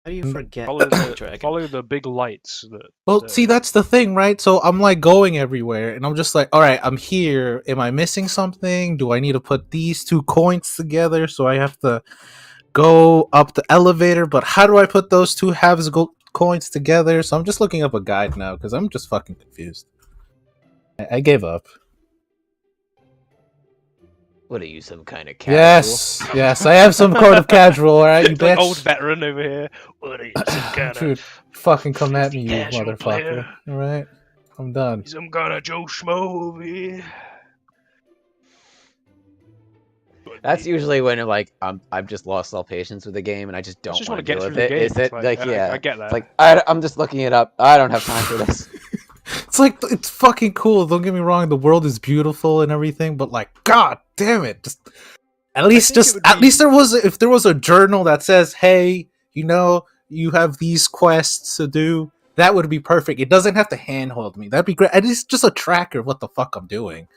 How do you forget Follow the Dragon? follow the big lights that. Well, see, that's the thing, right? So I'm like going everywhere, and I'm just like, all right, I'm here. Am I missing something? Do I need to put these two coins together? So I have to go up the elevator, but how do I put those two halves coins together? So I'm just looking up a guide now because I'm just fucking confused. I gave up. What are you, some kind of casual? Yes, yes, I have some kind of casual. All right, you It's like bitch. old veteran over here. What are you, some kind Dude, of fucking come at me, you casual motherfucker. player? All right, I'm done. Some kind of Joe Schmo over here. That's usually when like I've just lost all patience with the game and I just don't just want wanna to get deal through with the it. Is game. it It's like, like, yeah? I get that. It's like I'm just looking it up. I don't have time for this. It's like it's fucking cool. Don't get me wrong. The world is beautiful and everything, but like, god damn it! Just at least, there was if there was a journal that says, "Hey, you know, you have these quests to do." That would be perfect. It doesn't have to handhold me. That'd be great. And it's just a tracker of what the fuck I'm doing.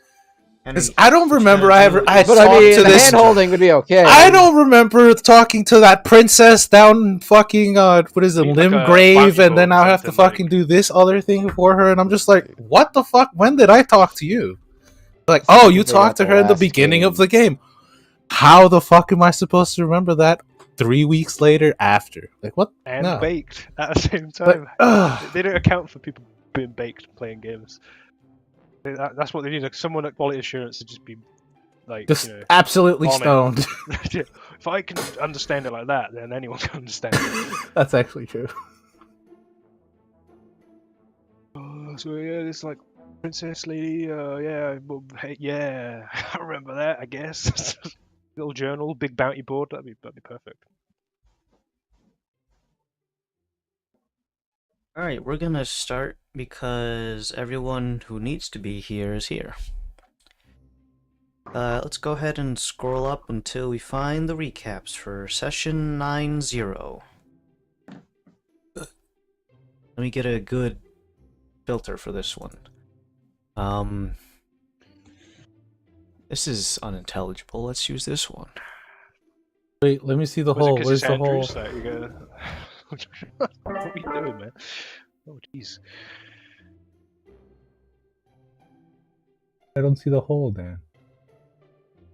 Because I don't remember I but talked I mean, to the this. hand holding would be okay. I don't remember talking to that princess down in fucking what is it, You need, like, a Limgrave, bounty and then board or I'll have to something, fucking do this other thing for her, and I'm just like, what the fuck? When did I talk to you? Like, oh, you talked to her in the beginning of the game. How the fuck am I supposed to remember that 3 weeks later after? Like, what? and No. baked at the same time. They don't account for people being baked playing games. That's what they need. Like someone at quality assurance to just be like, Just you know, absolutely on it. stoned. If I can understand it like that, then anyone can understand it. That's actually true. So yeah, this like princess lady. Yeah, well, hey, yeah, I remember that. I guess little journal, big bounty board. That'd be perfect. Alright, we're gonna start because everyone who needs to be here is here. Let's go ahead and scroll up until we find the recaps for session 9-0. Let me get a good filter for this one. This is unintelligible. Let's use this one. Wait, let me see the hole. Where's the hole? What are you doing, man? Oh, jeez. I don't see the hole, Dan.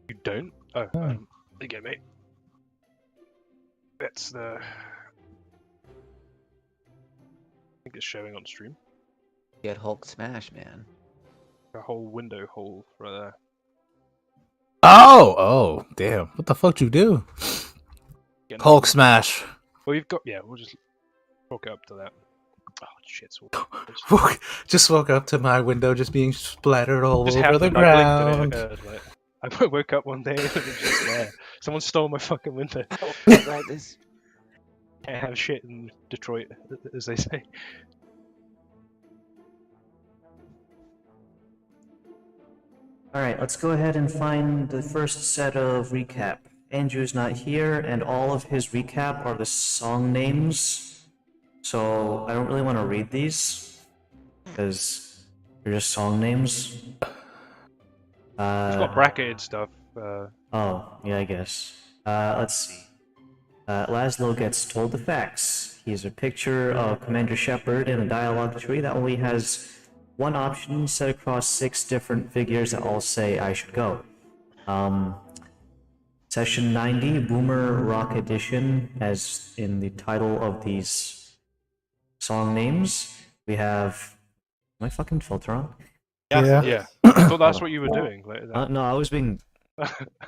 You don't? Oh, Oh. you get me. That's the. I think it's showing on stream. Get Hulk smash, man. A whole window hole right there. Oh, damn. What the fuck did you do? Hulk smash. Well, you've got. Yeah, we'll just walk up to that. Oh, shit. Just woke up to my window just being splattered all Just over the happened, I ground. blinked and I woke up one day and it was just there. Someone stole my fucking window. Right, this. Can't have shit in Detroit, as they say. Alright, let's go ahead and find the first set of recap. Andrew's not here, and all of his recap are the song names. So I don't really want to read these, because they're just song names. It's got bracketed stuff. Oh, yeah, I guess. Let's see. Laszlo gets told the facts. He's a picture of Commander Shepard in a dialogue tree that only has one option set across 6 different figures that all say I should go. Session 90, Boomer Rock Edition, as in the title of these song names. We have... Am I fucking filter on? Yeah. I thought that's what you were doing. No, I was being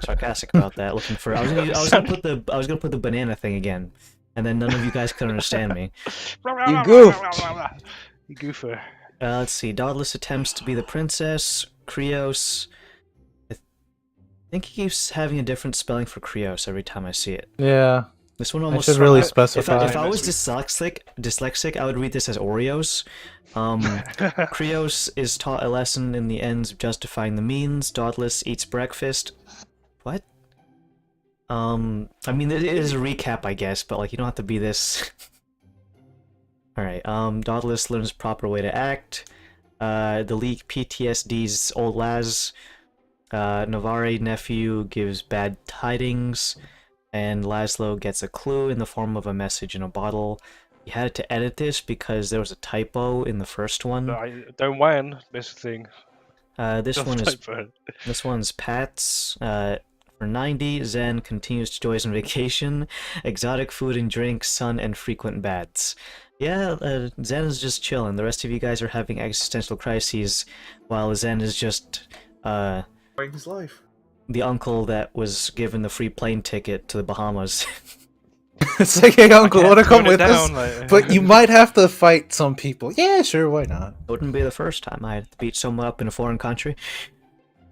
sarcastic about that. Looking for, I was gonna put the banana thing again, and then none of you guys could understand me. You goofed. You goofer. Let's see. Dauntless attempts to be the princess. Krios. I think he keeps having a different spelling for Krios every time I see it. Yeah. This one almost should really specify. If I was dyslexic, I would read this as Oreos. Krios is taught a lesson in the ends of justifying the means. Dauntless eats breakfast. What? I mean, it is a recap, I guess, but like you don't have to be this. All right. Dauntless learns the proper way to act. The leak PTSD's old Laz. Navarre nephew gives bad tidings. and Laszlo gets a clue in the form of a message in a bottle. He had to edit this because there was a typo in the first one. Don't whine, this thing. This one's Pat's. For 90, Zen continues to enjoy his vacation, exotic food and drink, sun, and frequent baths. Yeah, Zen is just chilling. The rest of you guys are having existential crises, while Zen is just Enjoying his life. the uncle that was given the free plane ticket to the Bahamas. It's like, hey uncle, wanna come with us? Like... But you might have to fight some people. Yeah, sure, why not? It wouldn't be the first time I had to beat someone up in a foreign country.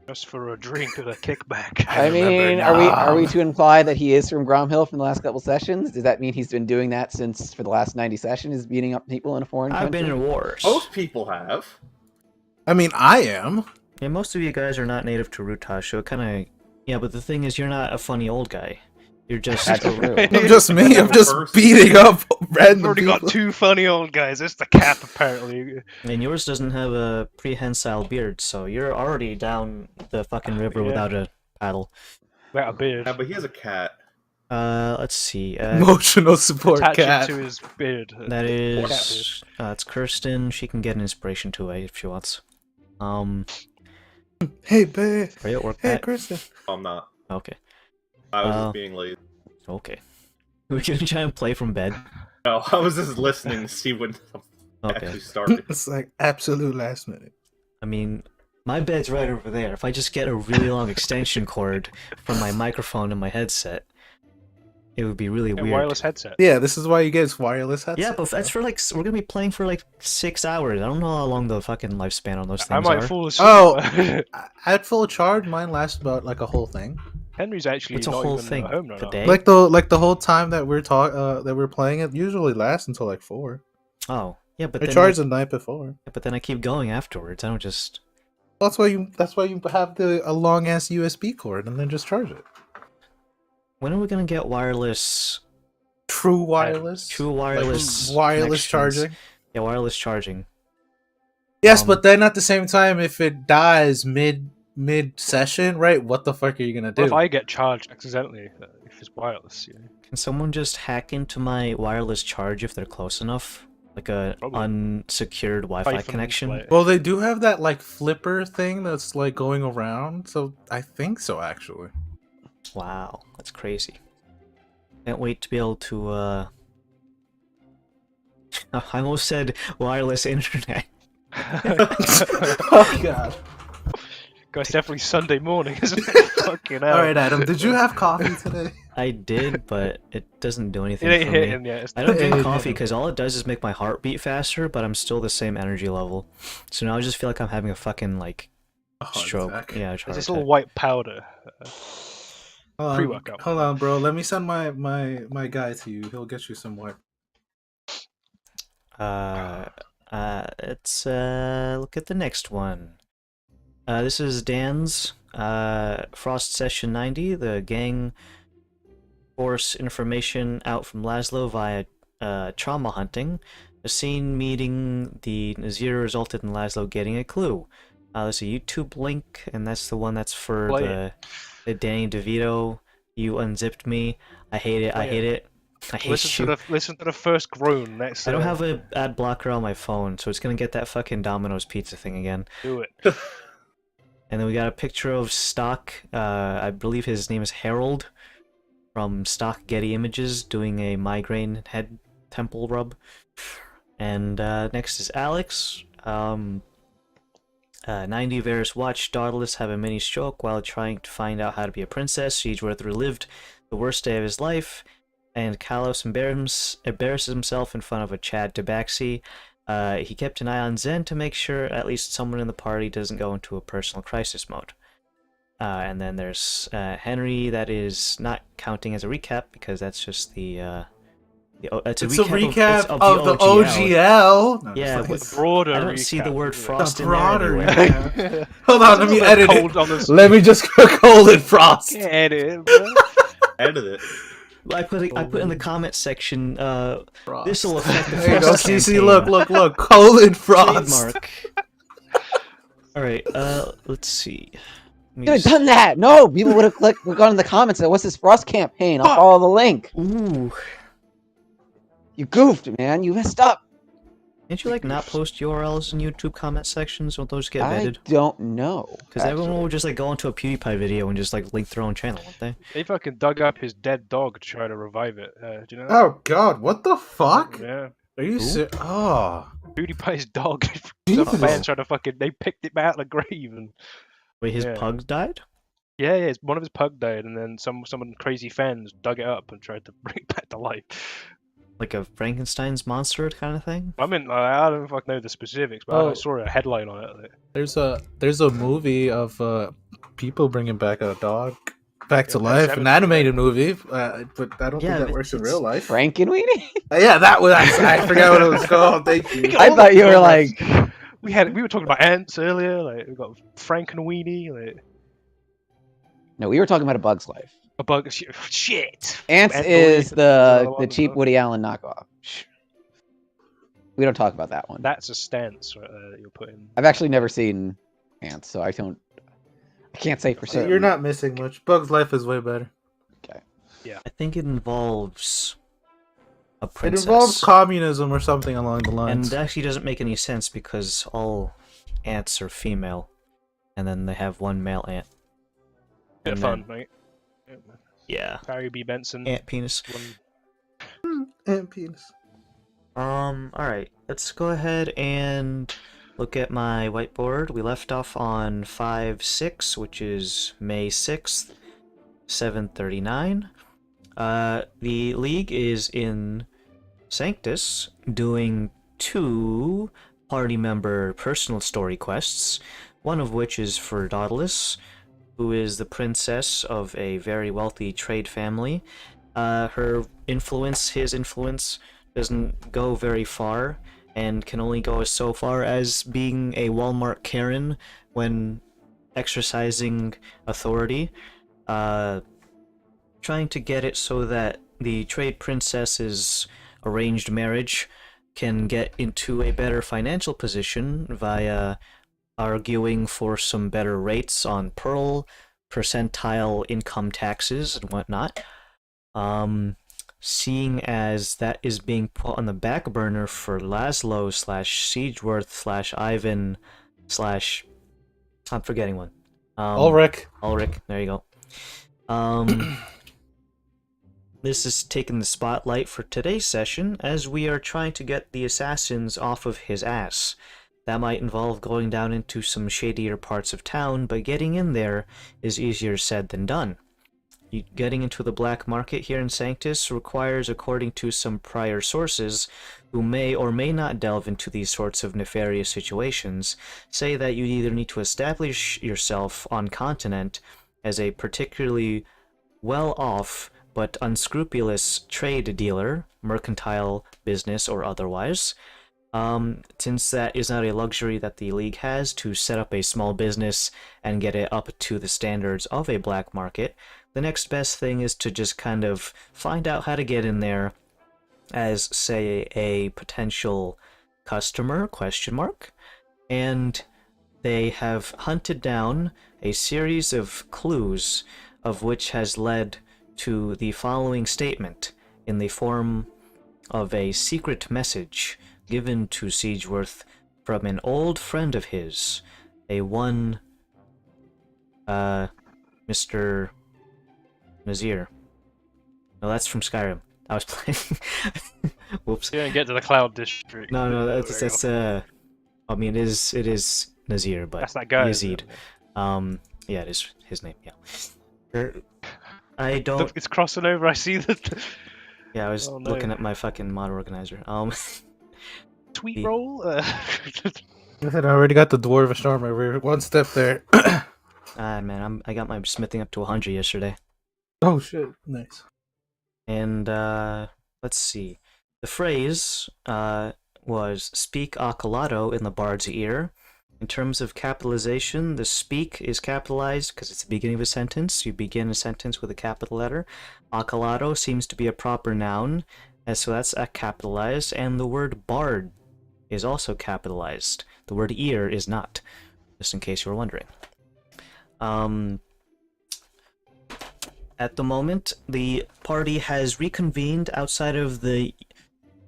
Just for a drink and a kickback. I mean, are we to imply that he is from Gromhill from the last couple sessions? Does that mean he's been doing that since for the last 90 sessions, is beating up people in a foreign country? I've been in wars. Most people have. I mean, I am. Yeah, most of you guys are not native to Rutash, so it kind of... Yeah, but the thing is, you're not a funny old guy. You're just... That's true. I'm just me. I'm just beating up random We've already people. got two funny old guys. It's the cap, apparently. And yours doesn't have a prehensile beard, so you're already down the fucking river Yeah. without a paddle. Without a beard. Yeah, but he has a cat. Let's see. Emotional support Attach cat. it to his beard. That Cat is... it's Kirsten. She can get an inspiration to it if she wants. Hey, babe. Are you at work, Hey, Pat? Kristen. I'm not. Okay. I was just being lazy. Okay. We can try and play from bed. No, I was just listening to see when Okay. actually started. It's like absolute last minute. I mean, my bed's right over there. If I just get a really long extension cord from my microphone and my headset, it would be really A weird. wireless headset. Yeah, this is why you get wireless headset. Yeah, but that's for like we're gonna be playing for like 6 hours. I don't know how long the fucking lifespan on those things I might are. fall asleep. Oh. At full charge, mine lasts about like a whole thing. Henry's actually It's a not whole even thing. at home right A now. day? Like the whole time that we're playing it usually lasts until like 4. Oh, yeah, but I then charge the night before. but then I keep going afterwards. I don't just. That's why you have a long ass USB cord and then just charge it. When are we gonna get wireless? True wireless. True wireless. Wireless connections? charging. Yeah, wireless charging. Yes, Um, but then at the same time, if it dies mid session, right? What the fuck are you gonna do? What if I get charged accidentally if it's wireless? You know? Can someone just hack into my wireless charge if they're close enough? Like a Probably. unsecured Wi-Fi Siphons, connection? like- Well, they do have that like flipper thing that's like going around, so I think so actually. Wow, that's crazy. Can't wait to be able to, I almost said wireless internet. Oh god. Guys, definitely Sunday morning, isn't it? Fucking hell. All right, Adam. Did you have coffee today? I did, but it doesn't do It anything ain't for me. hitting yet. I don't drink Hey, coffee hey. because all it does is make my heart beat faster, but I'm still the same energy level. So now I just feel like I'm having a fucking, like, stroke. Yeah, It's heart this attack. little white powder. Pre-workout. Hold on, bro. Let me send my guy to you. He'll get you some work. Let's look at the next one. This is Dan's Frost Session 90. The gang force information out from Laszlo via trauma hunting. A scene meeting the Nazir resulted in Laszlo getting a clue. There's a YouTube link, and that's the one that's for Play the Danny DeVito. You unzipped me. I hate it. I hate it. I hate Listen you. to the first groan next. I don't have an ad blocker on my phone, so it's gonna get that fucking Domino's pizza thing again. Do it. And then we got a picture of Stock. I believe his name is Harold from Stock Getty Images doing a migraine head temple rub. And next is Alex. 90 Varys watched Dauntless have a mini stroke while trying to find out how to be a princess. Siegworth relived the worst day of his life, and Kalos embarrasses himself in front of a Chad Tabaxi. He kept an eye on Zen to make sure at least someone in the party doesn't go into a personal crisis mode. And then there's Henry, that is not counting as a recap because that's just it's a recap of the OGL. No, Yeah, it's but like- Broader. I don't see the recap, word isn't it? frost the in there broader anywhere. recap. Hold on, let me It's a edit little it. cold on this- Let me just go cold and frost. Can't edit it, bro. Edit it. I put in the comment section. Frost. This will affect the There you go. Frost See, campaign. look. Cold and frost. Trademark. All right. Let's see. me You could have just- done that. No, people would have gone in the comments and said, "What's this Frost campaign?" I'll follow the link. Ooh. You goofed, man. You messed up. Can't you like not post URLs in YouTube comment sections? Won't those get I vetted? don't know. Because everyone actually. will just like go into a PewDiePie video and just like link their own channel, won't they? They fucking dug up his dead dog to try to revive it. Do you know that? Oh God, what the fuck? Yeah. Are you Who? serious? Oh, PewDiePie's dog. Some Jesus. fans trying to fucking. They picked it out of the grave and. Wait, his Yeah. pug died? Yeah, one of his pug died, and then some crazy fans dug it up and tried to bring it back to life. Like a Frankenstein's monster kind of thing? I mean, I don't fucking know the specifics, but I Oh. saw a headline on it. Like, there's a movie of people bringing back a dog back to Yeah, life, Pet an Sematary. animated movie, but I don't Yeah, think that but works in it's- real life. Frankenweenie? Yeah, that was. I forgot what it was called. Thank you. I thought you were like, we were talking about ants earlier. Like we got Frank and Weenie. Like no, we were talking about A Bug's Life. a bug. Shit. Ants Ant is Boy, the one, cheap Woody Allen knockoff. Shh. We don't talk about that one. That's a stance right there that you're putting. I've actually never seen Ants, so I can't say for certain. You're not missing much. Bug's Life is way better. I think it involves a It princess. involves communism or something along the and lines. it actually doesn't make any sense because all ants are female. And then they have one male ant. Bit of And fun, right? Yeah. Barry B. Benson. Ant penis. One... And penis. Alright. Let's go ahead and look at my whiteboard. We left off on 5-6, which is May 6th, 7:39. The League is in Sanctus doing 2 party member personal story quests, one of which is for Daedalus, who is the princess of a very wealthy trade family. His influence, doesn't go very far, and can only go so far as being a Walmart Karen when exercising authority. Trying to get it so that the trade princess's arranged marriage can get into a better financial position via arguing for some better rates on Pearl, percentile income taxes, and whatnot. Seeing as that is being put on the back burner for Laszlo / Siegeworth / Ivan / I'm forgetting one. Ulrich. Ulrich, there you go. This is taking the spotlight for today's session, as we are trying to get the assassins off of his ass. That might involve going down into some shadier parts of town, but getting in there is easier said than done. Getting into the black market here in Sanctus requires, according to some prior sources, who may or may not delve into these sorts of nefarious situations, say that you either need to establish yourself on continent as a particularly well-off but unscrupulous trade dealer, mercantile business or otherwise. Since that is not a luxury that the League has to set up a small business and get it up to the standards of a black market, the next best thing is to just kind of find out how to get in there as, say, a potential customer, ? And they have hunted down a series of clues, of which has led to the following statement in the form of a secret message given to Siegeworth from an old friend of his, Mr. Nazir. No, that's from Skyrim. I was playing. Whoops. You don't get to the Cloud District. No, There that's we that's go. I mean, it is Nazir, but That's that guy. isn't Yazid. it? Yeah, it is his name. Yeah. I don't. Look, it's crossing over. I see that. Yeah, I was Oh, no. looking at my fucking mod organizer. Tweet The- roll. Listen, I already got the dwarvish armor. We're one step there. Man, I got my smithing up to 100 yesterday. Oh shit! Nice. And let's see. The phrase was "speak accolato" in the bard's ear. In terms of capitalization, the "speak" is capitalized because it's the beginning of a sentence. You begin a sentence with a capital letter. Accolato seems to be a proper noun, and so that's capitalized. And the word bard is also capitalized. The word ear is not, just in case you were wondering. At the moment, the party has reconvened outside of the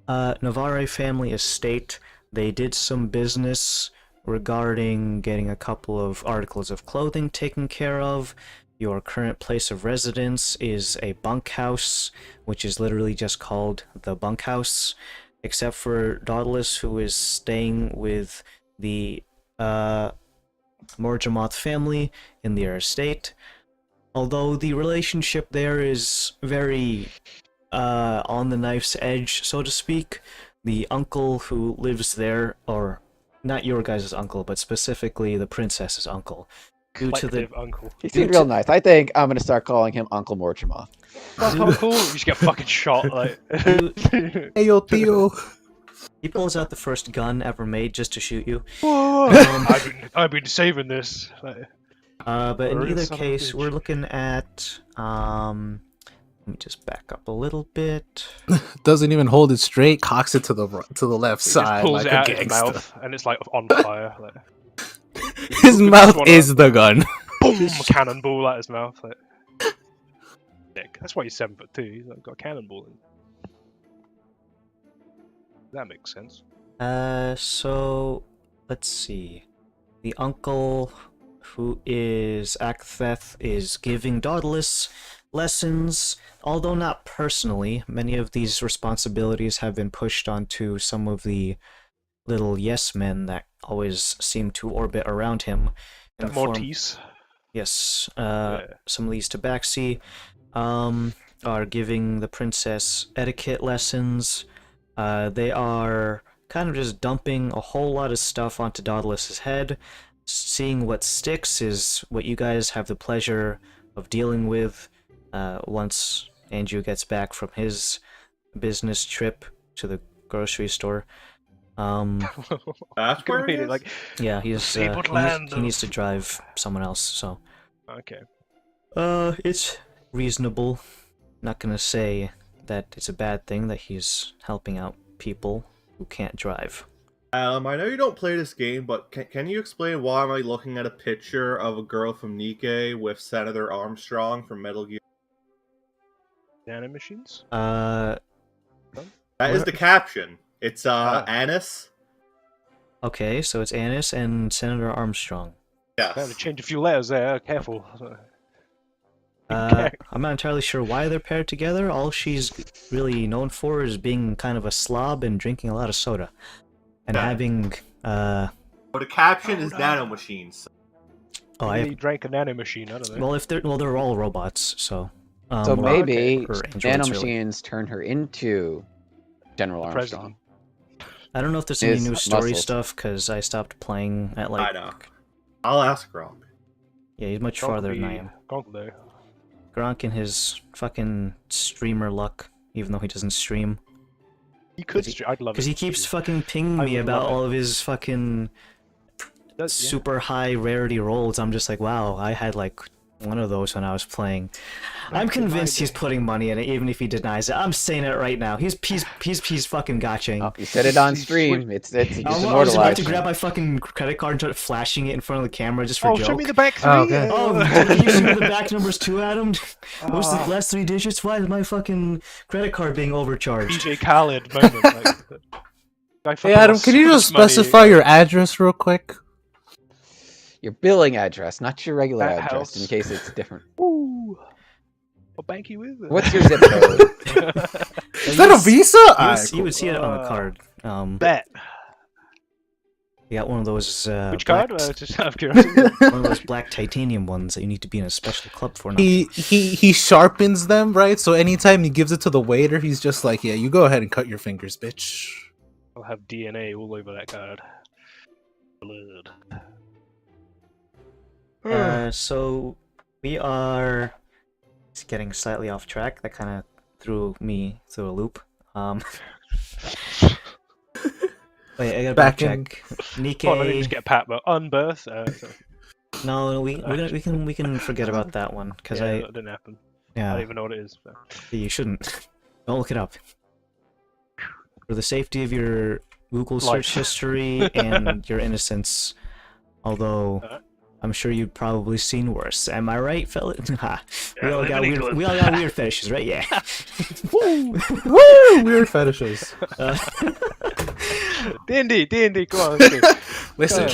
Navarre family estate. They did some business regarding getting a couple of articles of clothing taken care of. Your current place of residence is a bunkhouse, which is literally just called the bunkhouse, except for Dauntless, who is staying with the Morjamoth family in their estate. Although the relationship there is very on the knife's edge, so to speak. The uncle who lives there, or not your guys' uncle, but specifically the princess's uncle, due to the Collective uncle. He seemed real nice. I think I'm gonna start calling him Uncle Morchamoth. Fuck uncle. You just get fucking shot. Like. Hey yo, Theo. he pulls out the first gun ever made just to shoot you. I've been saving this. Like, But in Or either son of a case, bitch. we're looking at let me just back up a little bit. Doesn't even hold it straight. Cocks it to the left he just side pulls like it a out his gangster. mouth, and it's like on fire. Like, His mouth one is the gun. boom! Cannonball out his mouth. Like, dick. That's why he's 7'2". He's like, got a cannonball in. That makes sense. So let's see. The uncle who is Aktheth is giving Dauntless lessons, although not personally. Many of these responsibilities have been pushed onto some of the little yes men that always seem to orbit around him. in the form- Mortis. Yes, Yeah. some of these tabaxi are giving the princess etiquette lessons. They are kind of just dumping a whole lot of stuff onto Dauntless's head. Seeing what sticks is what you guys have the pleasure of dealing with once Andrew gets back from his business trip to the grocery store. That's where it is? Like, Yeah, he Fabled land needs to of- drive someone else, so... okay. It's reasonable. Not gonna say that it's a bad thing that he's helping out people who can't drive. I know you don't play this game, but can you explain why am I looking at a picture of a girl from Nikkei with Senator Armstrong from Metal Gear? Nanomachines? That is the caption. It's Annis. Okay, so it's Annis and Senator Armstrong. Had to Yes. change a few letters there. Careful. I'm not entirely sure why they're paired together. All she's really known for is being kind of a slob and drinking a lot of soda. And Yeah. having, But the caption is nanomachines. Oh, Maybe he drank a nanomachine. I don't know. well, they're all robots, so... So well, maybe or androids, really. nanomachines turn her into General The Armstrong. I don't know if there's any His new story muscles. stuff, because I stopped playing at, I like... know. I'll ask Gronk. Yeah, he's much farther than I am. Gronk there. Gronk and his fucking streamer luck, even though he doesn't stream. He could. 'Cause I'd love it. Because he keeps fucking pinging I me would about love it. all of his fucking super high rarity rolls. I'm just like, wow, I had like one of those when I was playing. I'm convinced he's putting money in it, even if he denies it. I'm saying it right now. He's fucking gotchaing. Oh, you said it on He's stream. It's I was about immortalized. to grab my fucking credit card and start flashing it in front of the camera just for Oh, joke. show me the back three. Oh, okay. Oh, can you show me the back numbers too, Adam? What's the Ah. last 3 digits? Why is my fucking credit card being overcharged? PJ Khaled moment. Like, Hey Adam, can you just specify your address real quick? Your billing address, not your regular That address, in house. case it's different. Ooh. What bank you with? What's your zip code? Is that a Visa? You Alright, would, you cool. would see it on the card. Bet. You got one of those Which black, card? Just out of curiosity. one of those black titanium ones that you need to be in a special club for. Now. He sharpens them, right? So anytime he gives it to the waiter, he's just like, yeah, you go ahead and cut your fingers, bitch. I'll have DNA all over that card. Blood. So we are it's getting slightly off track. That kind of threw me through a loop. Wait, I gotta Back backtrack. Oh, let me Nikkei. just get Pat, but unbirth. No, we can forget about that one because yeah, that didn't happen. I yeah don't even know what it is. But... you shouldn't. Don't look it up. For the safety of your Google search Life. history and your innocence, although I'm sure you've probably seen worse. Am I right, fella? Ha. We Yeah, all got living weird. in We all got weird fetishes, right? Yeah. Woo! Weird fetishes. Uh, D&D, come on. Let's go. Listen.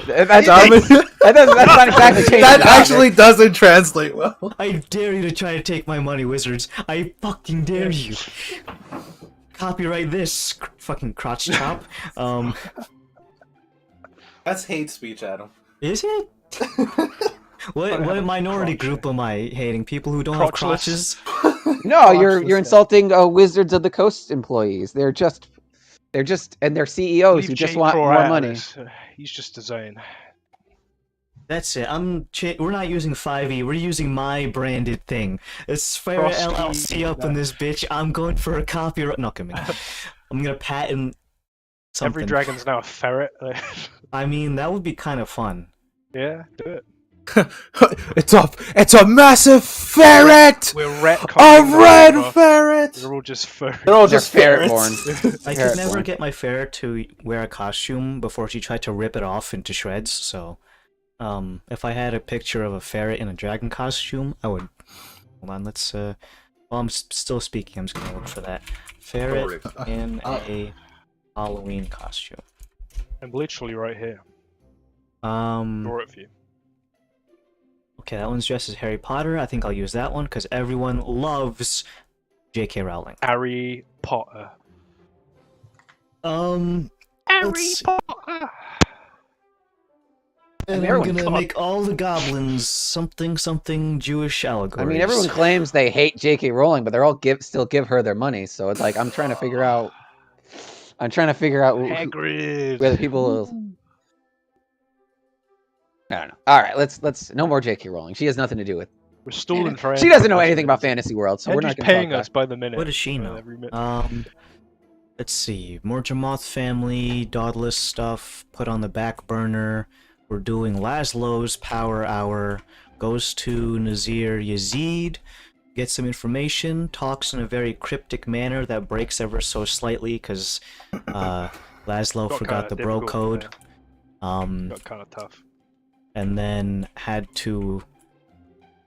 That's Dominic, that's not exactly changing that the topic. actually doesn't translate well. I dare you to try to take my money, wizards. I fucking dare you. Copyright this, fucking crotch chop. That's hate speech, Adam. Is it? What minority group am I hating? People who don't have Crotchless. crotches? No, you're Crotchless guy. insulting Wizards of the Coast employees. They're just and their CEOs Leave who just Jake want Craw more out of money. this. He's just a zone. That's it. We're not using 5e. We're using my branded thing. It's Fair Frosty, LLC up in this bitch. I'm going for a copyright. No, come on. I'm gonna patent something. Every dragon's now a ferret. I mean, that would be kind of fun. Yeah, do it. It's a massive ferret! We're A retconning red the ferret! They're all just furry. They're all They're just ferrets. ferret-born. I could Ferret never born. get my ferret to wear a costume before she tried to rip it off into shreds. So, if I had a picture of a ferret in a dragon costume, I would. Hold on, let's. While I'm still speaking, I'm just gonna look for that ferret in a Halloween costume. I'm literally right here. Draw it for you. Okay, that one's dressed as Harry Potter. I think I'll use that one because everyone loves J.K. Rowling. Harry Potter. Harry Potter. And I'm everyone gonna thought- make all the goblins something Jewish allegories. I mean, everyone claims they hate J.K. Rowling, but they're all still give her their money. So it's like I'm trying to figure out. Hagrid. Whether people. I don't know. All right, let's no more J.K. Rowling. She has nothing to do with. We're stalling for She doesn't know anything about Fantasy World, so we're Henry's not going to paying talk us by the minute. What does she know? Every minute. Let's see. More Jamoth family, Dauntless stuff put on the back burner. We're doing Laszlo's Power Hour. Goes to Nazir Yazid, gets some information, talks in a very cryptic manner that breaks ever so slightly because Laszlo Got forgot the kinda bro difficult, code. Got kind of tough. And then had to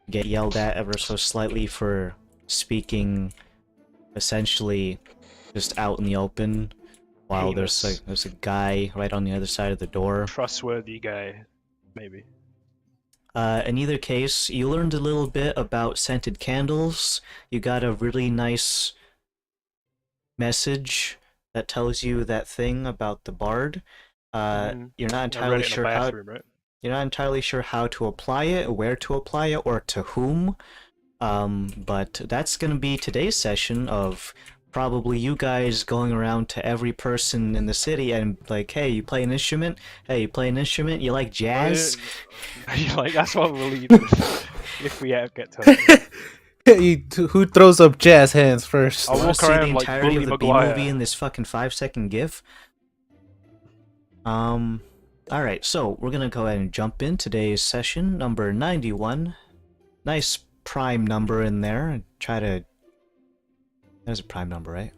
get yelled at ever so slightly for speaking essentially just out in the open while there's a guy right on the other side of the door. Trustworthy guy, maybe. In either case, you learned a little bit about scented candles. You got a really nice message that tells you that thing about the bard. You're not I read entirely it in sure a how. bathroom, right? You're not entirely sure how to apply it, where to apply it, or to whom. But that's going to be today's session of probably you guys going around to every person in the city and like, hey, you play an instrument? Hey, you play an instrument? You like jazz? You're like, that's what we'll leave if we ever get to it. Who throws up jazz hands first? I'll Want walk to see the around like entirety Bully of the Maguire. B-movie in this fucking 5-second GIF? Alright, so we're gonna go ahead and jump in today's session, number 91. Nice prime number in there, and try to... There's a prime number, right?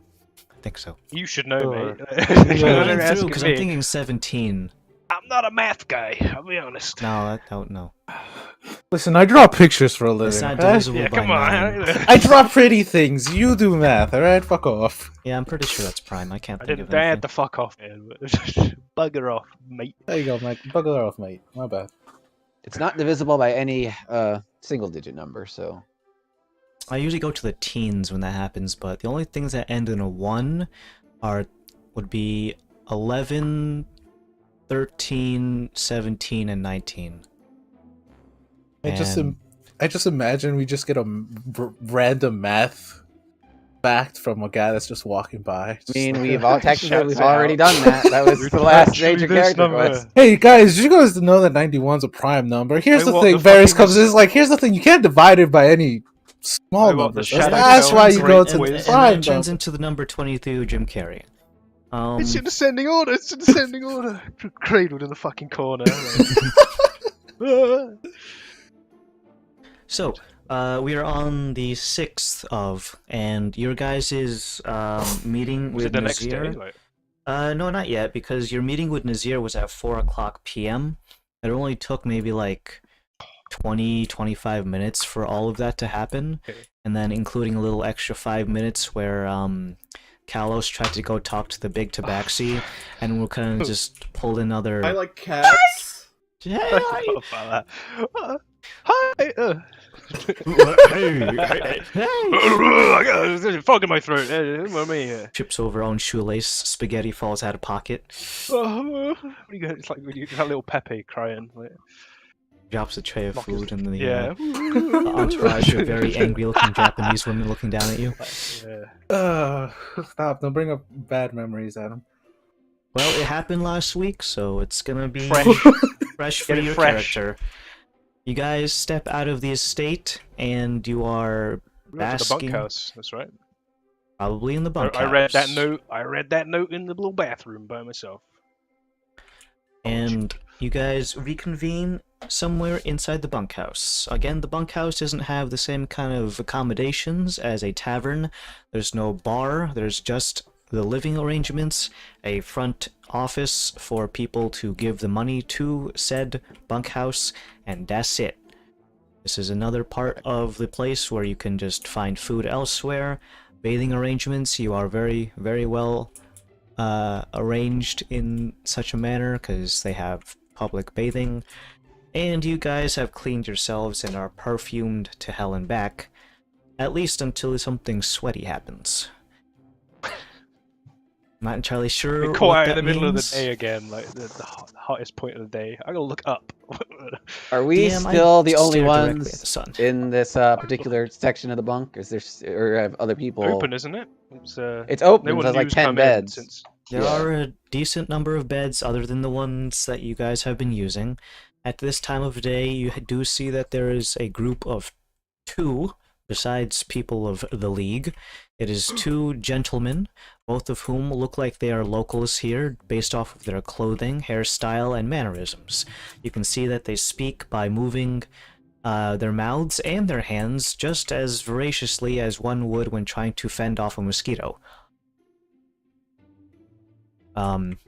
I think so. You should know, Sure. mate. I'm Don't running ask through because me. I'm thinking 17. I'm not a math guy, I'll be honest. No, I don't know. Listen, I draw pictures for a living. It's not okay? divisible Yeah, by come 9. on. I draw pretty things. You do math, alright? Fuck off. Yeah, I'm pretty sure that's prime. I can't I think didn't of dare anything. to fuck off, man. Bugger off, mate. There you go, Mike. Bugger off, mate. My bad. It's not divisible by any single-digit number, so I usually go to the teens when that happens, but the only things that end in a 1 would be 11, 13, 17, and 19. I just And- imagine we just get a random math fact from a guy that's just walking by. I Just mean, like, we've Shouts it already out. done that. That was the last major character quest. Hey guys, did you guys know that 91's a prime number? Here's Hey, the what thing, the Varys fucking comes in, is like, here's the thing, you can't divide it by any small Hey, what, the numbers. Shadow That's Stone why you Great go to Quiz? the and prime then it turns number. into the number 23 Jim Carrey. It's in descending order, it's in descending order. Cradled in the fucking corner. So, we are on the 6th of, and your guys' meeting Was with it the next Nazir... day? Like, No, not yet, because your meeting with Nazir was at 4 o'clock p.m., It only took maybe like 20-25 minutes for all of that to happen, Okay. and then including a little extra 5 minutes where Kalos tried to go talk to the big tabaxi, and we kind of just pulled another. I like cats. Hey, I forgot about that. Hi! hey, hey. I got a fog in my throat. Me. Trips over own shoelace, spaghetti falls out of pocket, What do you got? It's like when you that little Pepe crying. Like, drops a tray of knock his- food, and the yeah. entourage of very angry-looking Japanese women looking down at you. Yeah. Stop! Don't bring up bad memories, Adam. Well, it happened last week, so it's gonna be Fresh. fresh for Get it your fresh. character. You guys step out of the estate, and you are We went to the basking bunkhouse. That's right. probably in the bunkhouse. I read that note. I read that note in the little bathroom by myself. And you guys reconvene somewhere inside the bunkhouse. Again, the bunkhouse doesn't have the same kind of accommodations as a tavern. There's no bar, there's just the living arrangements, a front office for people to give the money to said bunkhouse, and that's it. This is another part of the place where you can just find food elsewhere. Bathing arrangements, you are very, very well arranged in such a manner because they have public bathing, and you guys have cleaned yourselves and are perfumed to hell and back, at least until something sweaty happens. Not entirely sure Been what caught out that in the middle of the means. day again, like the hottest point of the day. I gotta look up. Are we DM, I still the only stare directly at the ones sun. in this particular section of the bunk? Is there, or have other people? Open, isn't it? It's open. No one There's like new's 10 come in beds. since. There Yeah. are a decent number of beds other than the ones that you guys have been using. At this time of day, you do see that there is a group of two, besides people of the League. It is two gentlemen, both of whom look like they are locals here based off of their clothing, hairstyle, and mannerisms. You can see that they speak by moving their mouths and their hands just as voraciously as one would when trying to fend off a mosquito.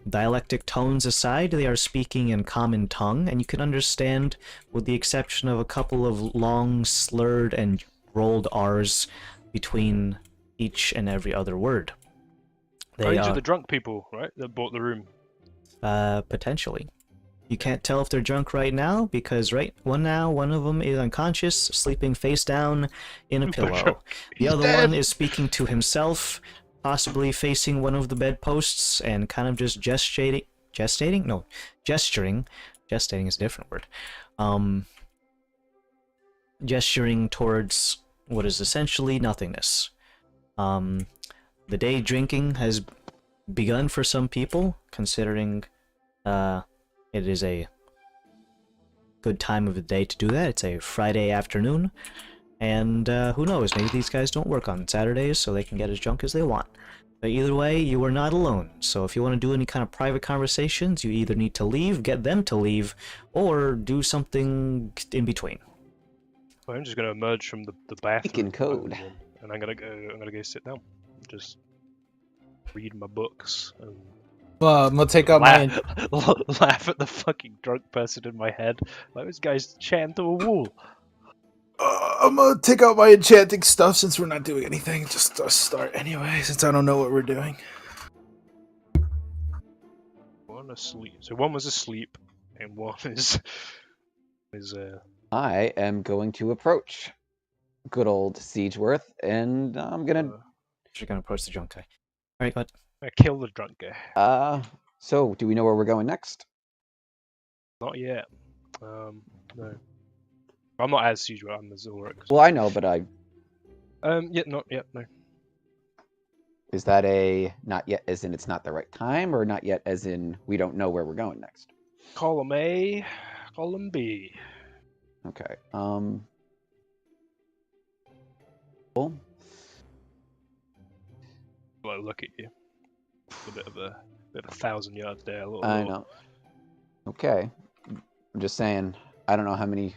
Dialectic tones aside, they are speaking in common tongue, and you can understand, with the exception of a couple of long, slurred, and rolled R's between each and every other word. Oh, They these are are the drunk people, right? That bought the room. potentially. You can't tell if they're drunk right now because one of them is unconscious, sleeping face down in a pillow. The He's other dead. one is speaking to himself, possibly facing one of the bedposts and kind of just gesturing. Gestating is a different word. Gesturing towards what is essentially nothingness. The day drinking has begun for some people, considering it is a good time of the day to do that. It's a Friday afternoon, and who knows, maybe these guys don't work on Saturdays, so they can get as drunk as they want. But either way, you are not alone, so if you want to do any kind of private conversations, you either need to leave, get them to leave, or do something in between. Well, I'm just gonna emerge from the bathroom. Speaking code. And I'm gonna go sit down. Just read my books and I'm gonna take out my. laugh at the fucking drunk person in my head. Like, this guy's chatting to a wall. I'm gonna take out my enchanting stuff since we're not doing anything. Just start anyway, since I don't know what we're doing. One asleep. So one was asleep, and one is I am going to approach good old Siegeworth, and I'm gonna. You're gonna approach the drunk guy. Alright, but I kill the drunk guy. So do we know where we're going next? Not yet. No. I'm not as usual. I'm as Ulrich. Well, I know, but Yeah, not yet. No. is that a not yet as in it's not the right time, or not yet as in we don't know where we're going next? Column A, column B. Okay. Cool. Well, look at you. A bit of a 1,000 yards there. I know. Okay. I'm just saying, I don't know how many.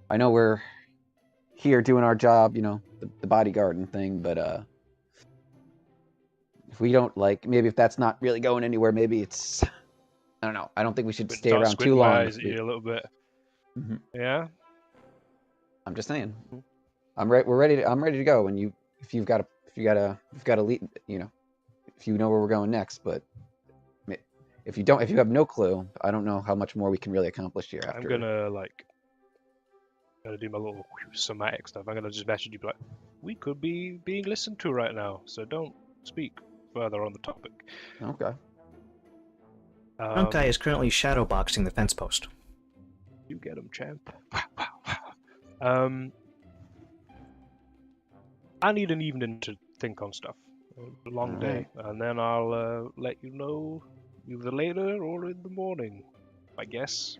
I know we're here doing our job, the bodyguarding thing, but if we don't maybe if that's not really going anywhere, maybe it's I don't know. I don't think we should But stay start around too squinting my long. eyes at you a little bit. Mhm. Yeah. I'm just saying. Mhm. We're ready. I'm ready to go. When if you've got a lead, if you know where we're going next. But if you don't, if you have no clue, I don't know how much more we can really accomplish here I'm after. gonna do my little somatic stuff. I'm gonna just message you like, we could be being listened to right now, so don't speak further on the topic. Okay. Drunk guy is currently shadowboxing the fence post. You get him, champ. um, I need an evening to think on stuff. A long day, and then I'll let you know either later or in the morning, I guess.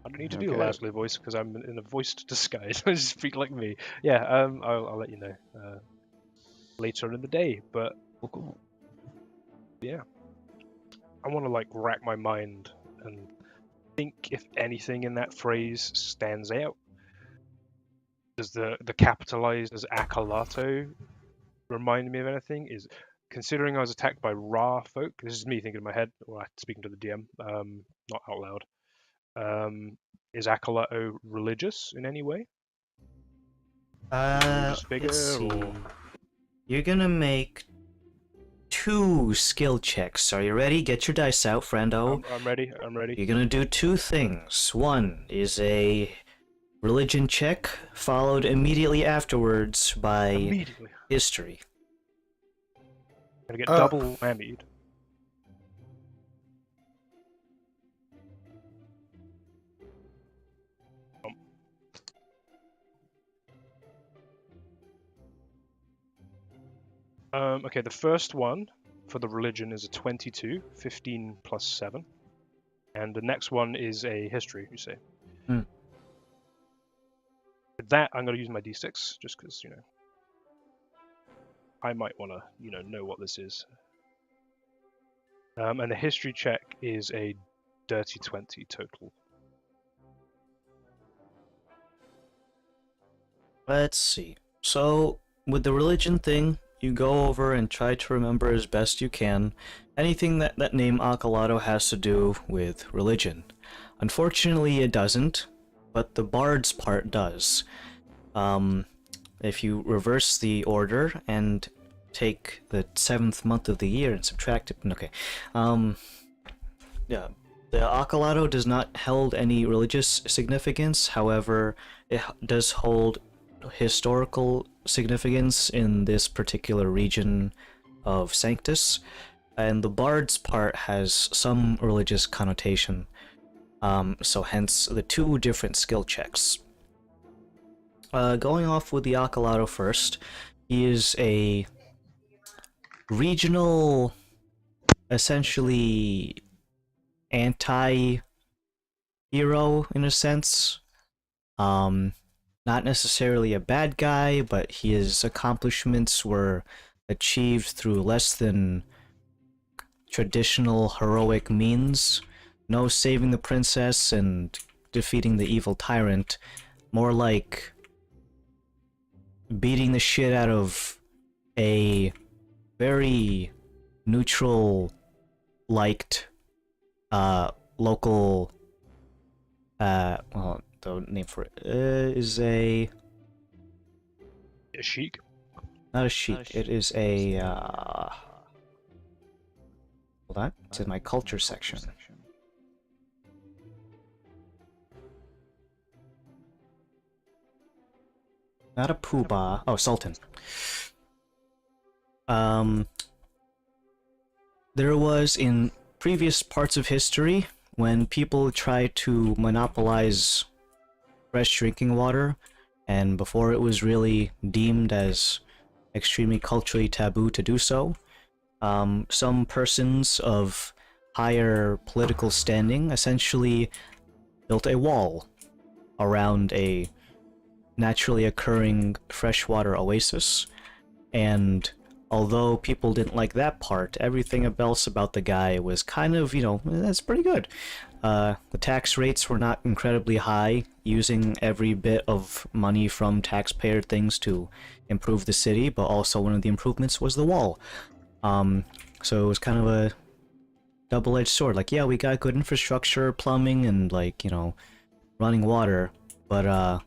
I don't need to do the Okay. Leslie voice because I'm in a voiced disguise. I just speak like me. Yeah, I'll let you know later in the day. But Cool. yeah, I want to like rack my mind and think if anything in that phrase stands out. Does the capitalized as Akalato remind me of anything? Is considering I was attacked by Ra folk. This is me thinking in my head, or speaking to the DM, not out loud. Is Akalato religious in any way? Religious figure, Let's see. or You're gonna make 2 skill checks. Are you ready? Get your dice out, friendo. I'm ready. I'm ready. You're gonna do 2 things. One is a religion check, followed immediately afterwards by Immediately. history. Gonna get double whammied. Okay, the first one for the religion is a 22, 15 plus 7. And the next one is a history, you say. Hmm. With that, I'm going to use my d6, just because, I might want to, know what this is. And the history check is a dirty 20 total. Let's see. So, with the religion thing, you go over and try to remember as best you can anything that name Akalato has to do with religion. Unfortunately, it doesn't, but the bard's part does. If you reverse the order and take the 7th month of the year and subtract it, okay. Yeah, the Akalato does not hold any religious significance. However, it does hold historical significance in this particular region of Sanctus, and the bard's part has some religious connotation. So hence the 2 different skill checks. Going off with the Akalato first, he is a regional, essentially anti-hero in a sense. Not necessarily a bad guy, but his accomplishments were achieved through less than traditional heroic means. No saving the princess and defeating the evil tyrant. More like beating the shit out of a very neutral liked local well, the name for it is a Sheik? not a sheik, it is a hold on, it's in my culture section. Not a poobah. Oh, sultan. There was in previous parts of history when people tried to monopolize fresh drinking water, and before it was really deemed as extremely culturally taboo to do so, some persons of higher political standing essentially built a wall around a naturally occurring freshwater oasis, and although people didn't like that part, everything else about the guy was kind of, that's pretty good. The tax rates were not incredibly high, using every bit of money from taxpayer things to improve the city, but also one of the improvements was the wall. So it was kind of a double-edged sword. Like, yeah, we got good infrastructure, plumbing, and like, running water, but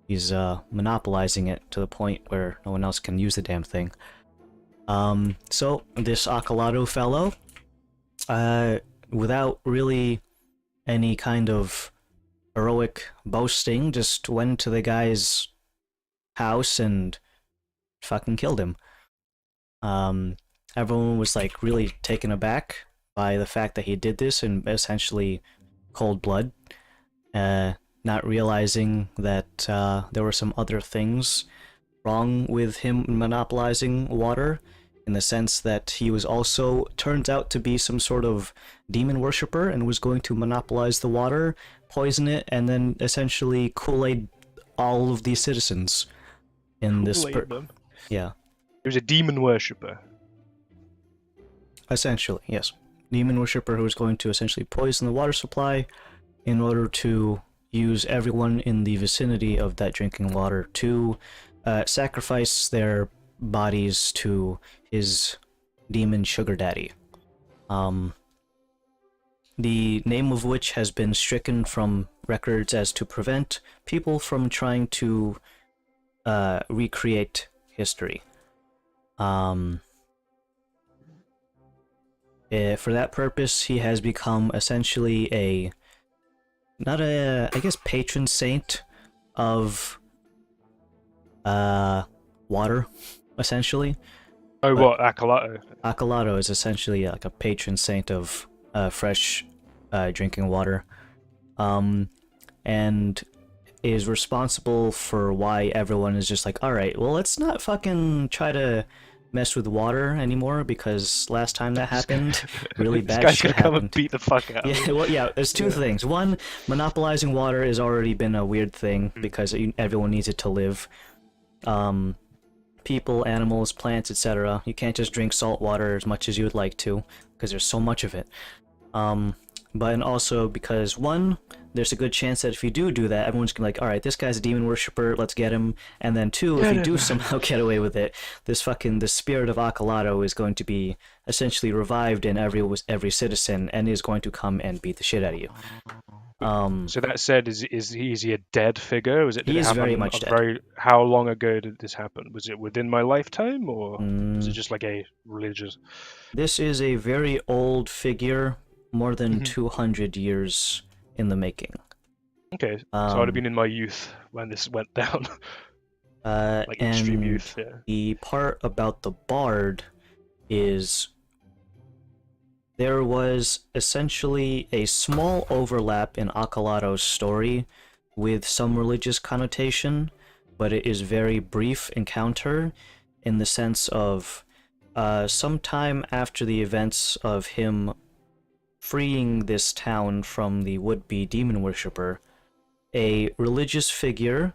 he's monopolizing it to the point where no one else can use the damn thing. So this Acolado fellow, without really any kind of heroic boasting, just went to the guy's house and fucking killed him. Everyone was like really taken aback by the fact that he did this in essentially cold blood, not realizing that there were some other things wrong with him monopolizing water, in the sense that he was also turned out to be some sort of demon worshipper and was going to monopolize the water, poison it, and then essentially Kool-Aid all of these citizens in this. Kool-Aid them. Yeah. He was a demon worshipper. Essentially, yes. Demon worshipper who was going to essentially poison the water supply in order to use everyone in the vicinity of that drinking water to sacrifice their bodies to his demon sugar daddy. The name of which has been stricken from records as to prevent people from trying to recreate history. For that purpose, he has become essentially not a, I guess, patron saint of water, essentially. Oh, But what? Acolado? Acolado is essentially like a patron saint of fresh drinking water, and is responsible for why everyone is just like, alright, well, let's not fucking try to mess with water anymore, because last time that happened, really This bad guy's shit gonna come and happened. beat the fuck out of Yeah, me. well, yeah, there's two things. One, monopolizing water has already been a weird thing because everyone needs it to live. People, animals, plants, etc. You can't just drink salt water as much as you would like to, because there's so much of it. But and also because, one, there's a good chance that if you do that, everyone's gonna be like, alright, this guy's a demon worshipper, let's get him. And then two, if you do somehow get away with it, the spirit of Acolado is going to be essentially revived in every citizen and is going to come and beat the shit out of you. So that said, is he a dead figure? Was it? Did He it is happen very much a dead. How long ago did this happen? Was it within my lifetime, or was it Mm, just like a religious? this is a very old figure, more than Mhm. 200 years in the making. Okay, so I'd have Um, been in my youth when this went down, like extreme and youth. Yeah. the part about the bard is there was essentially a small overlap in Acolado's story with some religious connotation, but it is very brief encounter in the sense of sometime after the events of him freeing this town from the would-be demon worshipper, a religious figure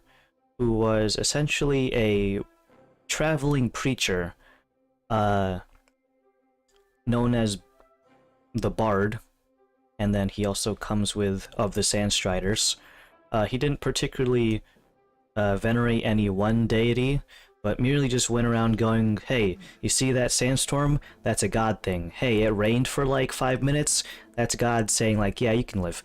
who was essentially a traveling preacher, known as the Bard, and then he also comes with of the Sandstriders. He didn't particularly venerate any one deity, but merely just went around going, hey, you see that sandstorm? That's a god thing. Hey, it rained for like 5 minutes? That's God saying like, yeah, you can live.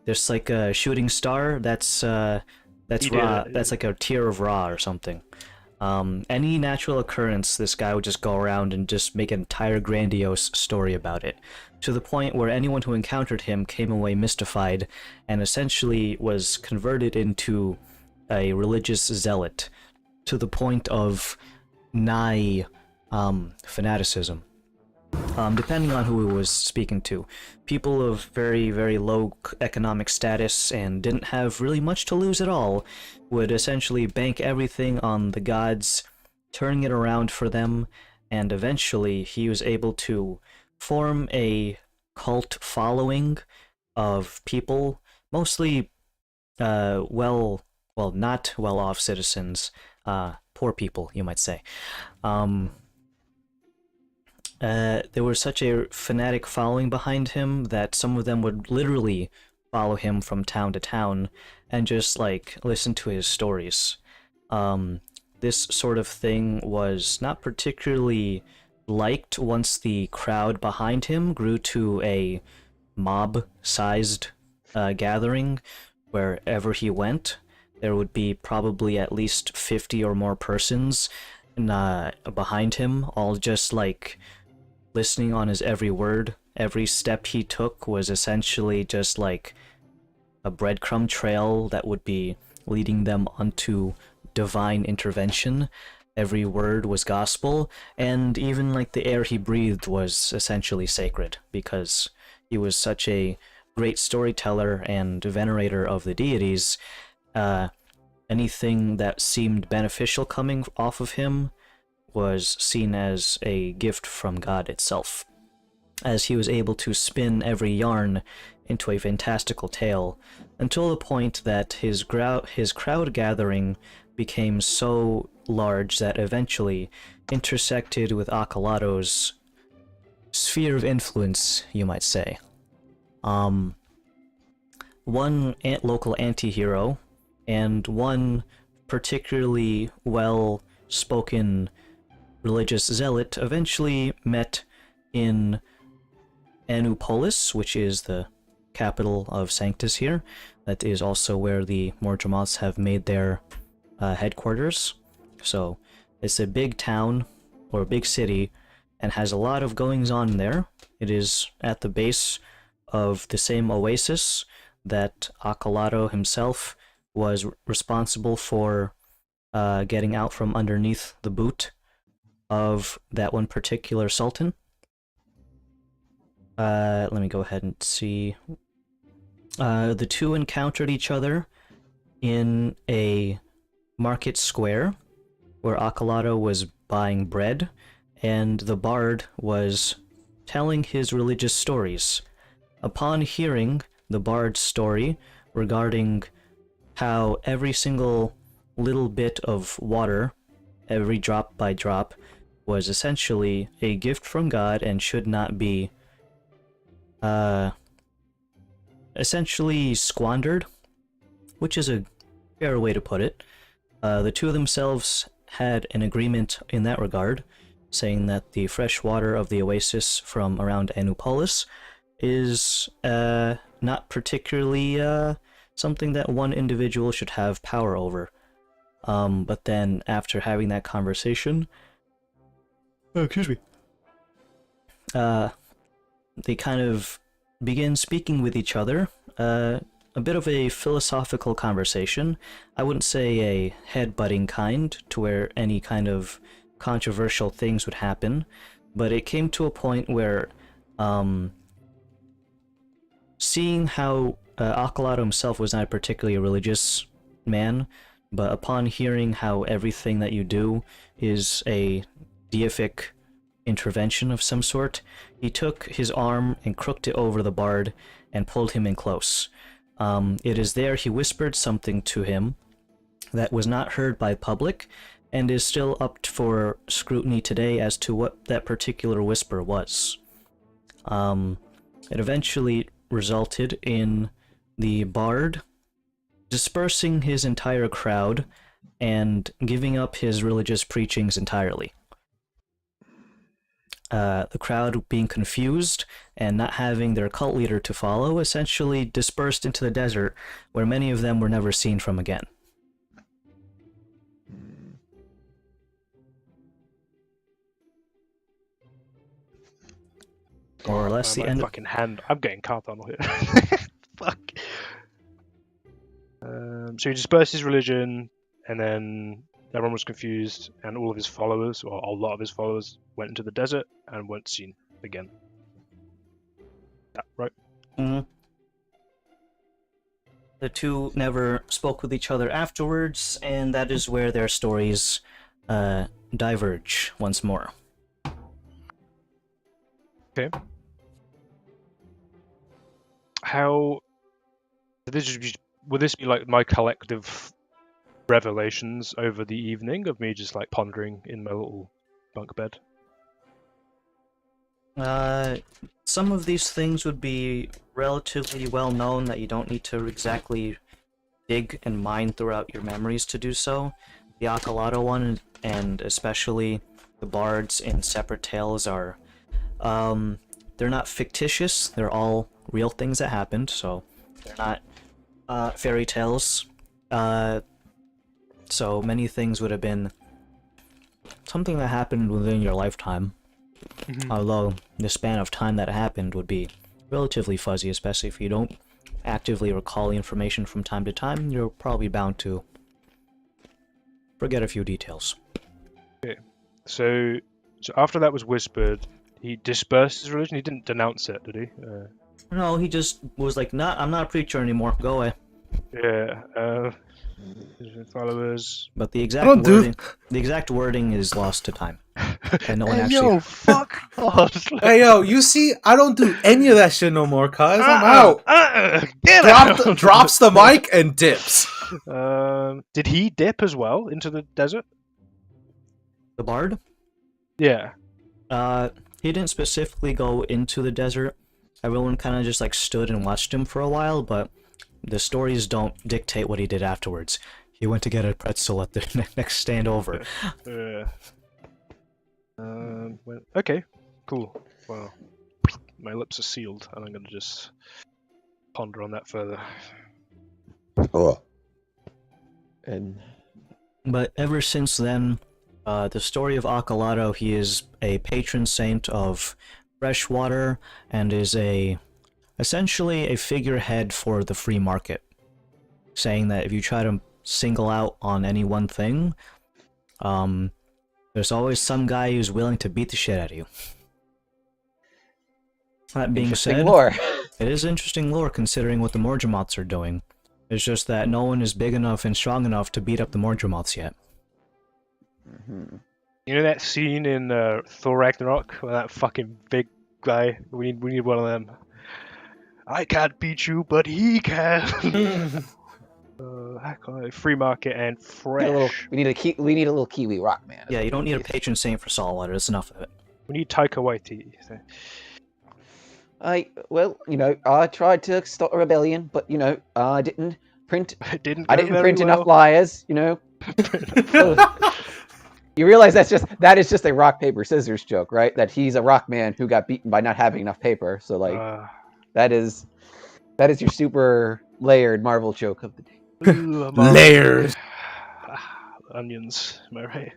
There's like a shooting star, that's He Ra, did it. that's like a tear of Ra or something. Any natural occurrence, this guy would just go around and just make an entire grandiose story about it, to the point where anyone who encountered him came away mystified and essentially was converted into a religious zealot, to the point of nigh fanaticism. Depending on who he was speaking to. People of very, very low economic status and didn't have really much to lose at all would essentially bank everything on the gods turning it around for them, and eventually he was able to form a cult following of people, mostly not well-off citizens, poor people, you might say. There was such a fanatic following behind him that some of them would literally follow him from town to town and just like listen to his stories. This sort of thing was not particularly liked once the crowd behind him grew to a mob-sized gathering. Wherever he went, there would be probably at least 50 or more persons behind him, all just like listening on his every word. Every step he took was essentially just like a breadcrumb trail that would be leading them onto divine intervention. Every word was gospel, and even like the air he breathed was essentially sacred, because he was such a great storyteller and venerator of the deities. Anything that seemed beneficial coming off of him was seen as a gift from God itself, as he was able to spin every yarn into a fantastical tale, until the point that his crowd gathering became so large that eventually intersected with Akalato's sphere of influence, you might say. One local anti-hero and one particularly well-spoken religious zealot eventually met in Anupolis, which is the capital of Sanctus here. That is also where the Mordremoths have made their headquarters. So it's a big town, or a big city, and has a lot of goings on there. It is at the base of the same oasis that Akalato himself was responsible for getting out from underneath the boot of that one particular sultan. Let me go ahead and see. The two encountered each other in a market square where Akalato was buying bread, and the bard was telling his religious stories. Upon hearing the bard's story regarding how every single little bit of water, every drop by drop, was essentially a gift from God and should not be essentially squandered, which is a fair way to put it. The two of themselves had an agreement in that regard, saying that the fresh water of the oasis from around Anupolis is not particularly something that one individual should have power over. But then after having that conversation, they kind of begin speaking with each other. A bit of a philosophical conversation. I wouldn't say a head-butting kind, to where any kind of controversial things would happen, but it came to a point where, seeing how Akalato himself was not a particularly religious man, but upon hearing how everything that you do is a deific intervention of some sort, he took his arm and crooked it over the bard and pulled him in close. It is there he whispered something to him that was not heard by public, and is still up for scrutiny today as to what that particular whisper was. It eventually resulted in the bard dispersing his entire crowd and giving up his religious preachings entirely. The crowd, being confused and not having their cult leader to follow, essentially dispersed into the desert, where many of them were never seen from again. More or less the end. Fucking hand. I'm getting carpal here. Fuck. So he dispersed his religion, and then everyone was confused, and all of his followers, or a lot of his followers, went into the desert and weren't seen again. Yeah, right? Mm-hmm. The two never spoke with each other afterwards, and that is where their stories diverge once more. Okay. How... Would this be like my collective revelations over the evening of me just like pondering in my little bunk bed? Some of these things would be relatively well known that you don't need to exactly dig and mine throughout your memories to do so. The Akalato one, and especially the bards in separate tales are, they're not fictitious. They're all real things that happened, so they're not fairy tales. So many things would have been something that happened within your lifetime. Although the span of time that happened would be relatively fuzzy, especially if you don't actively recall the information from time to time, you're probably bound to forget a few details. Okay. So after that was whispered, he dispersed his religion. He didn't denounce it, did he? No, he just was like, nah, I'm not a preacher anymore, go away. Yeah. His followers. But the exact wording is lost to time. And no one actually... Yo, fuck off. Hey yo, you see, I don't do any of that shit no more, cuz I'm out. Get out. Drops the mic and dips. Did he dip as well into the desert? The bard? Yeah. He didn't specifically go into the desert. Everyone kind of just like stood and watched him for a while, but the stories don't dictate what he did afterwards. He went to get a pretzel at the next stand over. Okay, cool. Well, my lips are sealed, and I'm gonna just ponder on that further. And But ever since then, the story of Akalado, he is a patron saint of fresh water and is essentially a figurehead for the free market, saying that if you try to single out on any one thing, there's always some guy who's willing to beat the shit out of you. That being said, lore. it is interesting lore considering what the Morgemoths are doing. It's just that no one is big enough and strong enough to beat up the Morgemoths yet. You know that scene in Thor Ragnarok where that fucking big guy? We need one of them. I can't beat you, but he can. Free market and fresh. We need a little Kiwi rock man. Yeah, you don't need a patron saint for saltwater. That's enough of it. We need Taika Waititi. I tried to start a rebellion, but I didn't print. It didn't. I didn't print enough flyers. You realize that is just a rock paper scissors joke, right? That he's a rock man who got beaten by not having enough paper. So that is your super layered Marvel joke of the day. Layered. Onions, am I right?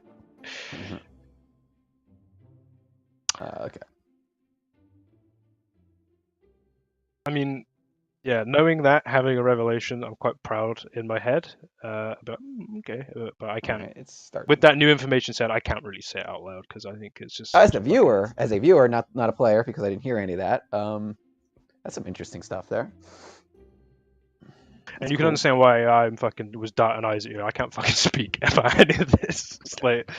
Okay. I mean, yeah, knowing that, having a revelation, I'm quite proud in my head. But I can't. Right, it's starting. With that new information set, I can't really say it out loud because I think it's just As a viewer, not a player, because I didn't hear any of that. That's some interesting stuff there. And you can understand why I'm fucking was darting eyes at you. I can't fucking speak about any of this. It's like,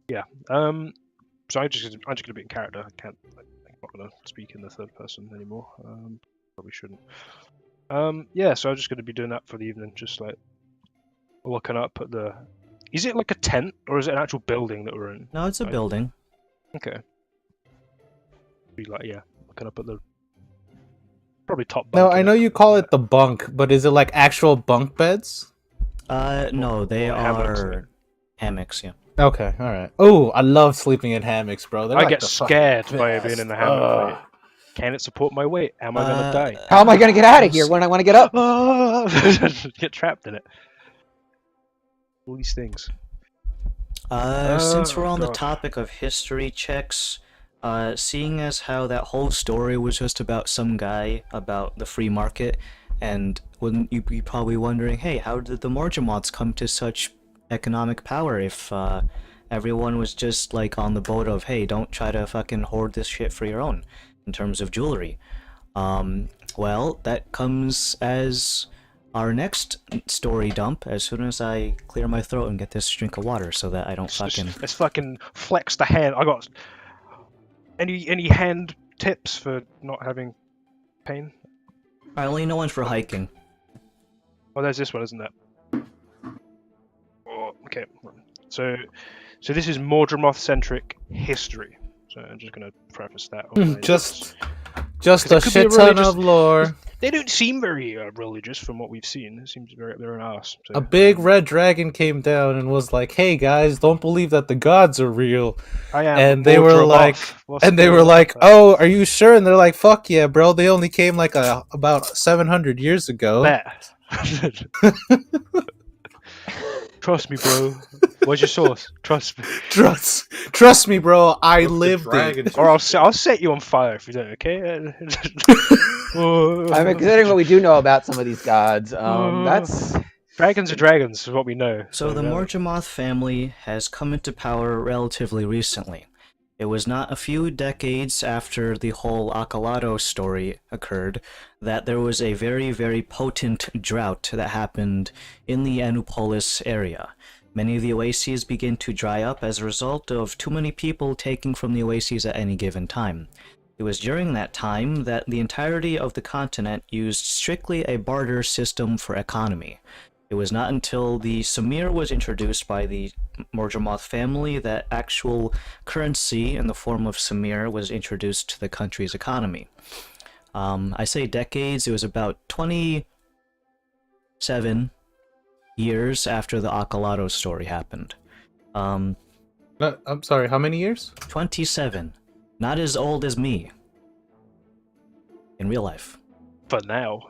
yeah. So I'm just gonna be in character. I'm not gonna speak in the third person anymore. Probably shouldn't. Yeah. So I'm just gonna be doing that for the evening. Just like looking up at the. Is it like a tent or is it an actual building that we're in? No, it's a building. Okay. Be like, yeah, looking up at the. Probably top bunk. No, I know you call it the bunk, but is it like actual bunk beds? No, they hammocks, are hammocks, yeah. Okay, alright. Oh, I love sleeping in hammocks, bro. They're I like get the scared fucking by best. being in the hammock. Like, can it support my weight? Am I gonna die? How am I gonna get out of here when I want to get up? Get trapped in it. All these things. Since we're on the God. topic of history checks, seeing as how that whole story was just about some guy about the free market, and wouldn't you be probably wondering, hey, how did the Morgemoths come to such economic power if everyone was just like on the boat of, hey, don't try to fucking hoard this shit for your own in terms of jewelry? Well, that comes as our next story dump as soon as I clear my throat and get this drink of water so that I don't fucking... Let's fucking flex the hand. I got any hand tips for not having pain? I only know one for hiking. Oh, there's this one, isn't there? Oh, okay. So this is Mordramoth-centric history. So I'm just gonna preface that. on my Just Just 'Cause a it could be a shit ton religious- of lore. They don't seem very religious from what we've seen. It seems they're an arse. So, A big red dragon came down and was like, "Hey guys, don't believe that the gods are real." I am. And they were like, "Oh, "Oh, are you sure?" And they're like, "Fuck yeah, bro! They only came like about 700 years ago." bet." Trust me, bro. Where's your source? Trust me, Trust me, bro. I Look, the lived it. dragon- or I'll set you on fire if you don't. Okay. I mean, considering what we do know about some of these gods, that's Dragons are dragons, is what we know. So the Morjamoth family has come into power relatively recently. It was not a few decades after the whole Akalado story occurred that there was a very, very potent drought that happened in the Anupolis area. Many of the oases begin to dry up as a result of too many people taking from the oases at any given time. It was during that time that the entirety of the continent used strictly a barter system for economy. It was not until the Samir was introduced by the Morjamoth family that actual currency in the form of Samir was introduced to the country's economy. I say decades, it was about 27 years after the Akalado story happened. I'm sorry, how many years? 27. Not as old as me. In real life. For now.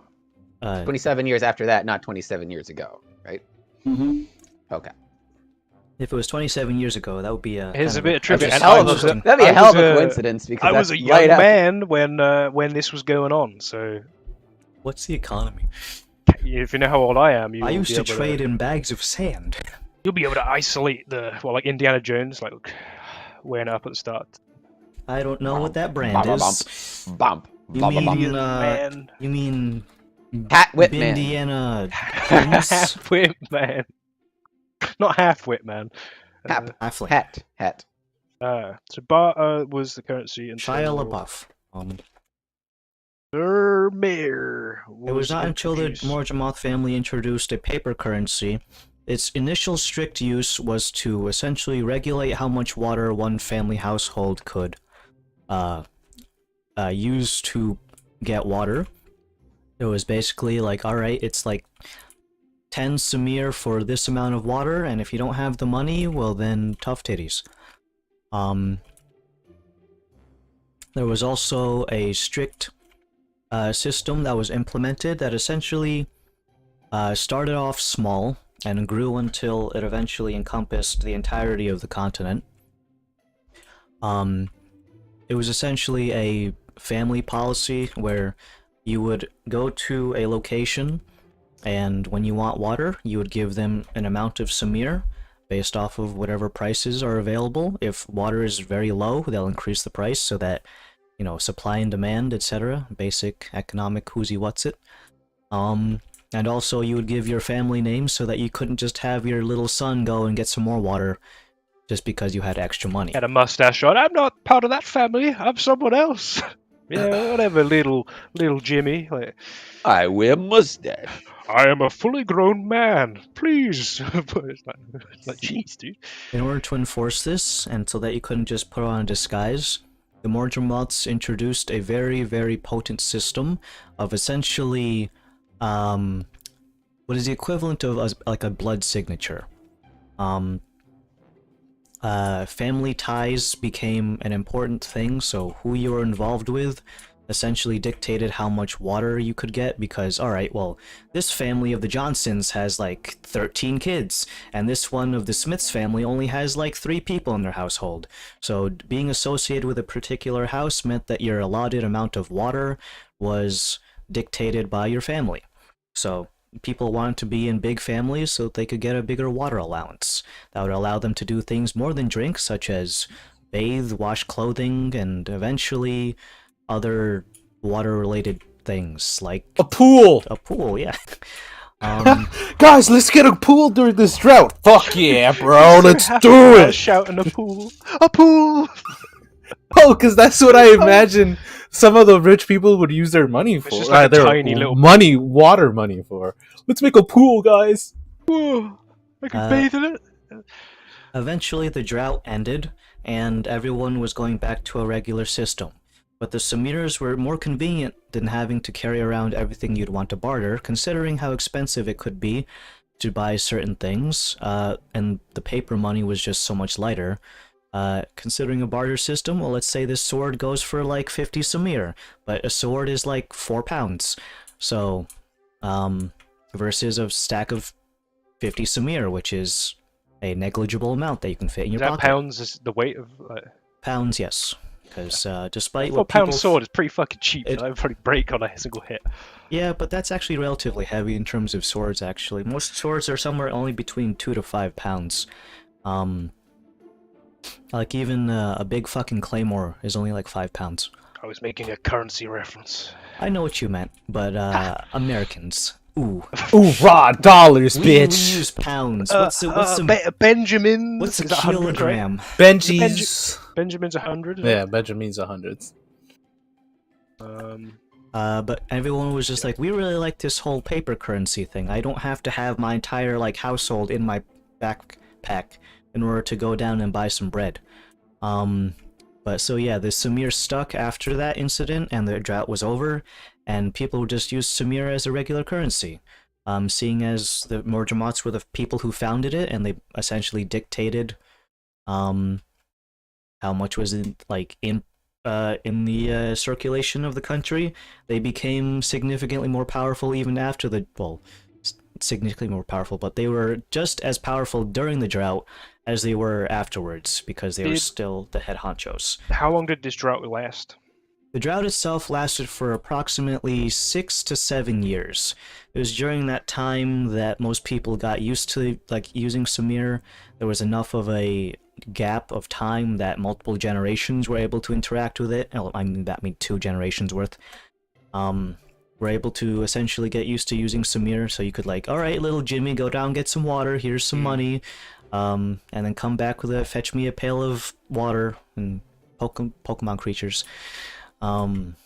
27 years after that, not 27 years ago, right? Mm-hmm. Okay. If it was 27 years ago, that would be a... Here's kind a bit of trivia. That'd And be, I was a- that'd be a I hell was of a a- coincidence because I was that's a young right after. man when this was going on. So What's the economy? if you know how old I am, I used to trade in bags of sand. You'll be able to isolate like Indiana Jones, like wearing it up at the start. I don't know what that brand is. Bump. You Bump, bump, mean, bump. Man, you mean... Hat whip man. Indiana... half whip man, not half whip man. Hap. Halfling. Hat. So barter was the currency until Shia LaBeouf. Vermeer It was not until the introduced. Morjamoth family introduced a paper currency. Its initial strict use was to essentially regulate how much water one family household could use to get water. It was basically like, alright, it's like 10 Samir for this amount of water, and if you don't have the money, well then, tough titties. There was also a strict system that was implemented that essentially started off small and grew until it eventually encompassed the entirety of the continent. It was essentially a family policy where you would go to a location, and when you want water, you would give them an amount of Samir based off of whatever prices are available. If water is very low, they'll increase the price so that, you know, supply and demand, etc. Basic economic whoosy what's it. And also you would give your family names so that you couldn't just have your little son go and get some more water just because you had extra money. Had a mustache on. I'm not part of that family. I'm someone else. Yeah, whatever, little Jimmy. Like, I wear mustache. I am a fully grown man. Please. It's like, jeez, dude. In order to enforce this, and so that you couldn't just put on a disguise, the Morjamoths introduced a very, very potent system of essentially, what is the equivalent of like a blood signature. Family ties became an important thing, so who you were involved with essentially dictated how much water you could get, because, alright, well, this family of the Johnsons has like 13 kids, and this one of the Smiths family only has like 3 people in their household. So being associated with a particular house meant that your allotted amount of water was dictated by your family. So people wanted to be in big families so that they could get a bigger water allowance. That would allow them to do things more than drink, such as bathe, wash clothing, and eventually other water-related things, like A pool! a pool, yeah. Guys, let's get a pool during this drought! Fuck yeah, bro, let's do it! Shouting a pool. A pool! Oh, because that's what I imagine some of the rich people would use their money for. just like a their tiny little- water money for. Let's make a pool, guys! Whoa, I can Uh, bathe in it. Eventually, the drought ended, and everyone was going back to a regular system. But the Samirs were more convenient than having to carry around everything you'd want to barter, considering how expensive it could be to buy certain things, and the paper money was just so much lighter. Considering a barter system, well, let's say this sword goes for like 50 Samir, but a sword is like 4 pounds. So, versus a stack of 50 Samir, which is a negligible amount that you can fit in your Is that pocket. pounds is the weight of Pounds, yes. Because despite a what 4 pound people... sword is pretty fucking cheap. It- I would probably break on a single hit. Yeah, but that's actually relatively heavy in terms of swords, actually. Most swords are somewhere only between 2 to 5 pounds. Like even a big fucking claymore is only like 5 pounds. I was making a currency reference. I know what you meant, but Americans. Ooh. Ooh, raw dollars, We bitch. use pounds. What's Benjamin? what's a is that 100, right? kilogram? Benji's. Benjamin's 100. Yeah, Benjamin's 100s. But everyone was just like, we really like this whole paper currency thing. I don't have to have my entire like household in my backpack in order to go down and buy some bread. But so yeah, the Samir stuck after that incident, and the drought was over, and people just used Samir as a regular currency. Seeing as the Morjamots were the people who founded it, and they essentially dictated, how much was in the circulation of the country, they became significantly more powerful even after the, well, significantly more powerful, but they were just as powerful during the drought as they were afterwards, because they were still the head honchos. How long did this drought last? The drought itself lasted for approximately 6 to 7 years. It was during that time that most people got used to like using Samir. There was enough of a gap of time that multiple generations were able to interact with it. I mean, that means 2 generations worth. Were able to essentially get used to using Samir, so you could like, alright, little Jimmy, go down, get some water, here's some money, and then come back with fetch me a pail of water, and Pokemon creatures. Don't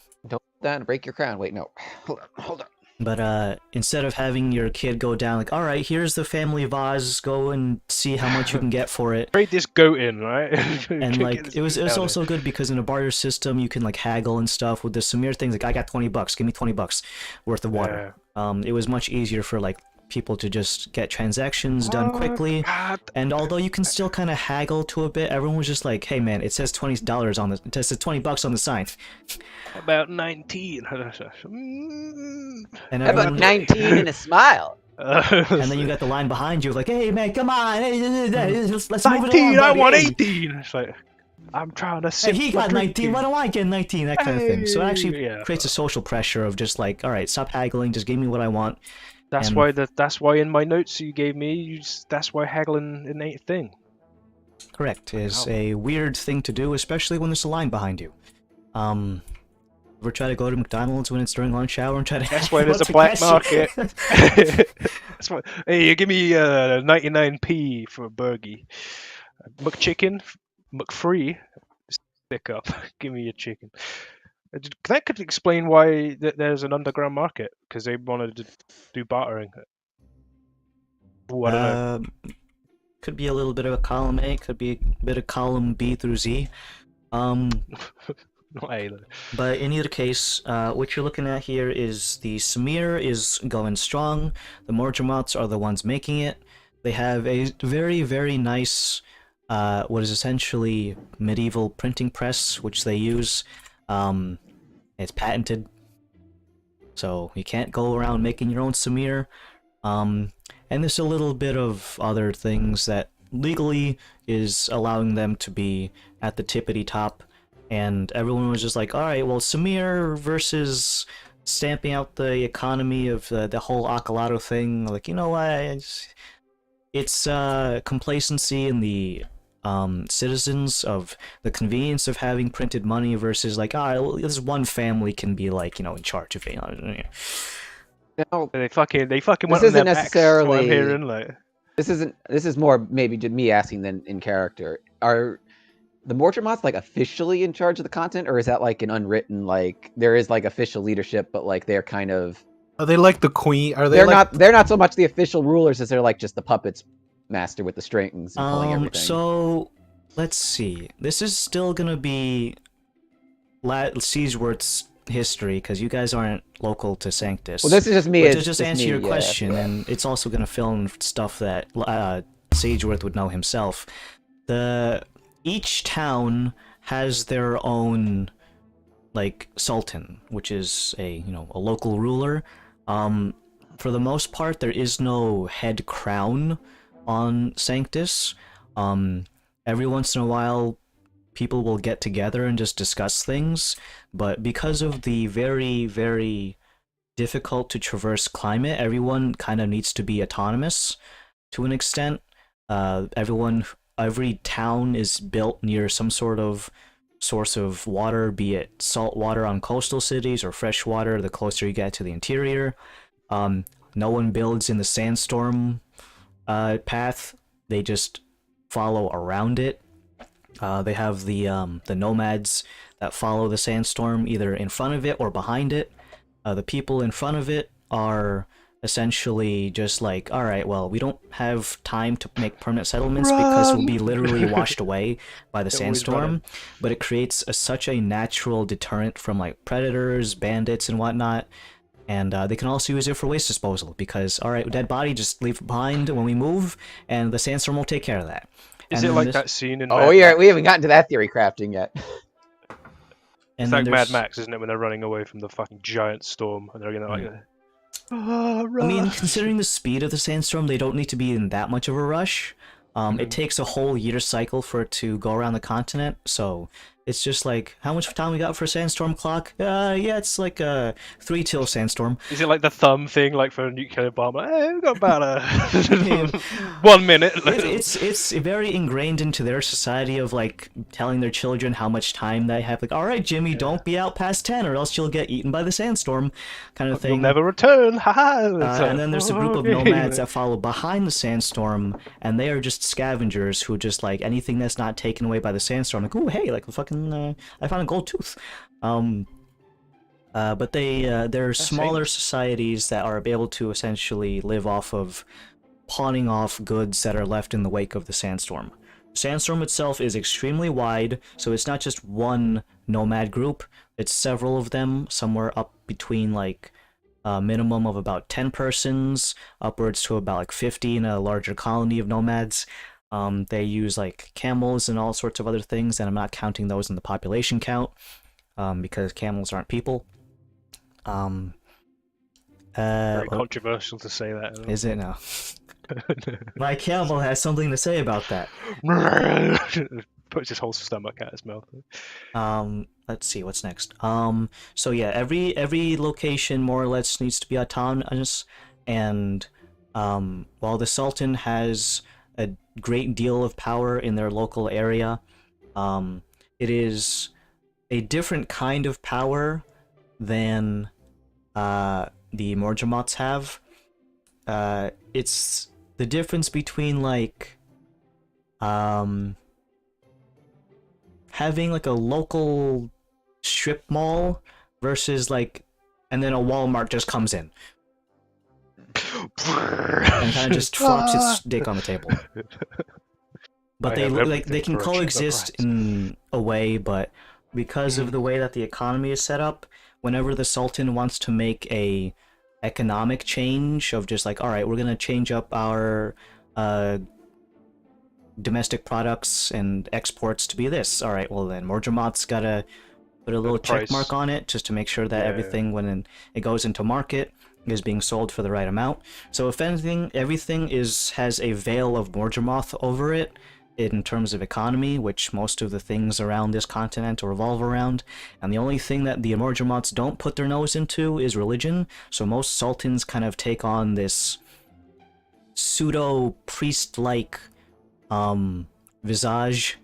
down, break your crown. Wait, no. Hold on. But instead of having your kid go down like, alright, here's the family vase, go and see how much you can get for it. Trade this goat in, right? And like it was also good because in a barter system you can like haggle and stuff. With the Samir things, like I got $20, give me $20 worth of water. It was much easier for like people to just get transactions done quickly. God. And although you can still kind of haggle to a bit, everyone was just like, hey man, it says $20 on the, it says $20 on the sign. About 19. And How about everyone, 19 and a smile? and then you got the line behind you like, hey man, come on, hey, let's move it 19, along, I buddy. want Hey. 18. It's like, I'm trying to Hey, sip he my got drink 19, here. why don't I get 19? That kind of thing. So it actually Yeah. creates a social pressure of just like, alright, stop haggling, just give me what I want. That's and- why that's why in my notes you gave me, that's why haggling an ain't a thing. Correct. Is a weird thing to do, especially when there's a line behind you. Ever try to go to McDonald's when it's during lunch hour and try to... That's why there's What's a the black question? market. That's why. Hey, give me 99p for a burgie. McChicken, McFree, stick up. Give me a chicken. That could explain why there's an underground market, because they wanted to do bartering. Ooh, I don't know. Could be a little bit of a column A, could be a bit of column B through Z. Not A, though. But in either case, what you're looking at here is the Samir is going strong. The Morjamots are the ones making it. They have a very, very nice, what is essentially medieval printing press, which they use. It's patented, so you can't go around making your own Samir. And there's a little bit of other things that legally is allowing them to be at the tippity top. And everyone was just like, alright, well, Samir versus stamping out the economy of the whole Akalado thing. Like, you know what? It's complacency in the citizens of the convenience of having printed money versus like, well, this one family can be like, you know, in charge of it. No, They fucking This went on their isn't backs, necessarily- what I'm hearing, like. this is more maybe just me asking than in character. Are the Morjamots like officially in charge of the content, or is that like an unwritten, like there is like official leadership, but like they're kind of Are they like the queen? Are they they're like not so much the official rulers as they're like just the puppets master with the strings and pulling everything. So let's see. This is still gonna be Siegeworth's history, because you guys aren't local to Sanctus. Well, this is just me. But It's to just just answer me, your yeah. question, and it's also going to fill in stuff that Siegeworth would know himself. Each town has their own like sultan, which is a local ruler. For the most part, there is no head crown on Sanctus. Every once in a while, people will get together and just discuss things, but because of the very, very difficult to traverse climate, everyone kind of needs to be autonomous to an extent. Every town is built near some sort of source of water, be it salt water on coastal cities or fresh water the closer you get to the interior. No one builds in the sandstorm path, they just follow around it. They have the nomads that follow the sandstorm either in front of it or behind it. The people in front of it are essentially just like, all right, well, we don't have time to make permanent settlements because we'll be literally washed away by the sandstorm. But it creates such a natural deterrent from like predators, bandits, and whatnot. And they can also use it for waste disposal because, all right, dead body, just leave it behind when we move, and the sandstorm will take care of that. Is it like that scene in? Oh, we haven't gotten to that theory crafting yet. It's like Mad Max, isn't it? When they're running away from the fucking giant storm, and they're gonna like. I mean, considering the speed of the sandstorm, they don't need to be in that much of a rush. It takes a whole year cycle for it to go around the continent, so it's just like, how much time we got for a sandstorm clock? Yeah, it's like a 3 till sandstorm. Is it like the thumb thing, like for a nuclear bomb? Hey, we've got about 1 minute. It's very ingrained into their society of like telling their children how much time they have. Like, all right, Jimmy, don't be out past 10 or else you'll get eaten by the sandstorm, kind of thing. You'll never return. Haha. And then there's a group of nomads that follow behind the sandstorm, and they are just scavengers who just like anything that's not taken away by the sandstorm. Like, oh hey, like fucking, I found a gold tooth. But they're smaller societies that are able to essentially live off of pawning off goods that are left in the wake of the sandstorm. Sandstorm itself is extremely wide, so it's not just one nomad group, it's several of them, somewhere up between like a minimum of about 10 persons, upwards to about like 50 in a larger colony of nomads. They use like camels and all sorts of other things, and I'm not counting those in the population count, because camels aren't people. Very controversial to say that. Is it now? My camel has something to say about that. Puts his whole stomach out his mouth. Let's see what's next. So yeah, every location more or less needs to be autonomous, and while the Sultan has a great deal of power in their local area, it is a different kind of power than the Morjamots have. It's the difference between like having like a local strip mall versus like, and then a Walmart just comes in and kind of just flops its dick on the table. But they can coexist in a way, but because of the way that the economy is set up, whenever the Sultan wants to make a economic change of just like, all right, we're gonna change up our domestic products and exports to be this. All right, well then Morjamot's gotta put a little check mark on it just to make sure that everything when it goes into market is being sold for the right amount. So if anything, everything has a veil of Morjamoth over it in terms of economy, which most of the things around this continent revolve around, and the only thing that the Morjamots don't put their nose into is religion, so most sultans kind of take on this pseudo-priest-like visage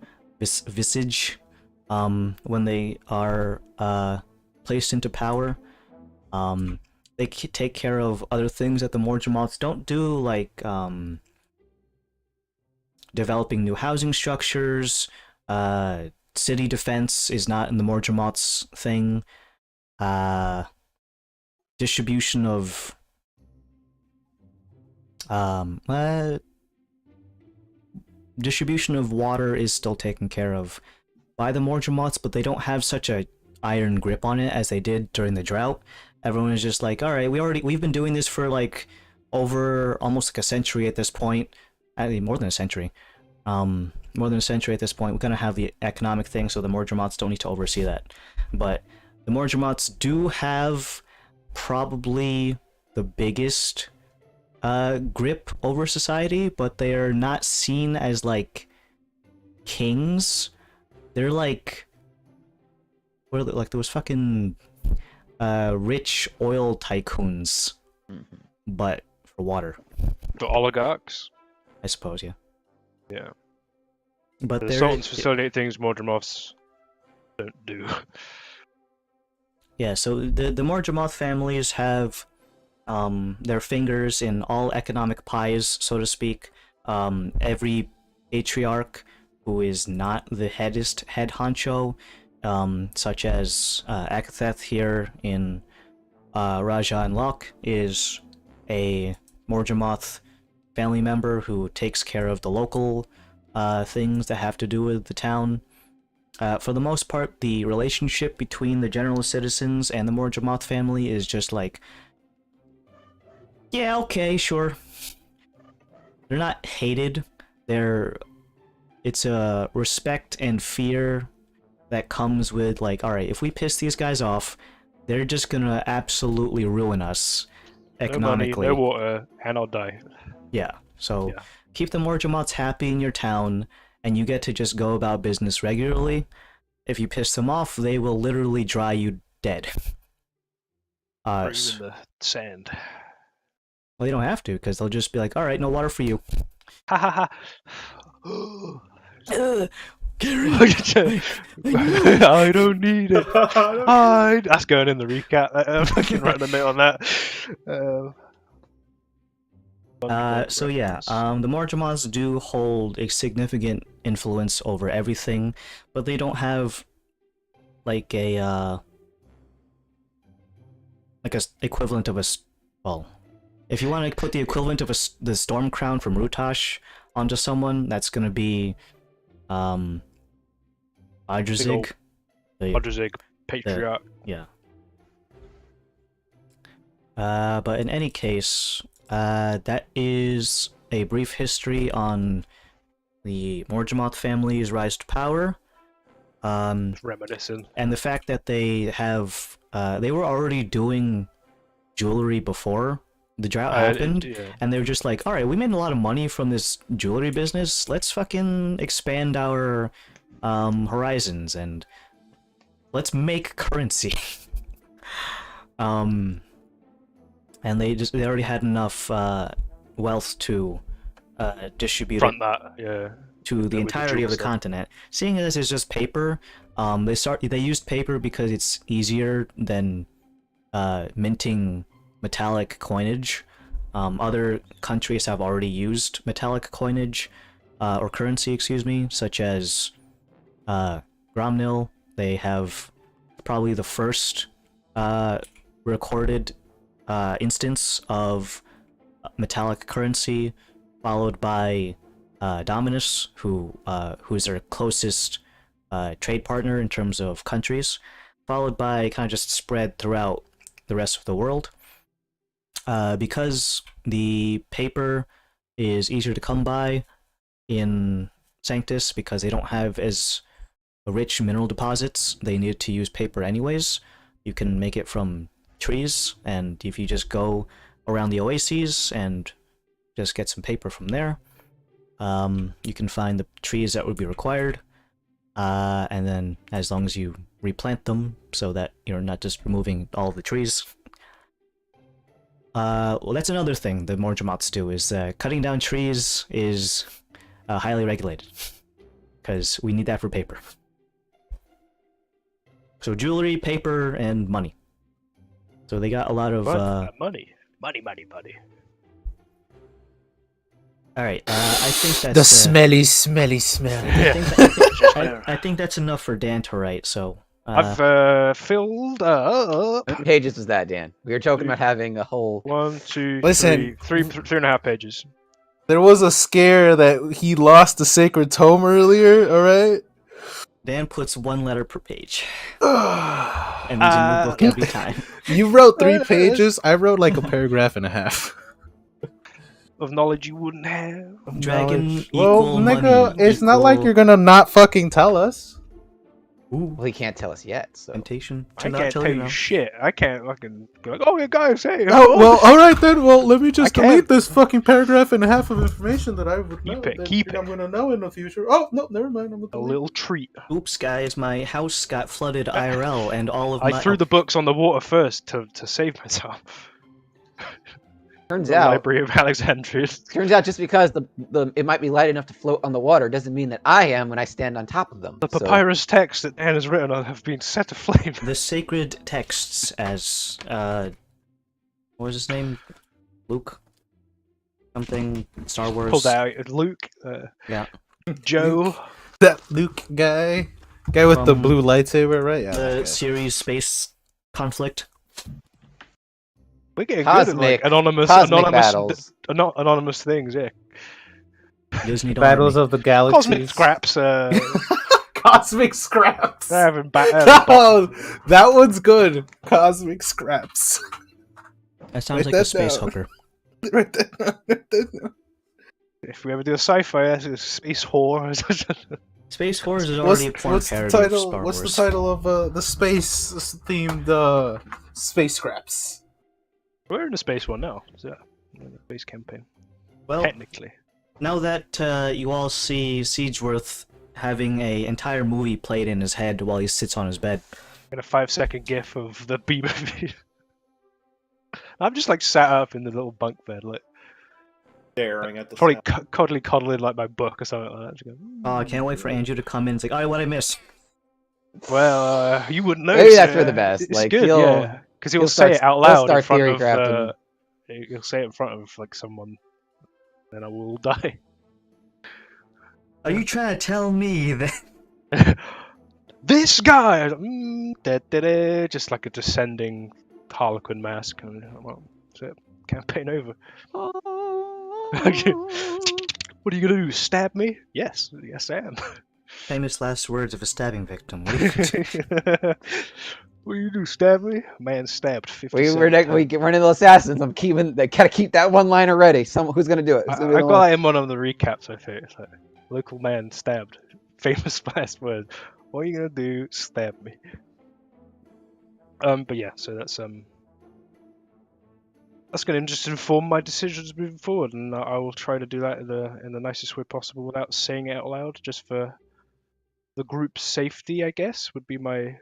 when they are placed into power. They take care of other things that the Morjamots don't do, like developing new housing structures. City defense is not in the Morjamots thing. Distribution of distribution of water is still taken care of by the Morjamots, but they don't have such a iron grip on it as they did during the drought. Everyone is just like, all right, we've been doing this for like over almost like a century at this point. I mean, more than a century. More than a century at this point. We're gonna have the economic thing, so the Mordremoths don't need to oversee that. But the Mordremoths do have probably the biggest grip over society, but they are not seen as like kings. They're like, what are they, like those fucking rich oil tycoons, but for water. The oligarchs. I suppose, yeah. Yeah. But The they're Sultans facilitate things Mordremoths don't do. yeah. So the Mordremoth families have their fingers in all economic pies, so to speak. Every patriarch who is not the head honcho, such as Akatheth here in Raja and Locke, is a Mordremoth family member who takes care of the local things that have to do with the town. For the most part, the relationship between the general citizens and the Mordremoth family is just like, yeah, okay, sure. They're not hated. It's a respect and fear that comes with like, all right, if we piss these guys off, they're just gonna absolutely ruin us economically. No money, no water, and I'll die. Yeah. So Yeah. keep the Mordremoths happy in your town, and you get to just go about business regularly. If you piss them off, they will literally dry you dead. Throw you in the sand. Well, they don't have to, because they'll just be like, all right, no water for you. Ha ha ha. I don't need it. That's going in the recap. I'm fucking writing a note on that. So yeah, the Mordremoths do hold a significant influence over everything, but they don't have like a equivalent of a well. If you want to put the equivalent of the Storm Crown from Rutash onto someone, that's gonna be Idrazig. Idrazig, Patriarch. Yeah. But in any case, that is a brief history on the Mordremoth family's rise to power. Reminiscing. And the fact that they have, they were already doing jewelry before the drought happened, Yeah. and they were just like, all right, we made a lot of money from this jewelry business. Let's fucking expand our horizons and let's make currency. And they already had enough wealth to distribute Front it that, yeah. to the with the entirety of the jewel stuff. continent. Seeing as it's just paper, they used paper because it's easier than minting metallic coinage. Other countries have already used metallic coinage or currency, excuse me, such as Gromnil. They have probably the first recorded instance of metallic currency, followed by Dominus, who's their closest trade partner in terms of countries, followed by kind of just spread throughout the rest of the world. Because the paper is easier to come by in Sanctus, because they don't have as rich mineral deposits, they need to use paper anyways. You can make it from trees, and if you just go around the oases and just get some paper from there, you can find the trees that would be required, and then as long as you replant them so that you're not just removing all the trees. Well, that's another thing the Mordremoths do, is cutting down trees is highly regulated, because we need that for paper. So jewelry, paper, and money. So they got a lot of money. Alright, I think that's The smelly smell. I think that's enough for Dan to write, so I've filled up. How many pages is that, Dan? We were talking about having a whole. 1, 2, Listen. 3.5 pages. There was a scare that he lost the sacred tome earlier, alright? Dan puts 1 letter per page, you and there's a new book every time. wrote 3 pages. I wrote like a paragraph and a half. Of knowledge you wouldn't have. Dragon Knowledge. equal Well, nigga, money it's not like equal- you're gonna not fucking tell us. Ooh, Well, he can't tell us yet. So temptation I to not can't tell tell you you now. shit. I can't fucking be like, oh, yeah, guys, hey. Oh well, all right then. Well, let me just I delete can't. this fucking paragraph and a half of information that I would know. Keep it, that keep I'm it. gonna know in the future. Oh no, never mind. I'm gonna A delete. little treat. Oops, guys, my house got flooded IRL, and all of I my threw the books on the water first to save myself. turns The out, Library of Alexandria. just because the it might be light enough to float on the water doesn't mean that I am when I stand on top of them. The So- papyrus texts that Dan has written on have been set aflame. the sacred texts, as what was his name? Luke? Something Star Wars. Pulled out Luke, Yeah. Joe. That Luke guy with the From blue lightsaber, right? Yeah. The that guy. series space conflict. We're getting good at like Cosmic anonymous things, yeah. Disney don't Battles let me. of the Galaxies. Cosmic scraps. Cosmic scraps. They're having Oh, that one's good. Cosmic scraps. That sounds Write like a that space down. hooker. Right there. Right there. If we ever do a sci-fi, that's a space whore. Space Wars is already a porn What's the parody title? of Star What's Wars. the title of the space themed space scraps? We're in a space one now. So, we're in a space campaign. Well, Technically. now that you all see Siegeworth having a entire movie played in his head while he sits on his bed. And a 5-second gif of the beamer video. I'm just like sat up in the little bunk bed, like Staring at the probably sound. coddling like my book or something like that. Just going, Oh, I can't wait for Andrew to come in. It's like, oh, what'd I miss? well, you wouldn't know. Maybe that's for the best. It's Like, good, he'll- yeah. Because he'll, he'll say start- it out he'll loud in start front theory of. crafting. He'll say it in front of like someone, then I will die. Are you trying to tell me that? This guy, just like a descending Harlequin mask. And, well, that's it. Campaign over. What are you gonna do? Stab me? Yes, yes I am. Famous last words of a stabbing victim. What do you think? What do you do? Stab me? Man stabbed 57 we're times. running the assassins. They gotta keep that one liner ready. Who's gonna do it? I Who's gonna be the got one? that in one of the recaps. I think it's like local man stabbed. Famous last words. What are you gonna do? Stab me. But yeah, so that's gonna just inform my decisions moving forward, and I will try to do that in the nicest way possible without saying it out loud, just for the group's safety, I guess, would be my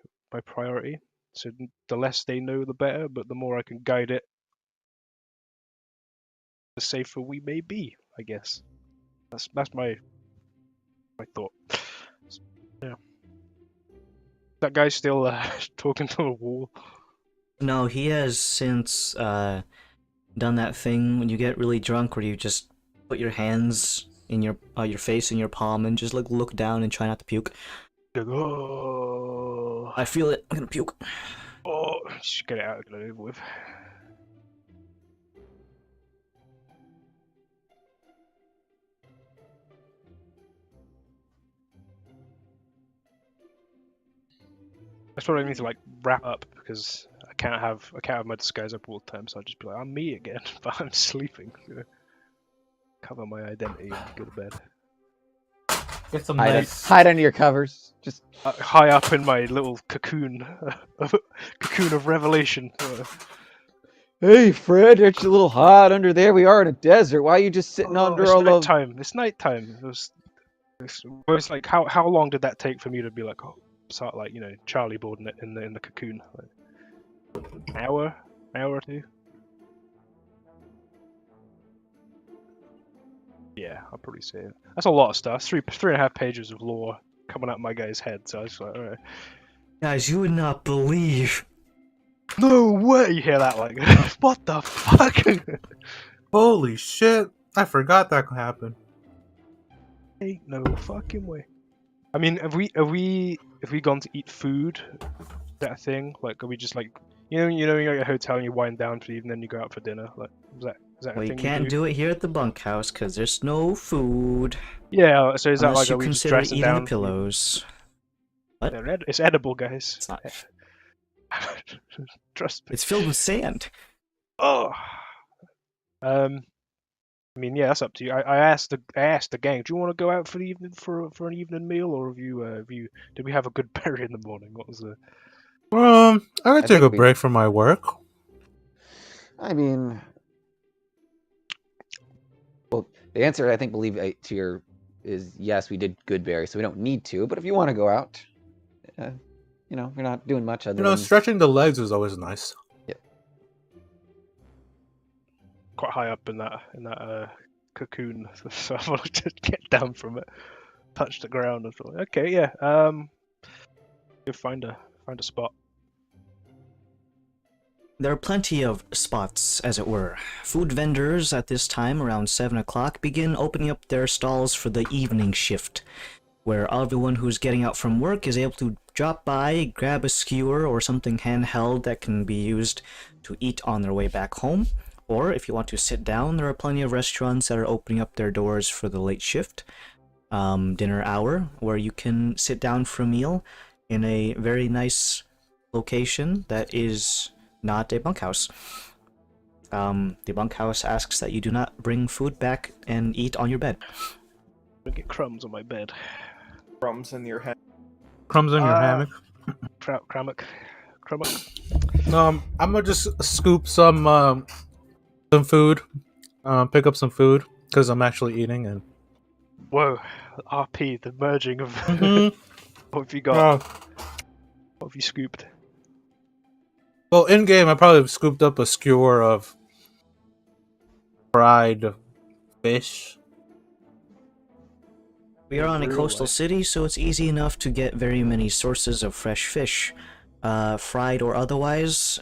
priority. So the less they know, the better. But the more I can guide it, the safer we may be. I guess that's my thought. Yeah. That guy's still talking to the wall. No, he has since done that thing when you get really drunk where you just put your hands in your face in your palm and just like look down and try not to puke. Like, oh, I feel it. I'm gonna puke. just get it out, get it over with. That's what I need to like wrap up because I can't have my disguise up all the time, so I'll just be like, I'm me again, but I'm sleeping. You know? Cover my identity and go to bed. Get some Hide under your covers. Just High up in my little cocoon, cocoon of revelation. hey, Fred, it's a little hot under there. We are in a desert. Why are you just sitting under it's all of? nighttime. It's nighttime. It's like how long did that take for me to be like, oh, sort of like Charlie board in the cocoon? Like, hour or two. Yeah, I'll probably say it. That's a lot of stuff. 3.5 pages of lore coming out my guy's head. So I was like, all right. Guys, you would not believe. No way! You hear that? Like, what the fuck? Holy shit! I forgot that could happen. Ain't no fucking way. I mean, have we gone to eat food? Is that a thing? Like, are we just like, you're at a hotel and you wind down for the evening, then you go out for dinner? Like, is that a Well, you thing? can't do it here at the bunkhouse because there's no food. Yeah. So is that Unless like you are we just consider dressing eating down? the pillows. What? It's edible, guys. It's not. Trust me. It's filled with sand. Oh. I mean, yeah, that's up to you. I asked the gang, do you want to go out for the evening for an evening meal, or did we have a good berry in the morning? What was the? I could take think a we- break from my work. I mean, well, the answer I think to your is yes. We did Goodberry, so we don't need to. But if you want to go out, you know, you're not doing much other You know, than stretching the legs is always nice. Quite high up in that cocoon, so I wanted to get down from it, touch the ground. I thought, okay, yeah, go find a spot. There are plenty of spots, as it were. Food vendors at this time, around 7 o'clock, begin opening up their stalls for the evening shift, where everyone who's getting out from work is able to drop by, grab a skewer or something handheld that can be used to eat on their way back home. Or if you want to sit down, there are plenty of restaurants that are opening up their doors for the late shift, dinner hour, where you can sit down for a meal in a very nice location that is not a bunkhouse. The bunkhouse asks that you do not bring food back and eat on your bed. I get crumbs on my bed. Crumbs in your head. Crumbs on your hammock. Crammock. I'm gonna just scoop some food, pick up some food because I'm actually eating. And Whoa, RP, the merging of. Mhm. What have you got? Uh, What have you scooped? well, in game, I probably scooped up a skewer of fried fish. We are on a Real coastal life. city, so it's easy enough to get very many sources of fresh fish. Fried or otherwise,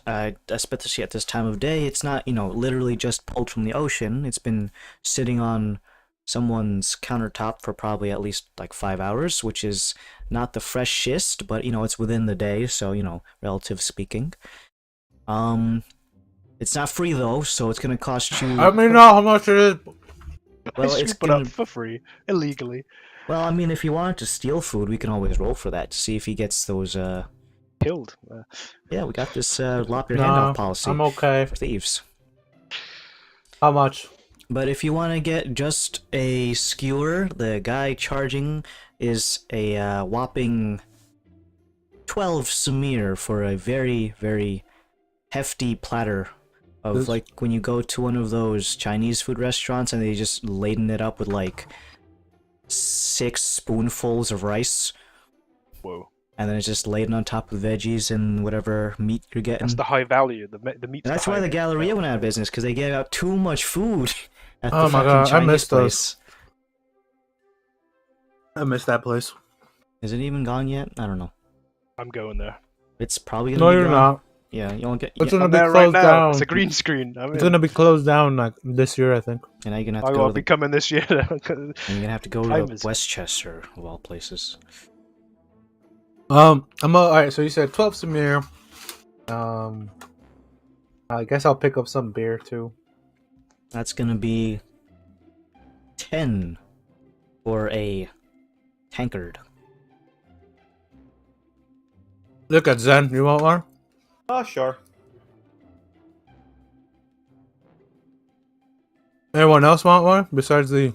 especially at this time of day, it's not, literally just pulled from the ocean. It's been sitting on someone's countertop for probably at least like 5 hours, which is not the freshest, but, it's within the day, so, relative speaking. It's not free though, so it's gonna cost you. I mean, know how much it is. Well, I it's scoop it gonna. up for free, illegally. Well, I mean, if you wanted to steal food, we can always roll for that to see if he gets those. Killed. Yeah, we got this lop your hand off policy I'm okay. for thieves. How much? But if you want to get just a skewer, the guy charging is a whopping 12 samir for a very, very hefty platter of This- like when you go to one of those Chinese food restaurants and they just laden it up with like 6 spoonfuls of rice. Whoa. And then it's just laden on top of veggies and whatever meat you're getting. That's the high value. The meat's That's the why high the Galleria value. went out of business, because they gave out too much food at Oh the my fucking God, I Chinese missed those. place. I missed that place. Is it even gone yet? I don't know. I'm going there. It's probably gonna No, be you're gone. not. Yeah, you won't get. It's Yeah, gonna I'm be there right closed now. down. It's a green screen. It's gonna be closed down like this year, I think. and now you're gonna have I to go will to be the, coming this year. and you're gonna have to go Time to is- Westchester of all places. Alright, so you said 12 Samir. I guess I'll pick up some beer too. That's gonna be 10 for a tankard. Look at Zen, you want one? Oh, sure. Anyone else want one besides the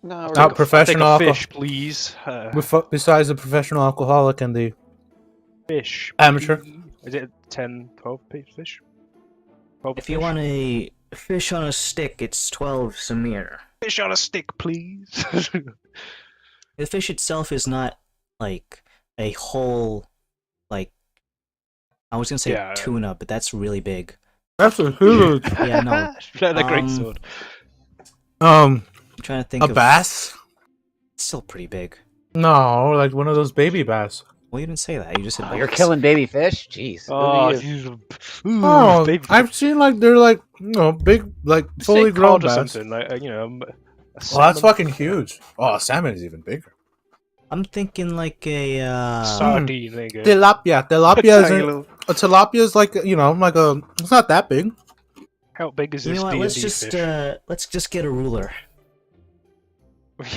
no. Not We're good. professional I'll take a alcohol. fish, please. Besides the professional alcoholic and the Fish. Amateur. please. Is it 10, 12 fish? 12 If you fish? want a fish on a stick, it's 12 samir. Fish on a stick, please. The fish itself is not like a whole, like, I was gonna say Yeah. tuna, but that's really big. that's a huge Yeah, no. The great Um, sword. I'm trying to think a of bass? It's still pretty big. No, like one of those baby bass. Well, you didn't say that. You just said Oh, you're bass. killing baby fish. Jeez. Oh, Look at you. Oh, baby. I've seen like they're like big, like fully Steak grown cod or bass. something, like a Oh, that's salmon. fucking huge. Oh, salmon is even bigger. I'm thinking like a Sardine, there you go. Tilapia. Tilapia is Rectangular. a tilapia is like like a. It's not that big. How big is you this know what? D&D Let's fish? just get a ruler.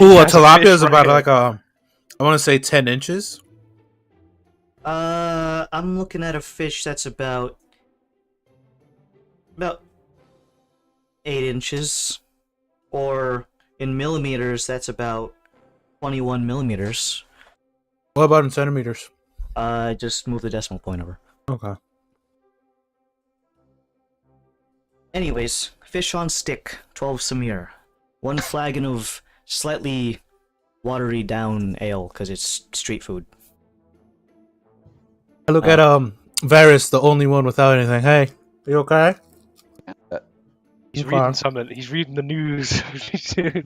Ooh, a That's tilapia fish is about right like a. I want to say 10 inches. I'm looking at a fish that's about 8 inches, or in millimeters, that's about 21 millimeters. What about in centimeters? Just move the decimal point over. Okay. Anyways, fish on stick, 12 Samir. 1 flagon of slightly watery down ale, because it's street food. I look at Varys, the only one without anything. Hey, you okay? He's Okay. reading something. He's reading the news.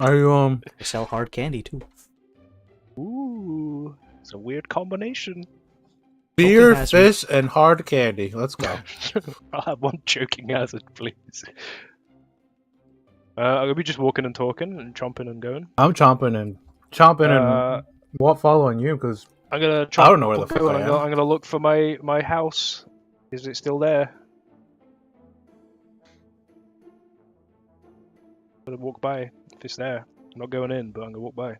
Are you They sell hard candy, too. Ooh, it's a weird combination. beer, has- fish, and hard candy? Let's go. I'll have one choking hazard, please. Are we just walking and talking and chomping and going? I'm chomping and what following you because I'm gonna chomp. I don't know where the and fuck I am. I'm gonna look for my house. Is it still there? I'm gonna walk by if it's there. I'm not going in, but I'm gonna walk by.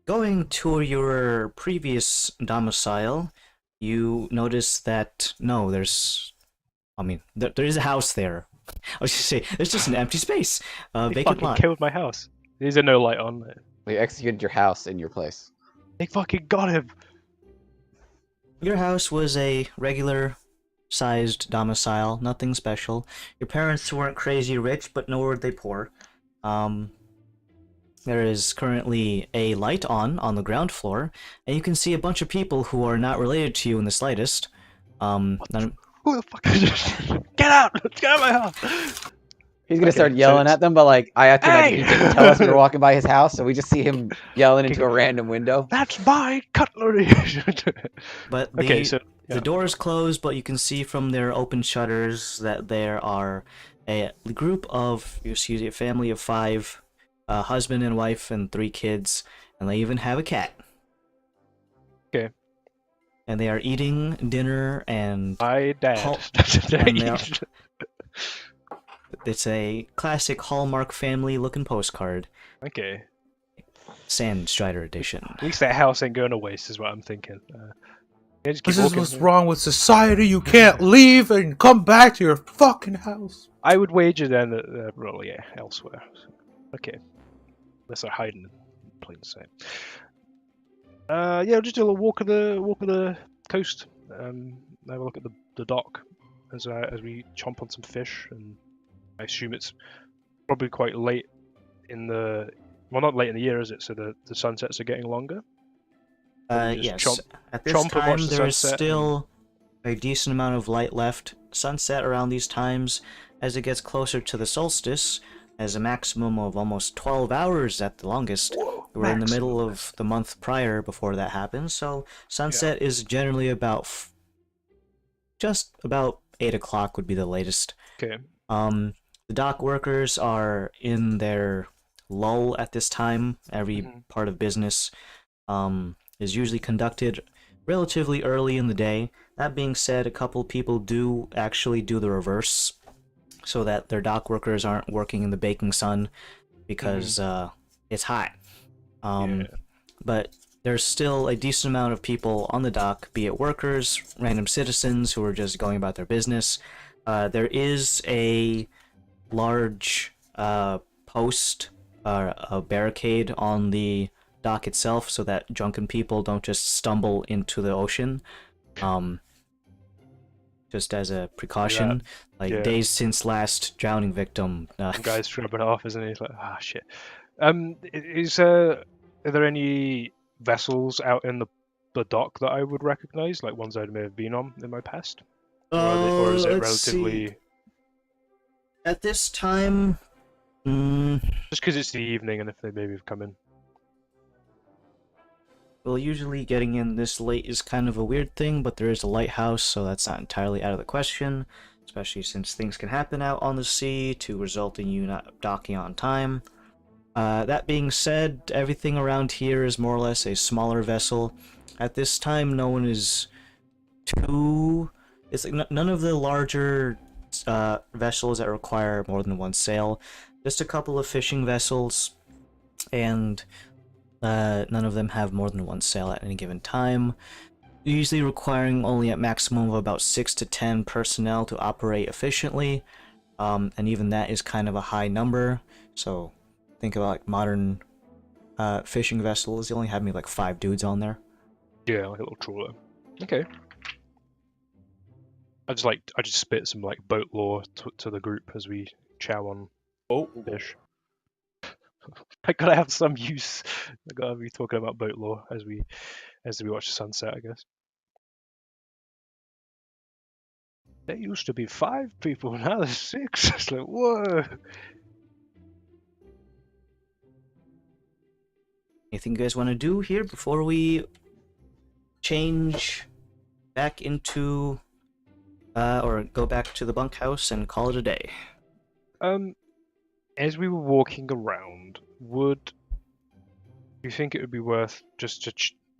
Going to your previous domicile, you notice that no, there is a house there. I was just say there's just an empty space, They vacant fucking lot. killed my house. Is there no light on? They executed your house in your place. They fucking got him. Your house was a regular-sized domicile, nothing special. Your parents weren't crazy rich, but nor were they poor. There is currently a light on the ground floor, and you can see a bunch of people who are not related to you in the slightest. Who the fuck is this? Get out! Get out of my house! He's gonna Okay, start so yelling it's- at them, but like I have to imagine he Hey! didn't tell us we were walking by his house, so we just see him yelling into a random window. That's my cutlery. But the, Okay, so the yeah. door is closed, but you can see from their open shutters that there are a group of, a family of 5, a husband and wife and 3 kids, and they even have a cat. Okay. And they are eating dinner, and My dad. Hol- and they are- it's a classic Hallmark family-looking postcard, Okay. Sand Strider edition. At least that house ain't going to waste, is what I'm thinking. Yeah, just keep this is walking. what's wrong with society. You can't leave and come back to your fucking house. I would wager then that they're probably elsewhere. So, okay. Unless they're hiding in plain sight. Yeah, we'll just do a walk of the coast. Have a look at the dock as we chomp on some fish, and I assume it's probably quite late in the not late in the year, is it? So the sunsets are getting longer. Just Yes. chomp- At this chomp and time, watch the there is sunset still a decent amount of light left. Sunset around these times, as it gets closer to the solstice, has a maximum of almost 12 hours at the longest. Whoa, We're in the middle maximum. of the month prior before that happens, so sunset is generally about just about 8 o'clock would be the latest. Okay. The dock workers are in their lull at this time. Every Mhm. part of business is usually conducted relatively early in the day. That being said, a couple people do actually do the reverse, so that their dock workers aren't working in the baking sun because it's hot. Yeah. But there's still a decent amount of people on the dock, be it workers, random citizens who are just going about their business. There is a large post, a barricade on the dock itself, so that drunken people don't just stumble into the ocean. Just as a precaution, yeah. days since last drowning victim. Some guy's scrubbing it off, isn't he? He's like, ah, shit. Are there any vessels out in the dock that I would recognize, like ones I may have been on in my past? Or is it let's see. relatively At this time, just because it's the evening and if they maybe have come in? well, usually getting in this late is kind of a weird thing, but there is a lighthouse, so that's not entirely out of the question, especially since things can happen out on the sea to result in you not docking on time. That being said, everything around here is more or less a smaller vessel. At this time, no one is too... It's like none of the larger vessels that require more than one sail. Just a couple of fishing vessels, and None of them have more than one sail at any given time, usually requiring only a maximum of about 6 to 10 personnel to operate efficiently, and even that is kind of a high number. So think about like modern fishing vessels. They only have maybe like 5 dudes on there. Yeah, like a little trawler. Okay. I just spit some like boat lore to the group as we chow on Oh, fish. I gotta have some use. I gotta be talking about boat lore as we watch the sunset, I guess. There used to be 5 people, now there's 6. It's like, whoa. Anything you guys want to do here before we change back into, or go back to the bunkhouse and call it a day? As we were walking around, would you think it would be worth just to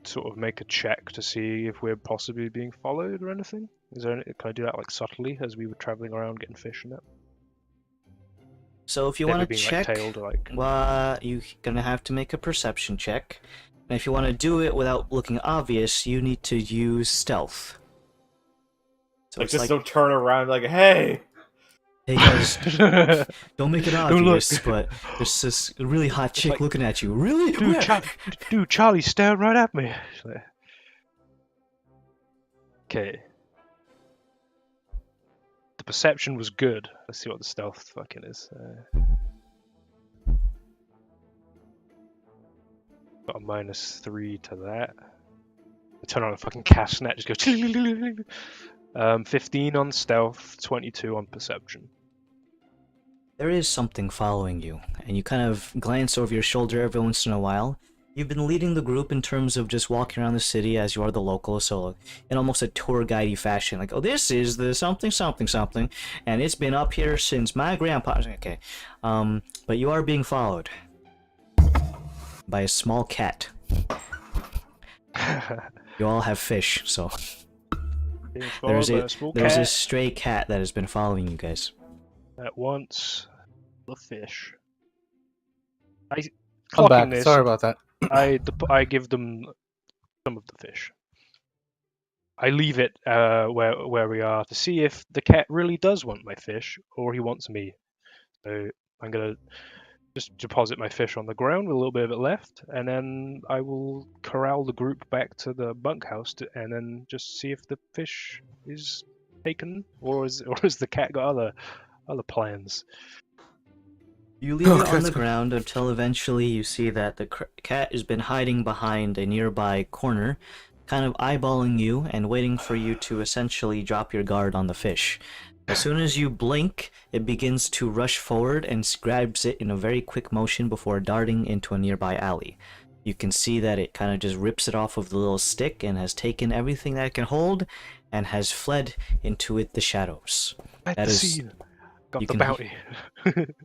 sort of make a check to see if we're possibly being followed or anything? Can I do that like subtly as we were traveling around getting fish and that? So if you Never want to being, check, like, tailed or, like... you're gonna have to make a perception check. And if you want to do it without looking obvious, you need to use stealth. So like it's just like, don't turn around like, hey. hey guys, don't make it Don't look. obvious, but there's this really hot chick like, looking at you. Really? Dude, Charlie stared right at me. Okay. The perception was good. Let's see what the stealth fucking is. Got a -3 to that. I turn on a fucking cast net, just go. 15 on stealth, 22 on perception. There is something following you, and you kind of glance over your shoulder every once in a while. You've been leading the group in terms of just walking around the city as you are the local, so in almost a tour guide-y fashion, like, oh, this is the something something something, and it's been up here since my grandpa. Okay, but you are being followed by a small cat. You all have fish, so there's this stray cat that has been following you guys. At once, the fish. I'm back. This, Sorry about that. I give them some of the fish. I leave it where we are to see if the cat really does want my fish or he wants me. So I'm gonna just deposit my fish on the ground with a little bit of it left, and then I will corral the group back to the bunkhouse and then just see if the fish is taken or is the cat got other plans. You leave it on the ground until eventually you see that the cat has been hiding behind a nearby corner, kind of eyeballing you and waiting for you to essentially drop your guard on the fish. As soon as you blink, it begins to rush forward and grabs it in a very quick motion before darting into a nearby alley. You can see that it kind of just rips it off of the little stick and has taken everything that it can hold and has fled into the shadows. That is... Got the bounty.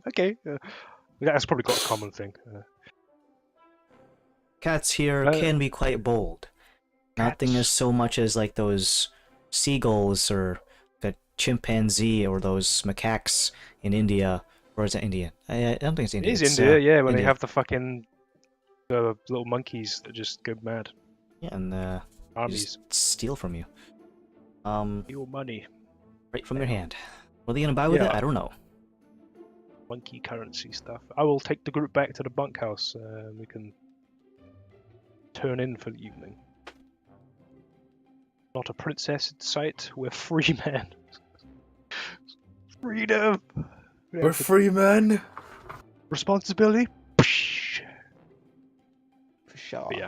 Okay. That's probably got a common thing. Cats here can be quite bold. Nothing as so much as like those seagulls or the chimpanzee or those macaques in India. Or is it India? I don't think it's India. It is India, yeah, when India. they have the fucking little monkeys that just go mad. Yeah, and armies steal from you. Steal money. Right from your hand. What are they gonna buy with it? I don't know. Monkey currency stuff. I will take the group back to the bunkhouse. We can turn in for the evening. Not a princess in sight. We're free men. Freedom. We're free men. Responsibility. For sure. But yeah.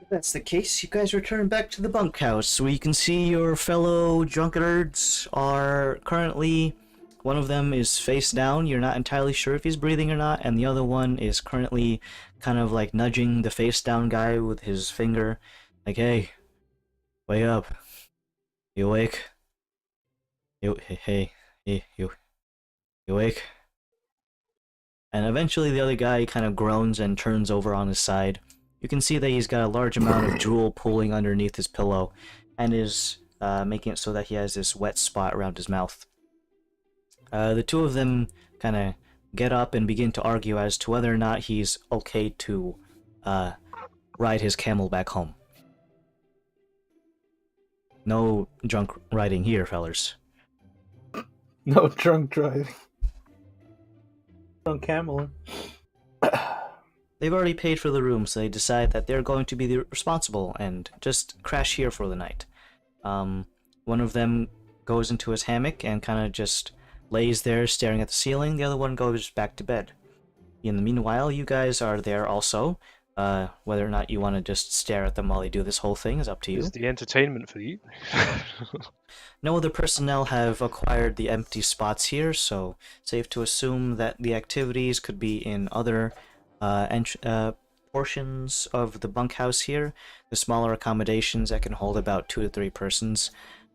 If that's the case, you guys return back to the bunkhouse, where you can see your fellow drunkards are currently... One of them is face down, you're not entirely sure if he's breathing or not, and the other one is currently kind of like nudging the face down guy with his finger. Like, hey, wake up. You awake? You awake? And eventually the other guy kind of groans and turns over on his side. You can see that he's got a large amount of drool pooling underneath his pillow, and is making it so that he has this wet spot around his mouth. The two of them kind of get up and begin to argue as to whether or not he's okay to ride his camel back home. No drunk riding here, fellers. No drunk driving. Drunk cameling. They've already paid for the room, so they decide that they're going to be the responsible and just crash here for the night. One of them goes into his hammock and kind of just lays there staring at the ceiling. The other one goes back to bed. In the meanwhile, you guys are there also. Whether or not you want to just stare at them while they do this whole thing is up to you. It's the entertainment for you. No other personnel have acquired the empty spots here, so safe to assume that the activities could be in other portions of the bunkhouse here. The smaller accommodations that can hold about 2 to 3 persons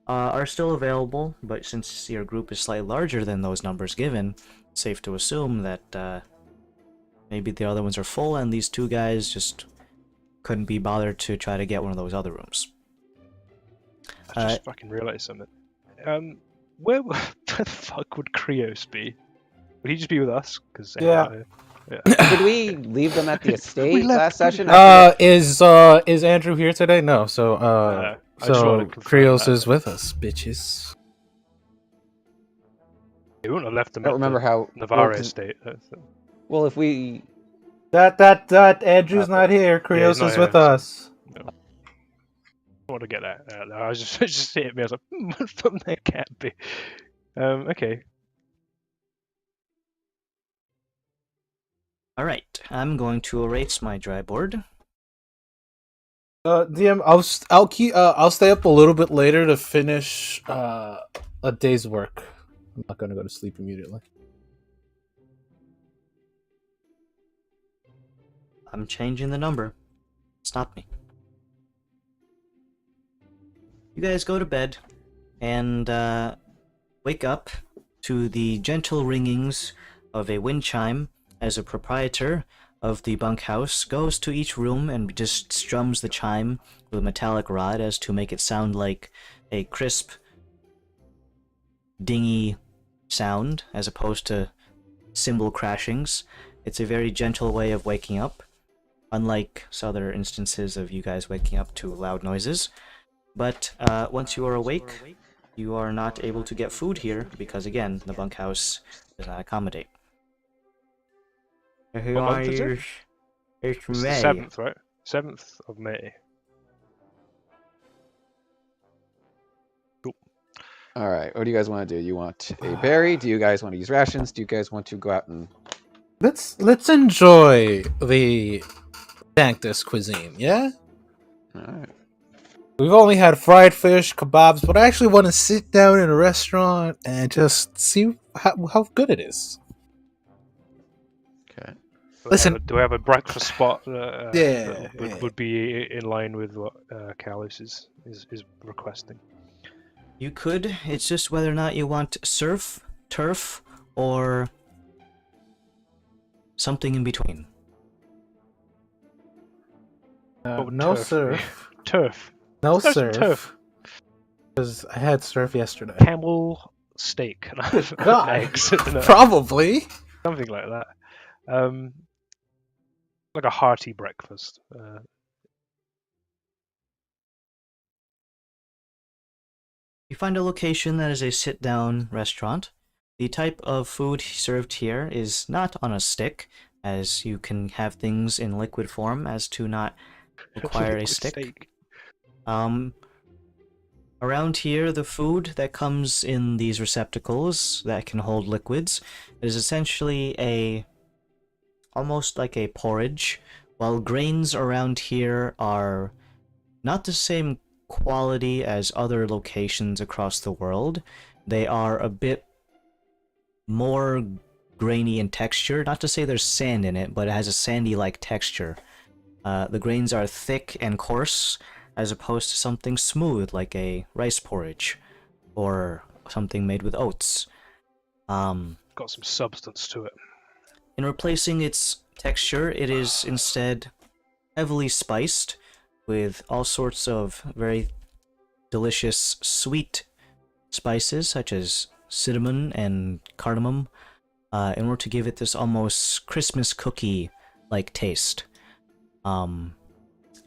are still available, but since your group is slightly larger than those numbers given, safe to assume that maybe the other ones are full and these 2 guys just couldn't be bothered to try to get one of those other rooms. I just fucking realised something. Where the fuck would Krios be? Would he just be with us? Cause, Yeah. Did we leave them at the estate left last session? Is Andrew here today? No. So I just wanted to confirm Krios that. is with us, bitches. He wouldn't have left them I don't at remember the how. Navarre estate. Well, if we. That Andrew's not here. Krios not is here, with so- us. I want to get that out there. I was just hit me. I was like, what from there can't be. Okay. Alright, I'm going to erase my dry board. DM, I'll stay up a little bit later to finish a day's work. I'm not gonna go to sleep immediately. I'm changing the number. Stop me. You guys go to bed and wake up to the gentle ringings of a wind chime as a proprietor of the bunkhouse goes to each room and just strums the chime with a metallic rod as to make it sound like a crisp, dingy sound as opposed to cymbal crashings. It's a very gentle way of waking up, unlike other instances of you guys waking up to loud noises. But once you are awake, you are not able to get food here because, again, the bunkhouse does not accommodate. What month is it? It's It's the May. 7th, right? 7th of May. All right. What do you guys want to do? You want a berry? Do you guys want to use rations? Do you guys want to go out and? Let's enjoy the Sanctus cuisine. Yeah. All right. We've only had fried fish, kebabs, but I actually want to sit down in a restaurant and just see how good it is. Okay. Listen- Do we have a breakfast spot Yeah, that yeah. would be in line with what Callis is requesting? You could. It's just whether or not you want surf, turf, or something in between. What would No turf be? surf. Turf. No Let's go surf. some turf. Because I had surf yesterday. Camel steak. God. Eggs. No, Probably. something like that. Like a hearty breakfast. You find a location that is a sit-down restaurant. The type of food served here is not on a stick, as you can have things in liquid form as to not require a liquid stick. steak. Around here, the food that comes in these receptacles that can hold liquids is essentially almost like a porridge, while grains around here are not the same quality as other locations across the world. They are a bit more grainy in texture. Not to say there's sand in it, but it has a sandy-like texture. The grains are thick and coarse, as opposed to something smooth like a rice porridge or something made with oats. Got some substance to it. In replacing its texture, it is instead heavily spiced with all sorts of very delicious sweet spices such as cinnamon and cardamom, in order to give it this almost Christmas cookie-like taste. In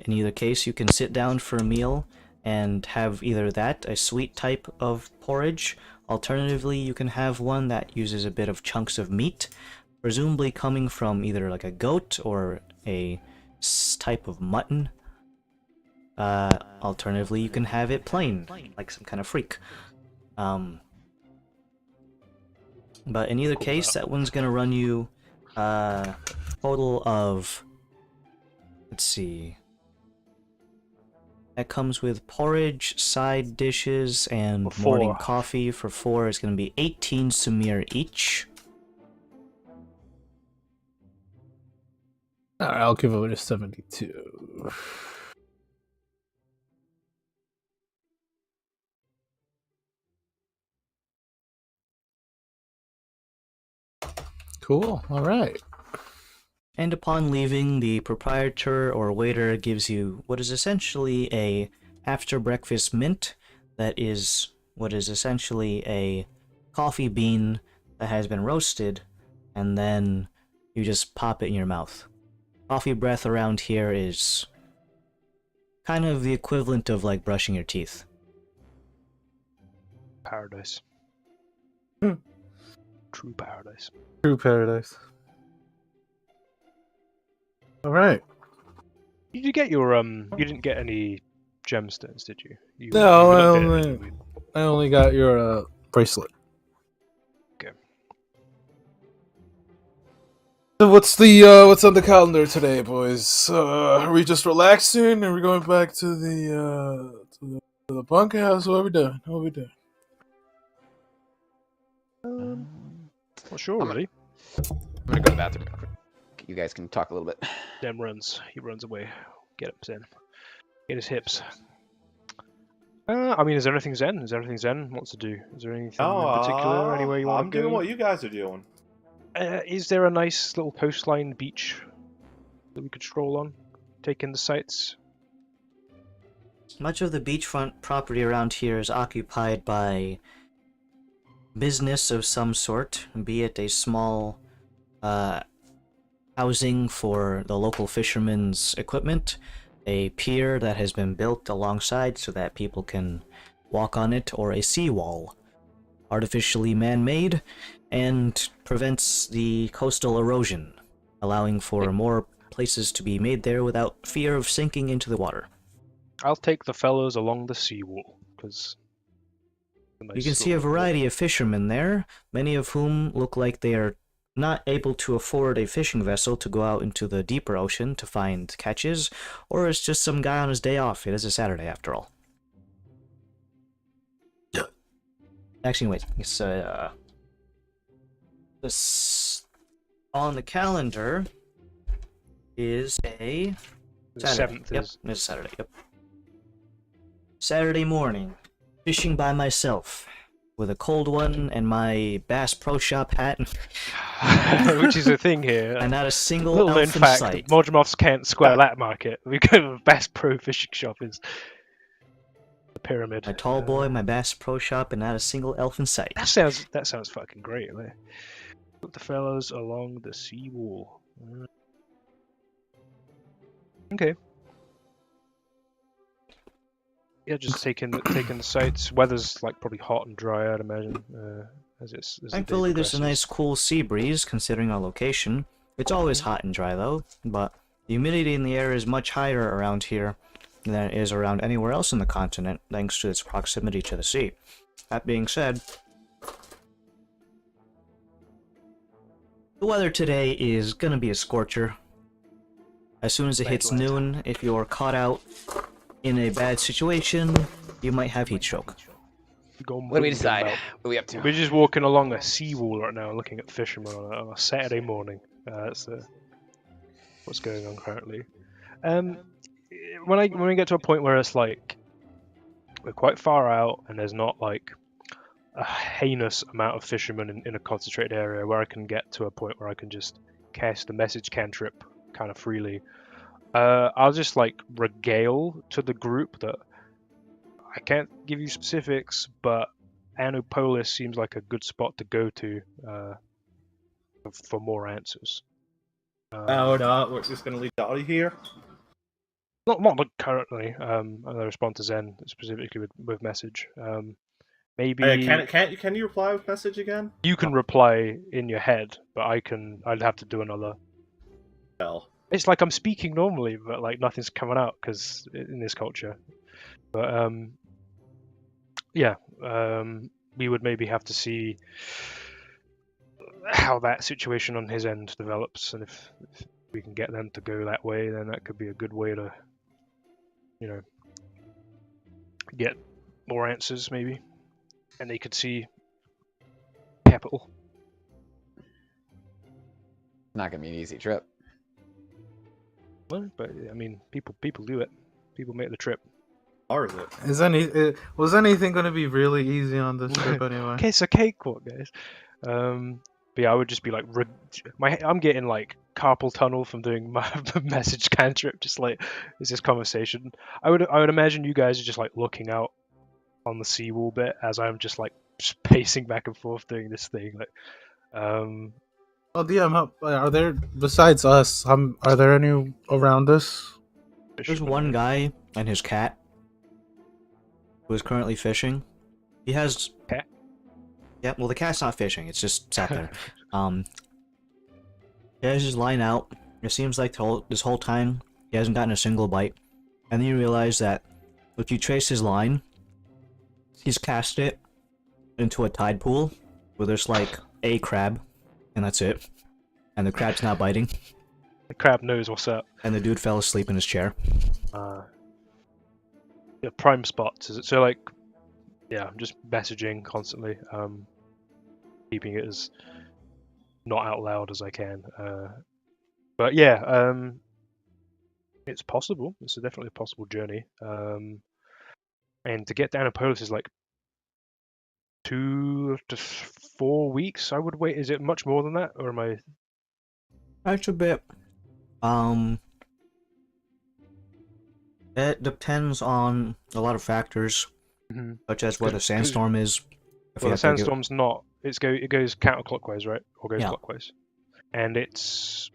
either case, you can sit down for a meal and have either that, a sweet type of porridge. Alternatively, you can have one that uses a bit of chunks of meat, presumably coming from either like a goat or a type of mutton. Alternatively, you can have it plain, like some kind of freak. But in either case, that one's gonna run you total of, let's see. That comes with porridge, side dishes, and For morning 4. coffee. For 4 is gonna be 18 sumir each. Alright, I'll give it a 72. Cool. All right. And upon leaving, the proprietor or waiter gives you what is essentially a after breakfast mint that is what is essentially a coffee bean that has been roasted, and then you just pop it in your mouth. Coffee breath around here is kind of the equivalent of like brushing your teeth. Paradise. Hmm. True paradise. True paradise. All right. Did you get your You didn't get any gemstones, did you? No, you I looked at it, only, didn't you? I only got your bracelet. Okay. So what's on the calendar today, boys? Are we just relaxing? Are we going back to the bunkhouse? What are we doing? Not sure, I'm really. I'm gonna go to the bathroom real quick. You guys can talk a little bit. Dem runs. He runs away. Get up, Zen. Get his hips. I mean, is there anything Zen? Is there anything Zen wants to do? Is there anything in particular? Anywhere you want I'm to go? doing what you guys are doing. Is there a nice little coastline beach that we could stroll on? Take in the sights? Much of the beachfront property around here is occupied by business of some sort, be it a small housing for the local fishermen's equipment, a pier that has been built alongside so that people can walk on it, or a seawall, artificially man-made, and prevents the coastal erosion, allowing for more places to be made there without fear of sinking into the water. I'll take the fellows along the seawall, because... You can see a variety of fishermen there, many of whom look like they are not able to afford a fishing vessel to go out into the deeper ocean to find catches, or it's just some guy on his day off. It is a Saturday, after all. Actually, wait. It's this on the calendar is a The Saturday. 7th Yep, is... it's Saturday. Yep. Saturday morning, fishing by myself with a cold one and my Bass Pro Shop hat, Which is the thing here. and not a single Little known elf in fact, sight. Modromov's Kent Square Lat Market. We go to the Best Pro Fishing Shop is the pyramid. My tall boy, my Bass Pro Shop, and not a single elf in sight. That sounds fucking great. Like. Put the fellows along the seawall. Okay. Yeah, just taking the sights. Weather's like probably hot and dry, I'd imagine. As the day Thankfully, there's a nice progresses. cool sea breeze, considering our location. It's always hot and dry, though, but the humidity in the air is much higher around here than it is around anywhere else in the continent, thanks to its proximity to the sea. That being said, the weather today is gonna be a scorcher. As soon as it hits noon, if you're caught out in a bad situation, you might have heat stroke. What do we decide? What are we up to? We're just walking along a seawall right now, looking at fishermen on a Saturday morning. That's what's going on currently. When we get to a point where it's like we're quite far out and there's not like a heinous amount of fishermen in a concentrated area, where I can get to a point where I can just cast a message cantrip kind of freely, I'll just like regale to the group that I can't give you specifics, but Anopolis seems like a good spot to go to for more answers. Oh no, we're just gonna leave Dottie here. Not like currently. I'm gonna respond to Zen specifically with message. Maybe Can you reply with message again? you can reply in your head, but I'd have to do another. Hell. It's like I'm speaking normally, but like nothing's coming out because in this culture. But yeah, we would maybe have to see how that situation on his end develops, and if we can get them to go that way, then that could be a good way to, get more answers maybe, and they could see capital. Not gonna be an easy trip. Well, but I mean, people do it. People make the trip. Or is it? Was anything going to be really easy on this trip anyway? Okay, it's a cakewalk, guys. But yeah, I would just be like, I'm getting like carpal tunnel from doing my message cantrip. Just like, is this conversation? I would imagine you guys are just like looking out on the seawall bit as I'm just like pacing back and forth doing this thing. Like, Well, DM, are there, besides us, are there any around us? There's one guy and his cat who is currently fishing. He has... Cat? Yeah, well, the cat's not fishing. It's just sat there. He has his line out. It seems like this whole time he hasn't gotten a single bite. And then you realize that if you trace his line, he's cast it into a tide pool where there's like a crab, and that's it. And the crab's not biting. The crab knows what's up. And the dude fell asleep in his chair. Yeah, prime spots. Is it so? Like, yeah, I'm just messaging constantly, keeping it as not out loud as I can. But yeah, it's possible. It's definitely a possible journey. And to get down to Polis is like 2 to 4 weeks. I would wait. Is it much more than that, or am I? That's a bit. It depends on a lot of factors, such as where the sandstorm is. Well, the sandstorm's not. It goes counterclockwise, right? Or goes clockwise. And it's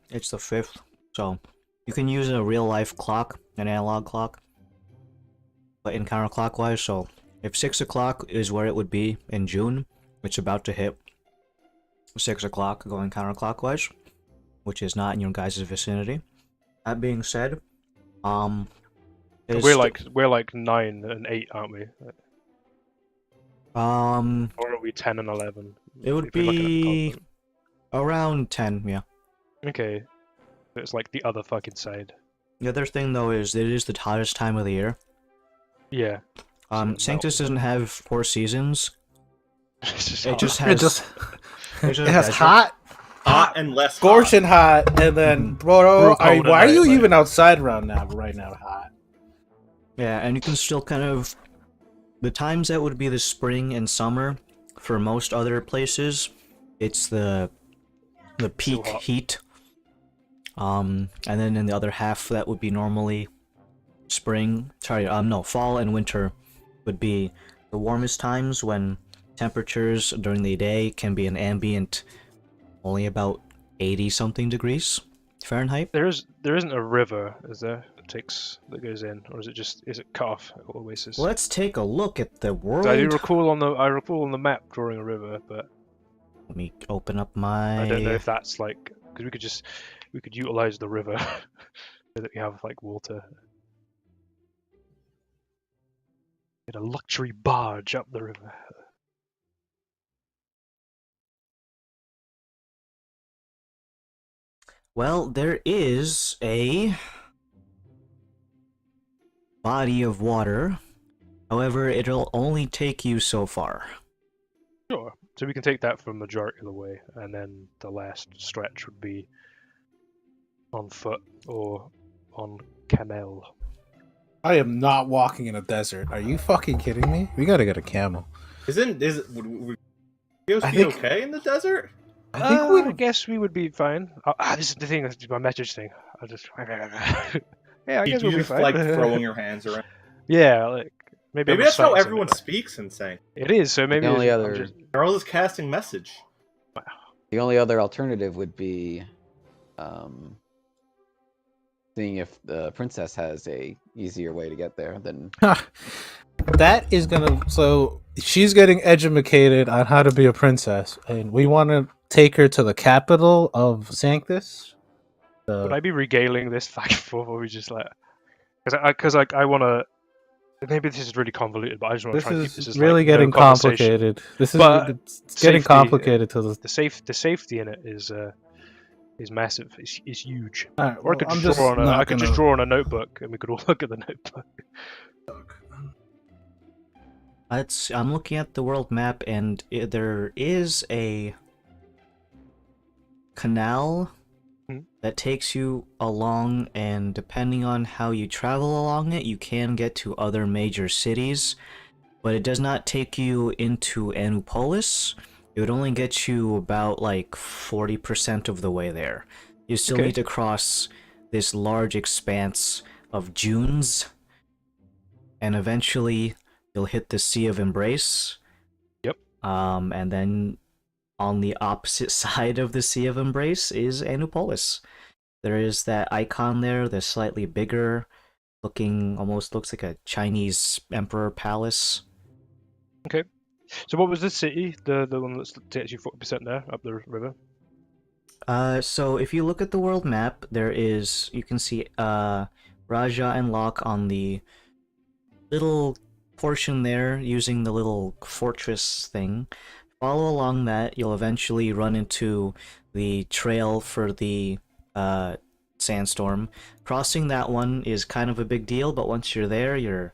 the 5th, so you can use a real life clock, an analog clock, but in counterclockwise. So if 6 o'clock is where it would be in June, it's about to hit 6 o'clock going counterclockwise, which is not in your guys' vicinity. That being said, we're like 9 and 8, aren't we? Or are we 10 and 11? It would be around 10, yeah. Okay, it's like the other fucking side. The other thing though is it is the hottest time of the year. Yeah. Sanctus doesn't have 4 seasons. It just has hot and less scorching hot, and then bro, why are you even outside right now hot? Yeah, and you can still kind of the times that would be the spring and summer for most other places, it's the peak heat. And then in the other half that would be normally fall and winter would be the warmest times when temperatures during the day can be an ambient only about 80 something degrees Fahrenheit. There isn't a river, is there? That goes in, or is it cut off at Oasis? Let's take a look at the world. I recall on the map drawing a river, but let me open up my. I don't know if that's like because we could utilize the river so that we have like water. Get a luxury barge up the river. Well, there is a body of water. However, it'll only take you so far. Sure. So we can take that for the majority of the way, and then the last stretch would be on foot or on camel. I am not walking in a desert. Are you fucking kidding me? We gotta get a camel. Would be okay in the desert? I guess we would be fine. This is the thing. This is my message thing. I'll just. Yeah, I guess we'll be fine. Like throwing your hands around. Yeah, like Maybe I'm Maybe that's how reciting everyone something. speaks in Sank. It is. So maybe only I'm other- just... Carl is casting message. The only other alternative would be seeing if the princess has a easier way to get there than That is gonna. So she's getting educated on how to be a princess, and we want to take her to the capital of Sanctus. Would I be regaling this back and forth, or we just like... Because I want to... Maybe this is really convoluted, but I just want to This try and keep is this as really like, no getting conversation. complicated. This is But it's getting safety, complicated to the. The safety in it is massive. It's huge. Alright, Or I well, could I'm just draw on a, not I could just gonna- draw on a notebook, and we could all look at the notebook. I'm looking at the world map, and there is a canal that takes you along, and depending on how you travel along it, you can get to other major cities, but it does not take you into Anupolis. It would only get you about like 40% of the way there. You still Okay. need to cross this large expanse of dunes, and eventually you'll hit the Sea of Embrace. Yep. And then on the opposite side of the Sea of Embrace is Anupolis. There is that icon there, the slightly bigger looking, almost looks like a Chinese emperor palace. Okay. So what was the city? The one that takes you 40% there up the river. So if you look at the world map, you can see Raja and Locke on the little portion there using the little fortress thing. Follow along that, you'll eventually run into the trail for the sandstorm. Crossing that one is kind of a big deal, but once you're there, you're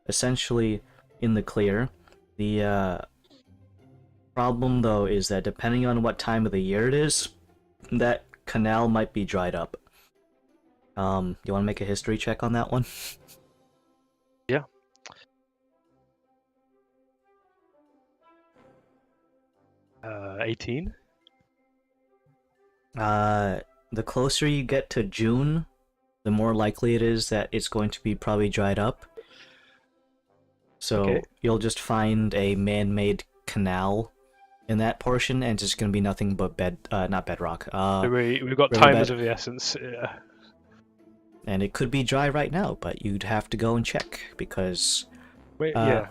essentially in the clear. The problem, though, is that depending on what time of the year it is, that canal might be dried up. You want to make a history check on that one? Yeah. Uh, 18. The closer you get to June, the more likely it is that it's going to be probably dried up. So Okay. you'll just find a man-made canal in that portion, and it's just going to be nothing but not bedrock. So we've got riverbed. timers of the essence. Yeah. And it could be dry right now, but you'd have to go and check, because Wait, Uh, yeah.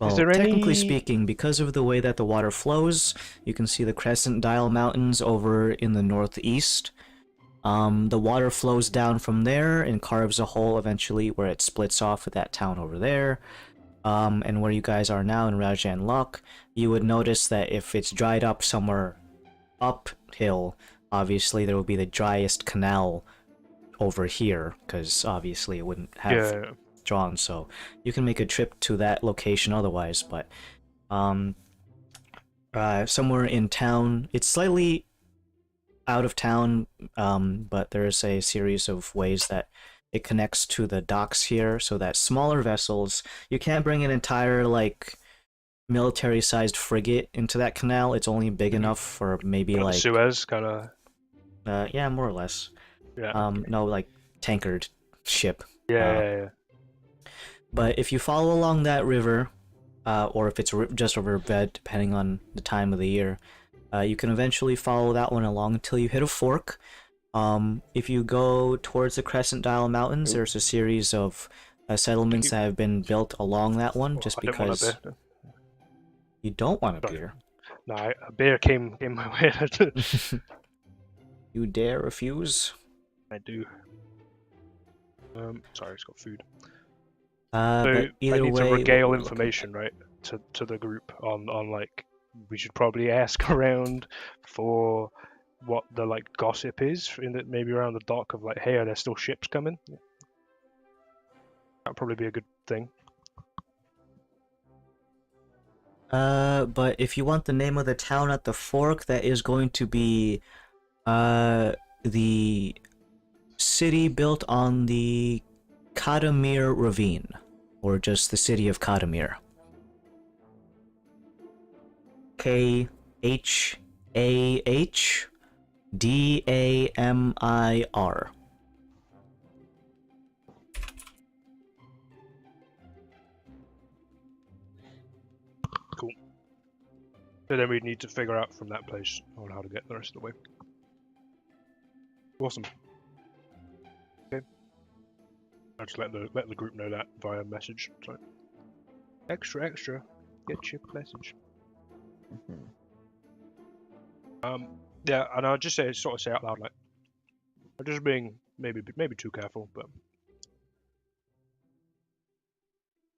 well, there technically any- speaking, because of the way that the water flows, you can see the Crescent Dial Mountains over in the northeast. The water flows down from there and carves a hole eventually where it splits off with that town over there. And where you guys are now in Rajan Lock, you would notice that if it's dried up somewhere uphill, obviously there will be the driest canal over here, because obviously it wouldn't have Yeah. drawn, so you can make a trip to that location otherwise, but somewhere in town, it's slightly out of town, but there's a series of ways that it connects to the docks here, so that smaller vessels, you can't bring an entire like military-sized frigate into that canal. It's only big enough for maybe Kind of like Suez kind of. yeah, more or less. Yeah. No, like tankered ship. Yeah. But if you follow along that river, or if it's just a riverbed, depending on the time of the year, you can eventually follow that one along until you hit a fork. If you go towards the Crescent Dial Mountains, there's a series of settlements that have been built along that one, just I didn't want because a beer. you don't want a Sorry. beer. No, a beer came my way. You dare refuse? I do. Sorry, it's got food. But So I either need way, to regale we'll look at information, right, to the group on like we should probably ask around for what the like gossip is in the, maybe around the dock of like, hey, are there still ships coming? That'd probably be a good thing. But if you want the name of the town at the fork, that is going to be the city built on the Kadamir Ravine, or just the city of Kadamir. Khahhdamir. So then we'd need to figure out from that place on how to get the rest of the way. Awesome. Okay. I'll just let the group know that via message. So, extra, get your message. Yeah, and I'll just say out loud, like, I'm just being maybe too careful, but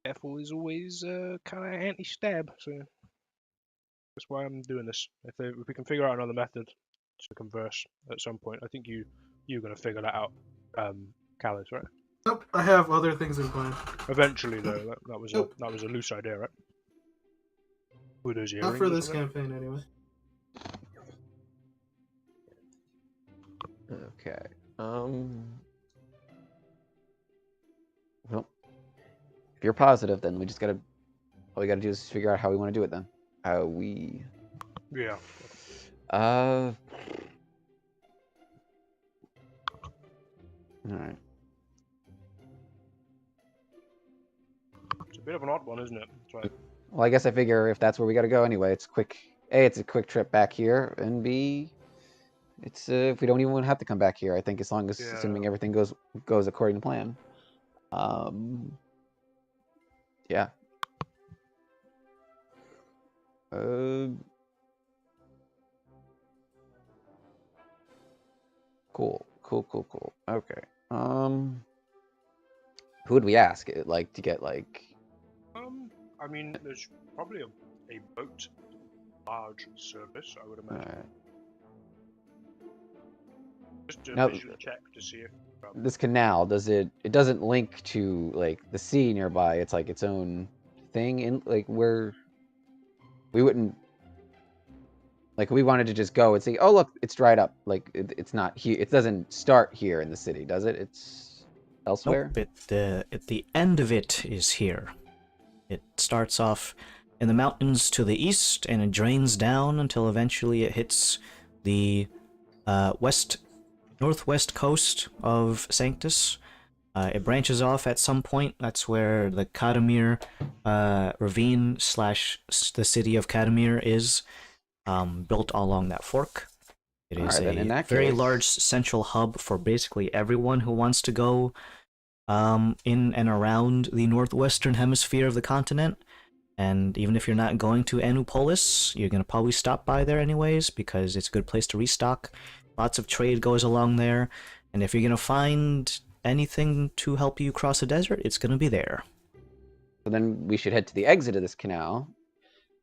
careful is always kind of anti-stab, so that's why I'm doing this. If we can figure out another method to converse at some point, I think you're gonna figure that out, Callus, right? Nope, I have other things in mind. Eventually, though, that was Nope. that was a loose idea, right? With those Not earrings for or this something? campaign, anyway. Okay. Well, if you're positive, then we just gotta. All we gotta do is figure out how we want to do it. Then how we. Yeah. All right. It's a bit of an odd one, isn't it? It's like, Well, I guess I figure if that's where we gotta go anyway, it's quick. A, it's a quick trip back here, and B, it's if we don't even have to come back here. I think as long as assuming Yeah. everything goes according to plan. Yeah. Cool. Okay. Who would we ask? Like to get like. I mean, there's probably a boat barge service, I would imagine. Just to Now- visually check to see if. This canal, it doesn't link to like the sea nearby. It's like its own thing in like where we wouldn't like if we wanted to just go and say, oh look, it's dried up. Like it's not here. It doesn't start here in the city, does it? It's elsewhere. Nope, at the end of it is here. It starts off in the mountains to the east, and it drains down until eventually it hits the northwest coast of Sanctus. It branches off at some point. That's where the Kadamir ravine / the city of Kadamir is, built along that fork. It is Alright, then in a that very case- large central hub for basically everyone who wants to go in and around the northwestern hemisphere of the continent. And even if you're not going to Anupolis, you're going to probably stop by there anyways, because it's a good place to restock. Lots of trade goes along there, and if you're going to find anything to help you cross the desert, it's going to be there. So then we should head to the exit of this canal,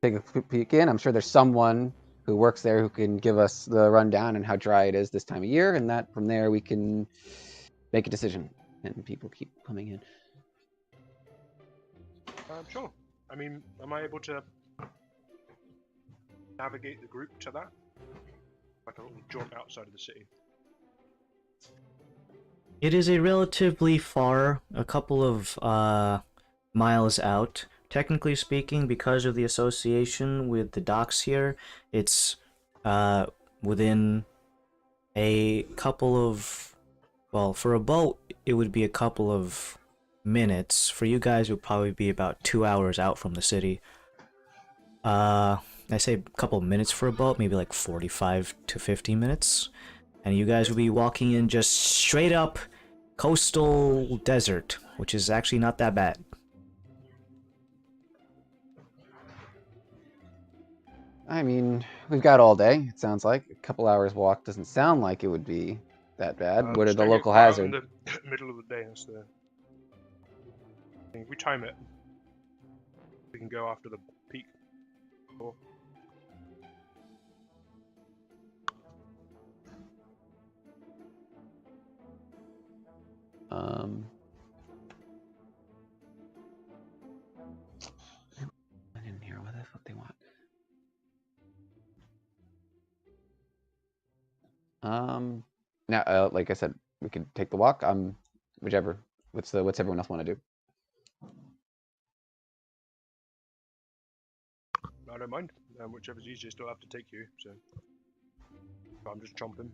take a quick peek in. I'm sure there's someone who works there who can give us the rundown and how dry it is this time of year, and that from there we can make a decision. And people keep coming in. Sure. I mean, am I able to navigate the group to that? Like a little jaunt outside of the city. It is a relatively far, a couple of miles out. Technically speaking, because of the association with the docks here, it's within a couple of, well, for a boat, it would be a couple of minutes. For you guys, it would probably be about 2 hours out from the city. I say a couple of minutes for a boat, maybe like 45 to 50 minutes. And you guys will be walking in just straight up coastal desert, which is actually not that bad. I mean, we've got all day. It sounds like a couple hours walk doesn't sound like it would be that bad. What are Just the don't get local caught out in hazards? the middle of the day, that's the. If we time it, we can go after the peak. Or I didn't hear what the fuck they want. Now, like I said, we could take the walk. Whichever. What's everyone else want to do? I don't mind. Whichever's easiest, I'll have to take you. So I'm just chomping.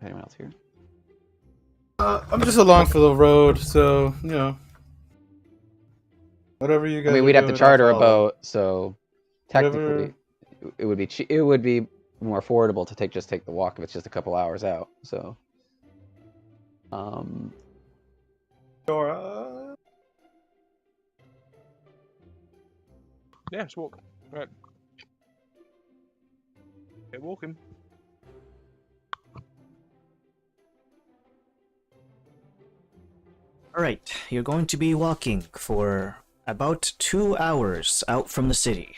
Anyone else here? I'm just along for the road, so, you know. Whatever you guys. I mean, are we'd have to doing, I'll charter a follow. boat, so Whatever- technically, it would be it would be more affordable to take the walk if it's just a couple hours out. So, Sure. Yeah, let's walk. Right. Get walking. Alright, you're going to be walking for about 2 hours out from the city.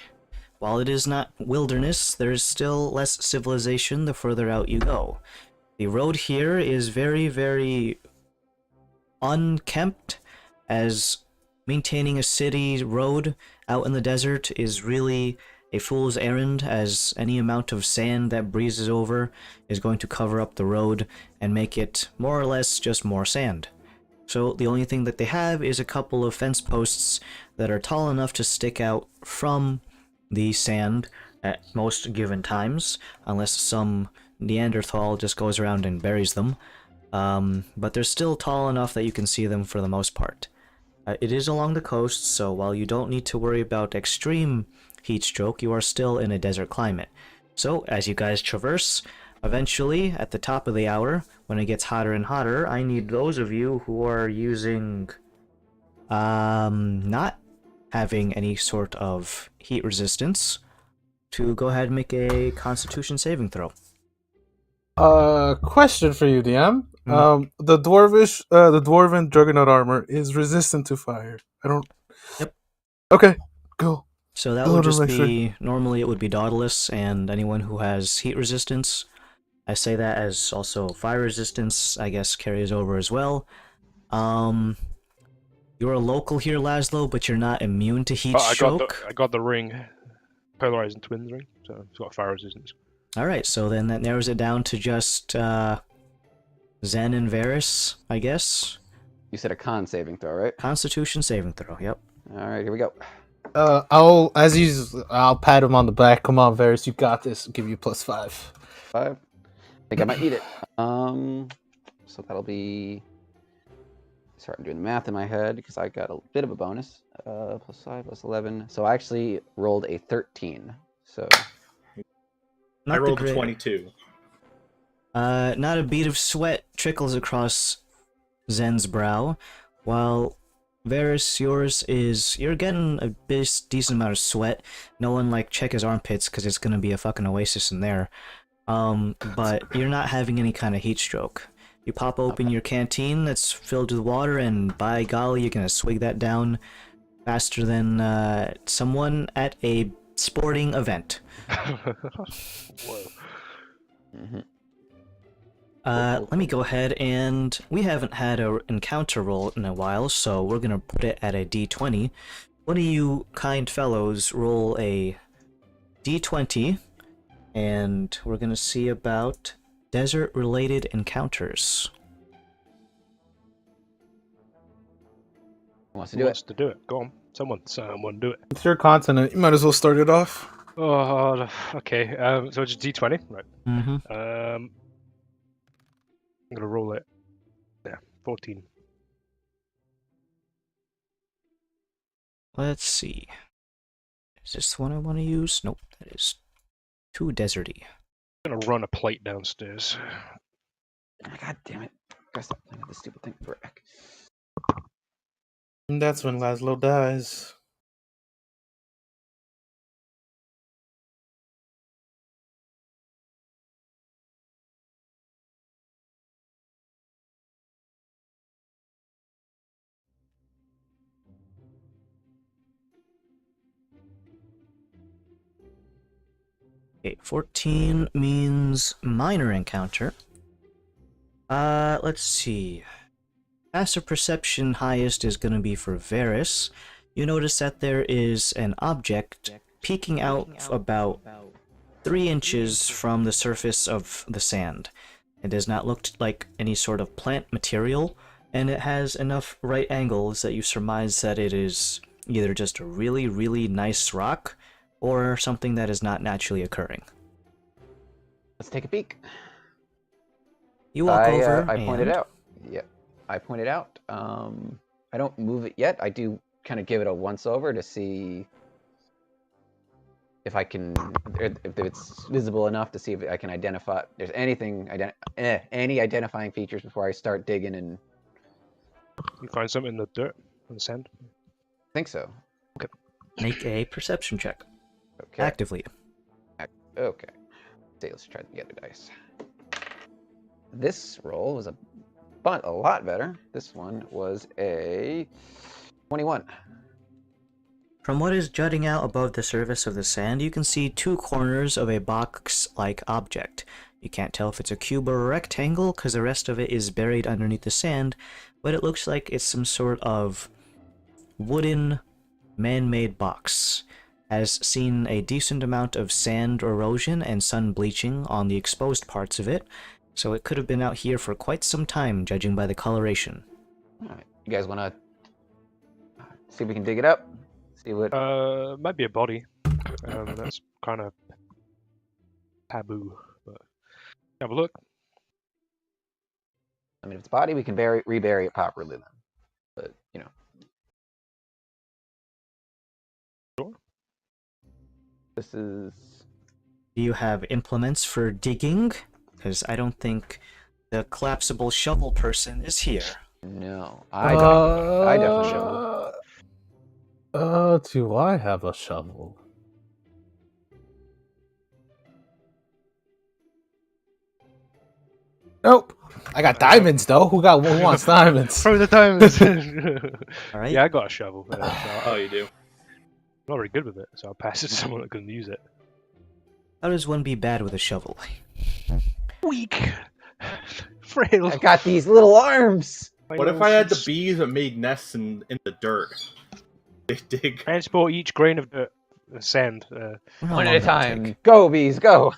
While it is not wilderness, there is still less civilization the further out you go. The road here is very, very unkempt, as maintaining a city road out in the desert is really a fool's errand, as any amount of sand that breezes over is going to cover up the road and make it more or less just more sand. So the only thing that they have is a couple of fence posts that are tall enough to stick out from the sand at most given times, unless some Neanderthal just goes around and buries them. But they're still tall enough that you can see them for the most part. It is along the coast, so while you don't need to worry about extreme heat stroke, you are still in a desert climate. So as you guys traverse, eventually, at the top of the hour, when it gets hotter and hotter, I need those of you who are using, not having any sort of heat resistance, to go ahead and make a Constitution saving throw. Question for you, DM. The dwarven juggernaut armor is resistant to fire. I don't. Yep. Okay, cool. So that Just would wanted to just make sure. be, normally it would be Dauntless, and anyone who has heat resistance. I say that as also fire resistance, I guess, carries over as well. You're a local here, Laszlo, but you're not immune to heat stroke. I got the ring, polarizing twins ring, so it's got fire resistance. Alright, so then that narrows it down to just Zen and Varys, I guess. you said a con saving throw, right? Constitution saving throw, yep. All right, here we go. I'll pat him on the back. Come on, Varys, you got this. I'll give you +5. 5. I think I might need it. So that'll be. Sorry, I'm doing the math in my head because I got a bit of a bonus. +5 +11. So I actually rolled a 13. So I rolled a 22. Not a bead of sweat trickles across Zen's brow, while Varys, yours is, you're getting a decent amount of sweat. No one, like, check his armpits, because it's gonna be a fucking oasis in there. But you're not having any kind of heat stroke. You pop open your canteen that's filled with water, and by golly, you're gonna swig that down faster than someone at a sporting event. Whoa. mhm. Let me go ahead, and we haven't had an encounter roll in a while, so we're gonna put it at a d20. One of you kind fellows roll a d20, and we're gonna see about desert-related encounters. Who wants to Who do wants it? to do it? Go on. Someone do it. It's your continent. You might as well start it off. Oh, okay. So it's D20, right? Mm-hmm. I'm gonna roll it. Yeah, 14. Let's see. Is this the one I want to use? Nope, that is too deserty. I'm gonna run a plate downstairs. God damn it! Gotta stop playing with this stupid thing. Brick. And that's when Laszlo dies. Okay, 14 means minor encounter. Let's see. Passive perception highest is gonna be for Varys. You notice that there is an object peeking out about 3 inches from the surface of the sand. It does not look like any sort of plant material, and it has enough right angles that you surmise that it is either just a really, really nice rock, or something that is not naturally occurring. Let's take a peek. You walk over I pointed and... out. Yeah, I pointed out. I don't move it yet. I do kind of give it a once over to see if I can, if it's visible enough to see if I can identify. There's anything, any identifying features before I start digging. And You find something in the dirt, in the sand. I think so. Make a perception check. Okay. Actively. Okay. See, let's try the other dice. This roll was a lot better. This one was a 21. From what is jutting out above the surface of the sand, you can see two corners of a box-like object. You can't tell if it's a cube or a rectangle because the rest of it is buried underneath the sand, but it looks like it's some sort of wooden, man-made box. Has seen a decent amount of sand erosion and sun bleaching on the exposed parts of it, so it could have been out here for quite some time, judging by the coloration. All right. You guys want to see if we can dig it up? See what? Might be a body. That's kind of taboo, but have a look. I mean, if it's a body, we can rebury it properly then. But you know. Sure. This is. Do you have implements for digging? Because I don't think the collapsible shovel person is here. No, I don't. I definitely shovel. Do I have a shovel? Nope. I got diamonds though. Who wants diamonds? Throw the diamonds. All right. Yeah, I got a shovel. Oh, you do? I'm not very good with it, so I'll pass it to someone that can use it. How does one be bad with a shovel? Weak. Frail. I got these little arms. What if I had the bees that made nests in the dirt? They dig. Transport each grain of dirt, sand. How One long at a that'll time. take? Go bees, go.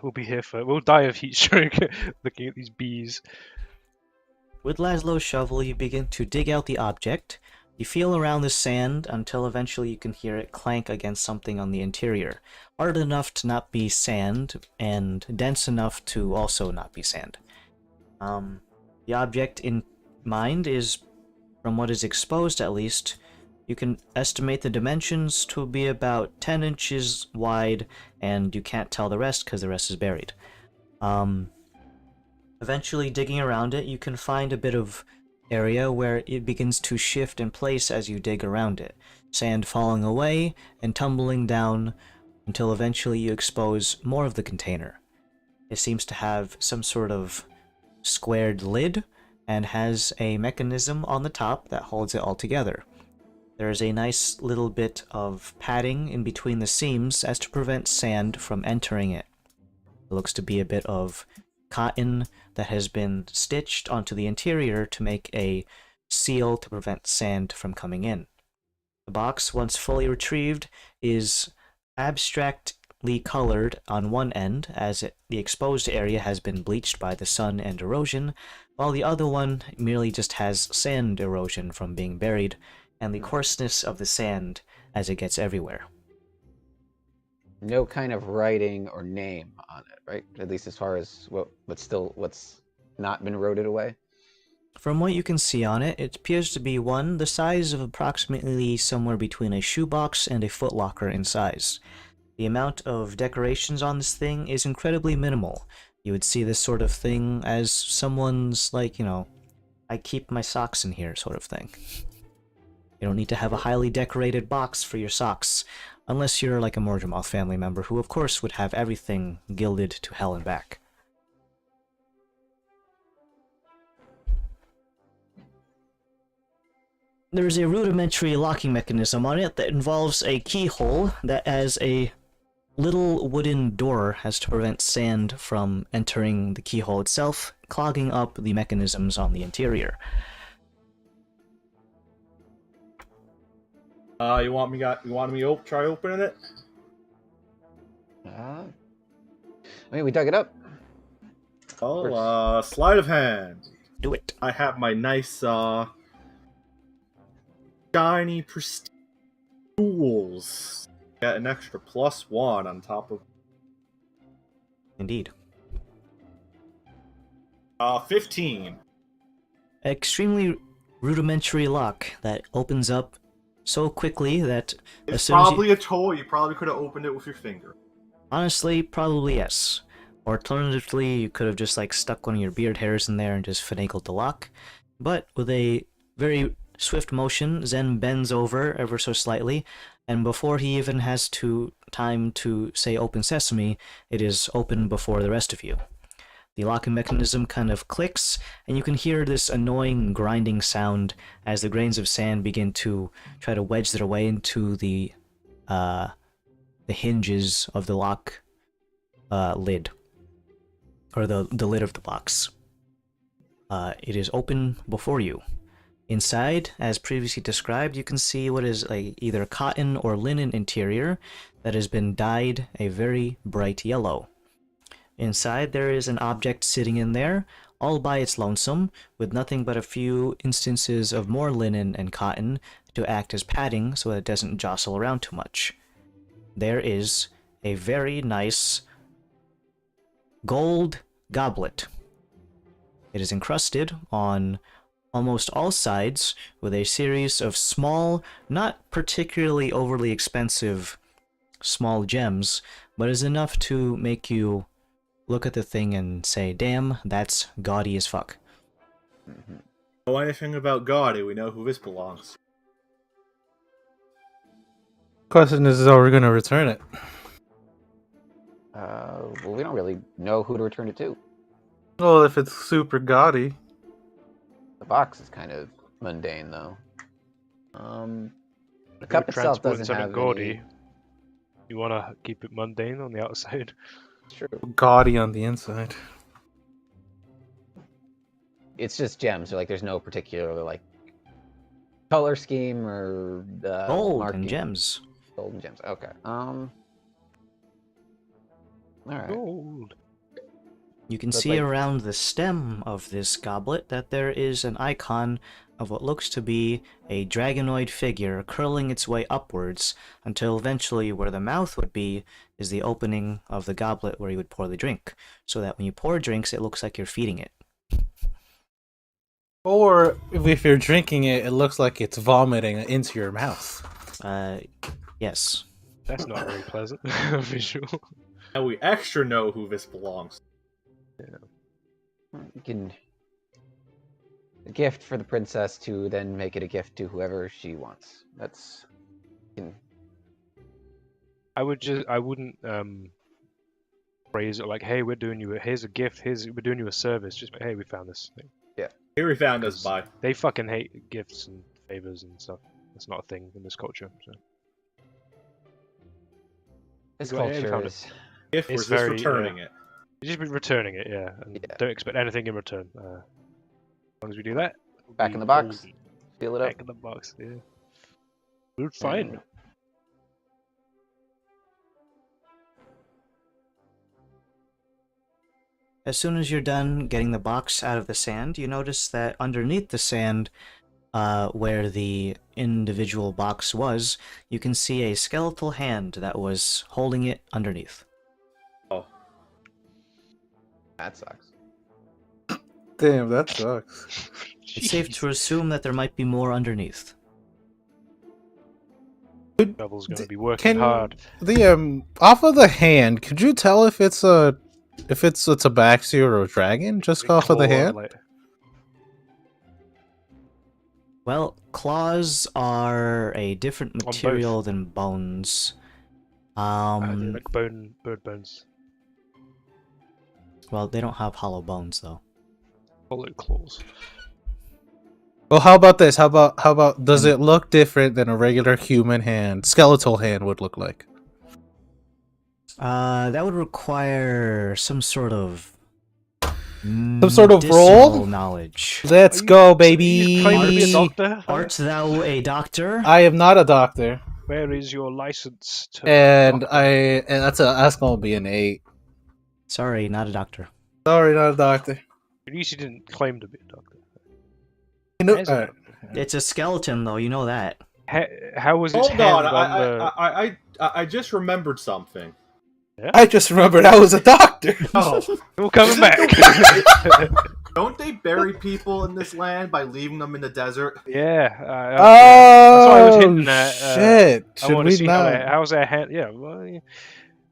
We'll be here for. We'll die of heat stroke looking at these bees. With Laszlo's shovel, you begin to dig out the object. You feel around the sand until eventually you can hear it clank against something on the interior. Hard enough to not be sand, and dense enough to also not be sand. The object in mind is, from what is exposed at least, you can estimate the dimensions to be about 10 inches wide, and you can't tell the rest because the rest is buried. Eventually, digging around it, you can find a bit of area where it begins to shift in place as you dig around it, sand falling away and tumbling down until eventually you expose more of the container. It seems to have some sort of squared lid and has a mechanism on the top that holds it all together. There is a nice little bit of padding in between the seams as to prevent sand from entering it. It looks to be a bit of cotton that has been stitched onto the interior to make a seal to prevent sand from coming in. The box, once fully retrieved, is abstractly colored on one end, as the exposed area has been bleached by the sun and erosion, while the other one merely just has sand erosion from being buried, and the coarseness of the sand as it gets everywhere. No kind of writing or name on it, right? At least as far as what's not been eroded away. From what you can see on it, it appears to be one the size of approximately somewhere between a shoebox and a footlocker in size. The amount of decorations on this thing is incredibly minimal. You would see this sort of thing as someone's, like, you know, I keep my socks in here sort of thing. You don't need to have a highly decorated box for your socks, unless you're like a Morgemoth family member, who of course would have everything gilded to hell and back. There's a rudimentary locking mechanism on it that involves a keyhole that has a little wooden door as to prevent sand from entering the keyhole itself, clogging up the mechanisms on the interior. You want me to try opening it? I mean, we dug it up. Oh, sleight of hand. Do it. I have my nice, shiny, pristine tools. Get an extra +1 on top of. Indeed. 15. Extremely rudimentary lock that opens up so quickly that as It's soon as you... probably a toy. You probably could have opened it with your finger. Honestly, probably yes. Or alternatively, you could have just like stuck one of your beard hairs in there and just finagled the lock. But with a very swift motion, Zen bends over ever so slightly, and before he even has time to say open sesame, it is open before the rest of you. The locking mechanism kind of clicks, and you can hear this annoying grinding sound as the grains of sand begin to try to wedge their way into the hinges of the lock lid, or the lid of the box. It is open before you. Inside, as previously described, you can see what is either cotton or linen interior that has been dyed a very bright yellow. Inside, there is an object sitting in there, all by its lonesome, with nothing but a few instances of more linen and cotton to act as padding so that it doesn't jostle around too much. There is a very nice gold goblet. It is encrusted on almost all sides with a series of small, not particularly overly expensive small gems, but is enough to make you look at the thing and say, damn, that's gaudy as fuck. Know anything about Gaudy? We know who this belongs. Question is how we're gonna return it. Well, we don't really know who to return it to. Well, if it's super gaudy. The box is kind of mundane, though. The If cup you're itself transporting doesn't something have gaudy, any... you want to keep it mundane on the outside. True. Gaudy on the inside. It's just gems. So, like, there's no particular like color scheme or Gold marking. and gems. Gold and gems. Okay. All right. Gold. You can But, see like- around the stem of this goblet that there is an icon of what looks to be a dragonoid figure curling its way upwards until eventually where the mouth would be is the opening of the goblet where you would pour the drink, so that when you pour drinks it looks like you're feeding it. Or if you're drinking it, it looks like it's vomiting into your mouth. Yes. That's not very pleasant visual. Now we extra know who this belongs. You can a gift for the princess to then make it a gift to whoever she wants. That's. I wouldn't phrase it like, "Hey, here's a gift. We're doing you a service." Just, hey, we found this thing. Here we found us by. They fucking hate gifts and favors and stuff. That's not a thing in this culture. So. This Well, yeah, we culture found is. If we're It's just very, returning it. You just be returning it, yeah, and Yeah. don't expect anything in return. As long as we do that, Back in the box. Seal it up. Back in the box, yeah. We're fine. And- As soon as you're done getting the box out of the sand, you notice that underneath the sand, where the individual box was, you can see a skeletal hand that was holding it underneath. Oh. That sucks. Damn, that sucks. It's safe to assume that there might be more underneath. Devil's gonna be working hard. The off of the hand, could you tell if it's a tabaxi or a dragon just off of the Claw, hand? like- Well, claws are a different both. material than bones. they're like bird bones. Well, they don't have hollow bones though. Bullet claws. Well, how about this? How about does it look different than a regular human hand, skeletal hand would look like? That would require some sort of roll? medicinal knowledge. Let's Are you- go, You baby. claim to be a doctor? Art thou a doctor? I am not a doctor, Where is your license to and doctor? that's gonna be an 8. Sorry, not a doctor. Sorry, not a doctor. At least you didn't claim to be a doctor. You know, As a doctor. It's a skeleton though, you know that. How was its Hold hand on, I just remembered something. I just remembered I was a doctor. Oh, We're coming back. Don't they bury people in this land by leaving them in the desert? Yeah. Oh, that's what I was hinting at. shit! I Should want to we see not? how's their hand. Yeah, well, let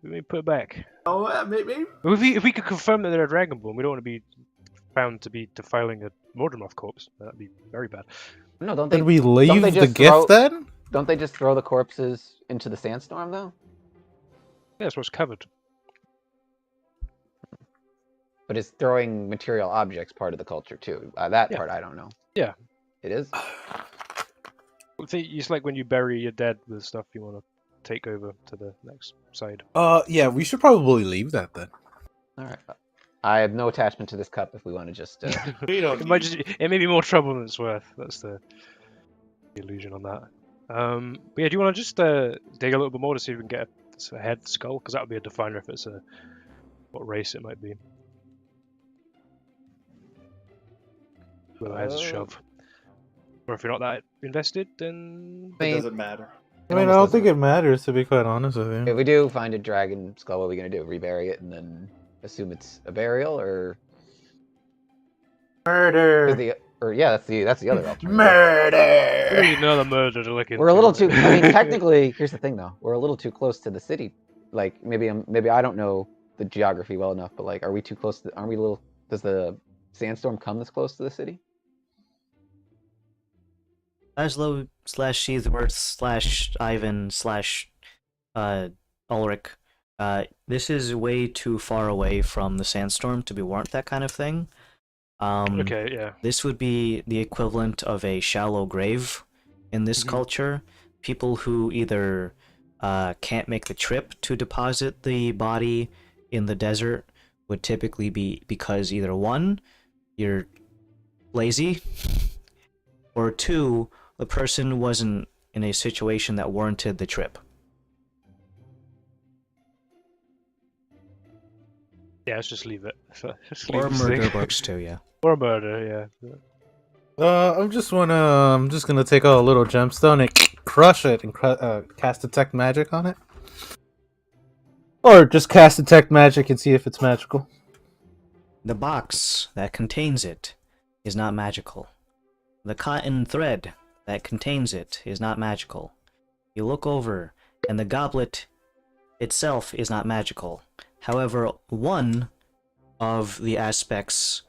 me put it back. Oh, maybe. If we could confirm that they're a dragonborn, we don't want to be found to be defiling a Mordemoth corpse. That'd be very bad. No, don't Did they? we Don't they leave the just gift throw? then? Don't they just throw the corpses into the sandstorm though? Yeah, that's what's covered. But is throwing material objects part of the culture too? That Yeah. part I don't know. Yeah. It is. It's like when you bury your dead with stuff you want to take over to the next side. Yeah, we should probably leave that then. All right. I have no attachment to this cup. If we want to just. We don't It may be more trouble than it's worth. That's the illusion on that. But yeah, do you want to just dig a little bit more to see if we can get a head skull? Because that would be a definer if it's what race it might be. Whoever has a shove. Or if you're not that invested, then It doesn't matter. I mean, I don't think it matters, to be quite honest with If you. we do find a dragon skull, what are we gonna do? Rebury it and then assume it's a burial, or Murder! yeah, that's the other alternative. we Murder! need another murder to look into. We're a little too. I mean, technically, here's the thing though. We're a little too close to the city. Like maybe I don't know the geography well enough, but like, are we too close to? Aren't we a little? Does the sandstorm come this close to the city? Laszlo / Seathworth / Ivan / Ulrich. This is way too far away from the sandstorm to be warrant that kind of thing. Okay, yeah. This would be the equivalent of a shallow grave in this culture. People who either can't make the trip to deposit the body in the desert would typically be because either one, you're lazy, or two, the person wasn't in a situation that warranted the trip. Yeah, let's just leave it. Just Or leave this murder thing. works too, yeah. Or murder, yeah. I'm just gonna take out a little gemstone and crush it and cast detect magic on it. Or just cast detect magic and see if it's magical. The box that contains it is not magical. The cotton thread that contains it is not magical. You look over, and the goblet itself is not magical. However, one of the aspects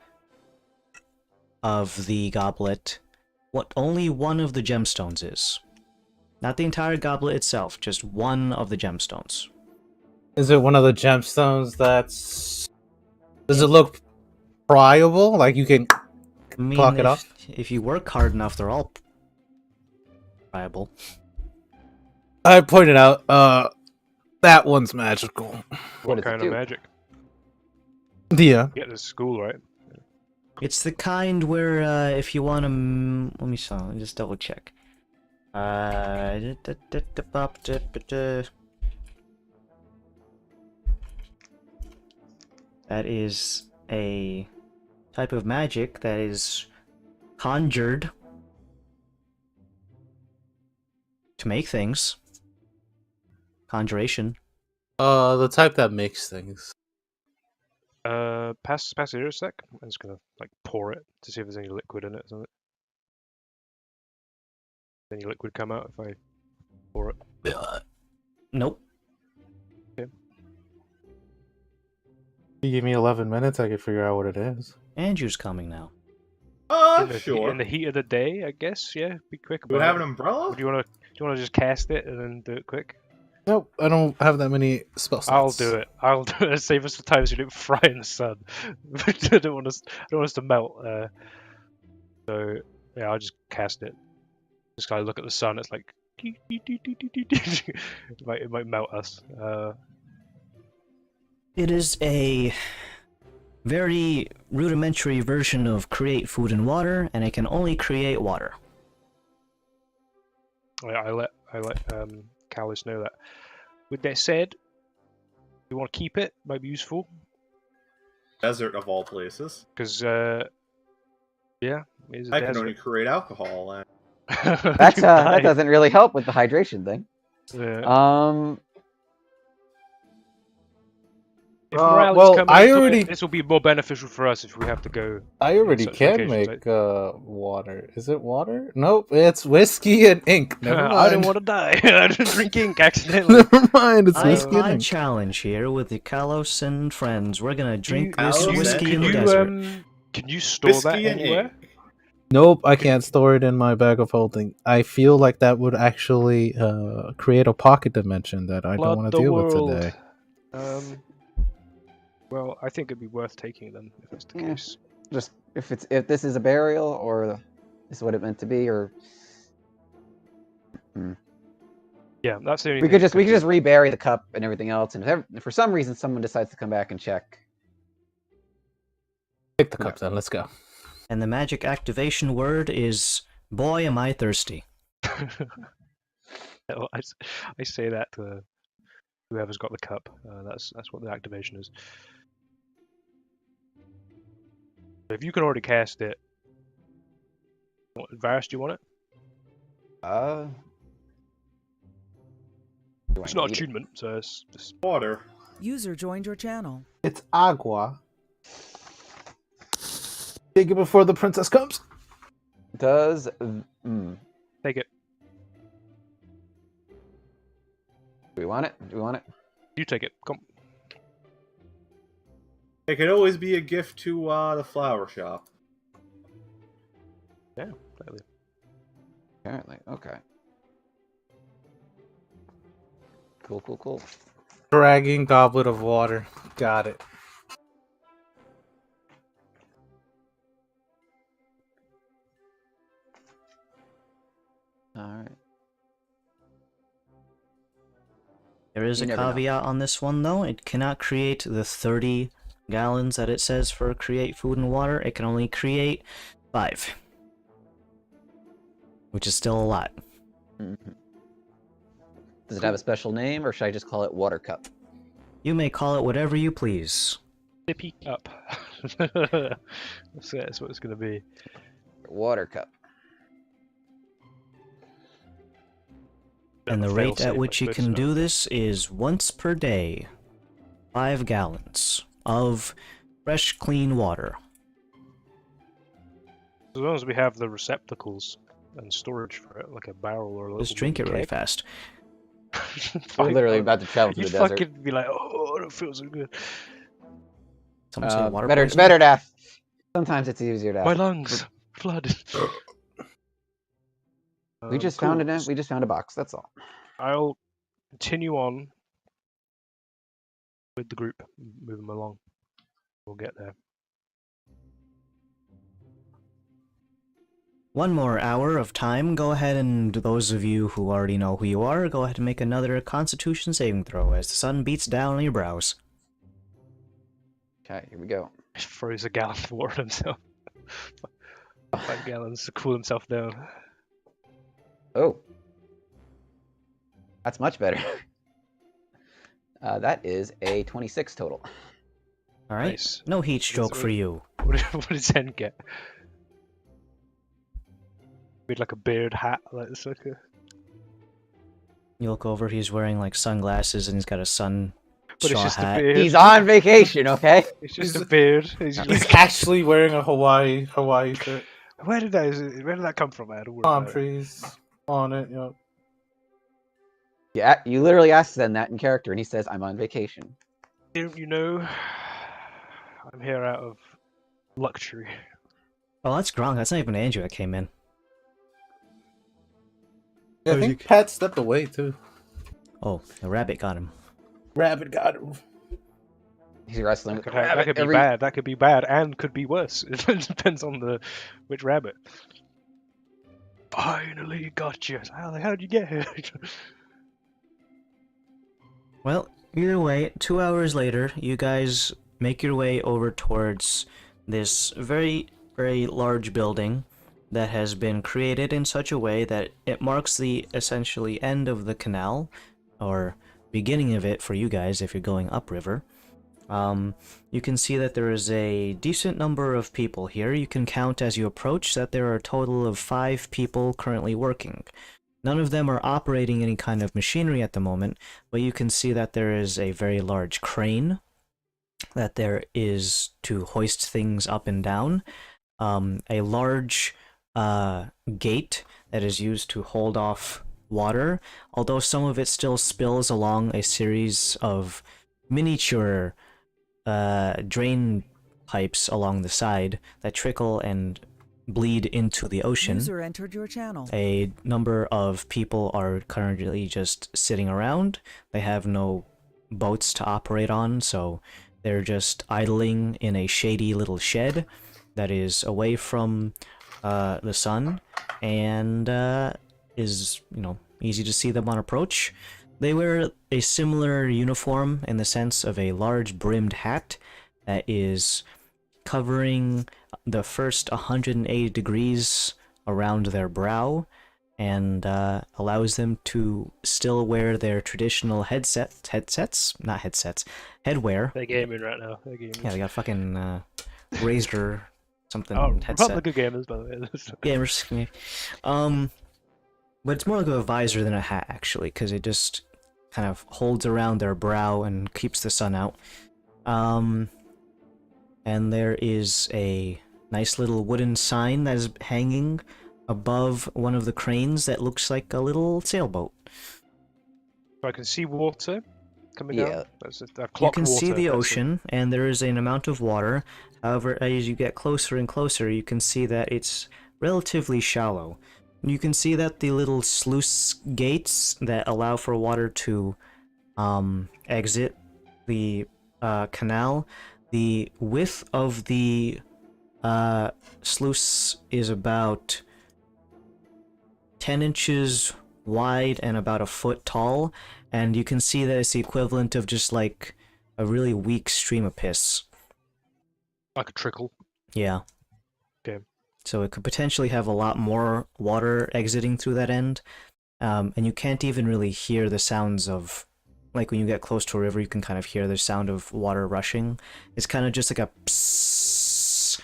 of the goblet, only one of the gemstones is. Not the entire goblet itself, just one of the gemstones. Is it one of the gemstones that's... Does it look pryable? Like you can I mean, pluck it off? if you work hard enough, they're all viable. I pointed out, that one's magical. What does it kind of do? magic? Yeah. Get to school, right? It's the kind where, if you want to... let me just double check. That is a type of magic that is conjured to make things. Conjuration. The type that makes things. Pass it here a sec. I'm just gonna like pour it to see if there's any liquid in it or something. Any liquid come out if I pour it? Nope. You give me 11 minutes, I could figure out what it is. Andrew's coming now. Sure. In the heat of the day, I guess. Yeah, be quick Do we about have it. an umbrella? Or do you want to just cast it and then do it quick? Nope, I don't have that many spell slots. I'll do it. Save us the time so you don't fry in the sun. I don't want us to melt. So yeah, I'll just cast it. Just kind of look at the sun. It's like it might melt us. It is a very rudimentary version of create food and water, and it can only create water. I let Callus know that. With that said, if you want to keep it, might be useful Desert of all places. because yeah, it is a I can desert. only create alcohol. And... That's You that die. doesn't really help with the hydration thing. Yeah. If morale's well, coming I into already- it, this will be more beneficial for us if we have to go. I already such can locations, make water. Is it water? Nope, it's whiskey and ink. Never mind. I don't want to die. I didn't drink ink accidentally. Never mind. It's I, whiskey and I ink. challenge here with the Kalos and friends. We're gonna drink you- this Kalos whiskey and in the friends. desert. Can you store that Whiskey and anywhere? ink. Nope, I can't store it in my bag of holding. I feel like that would actually create a pocket dimension that I don't Flood want the to deal with world. today. Well, I think it'd be worth taking then if that's the Yeah. case. Just if this is a burial or this is what it meant to be, or Yeah, that's the only. we thing could just it be. rebury the cup and everything else. And if for some reason someone decides to come back and check, Pick the cups then. Let's go. And the magic activation word is "Boy, am I thirsty." I say that to whoever's got the cup. That's what the activation is. If you can already cast it, Varus, do you want it? do I It's not need it? attunement, so it's just Water. User joined your channel. It's agua. Take it before the princess comes. Does take it. do we want it? Do we want it? You take it. Come. It could always be a gift to the flower shop. Yeah, exactly. Apparently, okay. Cool. Dragging goblet of water. Got it. All right. There is You a never know. caveat on this one though. It cannot create the 30 gallons that it says for create food and water. It can only create 5. Which is still a lot. Mhm. Does it have a special name, or should I just call it water cup? You may call it whatever you please. Sippy up. That's what it's gonna be. Water cup. And the Fail rate safe, at I which you suppose, can so. do this is once per day. 5 gallons of fresh, clean water. As long as we have the receptacles and storage for it, like a barrel or a little. Just drink it really keg. fast. We're literally about to travel through You'd the desert. fucking be like, oh, it feels so good. Someone say water better poisoning? death. Sometimes it's easier to. My lungs flooded. We just Cool. found it. We just found a box. That's all. I'll continue on with the group, move them along. We'll get there. One more hour of time. Go ahead and those of you who already know who you are, go ahead and make another Constitution saving throw as the sun beats down on your brows. Okay, here we go. He froze a gallon of water himself. 5 gallons to cool himself down. Oh, that's much better. That is a 26 total. All right. Nice. No heat stroke That's for you. What did Zen get? With like a beard hat, like it's like a. You look over. He's wearing like sunglasses and he's got a sun But it's straw just hat. a beard. He's on vacation, okay? It's just a He's- beard. He's He's like, actually wearing a Hawaii shirt. where did that come from, man? Don't worry Palm about it. trees on it. Yep. Yeah, you literally asked Zen that in character, and he says, "I'm on vacation." Don't you know? I'm here out of luxury. Oh, that's Gronk. That's not even Andrew that came in. Yeah, I think Pat stepped away too. Oh, the rabbit got him. Rabbit got him. He's wrestling with That the rabbit. could be every- bad. That could be bad, and could be worse. It depends on which rabbit. Finally got you. How'd you get here? Well, either way, 2 hours later, you guys make your way over towards this very, very large building that has been created in such a way that it marks the essentially end of the canal, or beginning of it for you guys if you're going upriver. You can see that there is a decent number of people here. You can count as you approach that there are a total of 5 people currently working. None of them are operating any kind of machinery at the moment, but you can see that there is a very large crane that there is to hoist things up and down. A large gate that is used to hold off water, although some of it still spills along a series of miniature drain pipes along the side that trickle and bleed into the ocean. User entered your channel. A number of people are currently just sitting around. They have no boats to operate on, so they're just idling in a shady little shed that is away from the sun, and is, easy to see them on approach. They wear a similar uniform in the sense of a large brimmed hat that is covering the first 180 degrees around their brow, and allows them to still wear their traditional headwear. They're gaming right now. They're gaming. Yeah, they got fucking Razer something Oh, headset. not the good gamers, by the way. Gamers, yeah. But it's more like a visor than a hat, actually, because it just kind of holds around their brow and keeps the sun out. And there is a nice little wooden sign that is hanging above one of the cranes that looks like a little sailboat. So I can see water coming Yeah. down. That's You clocked can see water, the that's ocean, and there is an amount of water. However, as you get closer and closer, you can see that it's relatively shallow. You can see that the little sluice gates that allow for water to exit the canal, the width of the sluice is about 10 inches wide and about a foot tall, and you can see that it's the equivalent of just like a really weak stream of piss. like a trickle. Yeah. Okay. So it could potentially have a lot more water exiting through that end, and you can't even really hear the sounds of, like when you get close to a river, you can kind of hear the sound of water rushing. It's kind of just like a psss.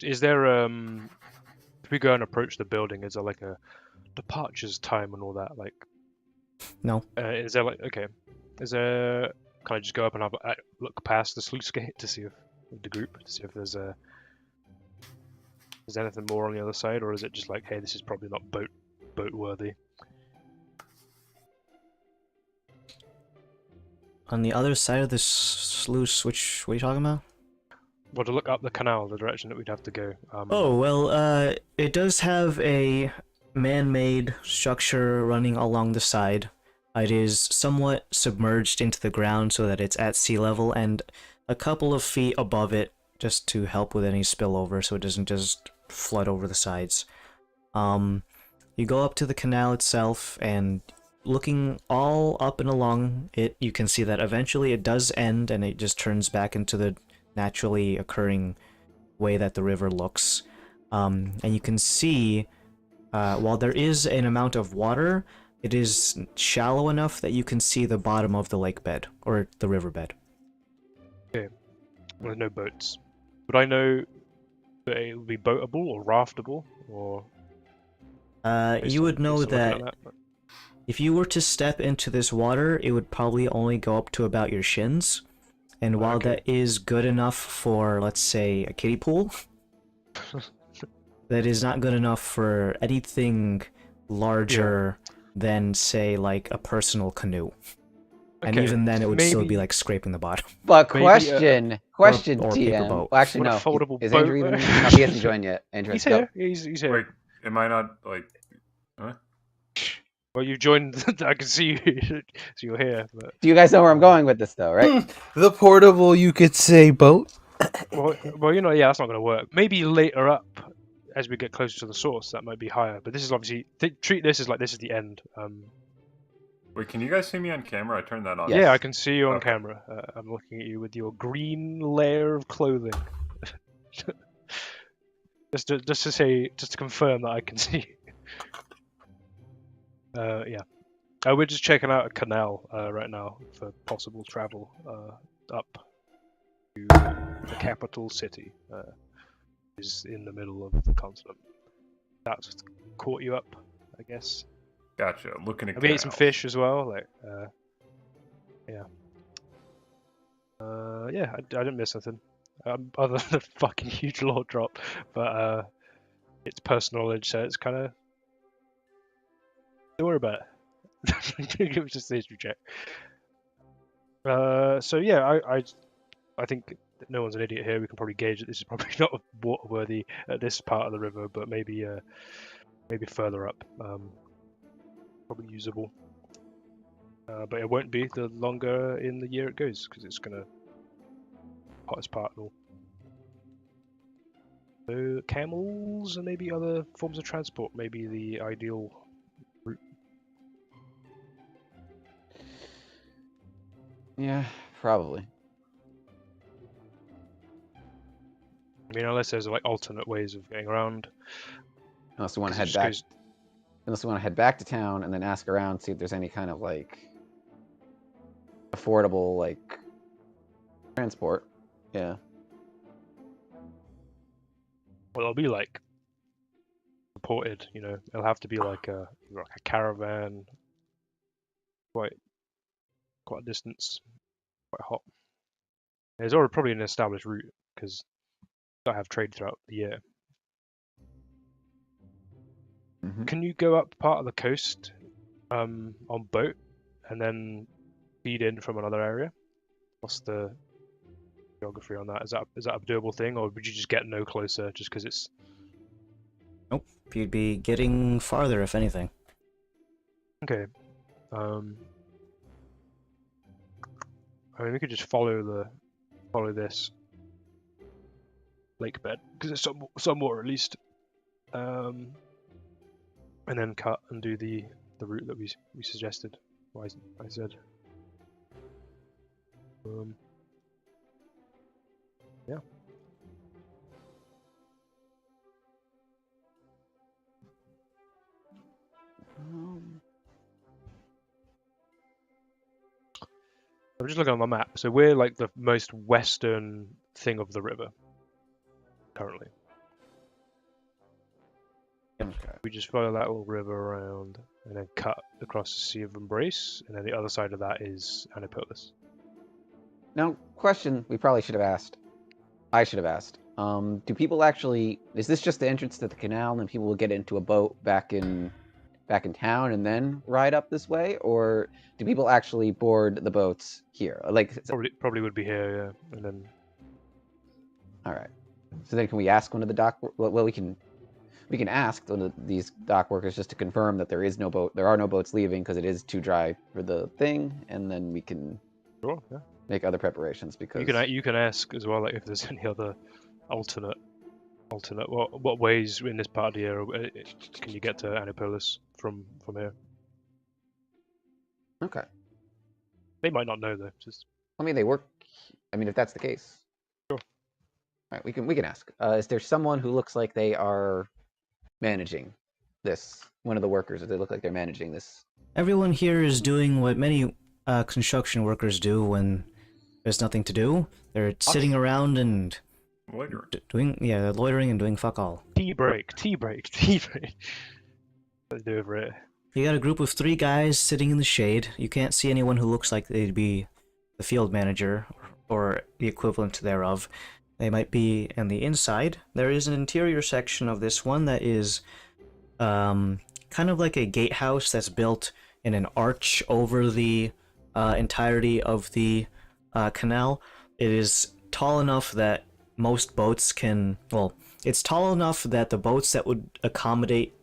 Is there if we go and approach the building, is there like a departures time and all that? Like, No. is there like Is there? Can I just go up and have a look past the sluice gate to see if the group to see if there's anything more on the other side, or is it just like, hey, this is probably not boat worthy? On the other side of the sluice, what are you talking about? Well, to look up the canal, the direction that we'd have to go. Oh, well, it does have a man-made structure running along the side. It is somewhat submerged into the ground so that it's at sea level, and a couple of feet above it just to help with any spillover so it doesn't just flood over the sides. You go up to the canal itself, and looking all up and along it, you can see that eventually it does end and it just turns back into the naturally occurring way that the river looks. And you can see, while there is an amount of water, it is shallow enough that you can see the bottom of the lake bed, or the riverbed. Okay. Well, there's no boats. Would I know that it would be boatable or raftable, or? based You on- would know based on looking that at if you were to step into this water, it would probably only go up to about your shins. And while Okay. that is good enough for, let's say, a kiddie pool, that is not good enough for anything larger than, say, like a personal canoe. And Okay, even then, it would still be maybe- like scraping the bottom. But Maybe, question, or TM. paper boat. Well, actually, What a no. foldable Is boat. Andrew even? No, he hasn't joined yet. Andrew, He's go. here. He's here. Wait, am I not like? Huh? Well, you joined. I can see you. So you're here. But Do you guys know where I'm going with this, though, right? The portable, you could say, boat. well, yeah, that's not going to work. Maybe later up, as we get closer to the source, that might be higher. But this is obviously treat this as like this is the end. Wait, can you guys see me on camera? I turned that on. Yes. Yeah, I can see you on Okay. camera. I'm looking at you with your green layer of clothing. just to confirm that I can see. Yeah. We're just checking out a canal right now for possible travel up to the capital city. Is in the middle of the continent. That's caught you up, I guess. Gotcha. Looking at. We ate some fish as well. Like, yeah. Yeah, I didn't miss anything. Other than a fucking huge lore drop, but it's personal knowledge, so it's kind of don't worry about it. It was just a history check. So yeah, I think that no one's an idiot here. We can probably gauge that this is probably not water worthy at this part of the river, but maybe further up, probably usable. But it won't be the longer in the year it goes, because it's gonna hottest part and all. So camels and maybe other forms of transport may be the ideal route. Yeah, probably. I mean, unless there's like alternate ways of getting around. Unless we want to 'cause it head just back. goes- Unless we want to head back to town and then ask around, see if there's any kind of like affordable like transport. Yeah. Well, it'll be like supported, It'll have to be like a caravan, quite a distance, quite hot. There's already probably an established route because I have trade throughout the year. Mhm. Can you go up part of the coast on boat and then feed in from another area? What's the geography on that? Is that a doable thing, or would you just get no closer just because it's? Nope. You'd be getting farther, if anything. Okay. I mean, we could just follow this lake bed because it's some water at least, and then cut and do the route that we suggested. I said. Yeah. I'm just looking on my map. So we're like the most western thing of the river currently. Okay. We just follow that little river around and then cut across the Sea of Embrace, and then the other side of that is Anipolis. Now, question we probably should have asked. I should have asked. Do people actually? Is this just the entrance to the canal, and people will get into a boat back in town and then ride up this way, or do people actually board the boats here? Like, Probably would be here, yeah, and then. all right. So then, can we ask one of the dock? Well, we can ask one of these dock workers just to confirm that there is no boat. There are no boats leaving because it is too dry for the thing, and then we can Sure, yeah. make other preparations because You can ask as well, like if there's any other alternate. What ways in this part of the year can you get to Anipolis from here? Okay. They might not know though. Just I mean, they work. I mean, if that's the case, sure. All right, we can ask. Is there someone who looks like they are managing this? One of the workers, do they look like they're managing this? Everyone here is doing what many construction workers do when there's nothing to do. They're sitting around and Loitering. they're loitering and doing fuck all. Tea break. What do they do over it? You got a group of 3 guys sitting in the shade. You can't see anyone who looks like they'd be the field manager or the equivalent thereof. They might be on the inside. There is an interior section of this one that is kind of like a gatehouse that's built in an arch over the entirety of the canal. It is tall enough that most boats can, well, it's tall enough that the boats that would accommodate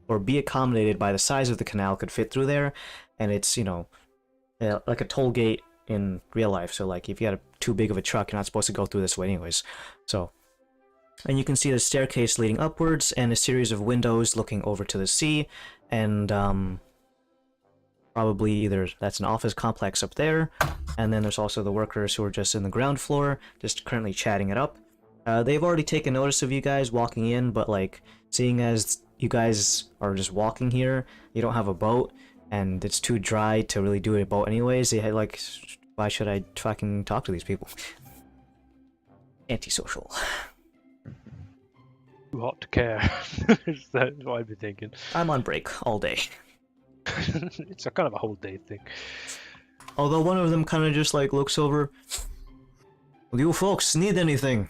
or be accommodated by the size of the canal could fit through there, and it's, like a toll gate in real life. So like if you got too big of a truck, you're not supposed to go through this way anyways. So, and you can see the staircase leading upwards and a series of windows looking over to the sea, and probably either that's an office complex up there, and then there's also the workers who are just in the ground floor, just currently chatting it up. They've already taken notice of you guys walking in, but like seeing as you guys are just walking here, you don't have a boat, and it's too dry to really do a boat anyways, they had like, why should I fucking talk to these people? Antisocial. Too hot to care. That's what I'd be thinking. I'm on break all day. It's a kind of a whole day thing. Although one of them kind of just like looks over, Do you folks need anything?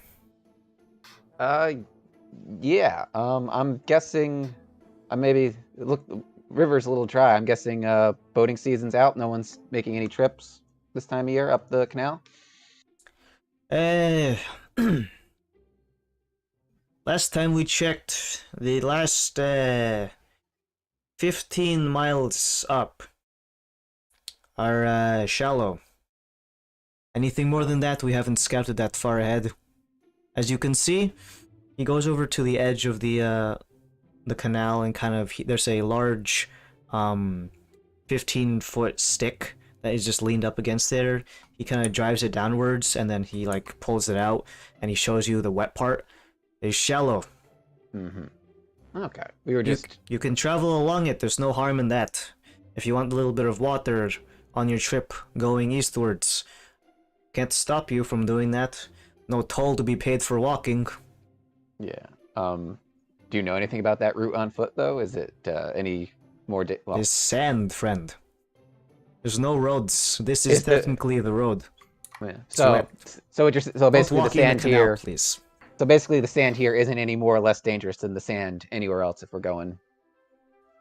Yeah. I'm guessing. Maybe look. The river's a little dry. I'm guessing. Boating season's out. No one's making any trips this time of year up the canal. Uh, last time we checked, the last 15 miles up are shallow. Anything more than that, we haven't scouted that far ahead. As you can see, he goes over to the edge of the canal and kind of there's a large 15-foot stick that is just leaned up against there. He kind of drives it downwards and then he like pulls it out and he shows you the wet part. It's shallow. Okay. We were just. You can travel along it. There's no harm in that. If you want a little bit of water on your trip going eastwards, can't stop you from doing that. No toll to be paid for walking. Yeah. Do you know anything about that route on foot, though? Is it any more? Well, It's sand, friend. There's no roads. This Is is the- technically the road. yeah. wet. So Don't basically the walk in the sand canal, here. please. So basically the sand here isn't any more or less dangerous than the sand anywhere else if we're going.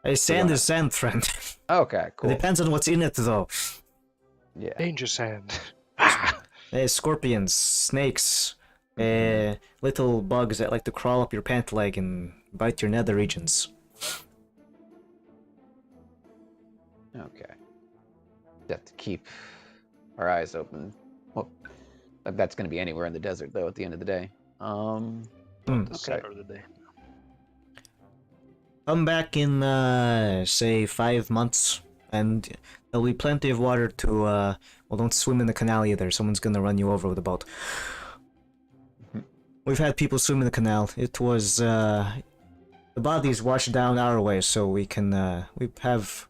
Hey, sand gonna- is sand, friend. Okay. It Cool. depends on what's in it, though. Yeah. Danger sand. Scorpions, snakes, little bugs that like to crawl up your pant leg and bite your nether regions. Okay. Have to keep our eyes open. Well, that's going to be anywhere in the desert, though. At the end of the day. Hmm. The Okay. center of the day. Come back in, say, 5 months, and there'll be plenty of water to, well, don't swim in the canal either. Someone's gonna run you over with a boat. We've had people swim in the canal. It was, the bodies washed down our way, so we can, we have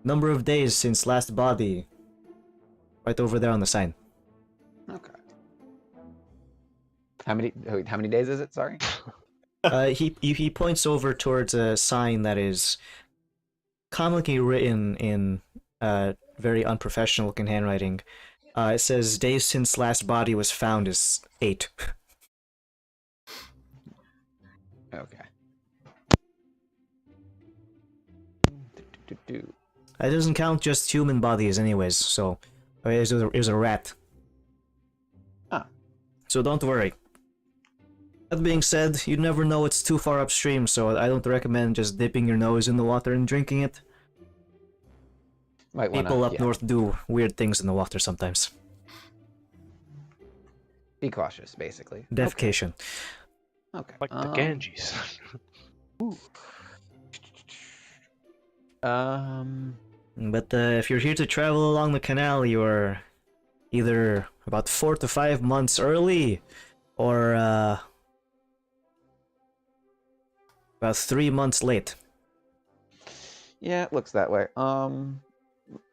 number of days since last body right over there on the sign. Okay. How many days is it? Sorry. He points over towards a sign that is comically written in very unprofessional looking handwriting. It says days since last body was found is 8. Okay. That doesn't count just human bodies anyways, so it was a rat. Ah. So don't worry. That being said, you never know it's too far upstream, so I don't recommend just dipping your nose in the water and drinking it. Might wanna, People up yeah, north do weird things in the water sometimes. be cautious, basically. Defecation. Okay. Like the Ganges. But if you're here to travel along the canal, you're either about 4 to 5 months early, or about 3 months late. Yeah, it looks that way.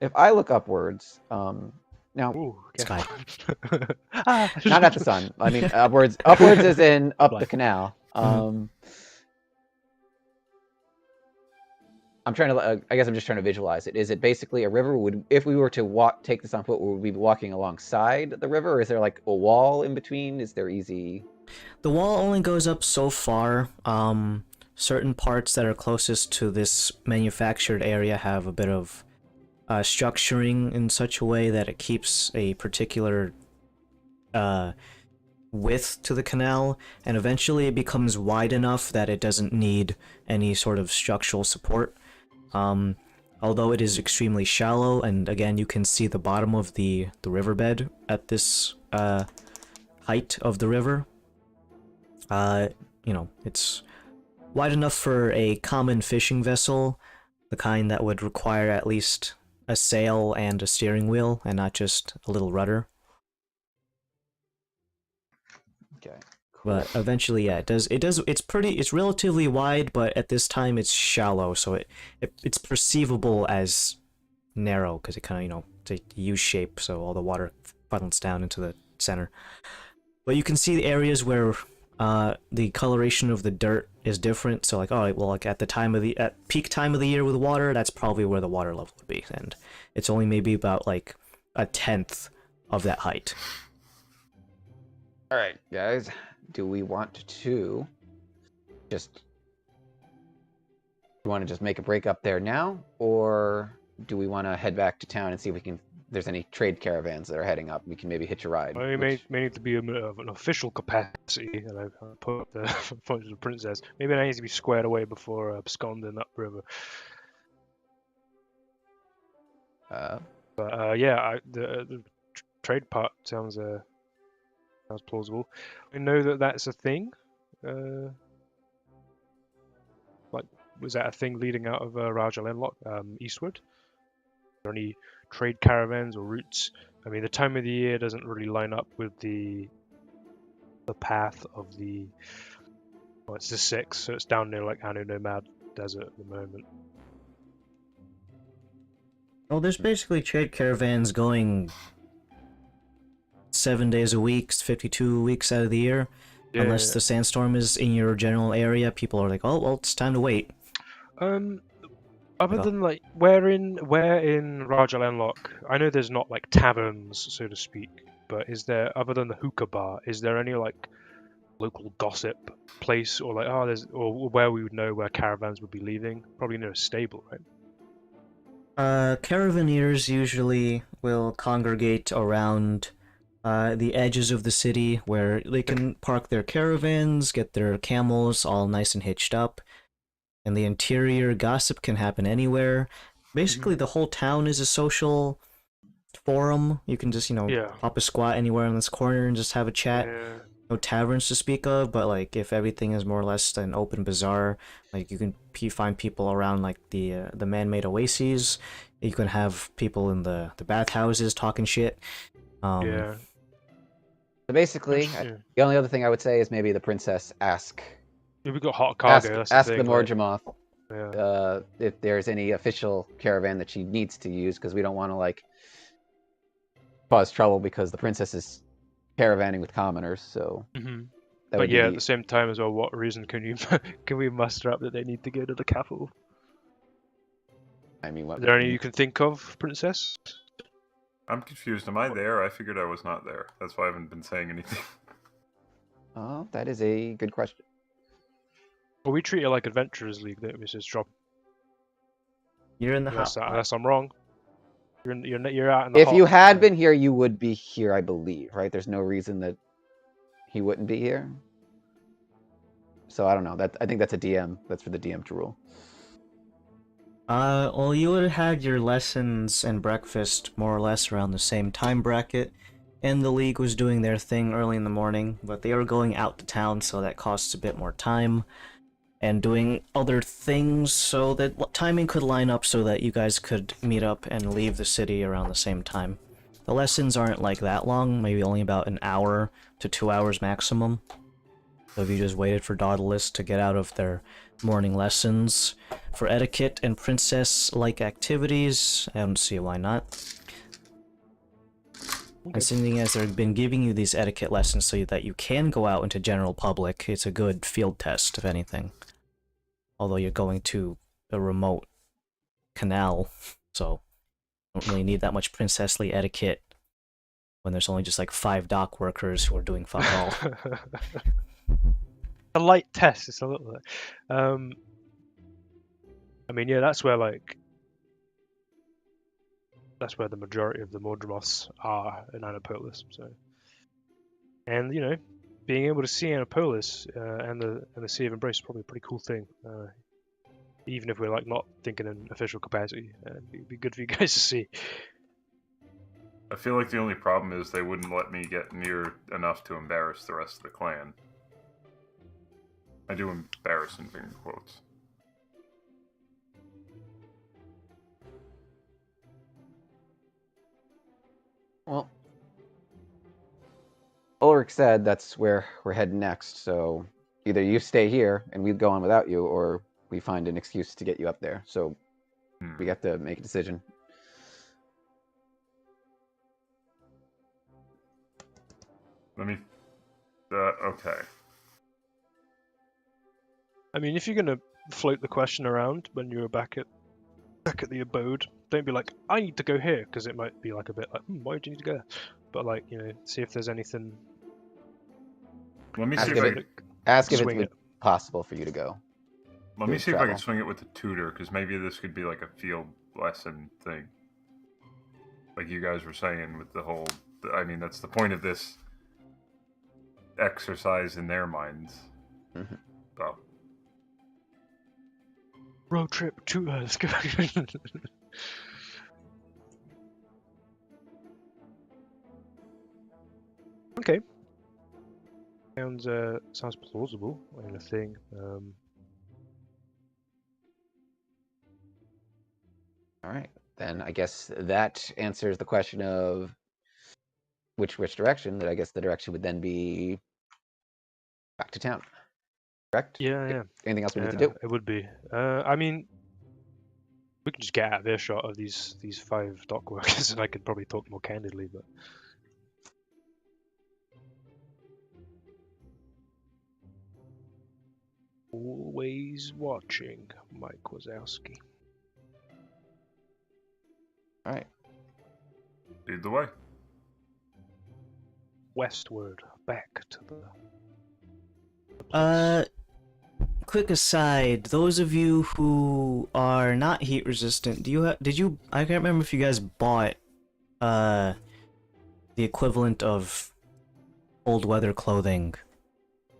If I look upwards, now Ooh, Sky. not at the sun. I mean, upwards. Upwards is in up the Blind. canal. I'm trying to. I guess I'm just trying to visualize it. Is it basically a river? If we were to take this on foot, would we be walking alongside the river, or is there like a wall in between? Is there easy? The wall only goes up so far. Certain parts that are closest to this manufactured area have a bit of structuring in such a way that it keeps a particular width to the canal, and eventually it becomes wide enough that it doesn't need any sort of structural support. Although it is extremely shallow, and again you can see the bottom of the riverbed at this height of the river. You know, it's wide enough for a common fishing vessel, the kind that would require at least a sail and a steering wheel, and not just a little rudder. Okay. But eventually, yeah, it's relatively wide, but at this time it's shallow, so it's perceivable as narrow, because it kind of, you know, it's a U shape, so all the water funnels down into the center. But you can see the areas where the coloration of the dirt is different, so like, oh, well, like at peak time of the year with water, that's probably where the water level would be, and it's only maybe about like 1/10 of that height. All right, guys. Do we want to just make a break up there now, or do we want to head back to town and see if we can? There's any trade caravans that are heading up. We can maybe hitch a ride. I may need to be of an official capacity, and I put up the phone to the princess. Maybe I need to be squared away before absconding upriver. But yeah, the trade part sounds plausible. I know that that's a thing. Like, was that a thing leading out of Raja Landlock eastward? Are there any trade caravans or routes? I mean, the time of the year doesn't really line up with the path of the. Well, it's the 6th, so it's down near like Anu Nomad Desert at the moment. Well, there's basically trade caravans going 7 days a week, 52 weeks out of the year. Yeah, Unless the sandstorm is in your general area, people are like, oh, well, it's time to wait. Other than like where in Raja Landlock, I know there's not like taverns, so to speak, but is there, other than the hookah bar, is there any like local gossip place, or like or where we would know where caravans would be leaving? Probably near a stable, right? Caravaneers usually will congregate around the edges of the city where they can park their caravans, get their camels all nice and hitched up. In the interior, gossip can happen anywhere. Basically, the whole town is a social forum. You can just, pop a squat anywhere in this corner and just have a chat. Yeah. No taverns to speak of, but like if everything is more or less an open bazaar, like you can find people around like the man-made oases. You can have people in the bathhouses talking shit. Yeah. So basically, the only other thing I would say is maybe the princess ask. Yeah, we got hot cargo. Ask the the thing, Morjamoth yeah. if there's any official caravan that she needs to use, because we don't want to like cause trouble because the princess is caravanning with commoners. So. But yeah, at the same time as well, what reason can we muster up that they need to go to the capital? I mean, what? Is there any you can think of, princess? I'm confused. Am I there? I figured I was not there. That's why I haven't been saying anything. Oh, that is a good question. Well, we treat it like Adventurers League, don't we, Mrs. Drop? You're in the house. Unless I'm wrong. You're out in the If hot. you had been here, you would be here, I believe, right? There's no reason that he wouldn't be here. So I don't know. I think that's a DM. That's for the DM to rule. Well, you would have had your lessons and breakfast more or less around the same time bracket, and the league was doing their thing early in the morning, but they were going out to town, so that costs a bit more time, and doing other things, so that timing could line up so that you guys could meet up and leave the city around the same time. The lessons aren't like that long, maybe only about an hour to 2 hours maximum. So if you just waited for Daedalus to get out of their morning lessons for etiquette and princess-like activities, I don't see why not. And seeing as they've been giving you these etiquette lessons so that you can go out into general public, it's a good field test, if anything. Although you're going to a remote canal, so don't really need that much princessly etiquette when there's only just like 5 dock workers who are doing fuck all. A light test, it's a little bit. I mean, yeah, that's where the majority of the Mordramoths are in Annapolis. So, and being able to see Annapolis and the Sea of Embrace is probably a pretty cool thing. Even if we're like not thinking in official capacity, it'd be good for you guys to see. I feel like the only problem is they wouldn't let me get near enough to embarrass the rest of the clan. I do embarrass in finger quotes. Well, Ulrich said that's where we're heading next, so either you stay here and we go on without you, or we find an excuse to get you up there. So we have to make a decision. Okay. I mean, if you're gonna float the question around when you're back at the abode, don't be like, I need to go here, because it might be like a bit like, why do you need to go there? But like, see if there's anything Let me Ask see if if it, ask if Swing it's possible for you to go. let me to see if I can travel. swing it with the tutor, because maybe this could be like a field lesson thing. Like you guys were saying with the whole. I mean, that's the point of this exercise in their minds. Mhm. So, Road trip to Earth. Okay. Sounds plausible and a thing. All right, then I guess that answers the question of which direction. That I guess the direction would then be back to town. Correct? Yeah. Anything else we need to Yeah, do? it would be. I mean, we could just get out of earshot of these 5 dock workers, and I could probably talk more candidly. But always watching, Mike Wazowski. All right. lead the way. Westward, back to the. Quick aside, those of you who are not heat resistant, did you I can't remember if you guys bought the equivalent of cold weather clothing.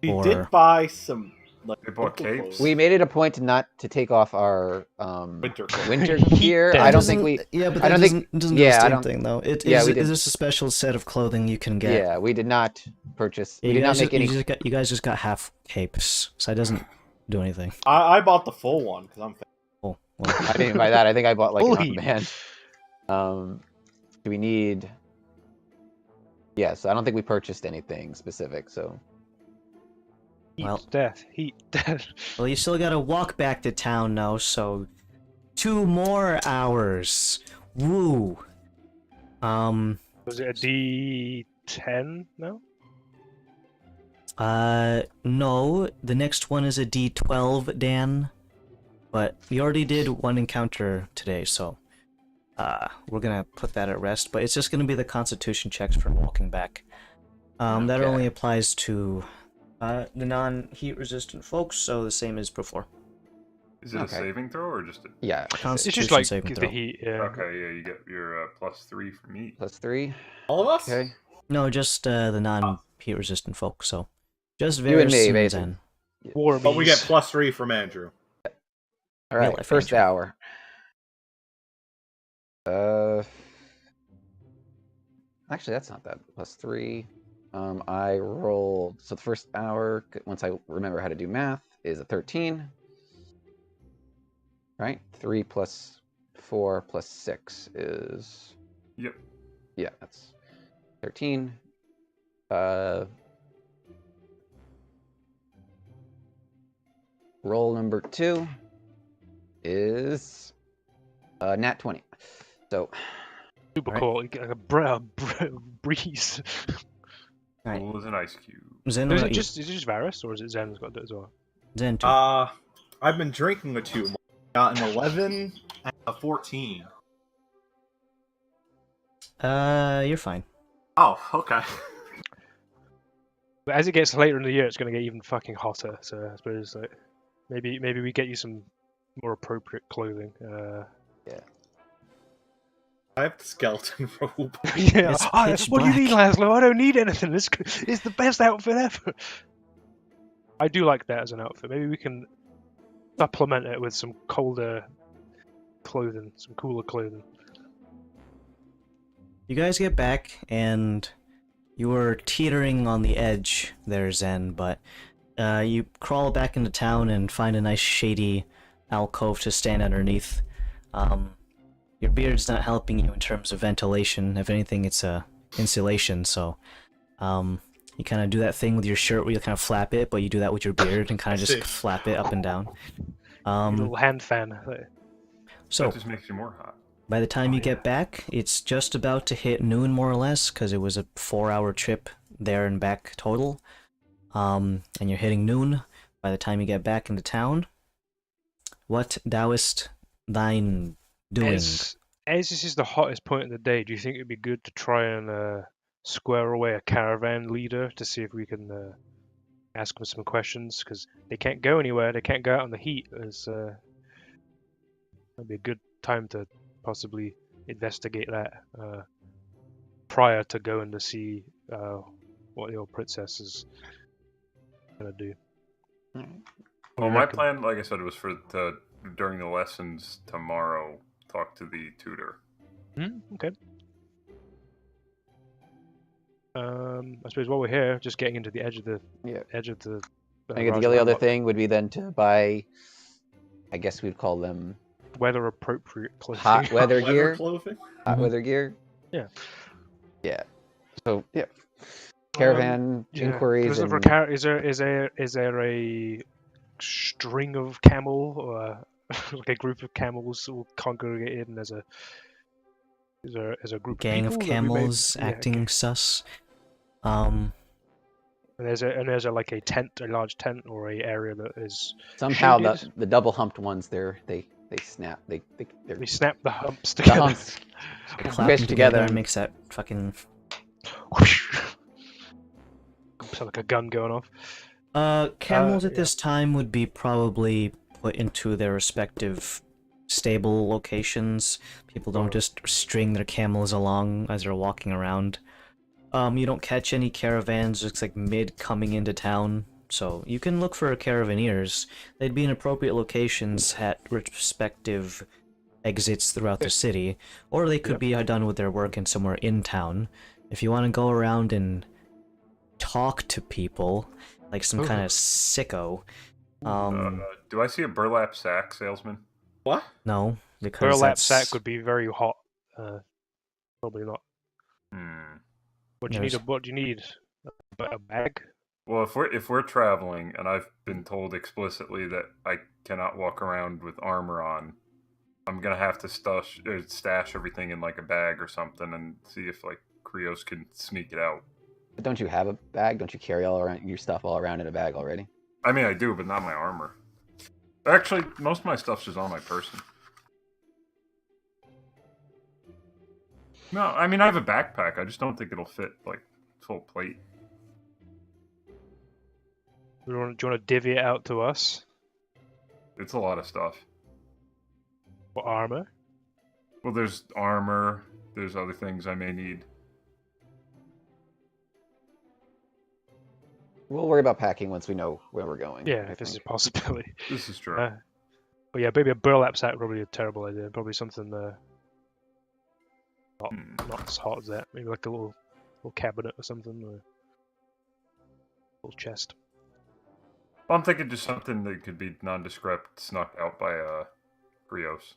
We Or- did buy some like They bought winter capes. clothes. We made it a point not to take off our Winter clothes. winter Heat gear. then. I don't think we. Yeah, but I that don't think- doesn't do yeah, the I same don't- thing though. It yeah, is we is did. this a special set of clothing you can get? Yeah, we did not purchase. Yeah, We did not make any. You guys just got half capes, so it doesn't do anything. I bought the full one because I'm. Oh, well. I didn't buy that. I think I bought like an Holy. armband. Do we need? Yes, I don't think we purchased anything specific. So Heat Well- death, heat death. Well, you still gotta walk back to town now, so 2 more hours. Woo. Was it a D10 now? No, the next one is a D12, Dan. But we already did one encounter today, so we're gonna put that at rest. But it's just gonna be the Constitution checks for walking back. That Okay. only applies to the non-heat resistant folks, so the same as before. Is it Okay. a saving throw or just a? yeah, It's Constitution just like saving the throw. heat. Yeah. Okay, yeah, you get your +3 from each. +3. All of us. Okay. No, just the non-heat resistant folks. So just You and me, Varys basically. Zen. War But we get bees. +3 from Andrew. All Real right. life First Andrew. hour. Actually, that's not bad. +3. I rolled. So the first hour, once I remember how to do math, is a 13. Right? 3 plus 4 plus 6 is. Yep. Yeah, that's 13. Roll number 2 is nat 20. So Super Alright. cool. You get like a breeze. Alright. Cool as an ice cube. Zen, Is what it about you? just Varys or is it Zen's got that as well? Zen too. I've been drinking with you. Got an 11 and a 14. You're fine. Oh, okay. But as it gets later in the year, it's going to get even fucking hotter. So I suppose like maybe we get you some more appropriate clothing. I have the skeleton robe. Yeah. It's "Oh, pitch what do you need, black." Laszlo? I don't need anything. It's the best outfit ever. I do like that as an outfit. Maybe we can supplement it with some colder clothing, some cooler clothing. You guys get back, and you were teetering on the edge there, Zen, but you crawl back into town and find a nice shady alcove to stand underneath. Your beard's not helping you in terms of ventilation. If anything, it's insulation, so you kind of do that thing with your shirt where you kind of flap it, but you do that with your beard and kind of see. just flap it up and down. Little hand fan. So, That just makes you more hot. by the time Oh, you get back, it's just about to hit noon, more or less, because it was a 4-hour trip there and back total. And you're hitting noon by the time you get back into town. What thouest thine doing? As this is the hottest point of the day, do you think it'd be good to try and square away a caravan leader to see if we can ask them some questions because they can't go anywhere. They can't go out in the heat. That'd be a good time to possibly investigate that prior to going to see what the old princess is gonna do. Alright. Well, You my reckon? plan, like I said, was during the lessons tomorrow, talk to the tutor. Okay. I suppose while we're here, just getting into the edge of the Yeah. the I guess the Raja only other Unlock. thing would be then to buy, I guess we'd call them Weather appropriate clothing. hot weather Weather gear. clothing? Hot Mhm. weather gear. Yeah. Yeah. So yeah. Caravan inquiries Is and there a string of camel or like a group of camels all congregated and there's a group Gang of of people that we may camels acting sus. Um, and there's a like a large tent or a area that is somehow shaded. the double humped ones they snap they're We snap the humps the together. humps clap squish them together and and makes that fucking. Sound like a gun going off. Camels at yeah. this time would be probably put into their respective stable locations. People don't just string their camels along as they're walking around. You don't catch any caravans just like mid coming into town, so you can look for caravaneers. They'd be in appropriate locations at respective exits throughout the city, or they could be done with their work in somewhere in town. If you want to go around and talk to people like some kind of sicko, Do I see a burlap sack salesman? What? no, because Burlap that's sack would be very hot. Probably not. Hmm. What do you need? A bag? Well, if we're traveling, and I've been told explicitly that I cannot walk around with armor on, I'm gonna have to stash everything in like a bag or something, and see if like Krios can sneak it out. but don't you have a bag? Don't you carry all around your stuff all around in a bag already? I mean, I do, but not my armor. Actually, most of my stuff's just on my person. No, I mean I have a backpack. I just don't think it'll fit like full plate. Do you want to divvy it out to us It's a lot of stuff. for armor? Well, there's armor. There's other things I may need. We'll worry about packing once we know where we're going. Yeah, I if this is a think. possibility. This is true. But yeah, maybe a burlap sack probably a terrible idea. Probably something not as hot as that. Maybe like a little cabinet or something, or a little chest. Well, I'm thinking just something that could be nondescript, snuck out by Krios.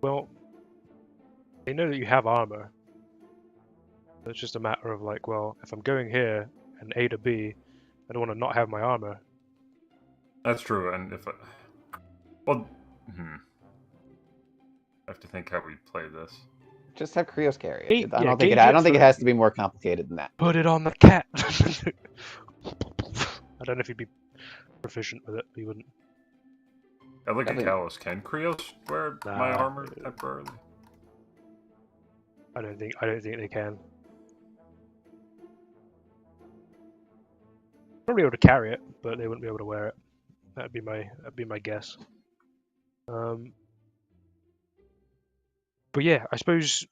Well, they know that you have armor. It's just a matter of like, well, if I'm going here and A to B, I don't want to not have my armor. That's true, and if I... Well, I have to think how we play this. Just have Krios carry Hey, it. I yeah, don't think gauge I it don't think for- it has to be more complicated than that. Put it on the cat. I don't know if he'd be proficient with it. He wouldn't. I look at Definitely. Callus. Can Krios wear my Nah. armor temporarily? I don't think they can. Probably able to carry it, but they wouldn't be able to wear it. That'd be my guess. But yeah, I suppose,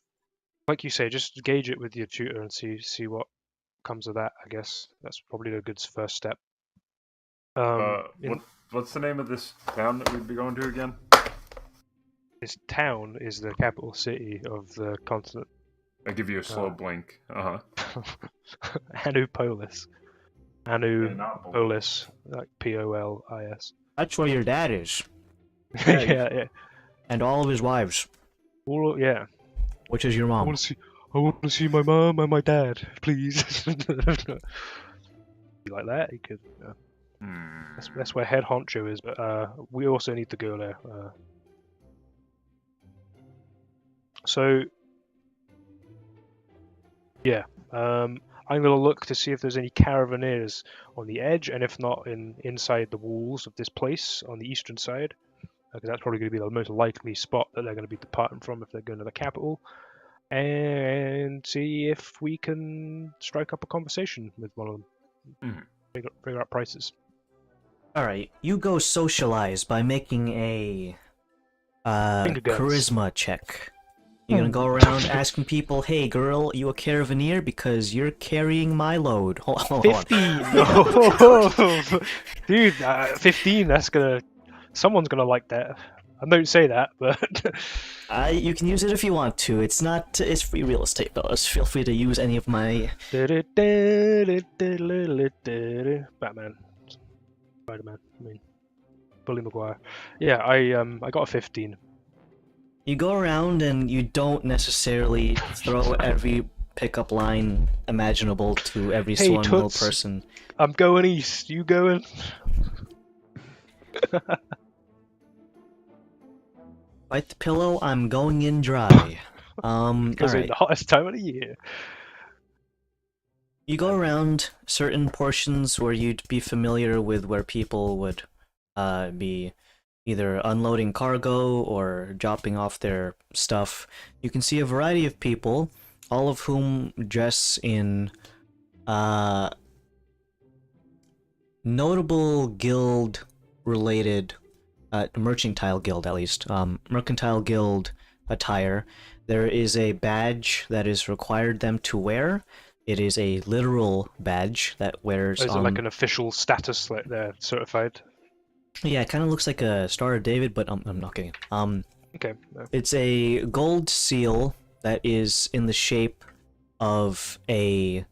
like you say, just gauge it with your tutor and see what comes of that. I guess that's probably a good first step. What's the name of this town that we'd be going to again? This town is the capital city of the continent. I give you a slow blink. Anu Polis. Anu Yeah, not Polis. Polis, like Polis. that's where your dad is, yeah. and all of his wives, Yeah. which is your I mom. want to see my mom and my dad, please. You like that? You could. That's where head honcho is, but we also need to go there. So yeah, I'm gonna look to see if there's any caravaneers on the edge, and if not, inside the walls of this place on the eastern side, because that's probably going to be the most likely spot that they're going to be departing from if they're going to the capital. and see if we can strike up a conversation with one of them. Mhm. Figure out prices. Alright, you go socialize by making a Finger guns. charisma check. You're gonna go around asking people, hey girl, you a caravaneer? Because you're carrying my load. Hold on. 15! Oh, dude, 15, that's gonna... Someone's gonna like that. I don't say that, but... You can use it if you want to. It's not. It's free real estate, fellas. Feel free to use any of my. Batman. Spider-Man. I mean, Bully Maguire. Yeah, I got a 15. You go around and you don't necessarily throw every pickup line imaginable to every Hey, Swan Hill Toots. person. I'm going east. You going? Bite the pillow. I'm going in dry. Because Alright. it's the hottest time of the year. You go around certain portions where you'd be familiar with where people would be either unloading cargo or dropping off their stuff. You can see a variety of people, all of whom dress in notable guild related mercantile guild at least mercantile guild attire. There is a badge that is required them to wear. It is a literal badge that wears Is it like an official status, like they're certified? yeah, it kind of looks like a Star of David, but I'm not kidding. Okay. It's a gold seal that is in the shape of a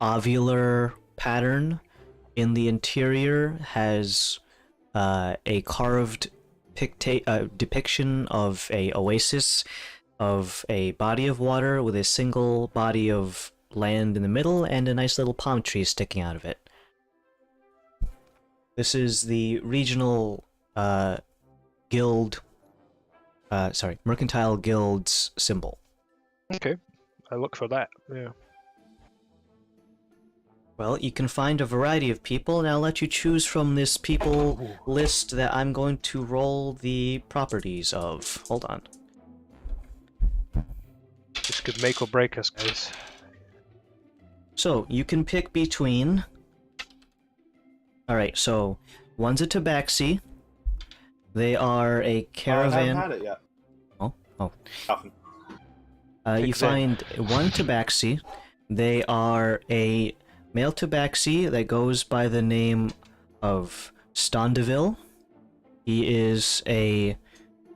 ovular pattern. In the interior has a carved depiction of a oasis, of a body of water with a single body of land in the middle and a nice little palm tree sticking out of it. This is the regional guild, mercantile guild's symbol. Okay. I look for that, yeah. Well, you can find a variety of people, and I'll let you choose from this people list that I'm going to roll the properties of. Hold on. This could make or break us, guys. So, you can pick between... Alright, so, one's a tabaxi. They are a caravan... I haven't had it yet. Oh. Nothing. You find one tabaxi. They are a male tabaxi that goes by the name of Stondeville. He is a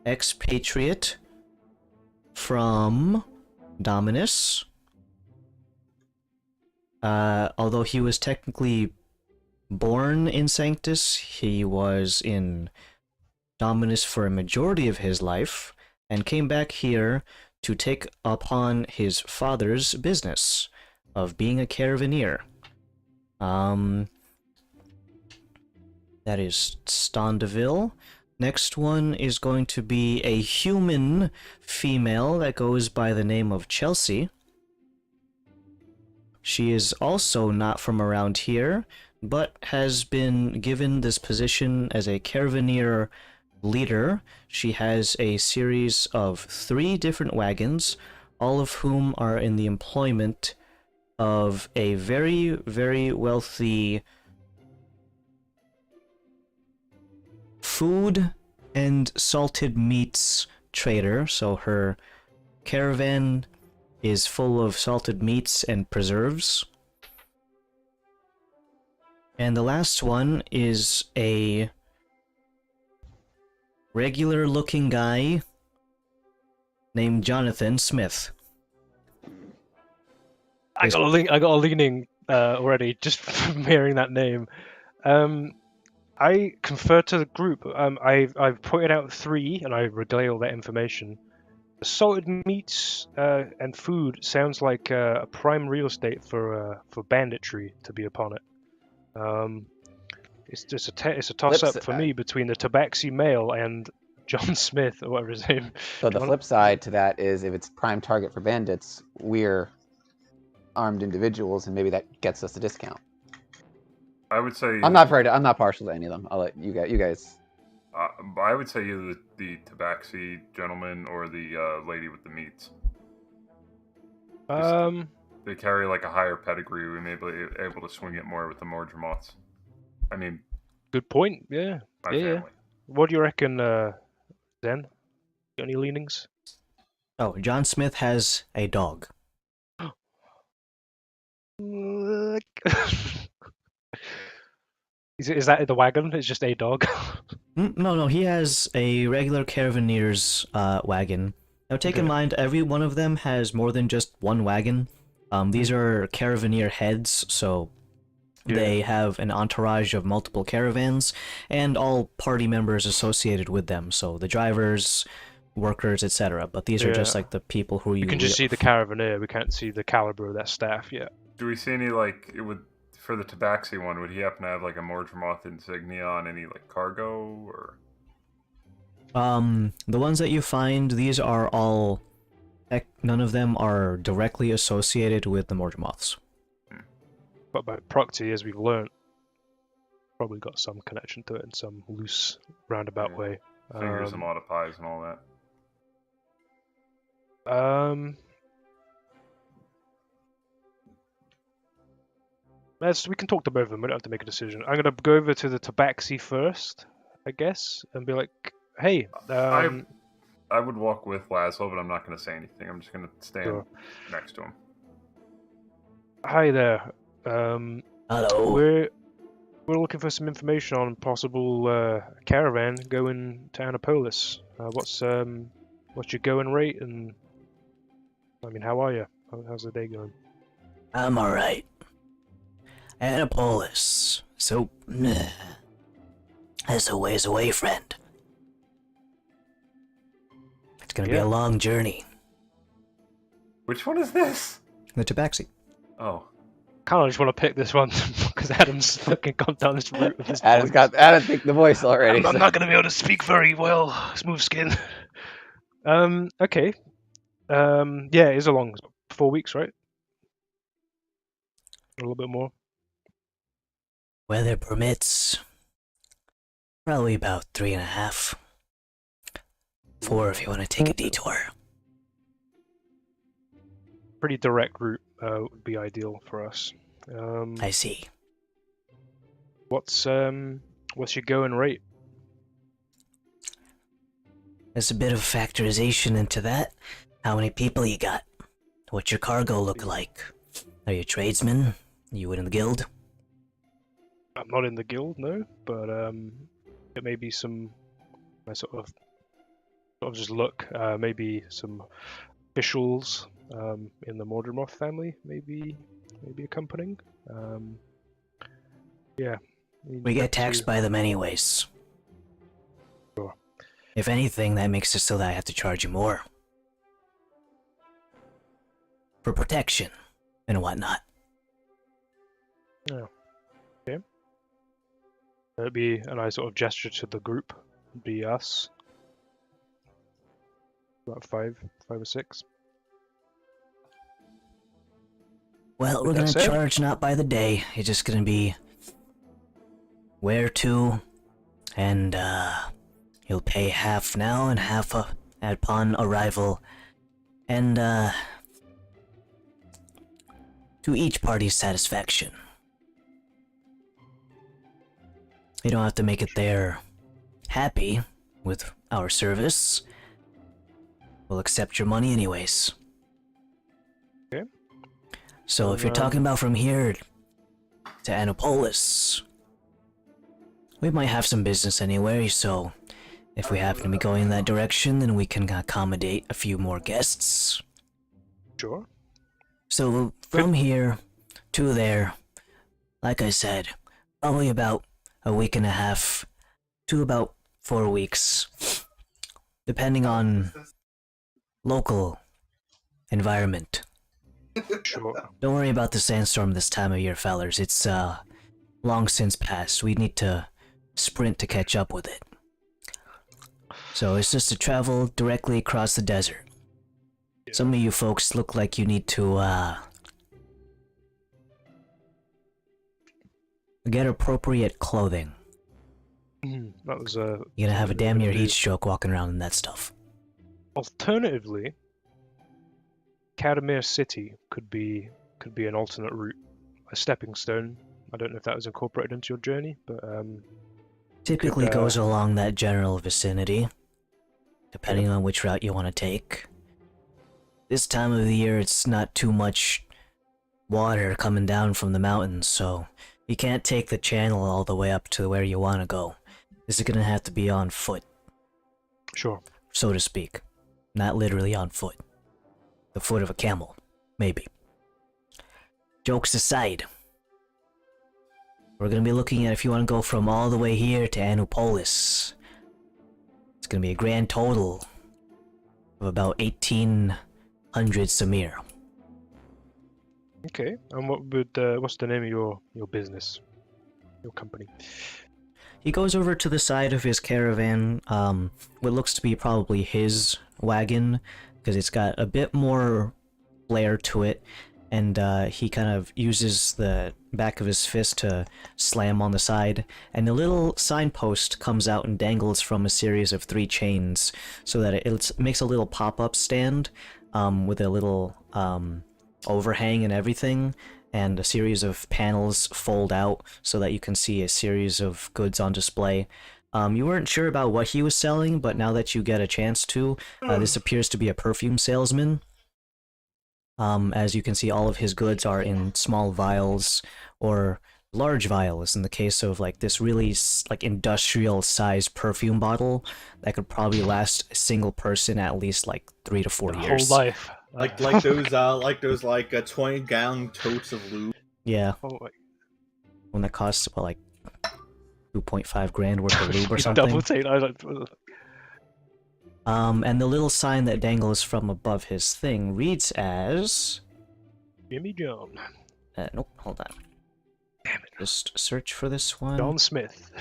expatriate from Dominus. Although he was technically born in Sanctus, he was in Dominus for a majority of his life, and came back here to take upon his father's business of being a caravaneer. That is Stondeville. Next one is going to be a human female that goes by the name of Chelsea. She is also not from around here, but has been given this position as a caravaneer leader. She has a series of 3 different wagons, all of whom are in the employment of a very, very wealthy food and salted meats trader. So her caravan is full of salted meats and preserves. And the last one is a regular looking guy named Jonathan Smith. I got a leaning already just from hearing that name. I confer to the group. I've pointed out 3 and I regale that information. Salted meats and food sounds like a prime real estate for banditry to be upon it. It's just a toss-up for me between the Tabaxi male and John Smith or whatever his name. So the flip side to that is if it's prime target for bandits, we're armed individuals, and maybe that gets us a discount. I would say I'm not partial to any of them. I'll let you guys. I would say either the tabaxi gentleman or the lady with the meats. They carry like a higher pedigree. We may be able to swing it more with the Mordremoths. I mean, Good point. Yeah. my Yeah. family. What do you reckon, Zen? Got any leanings? Oh, John Smith has a dog. Is that the wagon? It's just a dog. No, he has a regular Caravanier's wagon. Now, take in Okay. mind, every one of them has more than just one wagon. These are Caravaneer heads, so they have an entourage of multiple caravans, and all party members associated with them, so the drivers, workers, etc. But these are just Yeah. like the people who We can just see the Caravaneer. We can't see the caliber of that staff yet. Do we see any like it would for the tabaxi one? Would he happen to have like a Mordremoth insignia on any like cargo or? The ones that you find, these are all... None of them are directly associated with the Mordremoths. But by proxy, as we've learnt, probably got some connection to it in some loose, roundabout Yeah. way. Fingers and a lot of pies and all that. We can talk to both of them. We don't have to make a decision. I'm gonna go over to the tabaxi first, I guess, and be like, "Hey, I would walk with Laszlo, but I'm not going to say anything. I'm just going to stand Sure. next to him. Hi there. Hello. We're looking for some information on possible caravan going to Annapolis. What's your going rate, and I mean, how are you? How's the day going? I'm alright. Annapolis. So, that's a ways away, friend. It's gonna be Yeah. a long journey. Which one is this? The Tabaxi. Oh. Kind of just want to pick this one because Adam's fucking gone down this route with his voice. Adam picked the voice already. I'm so- not gonna be able to speak very well, smooth skin. Okay. Yeah, it is a long 4 weeks, right? A little bit more. Weather permits. Probably about 3.5. 4 if you want to take a detour. Pretty direct route would be ideal for us. I see. What's your going rate? There's a bit of factorization into that. How many people you got? What's your cargo look like? Are you a tradesman? You in the guild? I'm not in the guild, no, but it may be some. I sort of just look. Maybe some officials in the Mordremoth family, maybe accompanying. Yeah. We get taxed by them anyways. Sure. If anything, that makes it so that I have to charge you more. For protection and whatnot. Yeah. Okay. It'd be, and I sort of gesture to the group. It'd be us. About five or six. Well, we're With gonna that said- charge not by the day. It's just gonna be where to, and you'll pay half now and half upon arrival, and to each party's satisfaction. You don't have to make it there happy with our service. We'll accept your money anyways. Okay. So if you're talking about from here to Annapolis, we might have some business anyway, so if we happen to be going in that direction, then we can accommodate a few more guests. Sure. So from here to there, like I said, probably about a week and a half to about 4 weeks, depending on local environment. Sure. Don't worry about the sandstorm this time of year, fellers. It's long since passed. We need to sprint to catch up with it. So it's just to travel directly across the desert. Some of you folks look like you need to get appropriate clothing. Mhm. That was You're gonna have a something we were damn near gonna heat do. stroke walking around in that stuff. Alternatively, Cadamere City could be an alternate route, a stepping stone. I don't know if that was incorporated into your journey, but Typically could, goes along that general vicinity, depending on which route you want to take. This time of the year, it's not too much water coming down from the mountains, so you can't take the channel all the way up to where you want to go. This is gonna have to be on foot, sure. so to speak. Not literally on foot. The foot of a camel, maybe. Jokes aside, we're gonna be looking at if you want to go from all the way here to Anupolis. It's gonna be a grand total of about 1,800 Samir. Okay, and what's the name of your business, your company? He goes over to the side of his caravan, what looks to be probably his wagon, because it's got a bit more flair to it, and he kind of uses the back of his fist to slam on the side, and a little signpost comes out and dangles from a series of 3 chains, so that it makes a little pop-up stand with a little overhang and everything, and a series of panels fold out so that you can see a series of goods on display. You weren't sure about what he was selling, but now that you get a chance to, this appears to be a perfume salesman. As you can see, all of his goods are in small vials or large vials. In the case of like this really like industrial size perfume bottle that could probably last a single person at least like 3 to 4 years. Whole life. Like those 20-gallon totes of lube. Yeah, Oh my. one that costs about like 2.5 grand worth of lube or You something. double take. And the little sign that dangles from above his thing reads as... Jimmy John. Nope, hold on. Damn it. Just search for this one. John Smith.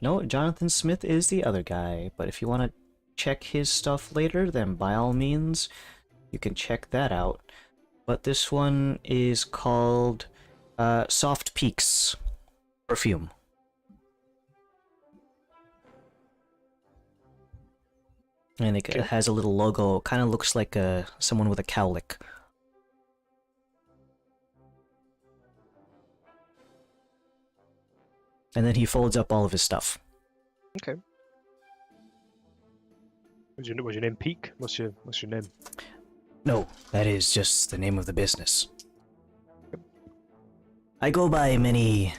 No, Jonathan Smith is the other guy, but if you want to check his stuff later, then by all means, you can check that out. But this one is called Soft Peaks Perfume. And it has a little logo, kind of looks like someone with a cowlick. And then he folds up all of his stuff. Okay. Was your name Peak? What's your name? No, that is just the name of the business. I go by many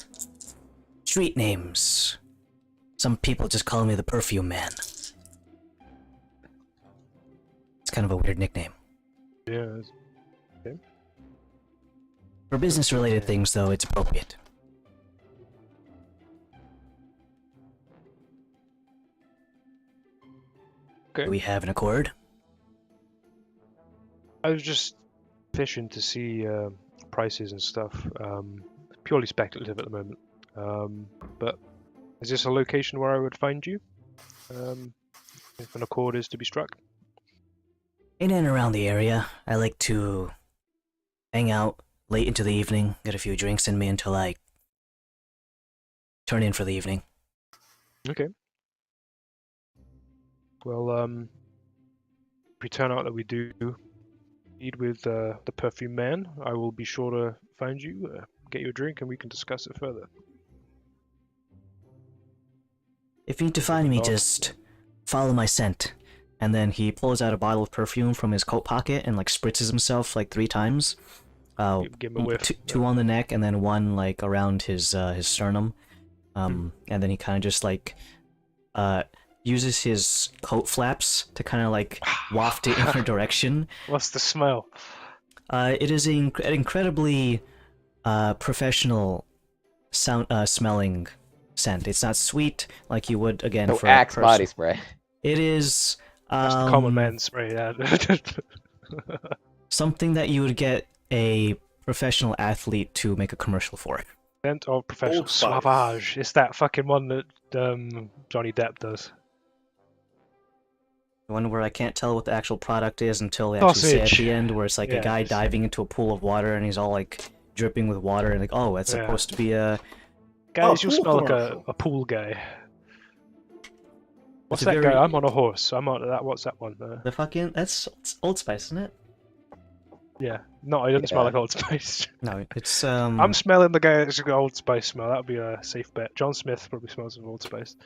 street names. Some people just call me the Perfume Man. It's kind of a weird nickname. Yeah. For business-related things, though, it's appropriate. Okay. Do we have an accord? I was just fishing to see prices and stuff. Purely speculative at the moment. But is this a location where I would find you? If an accord is to be struck? In and around the area, I like to hang out late into the evening, get a few drinks in me until I turn in for the evening. Okay. Well, if we turn out that we do meet with the Perfume Man, I will be sure to find you, get you a drink, and we can discuss it further. If you need to find me, just follow my scent. And then he pulls out a bottle of perfume from his coat pocket and like spritzes himself like 3 times. Give him a whiff. Two on the neck and then one like around his sternum. And then he kind of just like uses his coat flaps to kind of like waft it in her direction. What's the smell? It is an incredibly professional smelling scent. It's not sweet like you would again No for Axe body spray. It is That's the common man spray. Yeah. something that you would get a professional athlete to make a commercial for. Scent of professional Old Spice. sauvage. It's that fucking one that Johnny Depp does. The one where I can't tell what the actual product is until they actually say at Sausage. the end, where it's like a guy Yes. diving into a pool of water and he's all like dripping with water and like, oh, it's Yeah. supposed to be a... Guys, you pool smell like commercial. a pool guy. What's It's a that guy? very- I'm on a horse. I'm on that. What's that one? The fucking that's Old Spice, isn't it? Yeah. No, it doesn't smell Yeah. like Old Spice. No, it's I'm smelling the guy that's got Old Spice smell. That would be a safe bet. John Smith probably smells of Old Spice.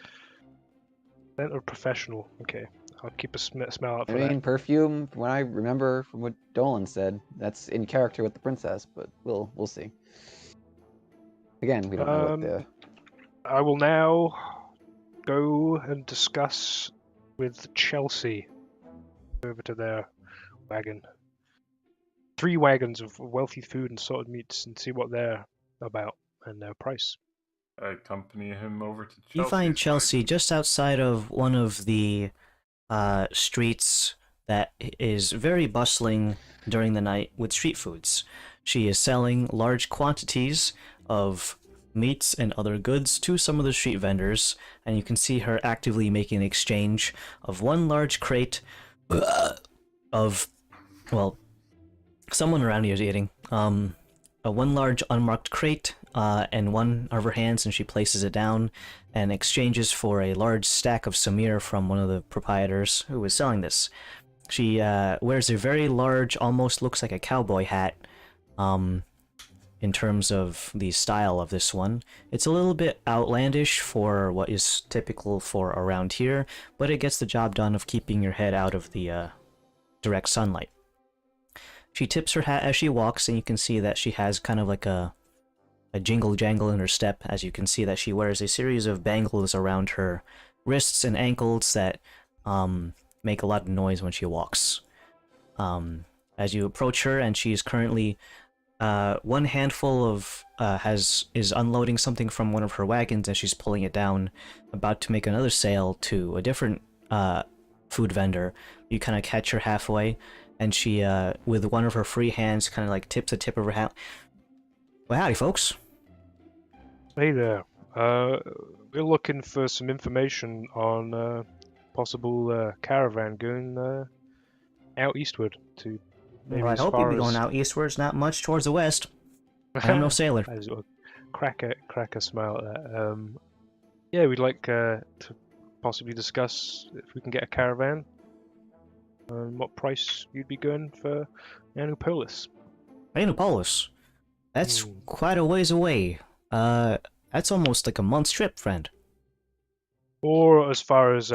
Then or professional. Okay, I'll keep a smell out I for mean, perfume. From what I remember from what Dolan said, that's in character with the princess. But we'll see. Again, we don't know what the. that. I will now go and discuss with Chelsea. Over to their wagon. 3 wagons of wealthy food and sorted meats, and see what they're about and their price. I accompany him over to Chelsea. you find Chelsea just outside of one of the streets that is very bustling during the night with street foods. She is selling large quantities of meats and other goods to some of the street vendors, and you can see her actively making an exchange of one large crate of, well, someone around here is eating. One large unmarked crate in one of her hands, and she places it down and exchanges for a large stack of Samir from one of the proprietors who was selling this. She wears a very large, almost looks like a cowboy hat, in terms of the style of this one. It's a little bit outlandish for what is typical for around here, but it gets the job done of keeping your head out of the direct sunlight. She tips her hat as she walks, and you can see that she has kind of like a jingle jangle in her step, as you can see that she wears a series of bangles around her wrists and ankles that make a lot of noise when she walks. As you approach her, and she is currently one handful of is unloading something from one of her wagons, and she's pulling it down, about to make another sale to a different food vendor. You kind of catch her halfway, and she, with one of her free hands, kind of like tips the tip of her hat. Well, howdy, folks. Hey there. We're looking for some information on possible caravan going out eastward to maybe Well, I'd as hope you'd far be going as... out eastwards, not much towards the west. I'm no sailor. I sort of crack a smile at that. Yeah, we'd like to possibly discuss if we can get a caravan and what price you'd be going for Anupolis. Anupolis. That's Hmm. quite a ways away. That's almost like a month's trip, friend. Or as far as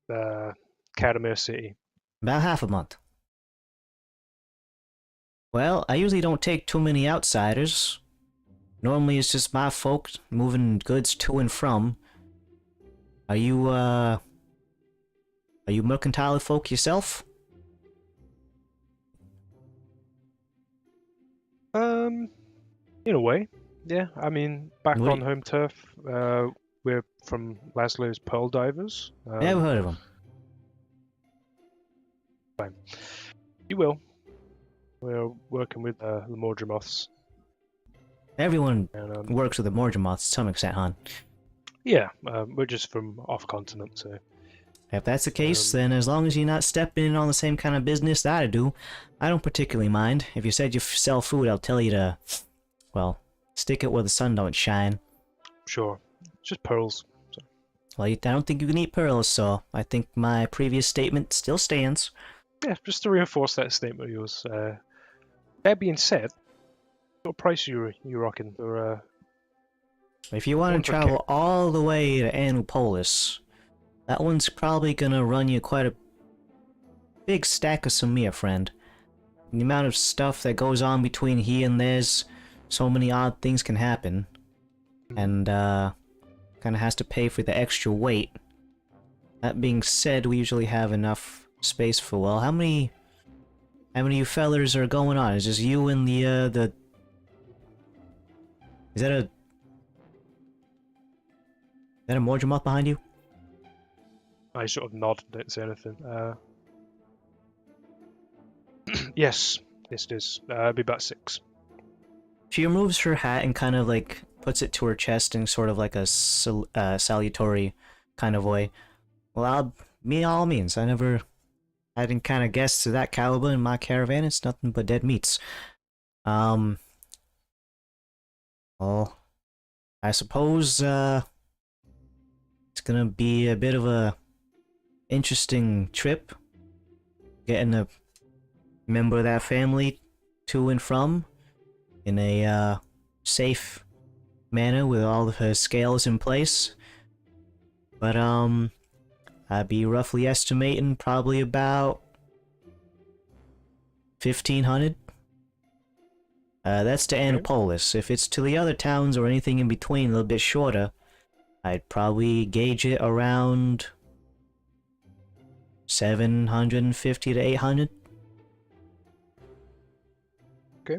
Katamir City. About half a month. Well, I usually don't take too many outsiders. Normally it's just my folk moving goods to and from. Are you mercantile folk yourself? In a way, yeah. I mean, back What do on home turf, we're from Laszlo's Pearl Divers. Never heard of them. You will. We're working with the Mordremoths. Everyone And, works with the Morgemoths to some extent, hon. yeah, we're just from off continent, so If that's the case, then as long as you're not stepping in on the same kind of business that I do, I don't particularly mind. If you said you sell food, I'll tell you to, well, stick it where the sun don't shine. sure. It's just pearls. So. Well, I don't think you can eat pearls, so I think my previous statement still stands. Yeah, just to reinforce that statement of yours. That being said, what price are you rocking for? If you want One to for travel all the way to Anupolis, that one's probably gonna run you quite a big stack of Samir, friend. The amount of stuff that goes on between here and there's, so many odd things can happen. And, kinda has to pay for the extra weight. That being said, we usually have enough space for, well, how many of you fellers are going on? Is just you and the... Is that a Morgemoth behind you? I sort of nod, don't say anything. Yes, it is. It'll be about 6. She removes her hat and kind of like puts it to her chest in sort of like a salutatory kind of way. Well, all means. I didn't kind of guess to that caliber in my caravan. It's nothing but dead meats. Well, I suppose, it's gonna be a bit of a interesting trip. Getting a member of that family to and from in a safe manner with all of her scales in place. But I'd be roughly estimating probably about 1,500. That's to Annapolis. If it's to the other towns or anything in between, a little bit shorter, I'd probably gauge it around 750 to 800. Okay.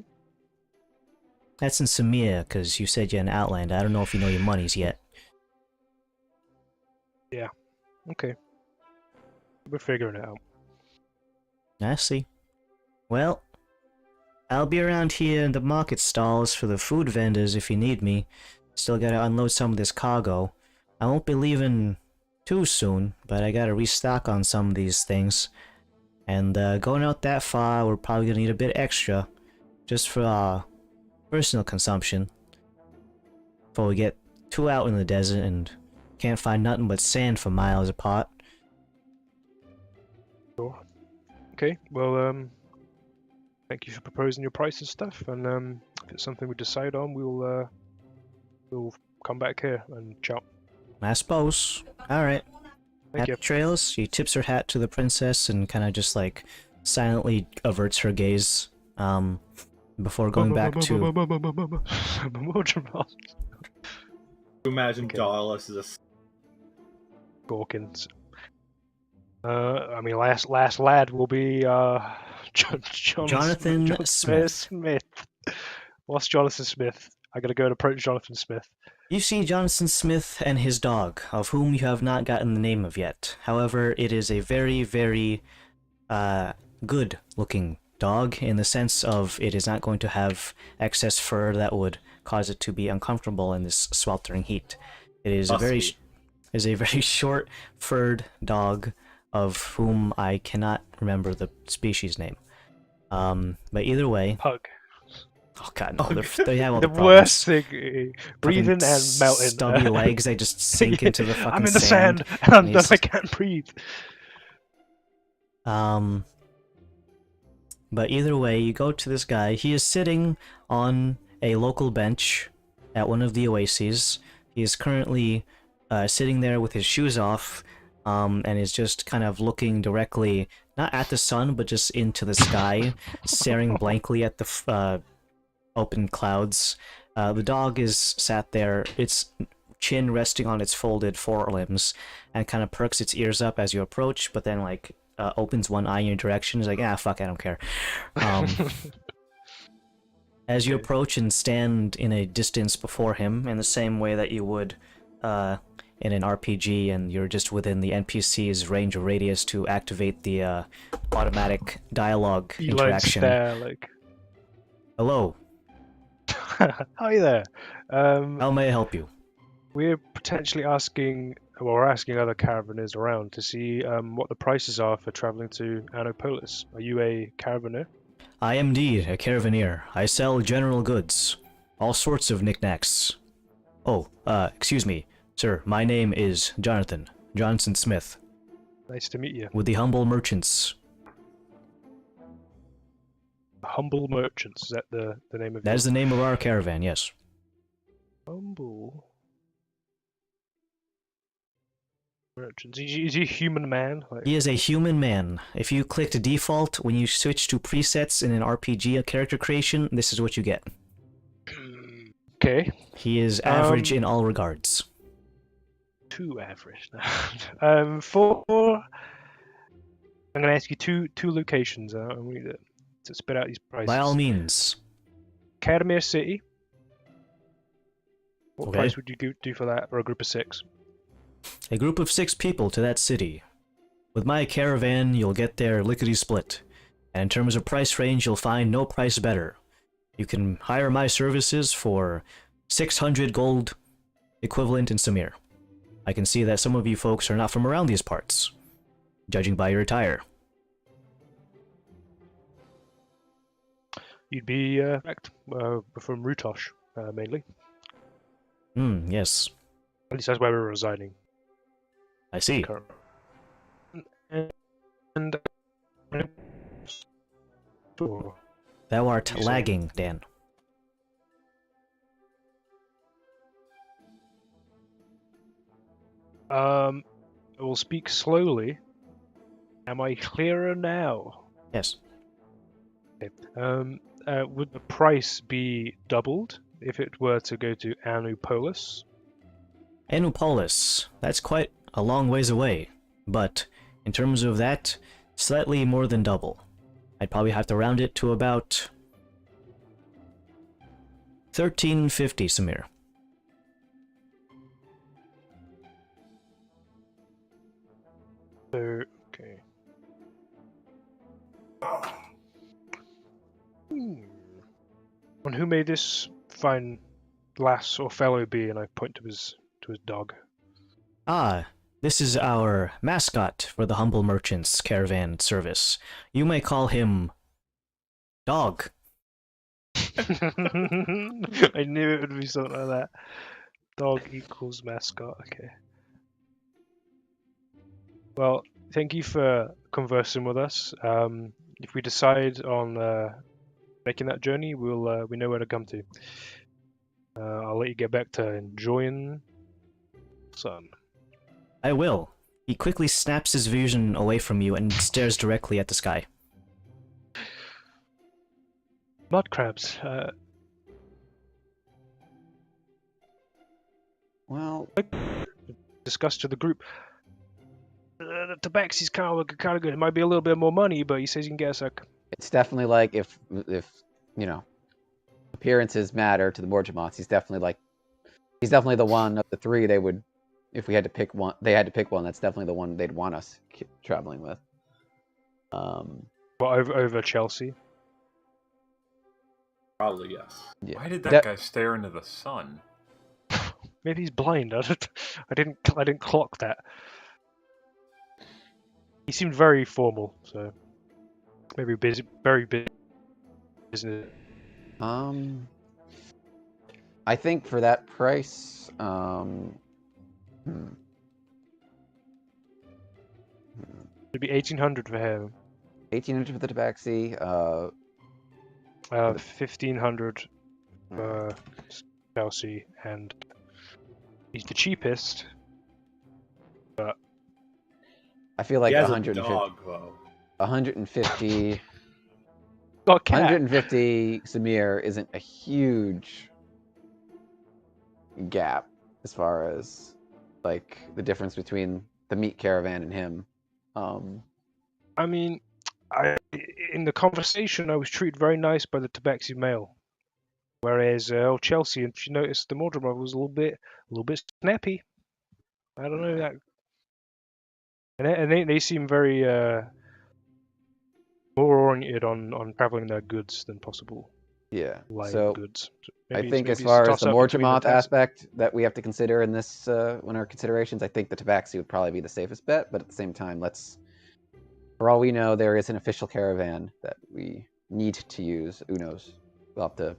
That's in Samir, because you said you're an Outlander. I don't know if you know your monies yet. Okay. We're figuring it out. I see. Well, I'll be around here in the market stalls for the food vendors if you need me. Still gotta unload some of this cargo. I won't be leaving too soon, but I gotta restock on some of these things. And going out that far, we're probably gonna need a bit extra, just for our personal consumption. Before we get too out in the desert and can't find nothing but sand for miles apart. Sure. Okay, well, thank you for proposing your price and stuff, and if it's something we decide on, we'll come back here and chat. I suppose. Alright. Thank Happy you. trails. She tips her hat to the princess and kind of just like silently averts her gaze before going back to... Imagine Okay. Dauntless is a Gawkins. I mean, last lad will be Jonathan Smith. Smith. What's Jonathan Smith? I gotta go and approach Jonathan Smith. You see Jonathan Smith and his dog, of whom you have not gotten the name of yet. However, it is a very, very good-looking dog in the sense of it is not going to have excess fur that would cause it to be uncomfortable in this sweltering heat. It is a very short furred dog of whom I cannot remember the species name. But either way, Pug. oh god, no, they have all The the problems. worst thing. Breathing Fucking and melting. stubby legs, they just sink into the fucking I'm in the sand. sand, and he's- I can't breathe. But either way, you go to this guy. He is sitting on a local bench at one of the oases. He is currently sitting there with his shoes off, and is just kind of looking directly, not at the sun, but just into the sky, staring blankly at the open clouds. The dog is sat there, its chin resting on its folded forelimbs, and kind of perks its ears up as you approach, but then like opens one eye in your direction. Is like, ah, fuck, I don't care. As you approach and stand in a distance before him, in the same way that you would in an RPG, and you're just within the NPC's range of radius to activate the automatic dialogue interaction. There, like, Hello, hi there. how may I help you? We're potentially asking, well, we're asking other caravanners around to see what the prices are for traveling to Annapolis. Are you a caravaner? I am indeed a caravaneer. I sell general goods. All sorts of knickknacks. Oh, excuse me, sir. My name is Jonathan Johnson Smith, Nice to meet you. with the Humble Merchants. Humble Merchants, is that the name of That your is the name of our caravan, yes. Humble Merchants? Is he a human man? Like, He is a human man. If you clicked default, when you switch to presets in an RPG character creation, this is what you get. okay, He is average in all regards. too average now. I'm going to ask you two locations. I'm going to spit out these prices. By all means. Cadmere City. What Okay. price would you do for that for a group of 6? A group of 6 people to that city. With my caravan, you'll get there lickety-split. And in terms of price range, you'll find no price better. You can hire my services for 600 gold equivalent in Samir. I can see that some of you folks are not from around these parts, judging by your attire. You'd be correct. From Rutosh, mainly. Yes. At least that's where we're residing. I see. And sure. Thou art You say- lagging, Dan. I will speak slowly. Am I clearer now? Yes. Okay. Would the price be doubled if it were to go to Anupolis? Anupolis. That's quite a long ways away. But in terms of that, slightly more than double. I'd probably have to round it to about 1350, Samir. So, okay. And who may this fine lass or fellow be? And I point to his dog. Ah, this is our mascot for the Humble Merchants Caravan Service. You may call him Dog. I knew it would be something like that. Dog equals mascot. Okay. Well, thank you for conversing with us. If we decide on making that journey, we know where to come to. I'll let you get back to enjoying the sun. I will. He quickly snaps his vision away from you and stares directly at the sky. Mud crabs. Well, Discussed to the group. The tabaxi's kind of good. It might be a little bit more money, but he says you can get us a. it's definitely like if you know, appearances matter to the Morjamoths. He's definitely the one of the three they would, if we had to pick one, they had to pick one. That's definitely the one they'd want us traveling with. Well, over Chelsea. Probably yes. Yeah. Why did that guy stare into the sun? Maybe he's blind. I didn't clock that. He seemed very formal, so maybe busy, very busy. I think for that price, It'd be 1800 for him. 1800 for the tabaxi. 1500 for Chelsea, and he's the cheapest. But I feel like He has a 150. dog, though. 150. got a cat. 150 Samir isn't a huge gap as far as like the difference between the meat caravan and him. I mean, in the conversation, I was treated very nice by the tabaxi male, whereas Chelsea, if you noticed, the Mordremov was a little bit snappy. I don't know that, and they seem very more oriented on traveling their goods than possible. Yeah. Live So goods. I Maybe think it's as far as the toss-up between Morjamoth tax- aspect that we have to consider in this when our considerations, I think the tabaxi would probably be the safest bet. But at the same time, for all we know, there is an official caravan that we need to use. Who knows? We'll have to.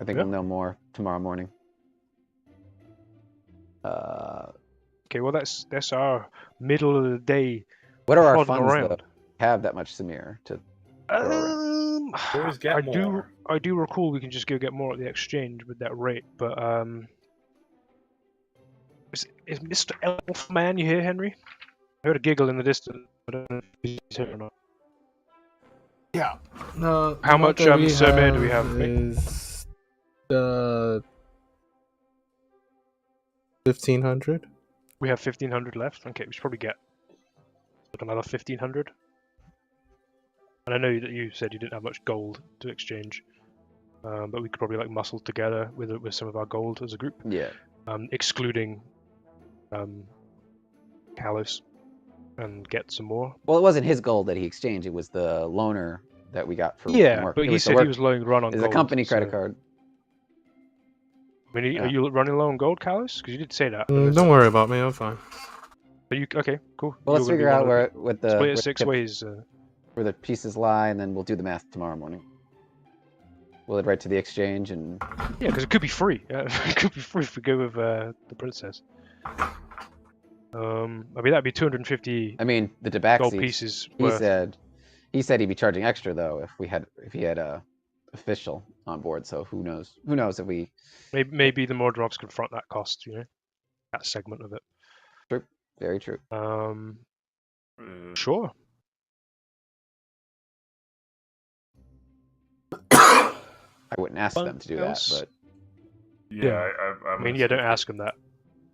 I think we'll know more tomorrow morning. Okay, well that's our middle of the day. What are our plodding funds around. though? Have that much Samir to throw around? Always get more. I do recall we can just go get more at the exchange with that rate, but is Mr. Elfman you here, Henry? I heard a giggle in the distance. I don't know if he's here or not. Yeah. How much Samir do we have? Is 1500. We have 1500 left. Okay, we should probably get like another 1500. And I know that you said you didn't have much gold to exchange, but we could probably like muscle together with some of our gold as a group. Yeah. Excluding Kalos, and get some more. Well, it wasn't his gold that he exchanged. It was the loaner that we got for Yeah, work. but It he was the said work- he was low run on It's gold. a company credit so- card. I mean, are Yeah. you running low on gold, Kalos? Because you did say that. Don't worry about me. I'm fine. But you okay? Cool. Well, let's You're gonna be figure out one where of what the- the split it where 6 the- ways. where the pieces lie, and then we'll do the math tomorrow morning. We'll head right to the exchange and Yeah, because it could be free. It could be free if we go with the princess. I mean that'd be 250 I mean, the gold Tabaxi. pieces He worth. said he'd be charging extra though if he had a official on board. So who knows? Who knows if we? Maybe the Mordrogs confront that cost. You know, that segment of it. True. Very true. Sure. I wouldn't ask them to do that, else? but Yeah, I mean, yeah, don't ask them that.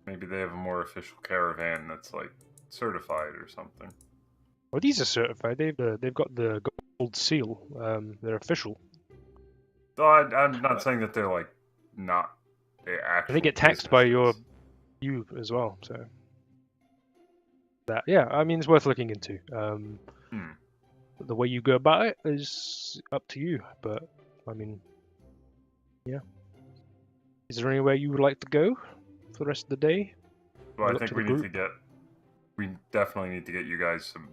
Maybe they have a more official caravan that's like certified or something. Well, these are certified. They've got the gold seal. They're official. Though I'm not saying that they're like not. They And actually they get taxed by you as well. So that, yeah, I mean, it's worth looking into. The way you go about it is up to you. But I mean, yeah. Is there anywhere you would like to go for the rest of the day? Well, I Look think to we the need to group. get. We definitely need to get you guys some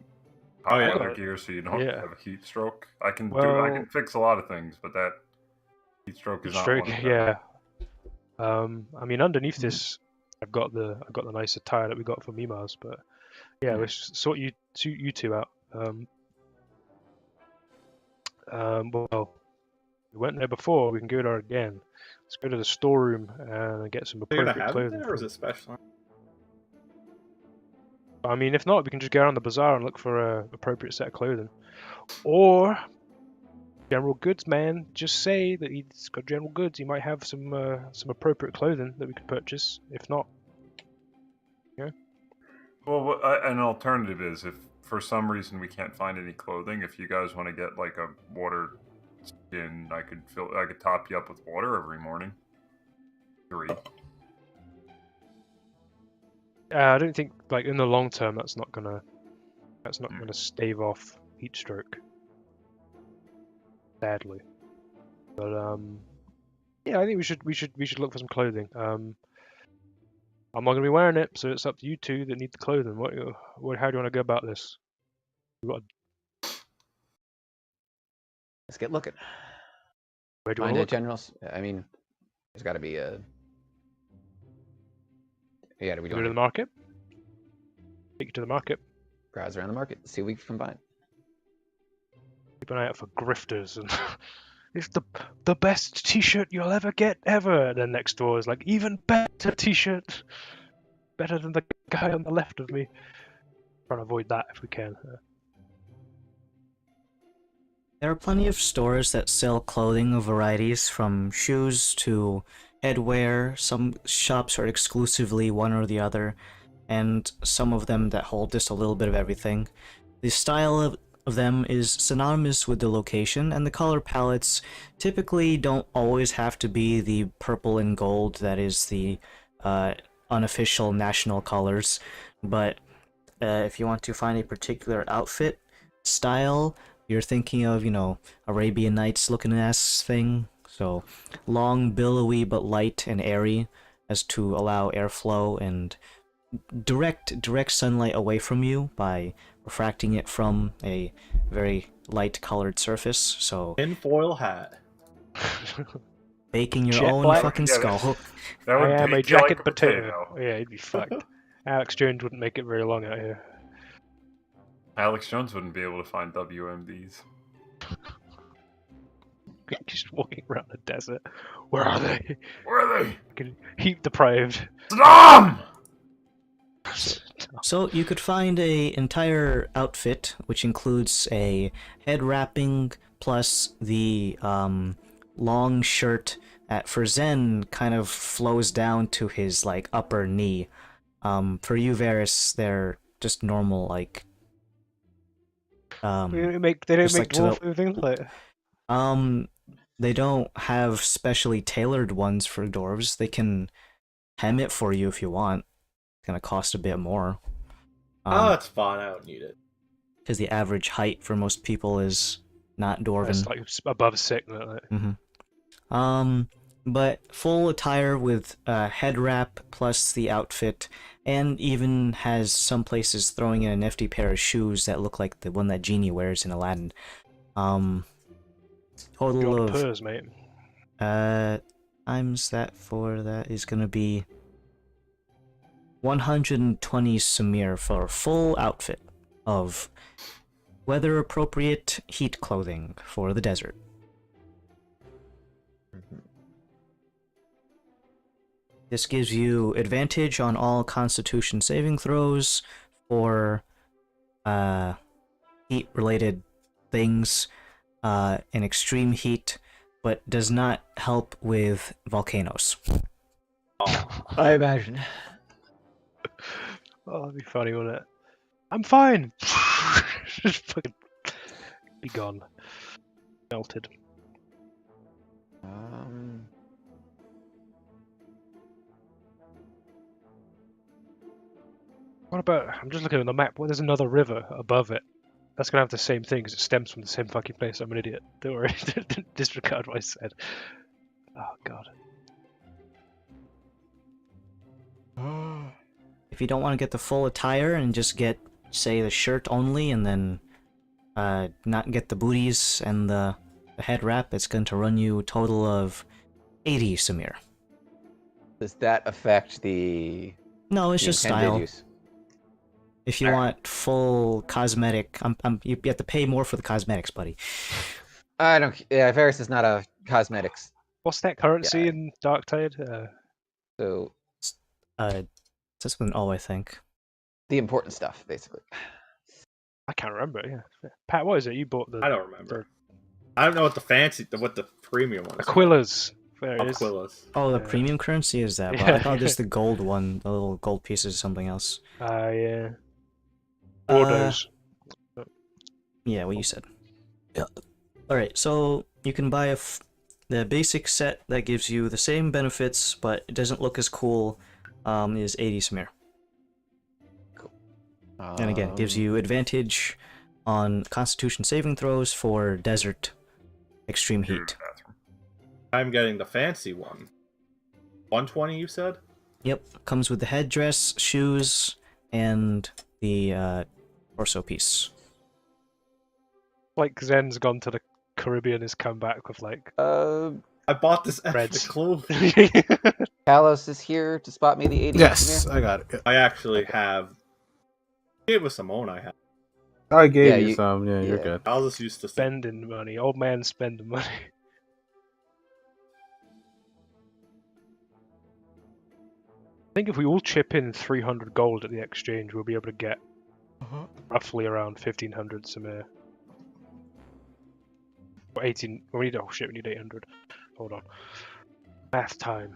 Oh, hot yeah. weather gear so you don't Yeah. have a heat stroke. I can Well- fix a lot of things, but that heat stroke is not Stroke, one of them. yeah. I mean, underneath this, I've got the nice attire that we got from Mimas, but yeah, let's sort you two out. Well, we went there before. We can go there again. Let's go to the storeroom and get some They're appropriate gonna have it clothing. there, or is it special? I mean, if not, we can just go around the bazaar and look for a appropriate set of clothing, or general goods man. Just say that he's got general goods. He might have some appropriate clothing that we could purchase. If not, Well, an alternative is if for some reason we can't find any clothing, if you guys want to get like a water skin, I could top you up with water every morning. 3. I don't think like in the long term that's not gonna stave off heat stroke. Sadly, but yeah, I think we should look for some clothing. I'm not gonna be wearing it, so it's up to you two that need the clothing. How do you want to go about this? let's get looking. Where do you Find want a to look? general. I mean, there's got to be a. Yeah, do we Go to do the market. Take you to the market. browse around the market, see what we can find? Keep an eye out for grifters and. It's the best T-shirt you'll ever get ever. And then next door is like even better T-shirt, better than the guy on the left of me. Trying to avoid that if we can. There are plenty of stores that sell clothing of varieties from shoes to headwear. Some shops are exclusively one or the other, and some of them that hold just a little bit of everything. The style of them is synonymous with the location, and the color palettes typically don't always have to be the purple and gold that is the unofficial national colors, but if you want to find a particular outfit style, you're thinking of, Arabian Nights looking ass thing, so long, billowy, but light and airy as to allow airflow and direct sunlight away from you by refracting it from a very light colored surface, so Tinfoil hat. baking your Jet own black? fucking Yeah, skull. That would I am a bake you like jacket a potato. Yeah, he'd be fucked. Alex Jones wouldn't make it very long out here. Alex Jones wouldn't be able to find WMDs. Just walking around the desert. Where are they? Where are they? Fucking heat deprived. Saddam! So you could find a entire outfit, which includes a head wrapping plus the long shirt that for Zen kind of flows down to his like upper knee. For you, Varys, they're just normal like. They don't make just like dwarf clothing like. They don't have specially tailored ones for dwarves. They can hem it for you if you want. It's gonna cost a bit more. Oh, it's fine. I don't need it. Because the average height for most people is not dwarven. It's like above 6. Like. But full attire with head wrap plus the outfit, and even has some places throwing in a nifty pair of shoes that look like the one that Genie wears in Aladdin. Total Beyond of purrs, mate. times that for that is gonna be 120 Samir for a full outfit of weather-appropriate heat clothing for the desert. This gives you advantage on all Constitution saving throws for heat-related things in extreme heat, but does not help with volcanoes. I imagine. Oh, that'd be funny, wouldn't it? I'm fine. Just fucking be gone, melted. What about? I'm just looking at the map. Well, there's another river above it. That's gonna have the same thing because it stems from the same fucking place. I'm an idiot. Don't worry. Disregard what I said. Oh god. If you don't want to get the full attire and just get, say, the shirt only, and then not get the booties and the head wrap, it's going to run you a total of 80 Samir. Does that affect the? No, it's the just intended style. use? If you want full cosmetic, you have to pay more for the cosmetics, buddy. I don't. Yeah, Varus is not a cosmetics. What's that currency Yeah. in Darktide? So That's with an O, I think. the important stuff, basically. I can't remember. Yeah. Pat, what is it? You bought the I don't remember. I don't know what the premium one is. Aquila's. There it is. Aquila's. Oh, the Yeah. premium currency is that? Well, Yeah. I thought just the gold one, the little gold pieces, something else. Yeah. Bordeaux's. Yeah, what you said. Yeah. Alright, so you can buy the basic set that gives you the same benefits, but it doesn't look as cool, is 80 Samir. And again, gives you advantage on Constitution saving throws for desert extreme heat. I'm getting the fancy one. 120, you said? Yep, comes with the headdress, shoes, and the torso piece. Like Zen's gone to the Caribbean, has come back with like. I bought this extra Reds. clothing. Kalos is here to spot me the 80. Yes, I got it. I actually have. Gave us some own I have. I gave Yeah, you some. Yeah, you're yeah. good. I was just used to Spending money, old man spending money. I think if we all chip in 300 gold at the exchange, we'll be able to get roughly around 1500 Samir. Or 18. We need, oh shit, we need 800. Hold on. Math time.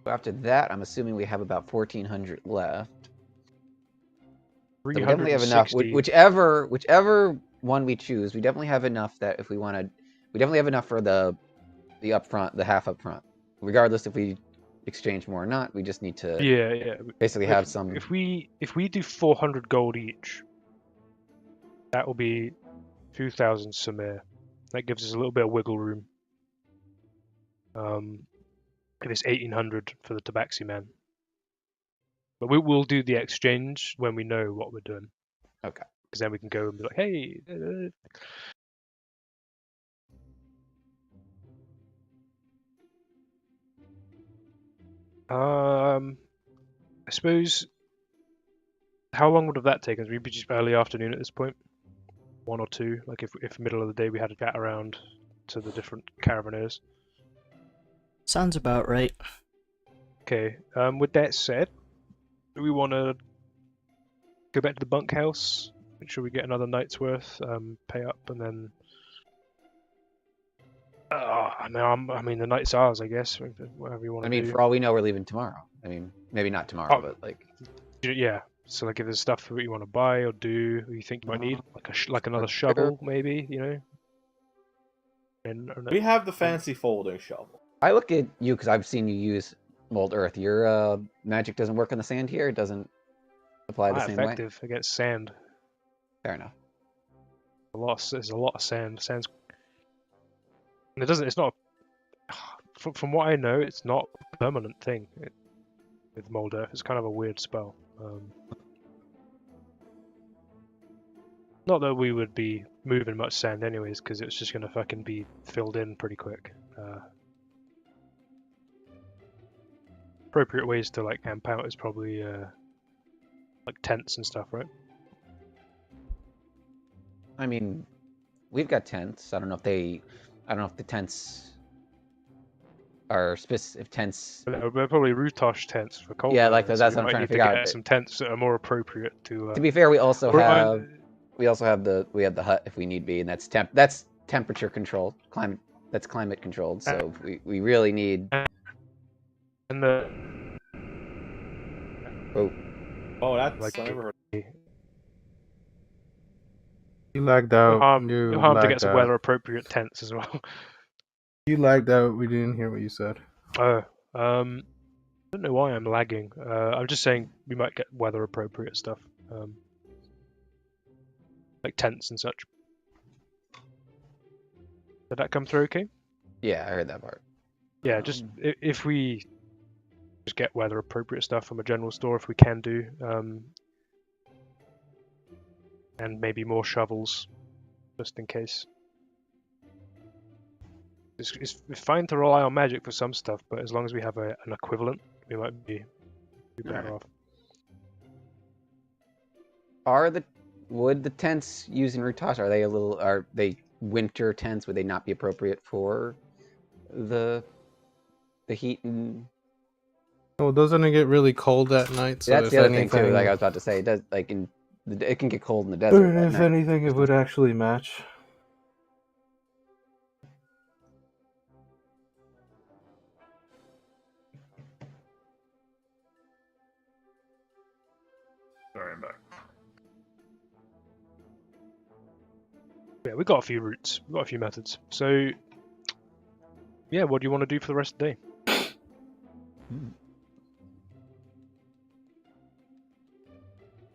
After that, I'm assuming we have about 1400 left. So we definitely have enough. 360. Whichever one we choose, we definitely have enough that if we want to, we definitely have enough for the upfront, the half upfront. Regardless if we exchange more or not, we just need to Yeah. basically have some. If we do 400 gold each, that will be 2000 Samir. That gives us a little bit of wiggle room. If it's 1800 for the Tabaxi man. But we will do the exchange when we know what we're doing. Okay. Because then we can go and be like, hey. I suppose. How long would have that taken? We'd be just early afternoon at this point. 1 or 2. Like if middle of the day we had to get around to the different caravaneers. Sounds about right. Okay. With that said, do we want to go back to the bunkhouse? Make sure we get another night's worth, pay up, and then. I mean, the night's ours, I guess. Whatever you want to do. I mean, for all we know, we're leaving tomorrow. I mean, maybe not tomorrow, Oh. but like. Yeah. So like, if there's stuff that you want to buy or do, or you think you might need, like another Sure. shovel, maybe, you know. And We have the fancy folding shovel. I look at you because I've seen you use mold earth. Your magic doesn't work on the sand here. It doesn't apply the not same way. effective against sand. Fair enough. There's a lot of sand. Sand's. And it doesn't. It's not. From what I know, it's not a permanent thing with mold earth. It's kind of a weird spell. Not that we would be moving much sand anyways, because it's just gonna fucking be filled in pretty quick. appropriate ways to like camp out is probably like tents and stuff, right? I mean, we've got tents. I don't know if the tents are specific tents. They're probably Rutosh tents for cold. Yeah, like weather, that's so what I'm we might trying to need figure out. get some tents that are more appropriate to. To be fair, we also or, have the hut if we need be, and that's temperature controlled, climate controlled. So we really need. and the Oh, that's like I never heard. You lagged out. no harm to get some weather appropriate tents as well. You lagged out. We didn't hear what you said. I don't know why I'm lagging. I'm just saying we might get weather appropriate stuff, like tents and such. Did that come through okay? Yeah, I heard that part. Yeah, just if we just get weather appropriate stuff from a general store, if we can do, and maybe more shovels, just in case. It's fine to rely on magic for some stuff, but as long as we have an equivalent, we might be better off. Would the tents used in Rutosh, are they winter tents? Would they not be appropriate for the heat and? Well, doesn't it get really cold at night? So That's if the other anything, thing too. Like I was about to say, it does it can get cold in the desert. at if night. anything, it would actually match. Sorry, I'm back. Yeah, we got a few routes, we got a few methods. So, yeah, what do you want to do for the rest of the day?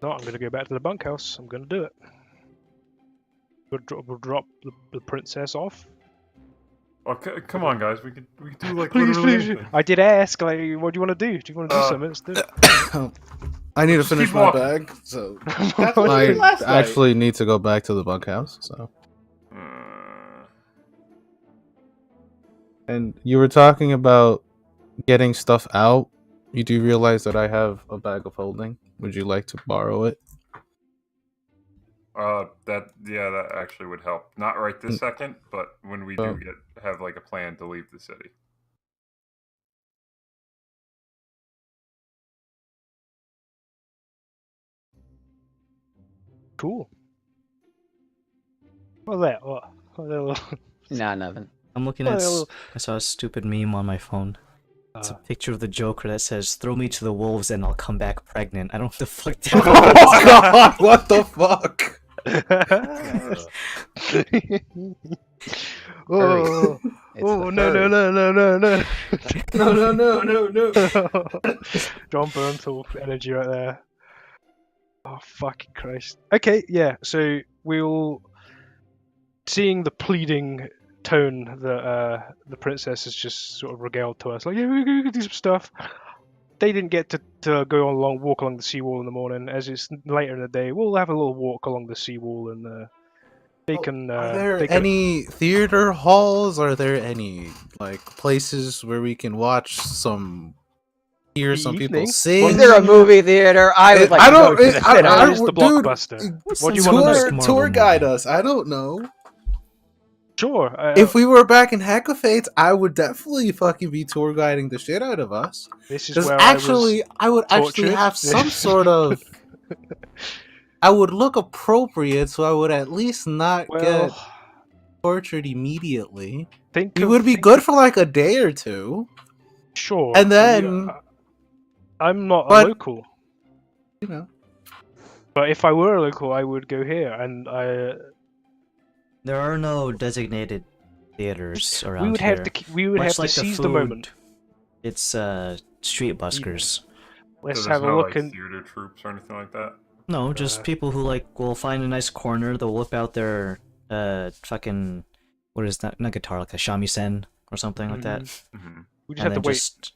No, I'm gonna go back to the bunkhouse. I'm gonna do it. We'll drop the princess off. Oh, come on, guys. We could do like Please, literally please. anything. I did ask. Like, what do you want to do? Do you want to do something? Let's do it. I need to Just finish keep my walking. bag, so That's what I I did last night. actually need to go back to the bunkhouse. So, and you were talking about getting stuff out. You do realize that I have a bag of holding. Would you like to borrow it? That actually would help. Not right this second, but when we do have like a plan to leave the city. Cool. What's that? What? Nah, nothing. I'm looking at. Well- I saw a stupid meme on my phone. It's a picture of the Joker that says, "Throw me to the wolves and I'll come back pregnant." I don't know what the fuck that Oh God! What the fuck? Oh, It's oh the no, furry. no. John Bernthal energy right there. Oh fucking Christ. Okay, yeah. So we'll seeing the pleading tone that the princess has just sort of regaled to us, like, yeah, we can do some stuff. They didn't get to go on a long walk along the seawall in the morning. As it's later in the day, we'll have a little walk along the seawall, and they can. Are there they can, any theater halls? Are there any like places where we can watch hear The some people evening? sing? Was there a movie theater? I would like to go to the cinema. Where's the blockbuster? What do you wanna know? Tour Marvel guide movie. us. I don't know. Sure. If we were back in Hecafates, I would definitely fucking be tour guiding the shit out of us. This is Because where actually, I would actually tortured. have some sort of. I would look appropriate, so I would at least not get tortured immediately. think We of- would be think good of- for like a day or two. Sure. And then, I'm not but- a local, you know, but if I were a local, I would go here, and There are no designated theaters around we would here. have to we would Much have to like the seize the food, moment. It's street buskers. Let's So have there's a no, look like, and theater troops or anything like that. No, just people who will find a nice corner. They'll whip out their fucking what is that? Not guitar, like a shamisen or something like that. Mm-hmm. we just And have then to wait. just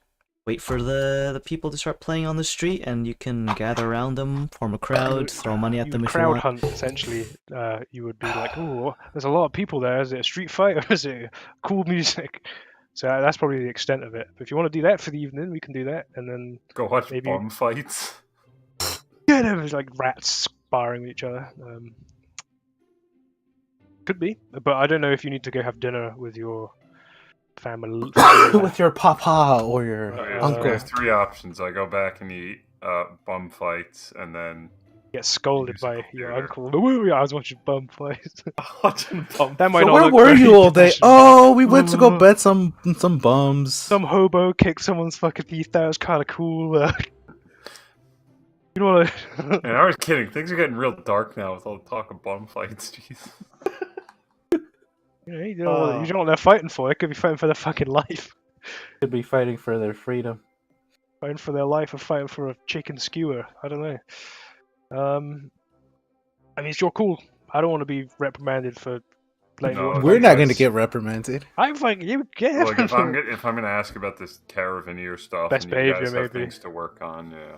wait for the people to start playing on the street, and you can gather around them, form a crowd, throw money at You them would if you crowd want. hunt essentially. You would be like, oh, there's a lot of people there. Is it a street fight or is it cool music? So that's probably the extent of it. But if you want to do that for the evening, we can do that, and then Go watch maybe- bum fights. yeah, there's like rats sparring with each other. Could be, but I don't know if you need to go have dinner with your family. With your papa or your Uncle. There's three options. I go back and eat bum fights, and then Get scolded by Musical your theater. uncle. Woo, I was watching bum fights. Watching bum. That might So not where look were very you all day? professional. Oh, we went to go bet some bums. Some hobo kicked someone's fucking teeth. That was kind of cool. You know what? And I was kidding. Things are getting real dark now with all the talk of bum fights. Jeez. You don't know what they're fighting for. They could be fighting for their fucking life. Could be fighting for their freedom. Fighting for their life or fighting for a chicken skewer. I don't know. I mean, it's your call. I don't want to be reprimanded for letting No, you. We're not going to guys- get reprimanded. I'm fucking you. Yeah. Look, if I'm gonna ask about this Caravaneer stuff, Best and you behavior, guys have maybe. things to work on, yeah.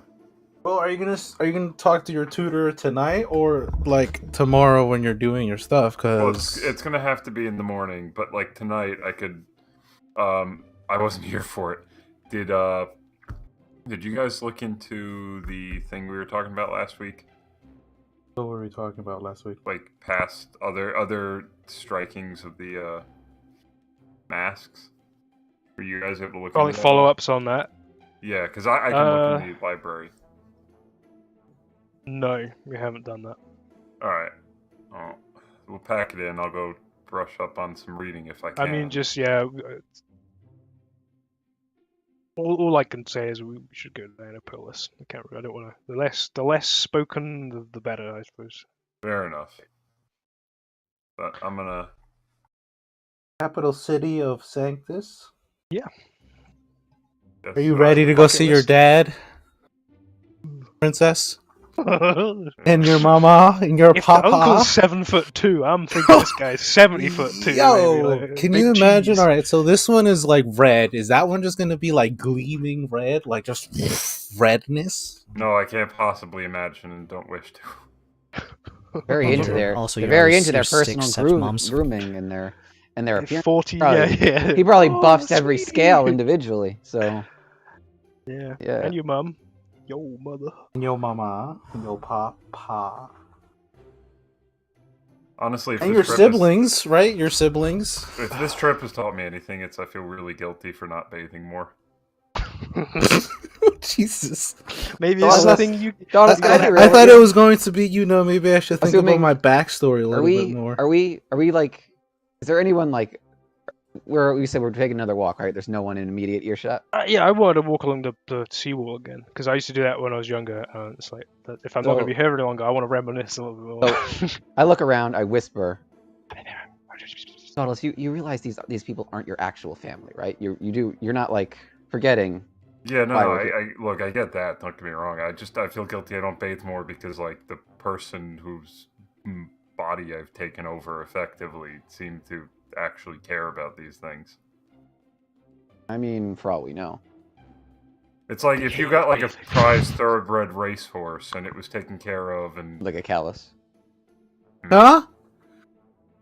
Well, are you gonna talk to your tutor tonight or like tomorrow when you're doing your stuff? Well, Cause it's gonna have to be in the morning, but like tonight, I could. I wasn't here for it. Did you guys look into the thing we were talking about last week? what were we talking about last week? Like past other strikings of the masks? Were you guys able to look Probably into that follow one? ups on that. Yeah, because I can look in the library. No, we haven't done that. Alright. Oh, we'll pack it in. I'll go brush up on some reading if I can. I mean, just yeah. All I can say is we should go down a pill list. I don't want to. The less spoken, the better, I suppose. Fair enough. But I'm gonna. Capital city of Sanctus. Yes, Are you ready to go bucket see your list. dad, princess, If and your mama and your the papa? uncle's 7'2", I'm thinking this guy's 70'2". Yo, maybe, like, can big you imagine? cheese. All right, so this one is like red. Is that one just gonna be like gleaming red, like just redness? No, I can't possibly imagine and don't wish to. Very Also- into their, also they're your very eyes- into their your personal six stepmoms. grooming and their appearance. 40, Probably- yeah. He probably Oh, buffs every sweetie. scale individually. So Yeah. yeah. And your mum. Yo, mother. Your mama, your papa, Honestly, if and this your trip siblings, right? Your siblings. if this trip has taught me anything, it's I feel really guilty for not bathing more. Jesus. Maybe So it's unless- something you. Dawn, it's gonna be I real. thought it was going to be, maybe I should think Assuming- about my backstory a Are little bit we? more. Are we like? Is there anyone like? Where we said we're taking another walk, right? There's no one in immediate earshot. Yeah, I wanted to walk along the seawall again because I used to do that when I was younger. It's like that if I'm not going So- to be here very longer, I want to reminisce a little bit more. I look around. I whisper. Nautilus, you realize these people aren't your actual family, right? You're not like forgetting. Yeah, no, Why no, would I look, I get that. Don't get me wrong. I feel guilty. I don't bathe more because like the person whose body I've taken over effectively seemed to actually care about these things. I mean, for all we know. It's like if you got like a prize thoroughbred racehorse and it was taken care of, and Like a callus. Huh?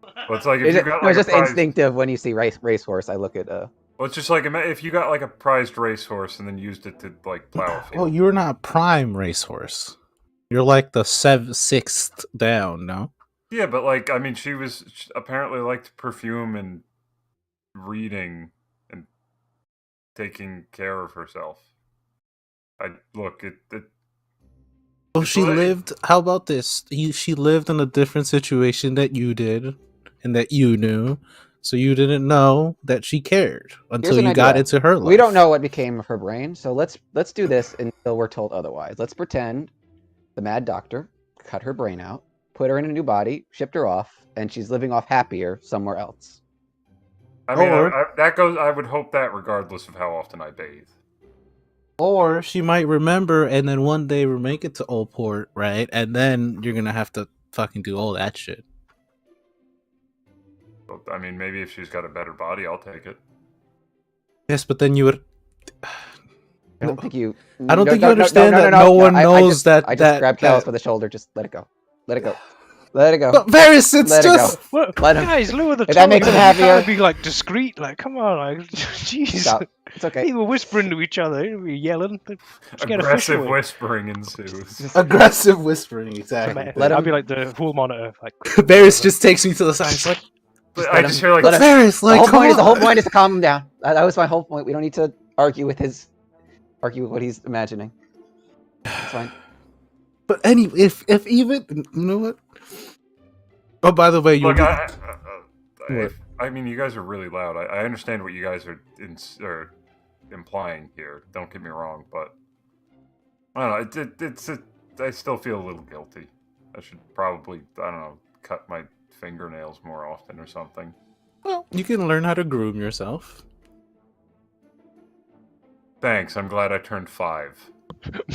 well, it's like if It's you just, got no, like it's a just prize. instinctive when you see racehorse. I look at Well, it's just like if you got like a prized racehorse and then used it to like plow a Well, field. you're not prime racehorse. You're like the sixth down, no? Yeah, but like I mean, she apparently liked perfume and reading and taking care of herself. I look it. So It's she like- lived. How about this? She lived in a different situation that you did, and that you knew. So you didn't know that she cared until an you got idea. into her life. We don't know what became of her brain, so let's do this until we're told otherwise. Let's pretend the mad doctor cut her brain out, put her in a new body, shipped her off, and she's living off happier somewhere else. I mean, Or- that goes. I would hope that regardless of how often I bathe. Or she might remember, and then one day we'll make it to Old Port, right? And then you're gonna have to fucking do all that shit. But, I mean, maybe if she's got a better body, I'll take it. Yes, but then you would. I don't think you. I don't think you understand that no one I knows just, that- I just that- grabbed Callus that- by the shoulder. Just let it go. Let it go. Let it go. But Varys, it's Let it just go. What? Let him. Guys, lower the If that tone. makes him You happier. gotta be like discreet. Like, come on, like, jeez. Stop. It's okay. People whispering to each other, we're yelling. Just get a fish Aggressive away. whispering ensues. aggressive whispering. Exactly. Let I'll him- be like the hall monitor. Like, Varys just takes me to the side. It's like, But let I just him- hear like let him- Varys, The like, whole come point is the on. whole point is to calm him down. That was my whole point. We don't need to argue with what he's imagining. It's fine. But anyway, if even you know what? Oh, by the way, you look. What? I mean, you guys are really loud. I understand what you guys are implying here. Don't get me wrong, but I don't know. I still feel a little guilty. I should probably, I don't know, cut my fingernails more often or something. well, you can learn how to groom yourself. Thanks. I'm glad I turned 5.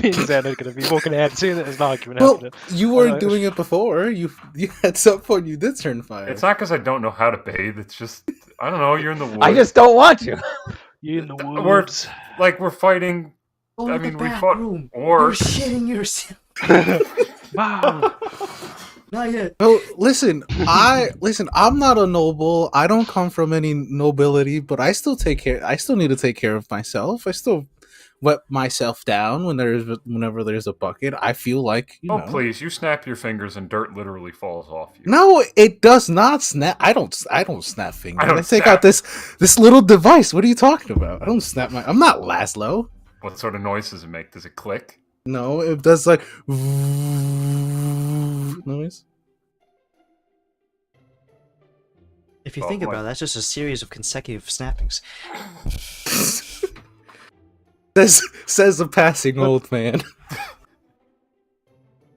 me and Zen are gonna be walking ahead, seeing that there's an argument Well, happening. you weren't Alright. doing it before. You at some point you did turn 5. It's not because I don't know how to bathe. It's just I don't know. You're in the woods. I just don't want to. You in the We're- woods. We're fighting. Go I to the mean, we back fought room. orcs. You're shitting yourself. Wow. Not yet. Oh, listen, I'm not a noble. I don't come from any nobility, but I still need to take care of myself. I still wet myself down whenever there's a bucket. I feel like, you Oh know. please! You snap your fingers and dirt literally falls off you. No, it does not snap. I don't snap fingers. I, don't take snap. out this little device. What are you talking about? I don't snap I'm not Laszlo. What sort of noise does it make? Does it click? No, it does like noise. If you Oh, think my- about it, that's just a series of consecutive snappings. Says the passing old man.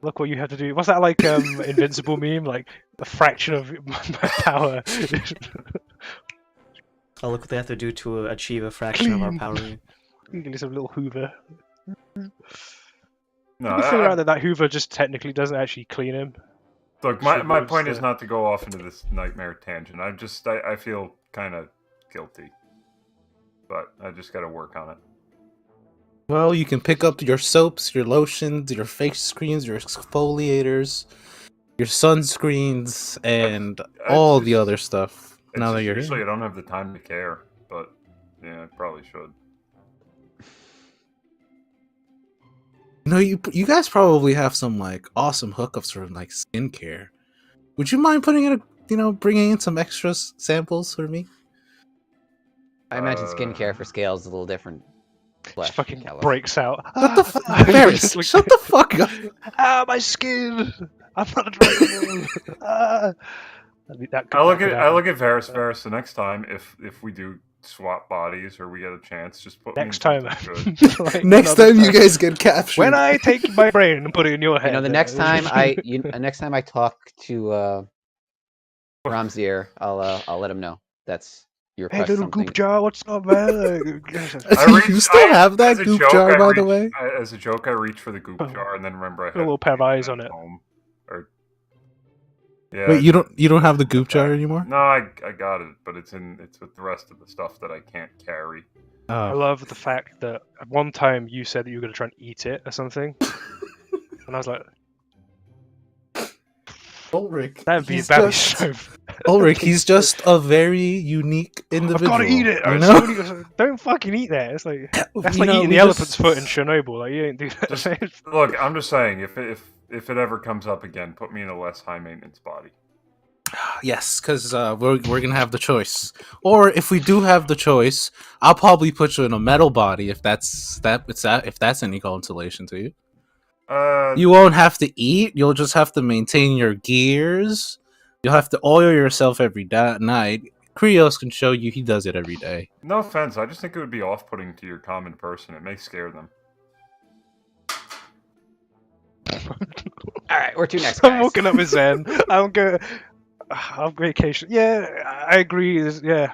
Look what you have to do. What's that like? Invincible meme, like a fraction of my power. Oh, look what they have to do to achieve a fraction of our Clean. power. You can do some little Hoover. No. You figure out that Hoover just technically doesn't actually clean him. Look, Shit my was, point is uh, not to go off into this nightmare tangent. I feel kind of guilty, but I just got to work on it. Well, you can pick up your soaps, your lotions, your face creams, your exfoliators, your sunscreens, and all the other stuff. It's Now that just you're usually here. I don't have the time to care, but yeah, I probably should. No, you guys probably have some like awesome hookups for like skincare. Would you mind bringing in some extra samples for me? I imagine skincare for scales is a little different. Just Flesh, fucking callus. breaks out. Shut the Varys, shut the fuck up. Ah, my skin! I'm not a dragon. Ah. I look at Varys. Varys, the next time if we do swap bodies or we get a chance, just put Next me in time. something good. Like, Next another time you guys get captured. When I take my brain and put it in your head. You know, the next time I talk to Ramsir, I'll let him know. That's your Hey, request. little Something. goop jar, what's up, man? You still have that as a goop joke, jar, I by reach- the way? As a joke, I reach for the goop jar and then remember I had Put a little pair of eyes on it. home. Or yeah. Wait, you don't have the goop jar anymore? No, I got it, but it's with the rest of the stuff that I can't carry. I love the fact that at one time you said that you were going to try and eat it or something. And I was like, Ulrich. that'd be he's so. Ulrich, he's just a very unique I've individual. got to eat it. You It's know? really- don't fucking eat that. It's like that's You like know, eating we the just- elephant's foot in Chernobyl. Like you ain't do that. Just- Look, I'm just saying, if it ever comes up again, put me in a less high maintenance body. Yes, because we're gonna have the choice. Or if we do have the choice, I'll probably put you in a metal body if that's any consolation to you. You won't have to eat. You'll just have to maintain your gears. You'll have to oil yourself every night. Krios can show you he does it every day. No offense, I just think it would be off-putting to your common person. It may scare them. All right, where to next, I'm guys? walking up with Zen. I'm going. I'm vacation. Yeah, I agree. Yeah,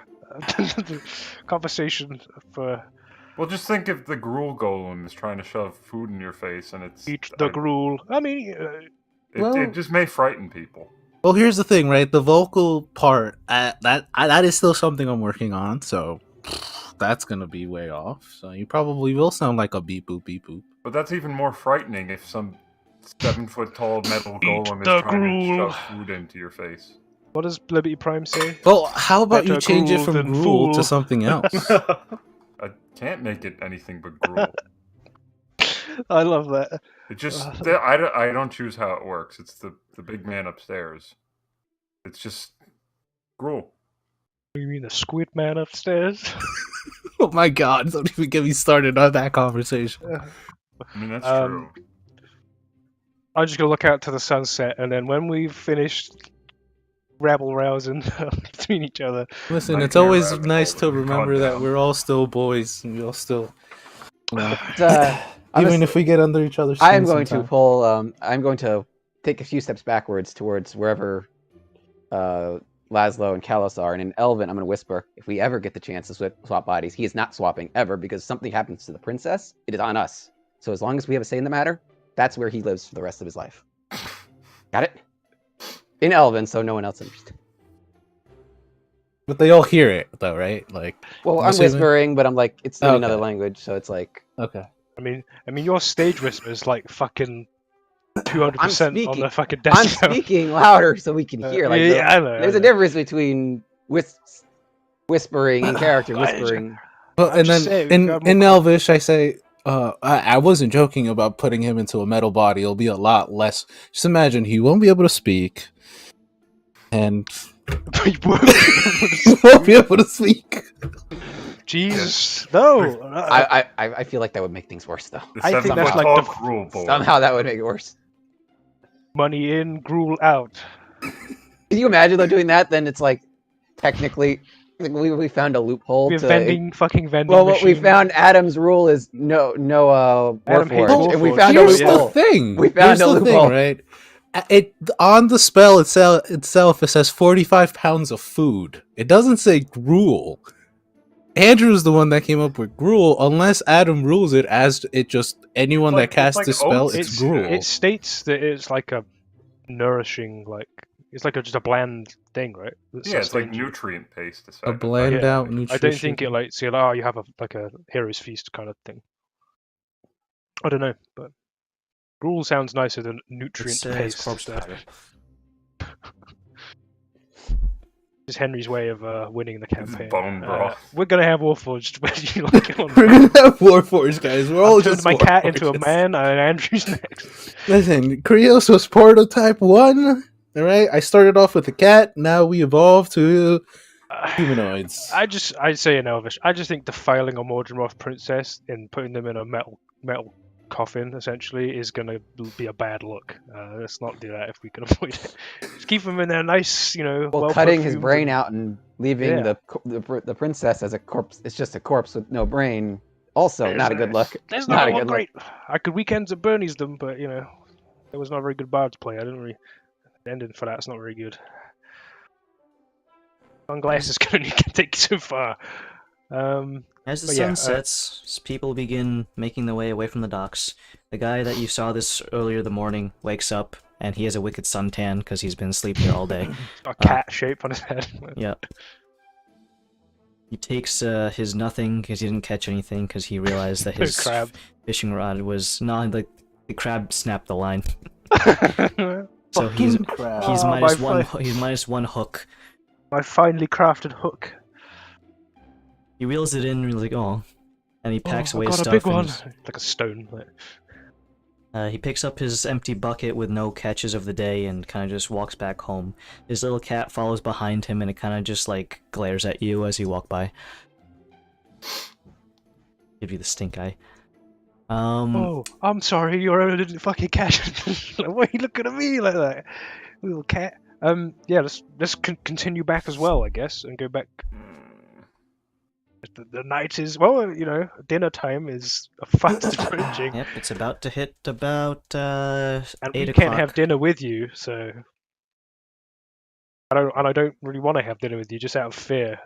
conversation for Well, just think if the gruel golem is trying to shove food in your face and it's eat the gruel. I mean, it just may frighten people. Well, here's the thing, right? The vocal part that is still something I'm working on. So that's gonna be way off. So you probably will sound like a beep boop beep boop. But that's even more frightening if some 7-foot-tall metal golem the is trying gruel. to shove food into your face. What does Liberty Prime say? Well, how about you Better change it gruel from than gruel to fool. something else? I can't make it anything but gruel. I love that. It just I don't choose how it works. It's the big man upstairs. It's just gruel. You mean the squid man upstairs? Oh my god! Don't even get me started on that conversation. I mean, that's true. I'm just gonna look out to the sunset, and then when we've finished rabble rousing between each other. Listen, Nightmare it's always rabbit nice hole to that we've remember gone that down. we're all still boys, and we all still, you know, I'm even just- if we get under each other's I am skin going to sometime. pull. I'm going to take a few steps backwards towards wherever Laszlo and Kalos are, and in Elven, I'm going to whisper: if we ever get the chance to swap bodies, he is not swapping ever, because something happens to the princess, it is on us. So as long as we have a say in the matter, that's where he lives for the rest of his life. Got it? In Elven, so no one else understands. But they all hear it, though, right? Like, Well, I'm I'm assuming- whispering, but I'm like, it's in Okay. another language, so it's like. okay. I mean, your stage whisper is like fucking I'm 200% on speaking. the fucking I'm decibel. speaking louder so we can hear. Like, yeah, I know. there's a difference between whispering and character I- whispering. Well, I'm and just then saying, we in got more in Elvish, I say, I wasn't joking about putting him into a metal body. It'll be a lot less. Just imagine he won't be able to speak, and You won't be able to he won't be able to speak. Jesus, no. I feel like that would make things worse, though. The I think that's 7-foot-tall like the- gruel boy. Somehow that would make it worse. Money in, gruel out. Can you imagine though doing that? Then it's like technically like, we found a loophole We're to. fucking vending Well, what we machine. found Adam's rule is no Adam hates Warforged, and we Warforged. found a Here's loophole. the thing. We found Here's a the loophole. thing, right? It on the spell itself it says 45 pounds of food. It doesn't say gruel. Andrew's the one that came up with gruel, unless Adam rules it as it just anyone It's like- that casts it's like the spell, oats. it's gruel. It states that it's like a nourishing, like it's like just a bland thing, right? That Yeah, it's like sustains you. nutrient paste. a bland Yeah, out nutrition. I don't think it like say, oh, you have a hero's feast kind of thing. I don't know, but gruel sounds nicer than nutrient It's paste. corpse so- powder. This is Henry's way of winning the campaign. bone broth. We're gonna have Warforged, whether you like it or We're not. gonna have Warforged, guys. We're all I've turned just my cat into a Warforged. man, and Andrew's next. Listen, Krios was prototype 1. Alright, I started off with a cat, now we evolved to humanoids. I'd say in Elvish. I just think defiling a Morgenroth princess and putting them in a metal coffin essentially is gonna be a bad look. Let's not do that if we can avoid it. Just keep them in there, nice, Well, cutting his well-perfumed brain and- out and leaving Yeah. the princess as a corpse. It's just a corpse with no brain. Also, not a good look. There's Not a not good great. I could weekends at Bernie's them, but it was not a very good bard to play. I didn't really. The ending for that's not very good. Sunglasses can only take you so far. As the But sun yeah, sets, people begin making their way away from the docks. The guy that you saw this earlier the morning wakes up, and he has a wicked suntan because he's been sleeping all day. A cat shape on his head. Yep. He takes his nothing because he didn't catch anything because he realized that his Crab. fishing rod was not like the crab snapped the line. So he's crap. Oh, minus my one. fi- He's minus one hook. My finely crafted hook. He reels it in and he's like, oh, and he packs Oh, away I his got a stuff. big and one. just- Like a stone. He picks up his empty bucket with no catches of the day and kind of just walks back home. His little cat follows behind him and it kind of just like glares at you as you walk by. Give you the stink eye. Oh, I'm sorry, your owner didn't fucking catch it. Like, why are you looking at me like that, little cat? Yeah, let's continue back as well, I guess, and go back. The night is dinner time is fast approaching, Yep, it's about to hit about and 8 we o'clock. can't have dinner with you, so I don't really want to have dinner with you, just out of fear.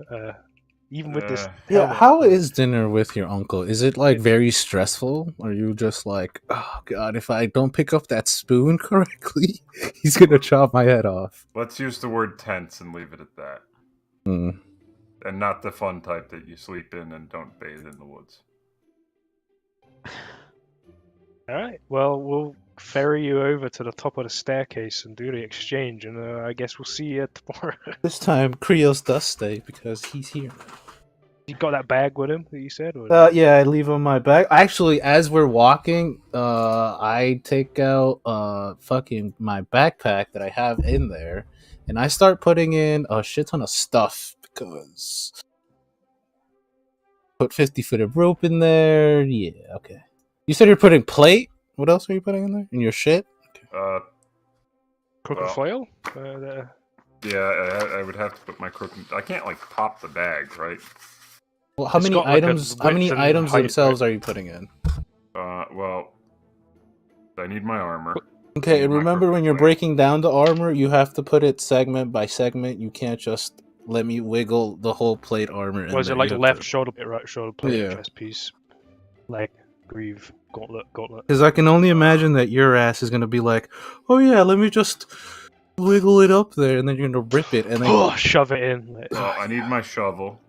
Even with this. Yeah, helmet. how is dinner with your uncle? Is it like very stressful? Are you just like, oh god, if I don't pick up that spoon correctly, he's gonna chop my head off? Let's use the word tense and leave it at that. Hmm. And not the fun type that you sleep in and don't bathe in the woods. All right. Well, we'll ferry you over to the top of the staircase and do the exchange, and I guess we'll see you tomorrow. This time, Krios does stay because he's here. You got that bag with him that you said? Or... Yeah, I leave him my bag. Actually, as we're walking, I take out fucking my backpack that I have in there, and I start putting in a shit ton of stuff because put 50-foot of rope in there. Yeah, okay. You said you're putting plate. What else are you putting in there? In your shit? Crook and well, foil? Yeah, I would have to put my crook. I can't like pop the bag, right? Well, how It's many got, like, a items? How many width and items height, themselves are you putting in? Well, I need my armor. Okay, Need and my remember crook when you're plate. breaking down the armor, you have to put it segment by segment. You can't just let me wiggle the whole plate armor. In Was there. it like You have left to- shoulder bit, right shoulder plate, Yeah. chest piece, leg, greave, gauntlet? Because I can only imagine that your ass is gonna be like, "Oh yeah, let me just wiggle it up there," and then you're gonna rip it, and then Shove it in. Well, I need my shovel.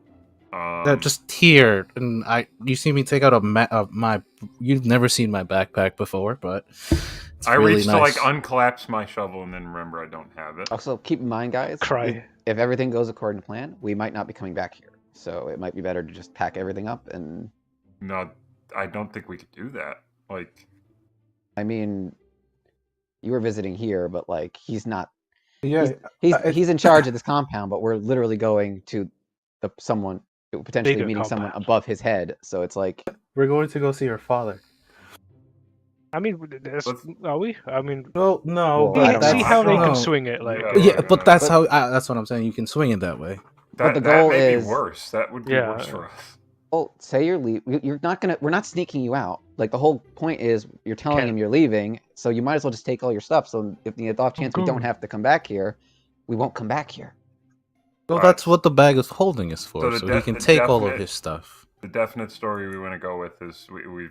just here. And you see me take out my. You've never seen my backpack before, but it's I really reach nice. to like unclaps my shovel and then remember I don't have it. Also, keep in mind, guys, Cry. if everything goes according to plan, we might not be coming back here. So it might be better to just pack everything up. And No, I don't think we could do that. Like, I mean, you were visiting here, but like he's not. Yeah, He's in charge of this compound, but we're literally going to someone potentially Bigger meeting someone compound. above his head. So it's like we're going to go see her father. I mean, are we? I mean, Well, no, Well, but I don't see know. how they no. can swing it. Like, Yeah, but that's But- how. That's what I'm saying. You can swing it that way. But the that goal may is- be worse. That would be Yeah. worse for us. well, say you're you're not gonna. We're not sneaking you out. Like the whole point is you're telling Can't- him you're leaving, so you might as well just take all your stuff. So if the off chance we don't good. have to come back here, we won't come back here. Well, Alright. that's what the bag is holding is for, So the so de- he can the take all of definite- his stuff. The definite story we want to go with is we.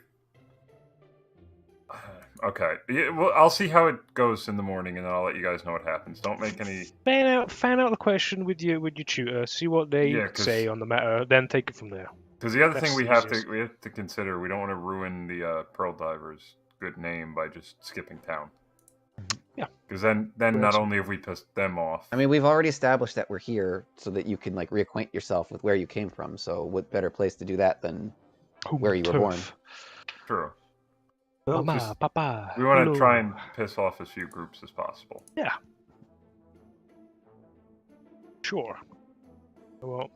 Okay. Yeah, well, I'll see how it goes in the morning, and then I'll let you guys know what happens. Don't make any. fan out the question with your tutor. See what they Yeah, 'cause- say on the matter, then take it from there. Because the other That's thing we the have easiest. to consider, we don't want to ruin the Pearl Divers' good name by just skipping town. Yeah. Because then not That's- only have we pissed them off. I mean, we've already established that we're here so that you can like reacquaint yourself with where you came from. So what better place to do that than where you were born? Turf. True. Mama, just- papa. We want to hello. try and piss off as few groups as possible. Sure. Well,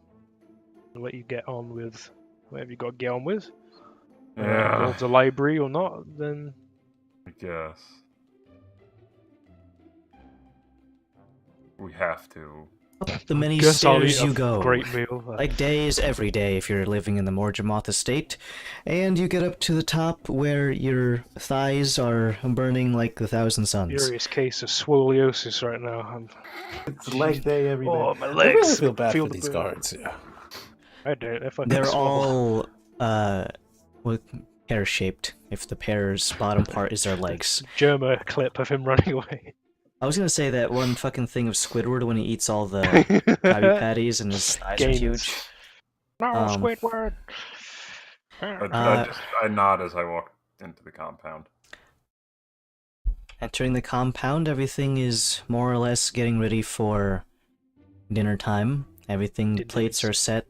I'll let you get on with whatever you got to get on with. Yeah, Build a library or not, then I guess. We have to. The many guess I'll stairs eat a you go. great meal. Like days, every day, if you're living in the Morjamoth estate, and you get up to the top where your thighs are burning like 1,000 suns. Furious case of scoliosis right now. It's leg day every day. Oh, my I legs. really feel bad feel for the these burn. guards. Yeah. I don't. They're fucking They're swole. all pear-shaped. If the pear's bottom part is their legs. Germa clip of him running away. I was gonna say that one fucking thing of Squidward when he eats all the Krabby Patties and his eyes are Gains. huge. No, Um, Squidward. I nod as I walk into the compound. Entering the compound, everything is more or less getting ready for dinner time. Everything, the plates are set.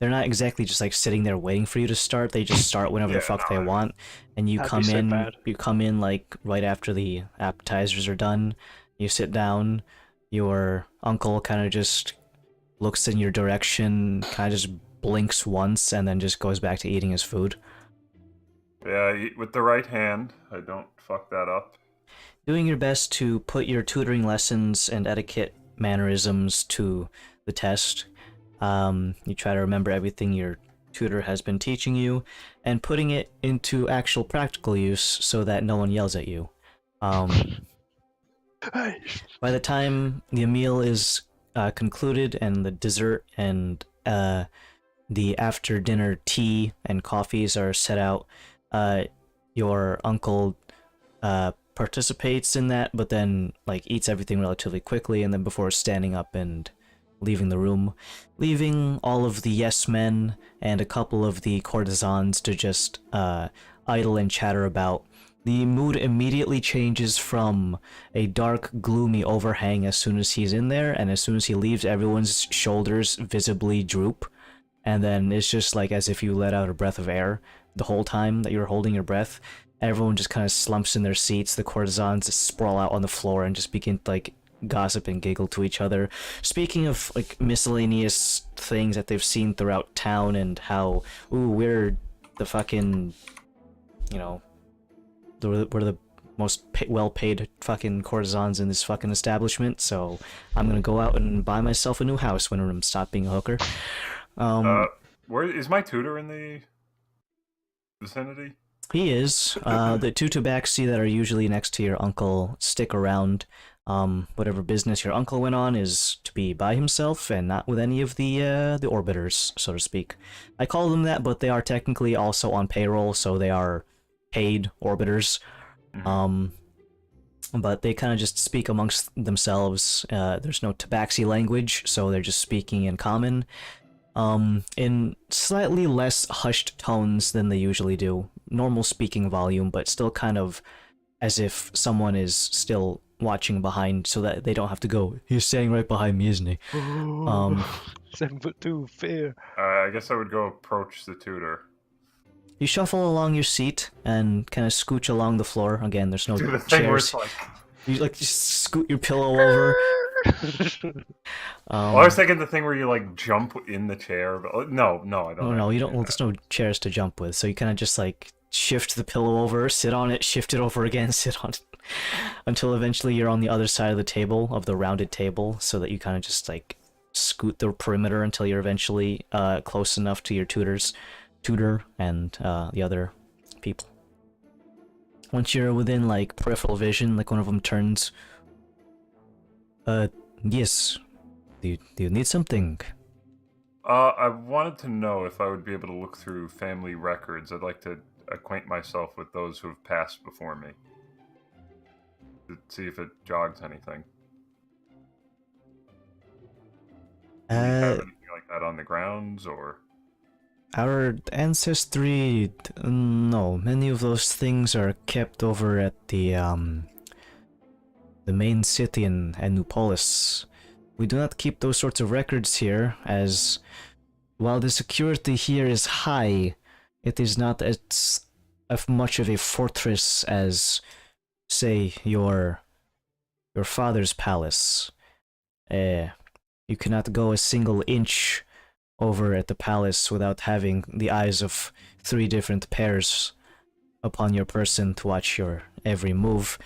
They're not exactly just like sitting there waiting for you to start. They just start whenever the Yeah, fuck no, they want, and you That'd be come so in. bad. You come in like right after the appetizers are done. You sit down. Your uncle kind of just looks in your direction, kind of just blinks once, and then just goes back to eating his food. Yeah, I eat with the right hand. I don't fuck that up. Doing your best to put your tutoring lessons and etiquette mannerisms to the test. You try to remember everything your tutor has been teaching you, and putting it into actual practical use so that no one yells at you. By the time the meal is concluded and the dessert and the after-dinner tea and coffees are set out, your uncle participates in that, but then like eats everything relatively quickly, and then before standing up and leaving the room, leaving all of the yes men and a couple of the courtesans to just idle and chatter about The mood immediately changes from a dark, gloomy overhang as soon as he's in there, and as soon as he leaves, everyone's shoulders visibly droop. And then it's just like as if you let out a breath of air the whole time that you're holding your breath. Everyone just kind of slumps in their seats, the courtesans sprawl out on the floor and just begin to, like, gossip and giggle to each other, speaking of, like, miscellaneous things that they've seen throughout town and how, ooh, we're the fucking, you know, we're the most well-paid fucking courtesans in this fucking establishment, so I'm gonna go out and buy myself a new house when I'm stop being a hooker. Where is my tutor in the vicinity? He is. The two tabaxi that are usually next to your uncle stick around. Whatever business your uncle went on is to be by himself and not with any of the orbiters, so to speak. I call them that, but they are technically also on payroll, so they are paid orbiters. But they kind of just speak amongst themselves. There's no tabaxi language, so they're just speaking in common. In slightly less hushed tones than they usually do. Normal speaking volume, but still kind of as if someone is still watching behind so that they don't have to go, he's staying right behind me, isn't he? 7'2", fear. I guess I would go approach the tutor. You shuffle along your seat and kind of scooch along the floor. Again, there's no Do the thing where chairs. it's like... You like just scoot your pillow over. Well, I was thinking the thing where you like jump in the chair, but no, I don't. Oh no, you don't. Well, there's no chairs to jump with, so you kind of just like shift the pillow over, sit on it, shift it over again, sit on it, until eventually you're on the other side of the table, of the rounded table, so that you kind of just like scoot the perimeter until you're eventually close enough to your tutor and the other people. Once you're within like peripheral vision, like one of them turns. Yes. Do you need something? I wanted to know if I would be able to look through family records. I'd like to acquaint myself with those who have passed before me. To see if it jogs anything. Do you have anything like that on the grounds, or? Our ancestry, no. Many of those things are kept over at the main city in Anupolis. We do not keep those sorts of records here, as while the security here is high, it is not as much of a fortress as, say, your father's palace. You cannot go a single inch over at the palace without having the eyes of 3 different pairs upon your person to watch your every move,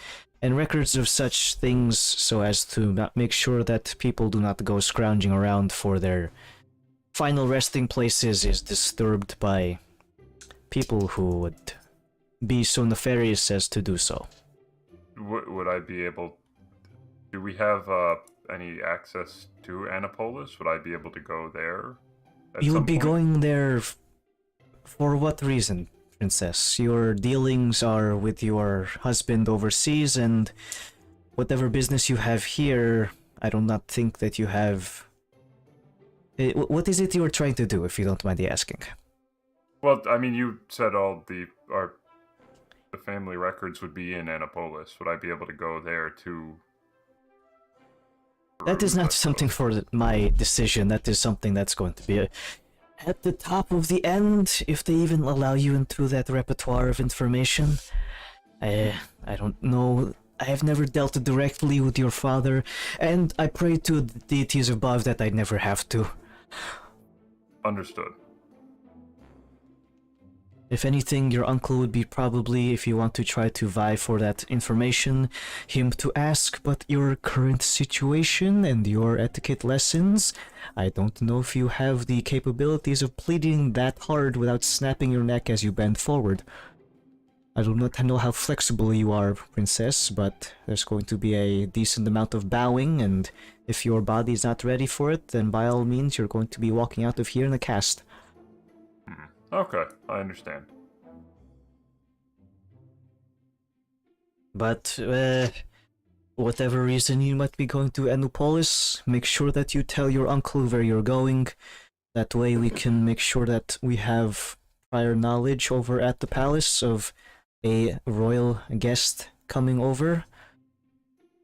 and records of such things so as to make sure that people do not go scrounging around for their final resting places is disturbed by people who would be so nefarious as to do so. Would I be able... Do we have any access to Annapolis? Would I be able to go there? You would be going there for what reason, Princess? Your dealings are with your husband overseas, and whatever business you have here, I do not think that you have... What is it you are trying to do, if you don't mind the asking? Well, I mean, you said all the family records would be in Annapolis. Would I be able to go there to... That is not something for my decision. That is something that's going to be at the top of the end, if they even allow you into that repertoire of information. I don't know. I have never dealt directly with your father, and I pray to the deities above that I'd never have to. Understood. If anything, your uncle would be probably, if you want to try to vie for that information, him to ask, but your current situation and your etiquette lessons, I don't know if you have the capabilities of pleading that hard without snapping your neck as you bend forward. I do not know how flexible you are, Princess, but there's going to be a decent amount of bowing, and if your body's not ready for it, then by all means you're going to be walking out of here in a cast. Okay, I understand. But, whatever reason you might be going to Anupolis, make sure that you tell your uncle where you're going. That way we can make sure that we have prior knowledge over at the palace of a royal guest coming over,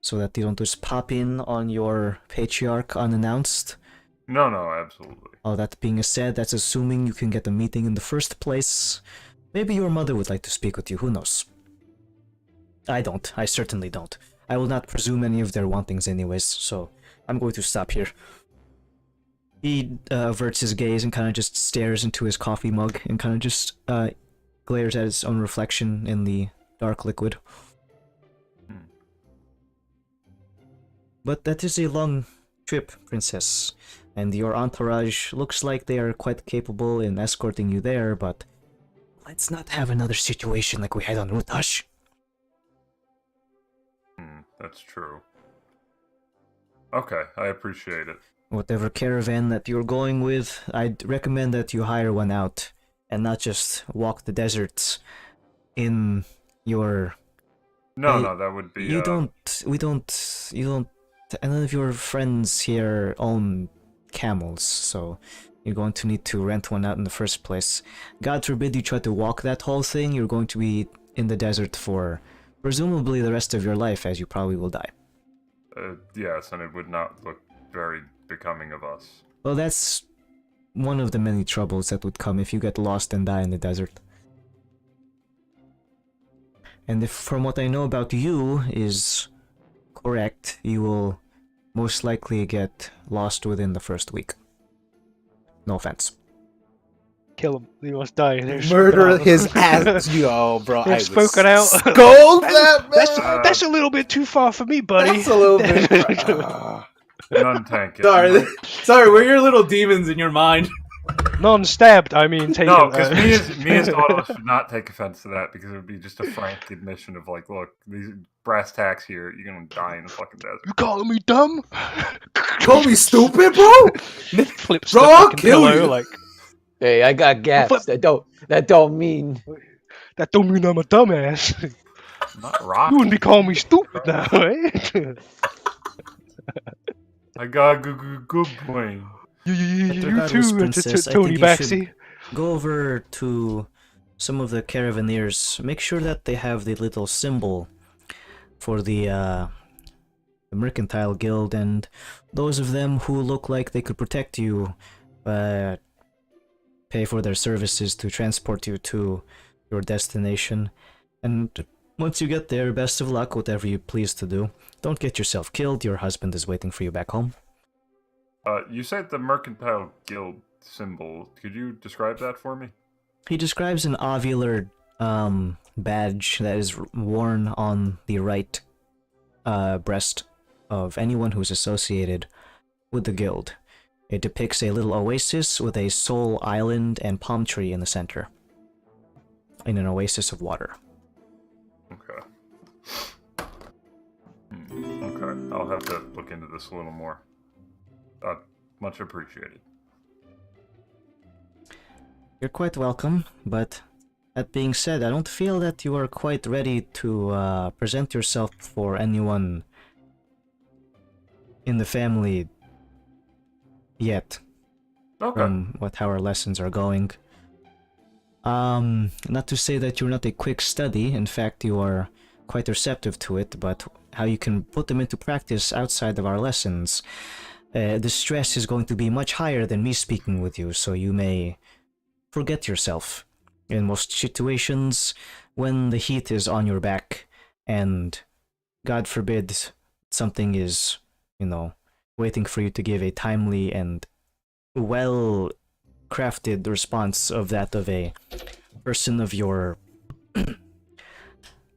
so that they don't just pop in on your patriarch unannounced. No, absolutely. All that being said, that's assuming you can get the meeting in the first place. Maybe your mother would like to speak with you, who knows? I don't. I certainly don't. I will not presume any of their wantings anyways, so I'm going to stop here. He averts his gaze and kind of just stares into his coffee mug and kind of just glares at his own reflection in the dark liquid. But that is a long trip, Princess, and your entourage looks like they are quite capable in escorting you there, but let's not have another situation like we had on Rutash. That's true. Okay, I appreciate it. Whatever caravan that you're going with, I'd recommend that you hire one out and not just walk the deserts in your... No, that would be... None of your friends here own camels, so you're going to need to rent one out in the first place. God forbid you try to walk that whole thing, you're going to be in the desert for presumably the rest of your life, as you probably will die. Yes, and it would not look very becoming of us. Well, that's one of the many troubles that would come if you get lost and die in the desert. And if from what I know about you is correct, you will most likely get lost within the first week. No offense. Kill him. He must die. There's Murder his ass. Yo, bro. They've I spoken out. Scold that man. That's a little bit too far for me, buddy. That's a little bit. None tank it. Sorry, we're your little demons in your mind. Non-stabbed, I mean, take No, it. because me as Nautilus should not take offense to that, because it would be just a frank admission of like, look, these brass tacks here, you're gonna die in the fucking desert. You calling me dumb? Call me stupid, bro. Flips Bro, the I'll fucking kill pillow, you. like, Hey, I got gaps. That don't mean. that don't mean I'm a dumbass. Not rock. You wouldn't be calling me stupid now, eh? I got good brain. You Regardless, too, Princess, I Tony think you should Baxi. go over to some of the caravaneers. Make sure that they have the little symbol for the Mercantile Guild, and those of them who look like they could protect you, pay for their services to transport you to your destination. And once you get there, best of luck, whatever you please to do. Don't get yourself killed, your husband is waiting for you back home. You said the Mercantile Guild symbol. Could you describe that for me? He describes an ovular badge that is worn on the right breast of anyone who's associated with the guild. It depicts a little oasis with a soul island and palm tree in the center. In an oasis of water. Okay. Okay, I'll have to look into this a little more. Much appreciated. You're quite welcome, but that being said, I don't feel that you are quite ready to present yourself for anyone in the family yet. Okay. From how our lessons are going. Not to say that you're not a quick study, in fact you are quite receptive to it, but how you can put them into practice outside of our lessons, the stress is going to be much higher than me speaking with you, so you may forget yourself in most situations when the heat is on your back, and God forbid something is, waiting for you to give a timely and well-crafted response of that of a person of your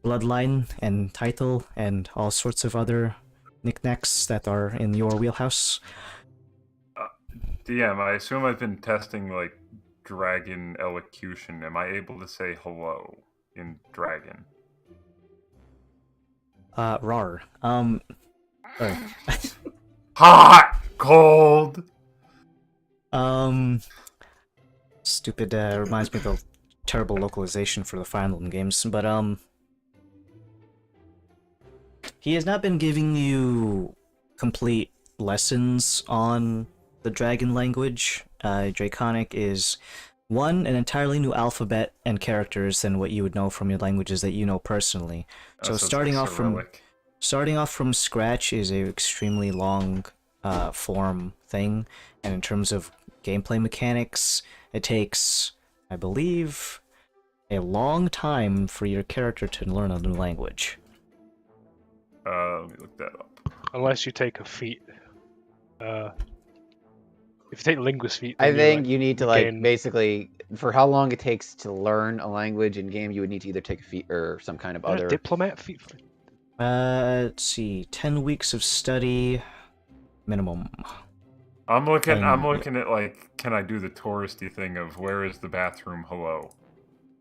bloodline and title and all sorts of other knickknacks that are in your wheelhouse. DM, I assume I've been testing, like, dragon elocution. Am I able to say hello in dragon? Rar. Sorry. Hot! Cold! Stupid, reminds me of the terrible localization for the Fire Emblem games, but, he has not been giving you complete lessons on the dragon language. Draconic is One, an entirely new alphabet and characters than what you would know from your languages that you know personally. So it's starting like off from Cyrillic. starting off from scratch is a extremely long form thing, and in terms of gameplay mechanics, it takes, I believe, a long time for your character to learn a new language. Let me look that up. Unless you take a feat. If you take linguist feat, I then think you need to like gain... basically for how long it takes to learn a language in game, you would need to either take a feat or some kind of other. diplomat feat. Let's see, 10 weeks of study minimum. I'm looking And- at like, can I do the touristy thing of where is the bathroom? Hello.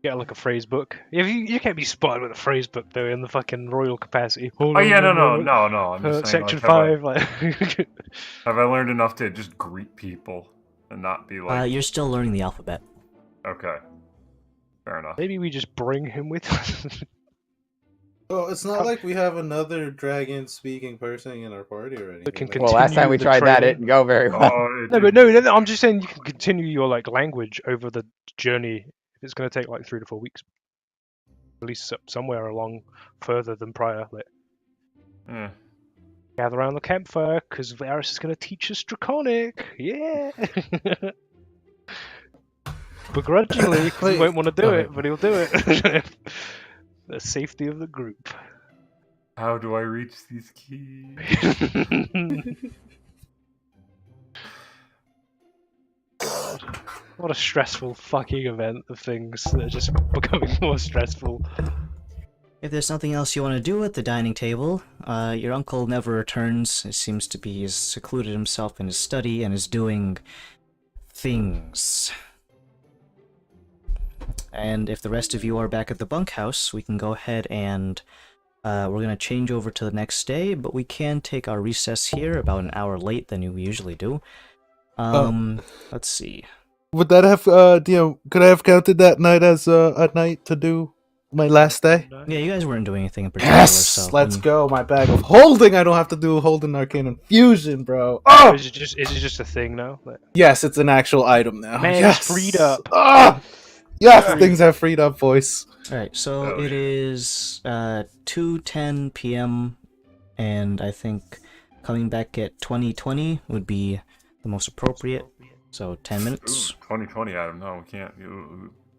Get like a phrase book. You can't be spotted with a phrase book though in the fucking royal capacity. Oh yeah, no. I'm just saying, Section like, 5. have I learned enough to just greet people and not be like, you're still learning the alphabet. okay, fair enough. Maybe we just bring him with us. Oh, it's not like we have another dragon speaking person in our party already. That can Well, last time we continue the tried that, it training. didn't go very well. Oh, No, I'm just saying you can continue your like language over the journey. It's going to take like 3 to 4 weeks, at least somewhere along further than prior. Like, Eh. gather around the campfire because Varys is going to teach us Draconic. Yeah. Begrudgingly, 'cause he Wait, won't want to do go it, ahead. but he'll do it. The safety of the group. How do I reach these keys? God, what a stressful fucking event of things that are just becoming more stressful. If there's nothing else you want to do at the dining table, your uncle never returns. It seems to be he's secluded himself in his study and is doing things. And if the rest of you are back at the bunkhouse, we can go ahead and we're going to change over to the next day, but we can take our recess here about an hour late than we usually do. Let's see. Would that have, could I have counted that night as a night to do my last day? Yeah, you guys weren't doing anything in particular, Yes! so... Let's go, my bag of holding! I don't have to do Holding Arcane Infusion, bro! Oh! Is it just a thing now? Like, Yes, it's an actual item now. Man, it's Yes! freed up. Ah! Yes, things have freed up, voice. Alright, so Oh, it yeah. is 2:10 p.m., and I think coming back at 2020 would be the most appropriate. So 10 Ooh, minutes. 2020, Adam. No, we can't.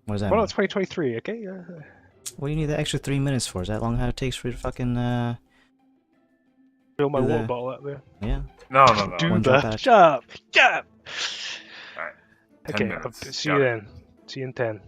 What does that well, mean? it's 2023, okay? What do you need the extra 3 minutes for? Is that long how it takes for you to fucking, Fill my Do water the- bottle up there. yeah? No. Do One drop the out. job. Alright. 10 Okay, minutes. see you Got it. then. See you in 10.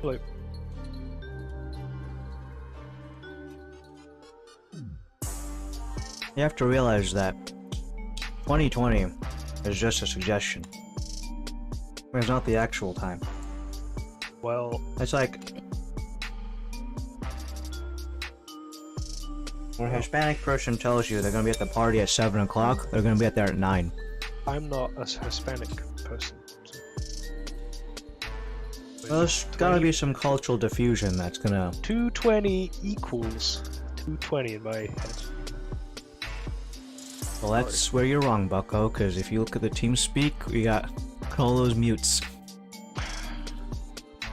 Blue. You have to realize that 2020 is just a suggestion. It's not the actual time. Well, It's like when a Hispanic person tells you they're gonna be at the party at 7 o'clock, they're gonna be at there at 9. I'm not a Hispanic person. So. Well, there's gotta be some cultural diffusion that's gonna... 220 equals 220 in my head. Well, that's where you're wrong, bucko, because if you look at the team speak, we got all those mutes.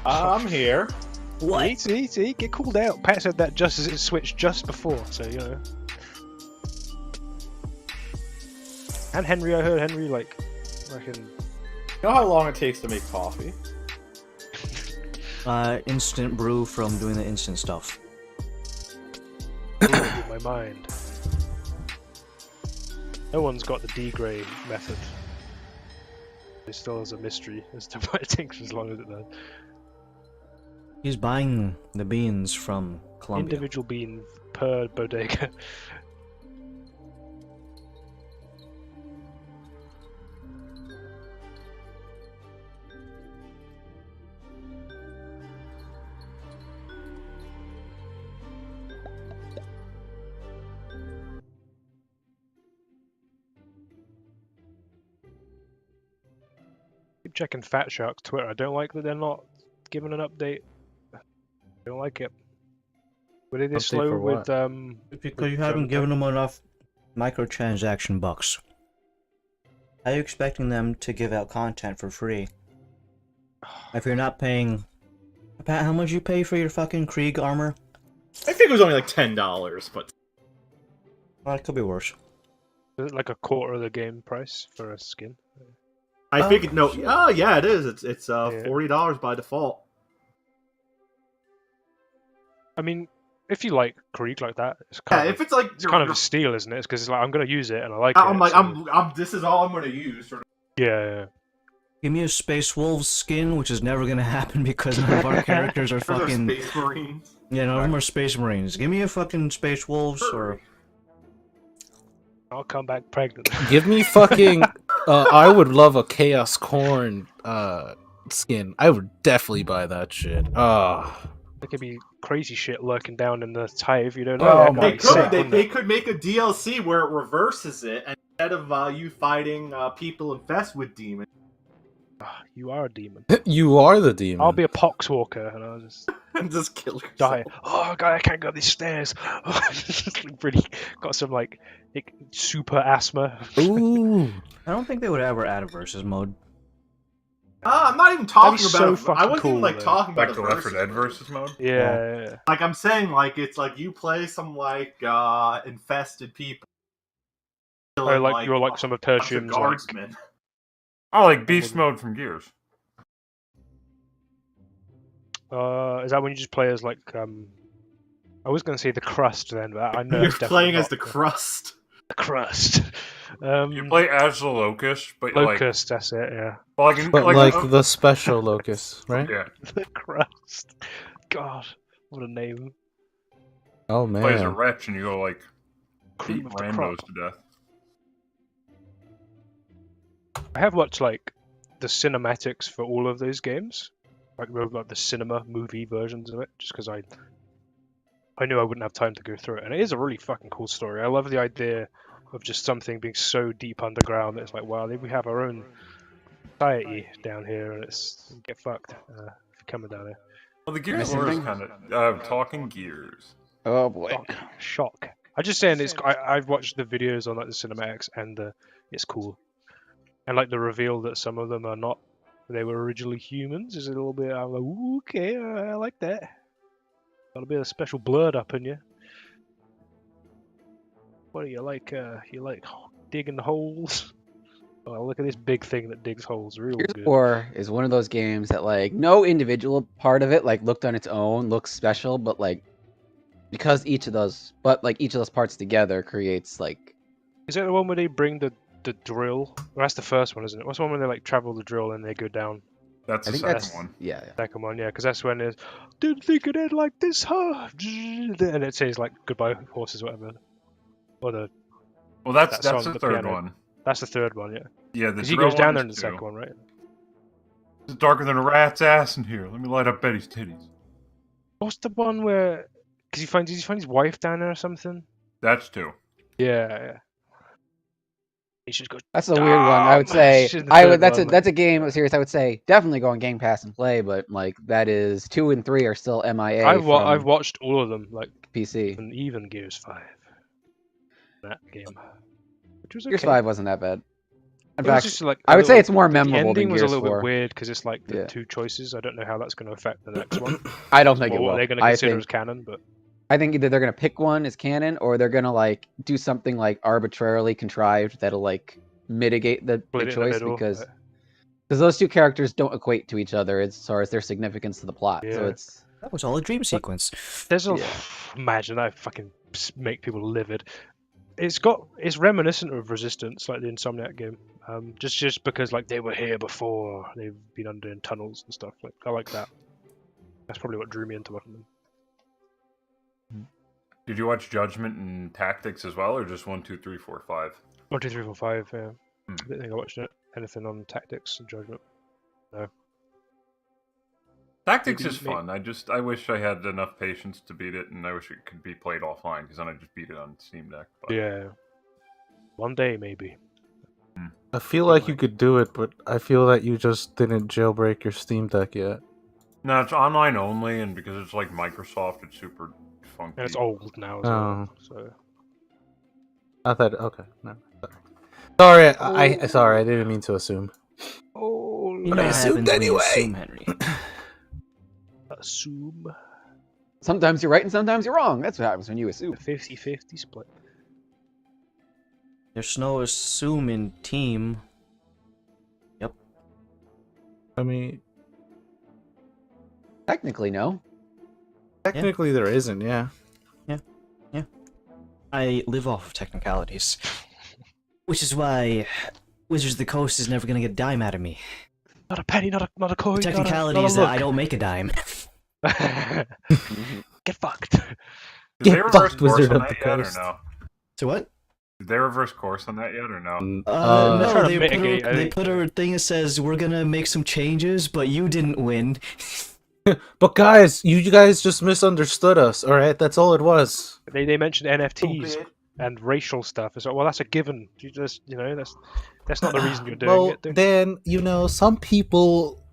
I'm here. What? See, get called out. Pat said that just as it switched just before, so you know. And Henry, I heard Henry like, You know how long it takes to make coffee? Instant brew from doing the instant stuff. Blew my mind. No one's got the D-Gray method. It still is a mystery as to why it takes as long as it does. He's buying the beans from Colombia. Individual bean per bodega. Keep checking Fat Shark's Twitter. I don't like that they're not giving an update. I don't like it. Were they this Update slow for with what? Because you haven't given them enough microtransaction bucks. How are you expecting them to give out content for free? If you're not paying... Pat, how much you pay for your fucking Krieg armor? I think it was only like $10, but Well, it could be worse. Is it like a quarter of the game price for a skin? I think no. shit. Oh yeah, it is. It's $40 by default. I mean, if you like Krieg like that, it's Yeah, kind if of it's like it's kind of a steal, isn't it? Because it's like I'm gonna use it and I like I'm it. like so- I'm this is all I'm gonna use. Sort of. Yeah. Give me a Space Wolves skin, which is never gonna happen because none of our characters are For those fucking... Space Marines. Yeah, none of them are Space Marines. Give me a fucking Space Wolves or... I'll come back pregnant. Give me fucking. I would love a Chaos Corn skin. I would definitely buy that shit. There could be crazy shit lurking down in the Hive. You don't know. Oh That my might They be could. sick, They, wouldn't they it? could make a DLC where it reverses it, and instead of you fighting people infested with demons. Ah, you are a demon. You are the demon. I'll be a poxwalker and I'll just And just kill yourself. die. Oh god, I can't go up these stairs. Just really got some like super asthma. Ooh. I don't think they would ever add a versus mode. I'm not even talking That'd be about. so I fucking wasn't cool, even like though. talking about Like the the Left 4 versus Dead mode. versus mode? Yeah. Like I'm saying, like it's like you play some like infested people. Oh, killing, like you're like some of a bunch of Tertium's like guardsmen. Oh, like Beast Mode from Gears. is that when you just play as like I was gonna say the crust then, but I know You're it's definitely playing not as the crust. the crust. You play as the Locust, but Locust, that's it, yeah. like, But like the special locust, right? yeah, The crust. God, what a name. Oh play as a man. wretch and you go like Cream beat of the randos crop. to death. I have watched like the cinematics for all of those games, like the cinema movie versions of it, just because I knew I wouldn't have time to go through it, and it is a really fucking cool story. I love the idea of just something being so deep underground that it's like, wow, we have our own society down here, and it's get fucked if you're coming down here. Well, the Gears Missing lore is thing? kind of talking Gears. Oh boy. Shock. I'm just saying, I've watched the videos on like the cinematics, and it's cool, and like the reveal that some of them are not. They were originally humans is a little bit. I'm like, ooh, okay, I like that. Got a bit of special blood up in you. What do you like? You like digging holes? Oh, look at this big thing that digs holes. Real Gears of good. War is one of those games that like no individual part of it like looked on its own looks special, but like because each of those parts together creates like Is that the one where they bring the drill? Well, that's the first one, isn't it? What's the one where they like travel the drill and they go down? That's I the think second that's one. yeah. Second one, yeah, because that's when it's didn't think it'd end like this, huh? And it says like goodbye horses, whatever. Or Well, that's that song, the the third piano. one. That's the third one, yeah. Yeah, the Because he drill goes down one there in is the two. second one, right? It's darker than a rat's ass in here. Let me light up Betty's titties. What's the one where? Because he finds his wife down there or something. That's two. Yeah. He should go. That's a weird one. I would say She's the I third would that's one, that's a game of series I would say definitely go on Game Pass and play, but like that is 2 and 3 are still MIA I've from watched all of them, like PC. and even Gears 5. That game, which was okay. Gears 5 wasn't that bad. In It was fact, just, like, I a would say little- it's more the memorable ending than was a Gears little 4. bit weird because it's like the Yeah. two choices. I don't know how that's going to affect the next one. I don't think or it what will. they're going to I consider think as canon, but I think either they're gonna pick one as canon or they're gonna like do something like arbitrarily contrived that'll like mitigate the split it in the choice middle. because Because those two characters don't equate to each other as far as their significance to the plot. So Yeah. it's That was all a dream sequence. There's a Yeah. imagine that fucking make people livid. It's reminiscent of Resistance, like the Insomniac game. Just because like they were here before, they've been under in tunnels and stuff. Like I like that. That's probably what drew me into it. Did you watch Judgment and Tactics as well, or just 1, 2, 3, 4, 5? 1, 2, 3, 4, 5. Yeah. Hmm. I didn't think I watched it. Anything on Tactics and Judgment? No. Tactics Maybe- is fun. I wish I had enough patience to beat it, and I wish it could be played offline because then I just beat it on Steam Deck. But... Yeah. One day maybe. I feel like you could do it, but I feel that you just didn't jailbreak your Steam Deck yet. No, it's online only, and because it's like Microsoft, it's super funky. And it's old now as Oh. well. So I thought, okay, no. Sorry, I didn't mean to assume. oh, You But know I what assumed happens when you anyway. assume, Henry. assume sometimes you're right and sometimes you're wrong. That's what happens when you a assume. 50-50 split. There's no assume in team. I mean, Technically, no. technically there isn't, yeah. I live off of technicalities. Which is why Wizards of the Coast is never gonna get a dime out of me. Not a penny, not a coin. The not a- technicality not a is that look. I don't make a dime. Get fucked. Did Get they reverse fucked, course Wizard on of that the yet, Coast. or no? So what? Did they reverse course on that yet, or no? No, trying to they mitigate, I they think. put a thing that says we're gonna make some changes, but you didn't win. But guys, you guys just misunderstood us, alright? That's all it was. They mentioned NFTs and racial stuff. It's like, well, that's a given. You just, that's not the reason you're doing Well, it. Don't- then, some people,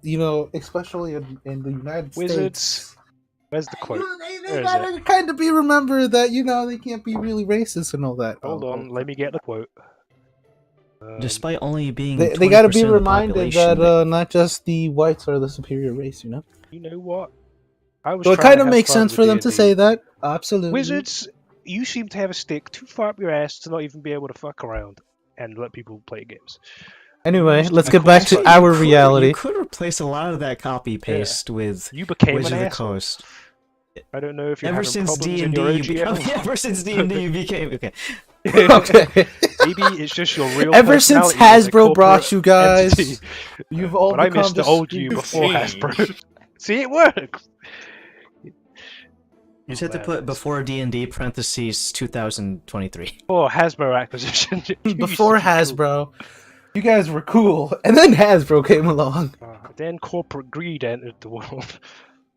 especially in the United Wizards. States... Where's the quote? They Where is gotta kind of be remembered that, they can't be really racist and all that. Hold on, let me get the quote. Despite only being They gotta be 20% of the reminded population, that not just the whites are the superior race, You know what? I was So it trying kind to of have makes fun sense with for them to D&D. say that. Absolutely. Wizards, you seem to have a stick too far up your ass to not even be able to fuck around and let people play games. Anyway, let's I get back to quite- our You reality. could replace a lot of that copy paste with You became Wizard an of the asshole. Coast. I don't know if you're Ever having since problems D in and your D, OGL. ever since D and D, you became okay. Okay. Maybe it's just your real. Ever since personality as a Hasbro brought corporate you guys, entity. you've all But I become missed the just old you before Change. Hasbro. See, it works. You just had to put before D and D parentheses 2023. Oh, Hasbro acquisition. You before used to be cool. Hasbro. You guys were cool, and then Hasbro came along. Then corporate greed entered the world.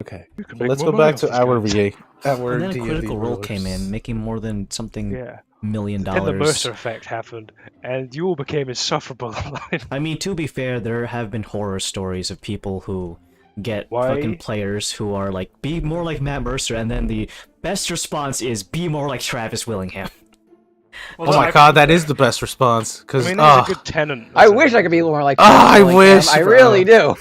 Okay, You can so make let's more go money back off to these our guys. VA. And then Critical Role came in, making more than something Yeah. $1 million. Then the Mercer effect happened, and you all became insufferable online. I mean, to be fair, there have been horror stories of people who get Why? fucking players who are like, be more like Matt Mercer, and then the best response is, be more like Travis Willingham. Well, Oh my god, that is the best response. I Because mean, that's a good tenant. I wish I could be more like. I Travis Willingham. wish, I bro. really do.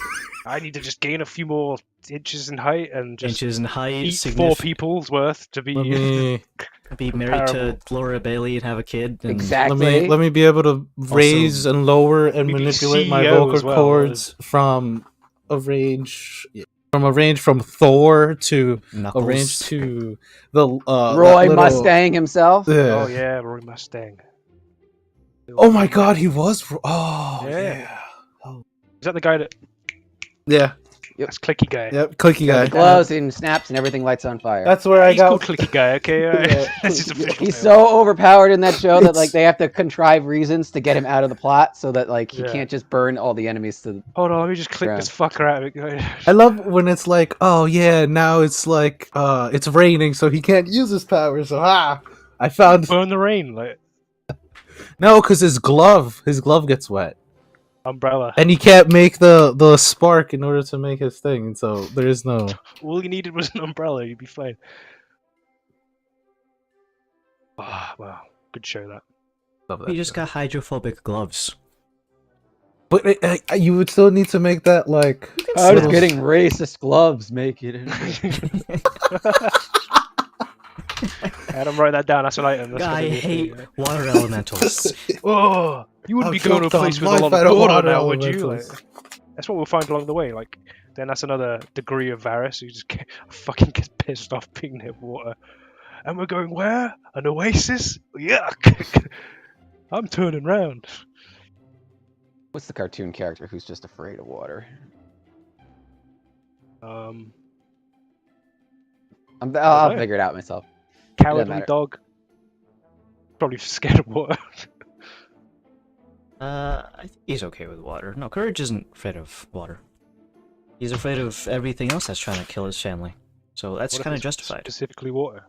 I need to just gain a few more inches in height and just Inches in height, eat 4 people's worth to be. let me be married to Comparable. Laura Bailey and have a kid. And Exactly. let me be able to raise and lower and Maybe manipulate my CEO vocal as well, cords from a range from Thor to a Knuckles. range to the Roy that little- Mustang himself. Oh yeah, Roy Mustang. Oh my god, he was. Oh Yeah. yeah. Is that the guy that? Yeah. That's Clicky Guy. Yep. Clicky guy. Glows and snaps and everything lights on fire. That's where I He's called got. Clicky Guy. Okay, alright. Yeah. That's his official He's name. so overpowered in that show that It's- like they have to contrive reasons to get him out of the plot, so that like he Yeah. can't just burn all the enemies to. Hold on, let me just click Right. this fucker out of it. I love when it's like, oh yeah, now it's like, it's raining, so he can't use his power. So I found Burn the rain, like no, because his glove gets wet, umbrella. and he can't make the spark in order to make his thing. And so there is no. All you needed was an umbrella. You'd be fine. Ah, wow, good show that. Love that He just show. got hydrophobic gloves. But you would still need to make that like. How does little- getting racist gloves make it? Adam, write that down. That's an item. That's I gonna be a thing, hate yeah. water elementals. Oh, you wouldn't I'm be going to a choked on place with a life lot out of of water water now, would you? elementals. Like, That's what we'll find along the way. Like, then that's another degree of Varus who just fucking gets pissed off being near water. And we're going where? An oasis? Yuck! I'm turning round. What's the cartoon character who's just afraid of water? Don't I'll know. figure it out myself. doesn't Cowardly matter. dog. Probably scared of water. I think he's okay with water. No, Courage isn't afraid of water. He's afraid of everything else that's trying to kill his family. So that's What if kind of it's justified. Specifically water.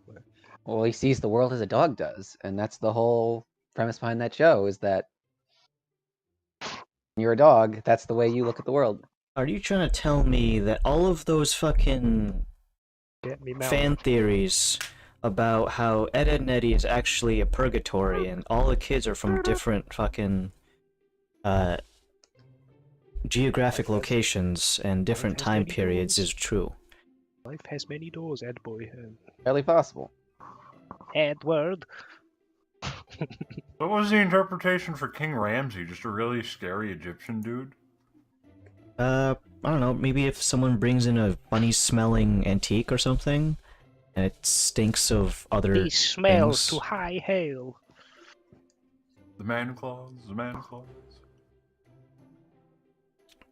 Well, he sees the world as a dog does, and that's the whole premise behind that show. Is that when you're a dog, that's the way you look at the world. Are you trying to tell me that all of those fucking Get me mouth. fan theories about how Ed, Edd n Eddy is actually a purgatory and all the kids are from different fucking geographic locations and different time periods is true? Life has many doors, Ed boy. Barely possible. Edward. What was the interpretation for King Ramsey? Just a really scary Egyptian dude? I don't know, maybe if someone brings in a funny smelling antique or something, and it stinks of other He smells things. to high hail. The man claws, the man claws.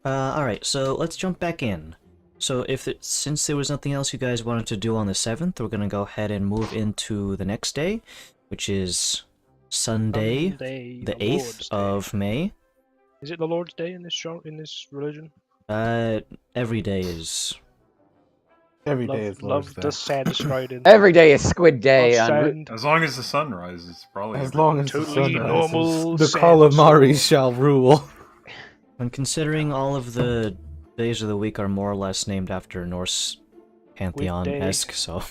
Alright, so let's jump back in. So since there was nothing else you guys wanted to do on the 7th, we're gonna go ahead and move into the next day, which is Sunday, the 8th Lord's Day. of May. Is it the Lord's Day in this religion? Every day is. Every day is Lord's Love Day. the sand striding. Every day is Squid Day. of On sand. As long as the sun rises, it's probably As every long day. as the Totally sun normal rises, the sand calamari storm. shall rule. When considering all of the days of the week are more or less named after Norse pantheon-esque, so.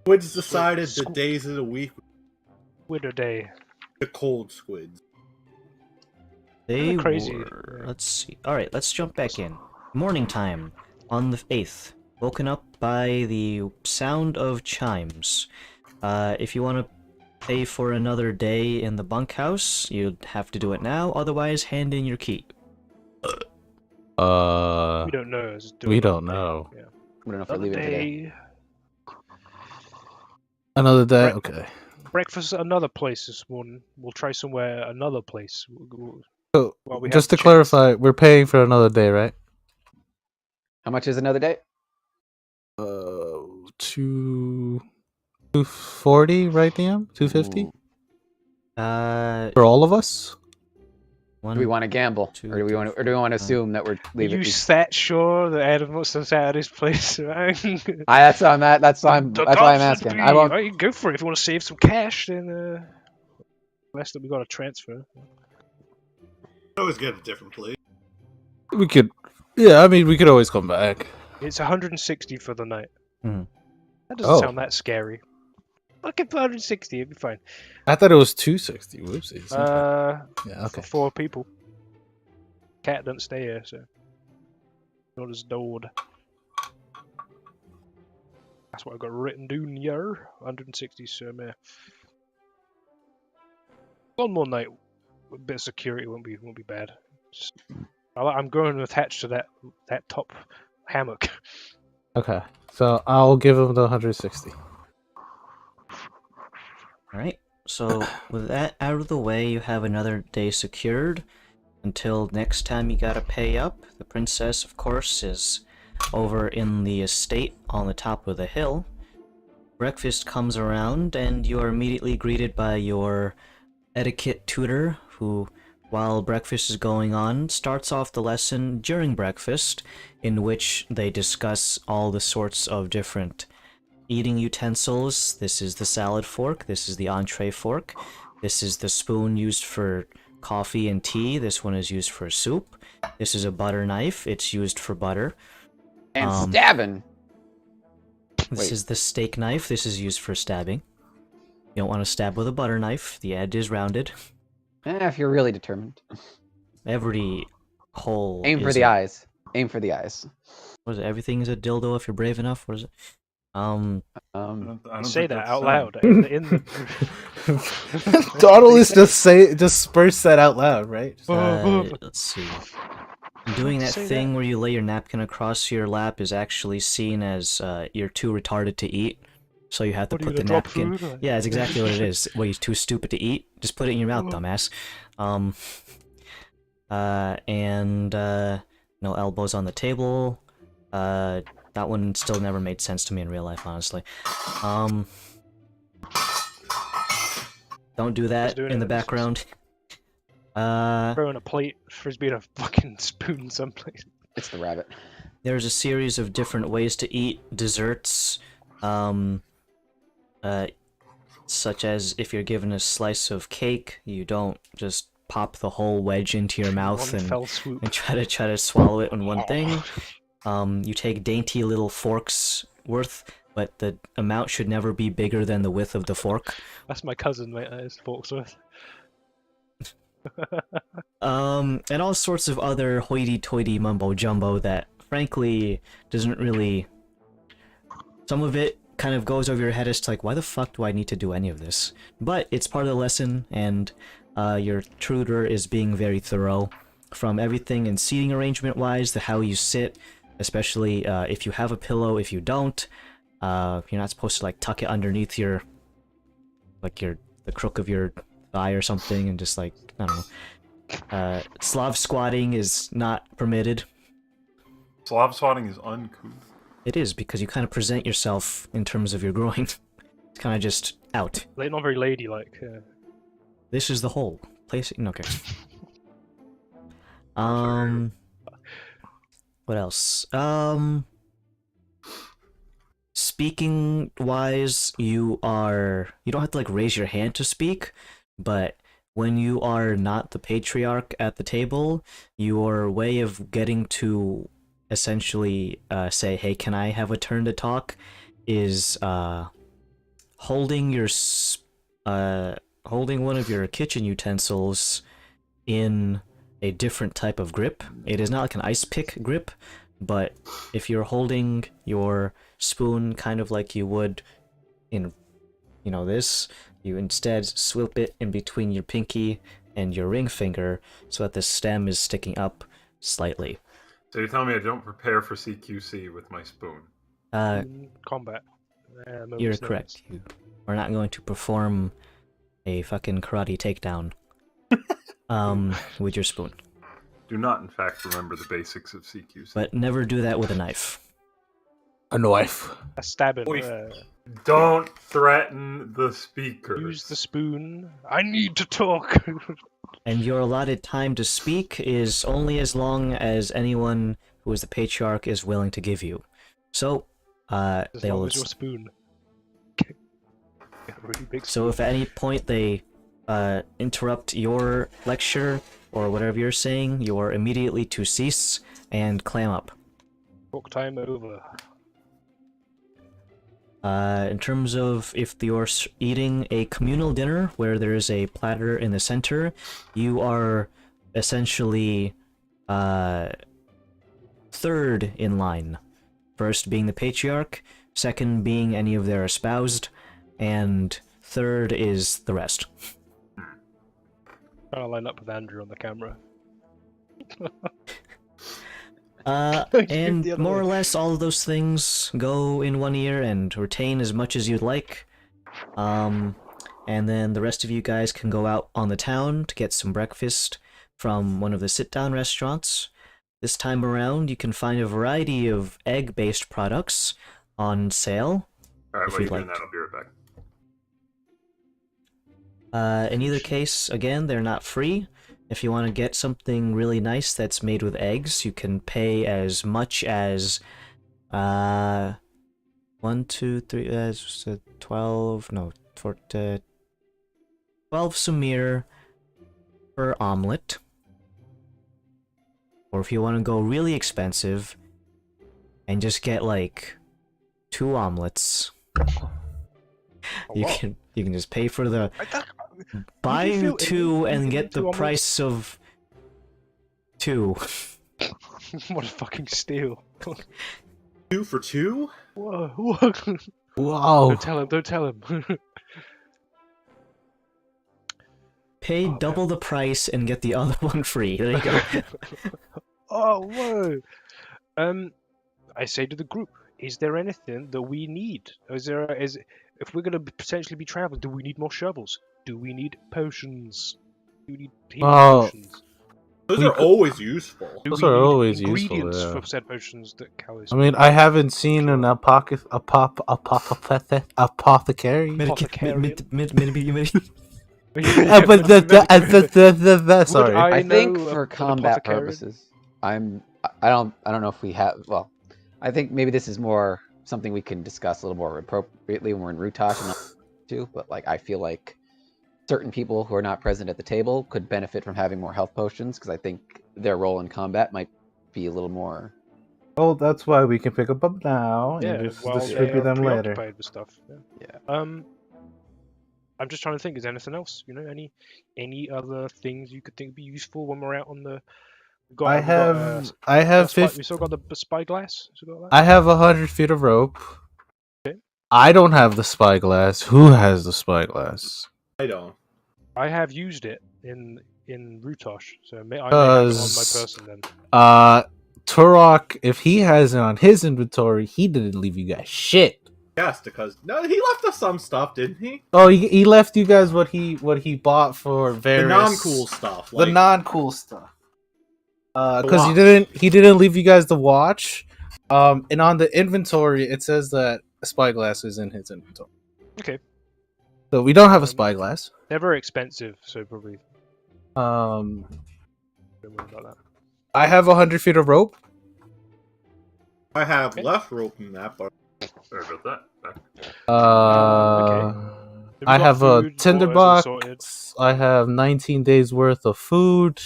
Squids decided the days of the week Winter Day. the cold squids. They Kinda crazy, were... yeah. Let's see. Alright, let's jump back in. Morning time, on the 8th. Woken up by the sound of chimes. If you want to pay for another day in the bunkhouse, you'd have to do it now, otherwise hand in your key. We don't know. Just do We it don't another day. know. Yeah. I don't know if I Another leave it today. day. Another day? Bre- Okay. Breakfast at another place this morning. We'll try somewhere another place. So, Well, we have just to chance. clarify, we're paying for another day, right? How much is another day? 240, right, DM? 250? Ooh. For all of us? Do we want to gamble, two, or do we want to, or do we want to assume that we're Are leaving? you that sure that Adam must have sat at his place? Right? That's why I'm at. That's why I'm asking. I won't. Oh, you can go for it if you want to save some cash. Then less that we got to transfer. Always get a different place. We could... Yeah, I mean, we could always come back. It's 160 for the night. Mhm. That doesn't Oh. sound that scary. Look at 160. It'd be fine. I thought it was 260. Whoopsies. Yeah, For okay. 4 people. Cat doesn't stay here, so not as adored. That's what I've got written down here. 160 so one more night. A bit of security won't be bad. I'm going attached to that top hammock. Okay. So, I'll give him the 160. Alright, so with that out of the way, you have another day secured. Until next time you gotta pay up. The princess, of course, is over in the estate on the top of the hill. Breakfast comes around, and you are immediately greeted by your etiquette tutor, who, while breakfast is going on, starts off the lesson during breakfast, in which they discuss all the sorts of different eating utensils. This is the salad fork, this is the entree fork, this is the spoon used for coffee and tea, this one is used for soup, this is a butter knife, it's used for butter, And Um, stabbing. this Wait. is the steak knife, this is used for stabbing. You don't want to stab with a butter knife, the edge is rounded. If you're really determined. Every hole Aim for is the a- eyes. Aim for the eyes. What is it? Everything is a dildo if you're brave enough? What is it? Um, I don't Say think that that's out saying. loud in the. Nautilus just spurts that out loud, right? Let's see. Doing that Say thing that. where you lay your napkin across your lap is actually seen as you're too retarded to eat, so you have to What, are you put the gonna drop napkin. food? Yeah, it's exactly what it is. What, you're too stupid to eat? Just put it in your mouth, Oh. dumbass. No elbows on the table. That one still never made sense to me in real life, honestly. Don't do that doing in it. the background. Throwing a plate, frisbee, and a fucking spoon someplace. it's the rabbit. There's a series of different ways to eat desserts, such as if you're given a slice of cake, you don't just pop the whole wedge into your mouth One and fell swoop. try to swallow it in one Oh. thing. You take dainty little forks worth, but the amount should never be bigger than the width of the fork. That's my cousin, mate. That is Forksworth. And all sorts of other hoity-toity mumbo-jumbo that, frankly, doesn't really... Some of it kind of goes over your head as to, like, why the fuck do I need to do any of this? But it's part of the lesson, and your tutor is being very thorough. From everything in seating arrangement-wise, to how you sit, especially if you have a pillow, if you don't, you're not supposed to, like, tuck it underneath your... like, the crook of your thigh or something, and just, like, I don't know. Slav squatting is not permitted. Slav swatting is uncouth. It is, because you kind of present yourself in terms of your groin. It's kind of just out. Like, not very ladylike. This is the hole. Place it. Okay. What else? Speaking wise, you don't have to like raise your hand to speak, but when you are not the patriarch at the table, your way of getting to essentially say, hey, can I have a turn to talk, is holding one of your kitchen utensils in a different type of grip. It is not like an ice pick grip, but if you're holding your spoon kind of like you would in, this, you instead swip it in between your pinky and your ring finger so that the stem is sticking up slightly. So you're telling me I don't prepare for CQC with my spoon? Combat. You're Moments correct. You are not going to perform a fucking karate takedown with your spoon. Do not, in fact, remember the basics of CQC. But never do that with a knife. A knife. A stabbing. Don't threaten the speaker. Use the spoon. I need to talk. And your allotted time to speak is only as long as anyone who is the patriarch is willing to give you. So, As they'll... long as your spoon. Got a really big So if at any point they interrupt your lecture or whatever you're saying, you're immediately to cease and clam up. talk time over. In terms of if you're eating a communal dinner where there is a platter in the center, you are essentially third in line. First being the patriarch, second being any of their espoused, and third is the rest. Trying to line up with Andrew on the camera. And The other more way. or less all of those things go in one ear and retain as much as you'd like. And then the rest of you guys can go out on the town to get some breakfast from one of the sit-down restaurants. This time around, you can find a variety of egg-based products on sale. Alright, if while you're you'd doing like. that, I'll be right back. In either case, again, they're not free. If you want to get something really nice that's made with eggs, you can pay as much as 12 samir per omelet. Or if you want to go really expensive and just get like 2 omelets, you can just pay for the buy feel 2 and eating get 2 the omelets? price of 2. What a fucking steal. 2 for 2? Whoa, whoa. Whoa. Don't tell him, don't tell him. Pay Oh, double the price and get the other one free. There you go. Oh, whoa. I say to the group, is there anything that we need? If we're going to potentially be traveling, do we need more shovels? Do we need potions? Do we need healing potions? Those We are could- always useful. Do Those we are need always useful, ingredients yeah. for said potions that Callie's I mean, I haven't seen an apothecary. Sorry. I I think know for an combat apothecary. purposes, I don't know if we have. Well, I think maybe this is more something we can discuss a little more appropriately when we're in Rutash and not too. But like, I feel like certain people who are not present at the table could benefit from having more health potions because I think their role in combat might be a little more. Oh, that's why we can pick them up now Yeah, and just while distribute they are them later. preoccupied with stuff. Yeah. Yeah. I'm just trying to think. Is there anything else? You know, any other things you could think would be useful when we're out on the? I have 50. We still got the spyglass. Still got that? I have 100 feet of rope. Okay. I don't have the spyglass. Who has the spyglass? I don't. I have used it in Rutash, so I may have it on my person then. Turok, if he has it on his inventory, he didn't leave you guys shit. Yes, because no, he left us some stuff, didn't he? Oh, he left you guys what he bought for various The non-cool stuff. the non-cool stuff. Because watch. he didn't leave you guys the watch. And on the inventory it says that a spyglass is in his inventory. Okay. So we don't have a spyglass. They're very expensive, so probably Um, don't worry about that. I have 100 feet of rope. I have Okay. left rope in that, but Sorry about that. Okay. So I we've got have a food, water's all tinderbox. sorted. I have 19 days worth of food.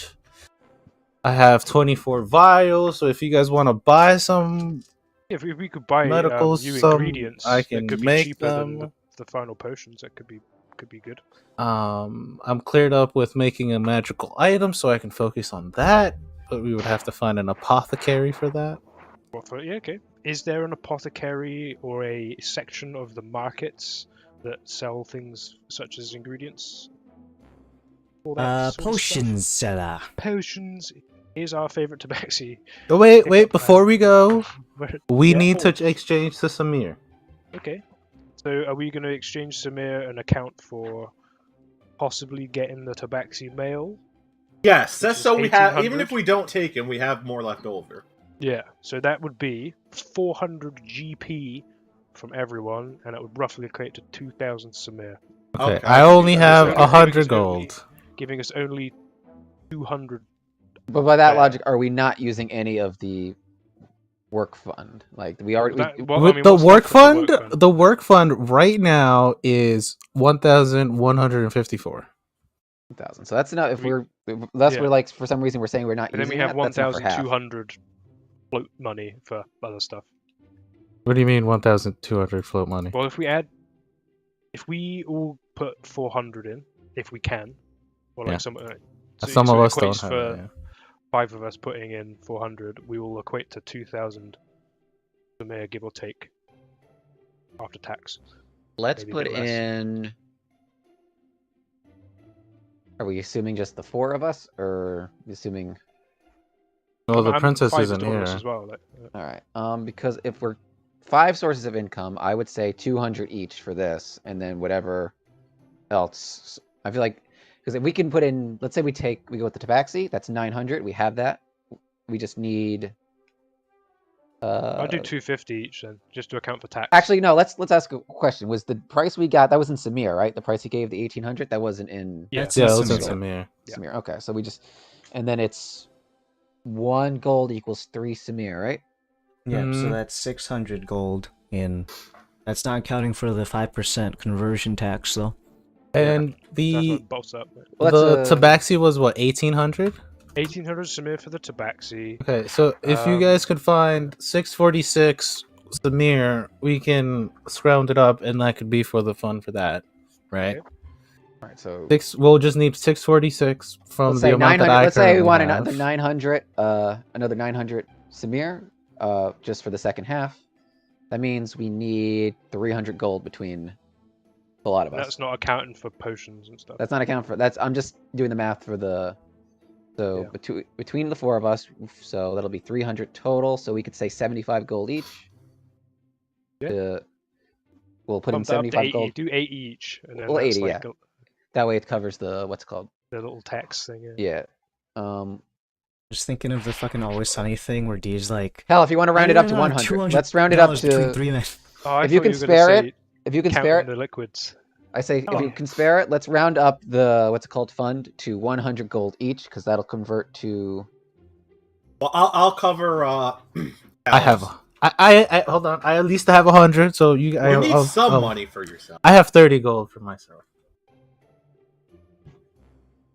I have 24 vials. So if you guys want to buy some, If we could buy medical new some, ingredients, I that can could be make cheaper than them. the final potions. That could be good. I'm cleared up with making a magical item, so I can focus on that. But we would have to find an apothecary for that. Yeah, okay. Is there an apothecary or a section of the markets that sell things such as ingredients? All that sort of Potions seller. stuff? Potions is our favorite tabaxi. Oh, wait, Pick wait! up, Before we go, we Yeah. need to exchange to Samir. Okay. So are we going to exchange Samir and account for possibly getting the tabaxi mail? yes, Which that's is so we have. Even 1800. if we don't take him, we have more left over. Yeah. So that would be 400 GP from everyone, and it would roughly equate to 2,000 Samir, Okay, Okay, I I only see. have So you're 100 giving us gold. giving us only 200. But by that Fair. logic, are we not using any of the work fund? Like we already. With the work fund, the work fund right now is 1,154. 1,000. So that's enough. If We- we're that's yeah. were like for some reason we're saying we're not And then using we have that, that's enough for half. 1,200 float money for other stuff. What do you mean 1,200 float money? Well, if we all put 400 in, if we can, or like Yeah. some Some of it us don't equates have for it. Yeah. 5 of us putting in 400, we will equate to 2,000 Samir, give or take, after tax. Let's Maybe a put bit less. in. Are we assuming just the 4 of us, or assuming? Well, the I'm princess 5 isn't daughters here. as well. All right. Because if we're 5 sources of income, I would say 200 each for this, and then whatever else. I feel like because if we can put in, let's say we go with the tabaxi, that's 900. We have that. We just need. I'll do 250 each then, just to account for tax. Actually, no. Let's ask a question. Was the price we got that was in Samir, right? The price he gave, the 1,800, that wasn't in Yeah. That's Yeah, in it was in Samir. Samir. Yeah. Samir. Okay, so we just, and then it's 1 gold equals 3 Samir, right? Yep, so Mm. that's 600 gold in. That's not counting for the 5% conversion tax, though. And That's the what bolts up. Well, the that's tabaxi was what, 1,800? 1,800 Samir for the tabaxi. Okay, so if you guys could find 646 Samir, we can scrounge it up, and that could be for the fun for that, right? Okay. all right. So We'll just need 646 from let's the say amount 900. that I Let's say we currently want have. another 900. Another 900 Samir, just for the second half, That means we need 300 gold between a lot of And us. that's not accounting for potions and stuff. That's not account for that's. I'm just doing the math for the. So Yeah. between the 4 of us, so that'll be 300 total. So we could say 75 gold each. Yeah. We'll put in Bump that up to 75 80. gold. Do 80 each, and then Well, that's 80, like yeah. That way it covers the what's it called. the little tax thing. Yeah. Yeah. Just thinking of the fucking Always Sunny thing where Dee's like, Hell, if you want to round it up to 100, let's round it up between to. 3 men. Oh, I If you thought can were gonna spare say it, if you can spare counting it, the liquids. I say if Oh. you can spare it, let's round up the what's it called fund to 100 gold each, because that'll convert to. Well, I'll cover. I have. Alice. I hold on. I at least have 100. So you. You need some money for yourself. I have 30 gold for myself.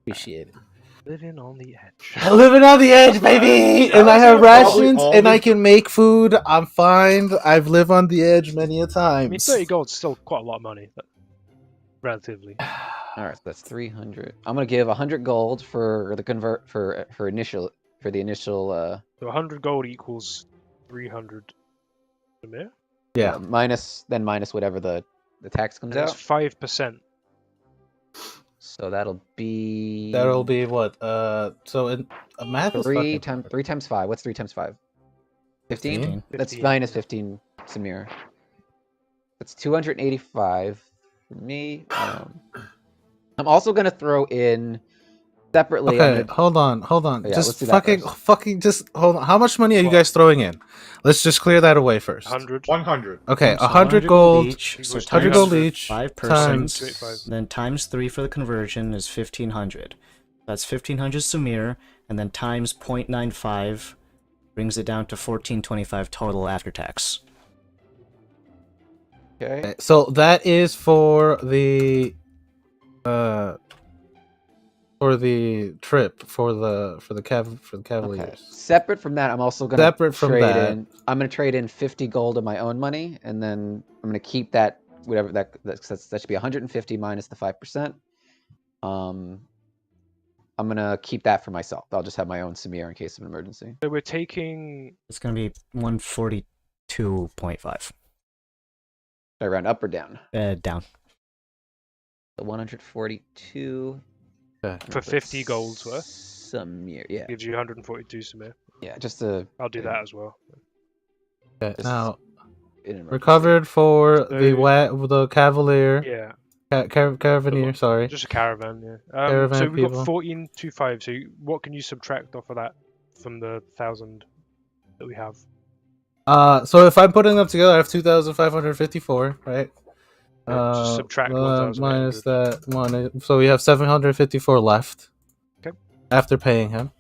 Appreciate it. Living on the edge. Living on the edge, baby. And I have Probably rations, all and I the- can make food. I'm fine. I've lived on the edge many a I mean, times. 30 gold's still quite a lot of money, but relatively. All right, so that's 300. I'm gonna give 100 gold for the convert for the initial. So 100 gold equals 300. Yeah. Yeah. Minus whatever the tax comes That's out. 5%. So that'll be. That'll be what? So in math is three fucking hard. 3 times 5. What's 3 times 5? 15? 15. That's 15. minus 15, Samir. That's 285 for me. I'm also gonna throw in separately. Okay, hold on. Yeah, let's Just do that first. fucking, just hold on. How much money are you guys throwing in? Let's just clear that away first. 100. 100. Okay, So 100 gold. each. So equals 100 times gold 300. each. 5 Times. persons. Then times 3 for the conversion is 1500. That's 1500 Samir, and then times 0.95 brings it down to 1425 total after tax. Okay. So that is for the trip for the Okay. Cavaliers. Separate from that, I'm also gonna Separate from trade that. in. I'm gonna trade in 50 gold of my own money, and then I'm gonna keep that whatever that should be 150 minus the 5%. I'm gonna keep that for myself. I'll just have my own Samir in case of an emergency. So we're taking. It's going to be 142.5. Should I round up or down? Down. The 142 For 50 gold's worth. Samir, yeah, Gives you 142 Samir. yeah, just to I'll do that as well. Okay, This- now in an we're emergency. covered for So- the Cavalier. Yeah. Caravaneer, sorry. Just a caravan, yeah. Caravan so we've people. got 1425. So what can you subtract off of that from the 1,000 that we have? So if I'm putting them together, I have 2,554, right? Yeah, just subtract minus 1,800. that one, so we have 754 left. Okay. After paying him,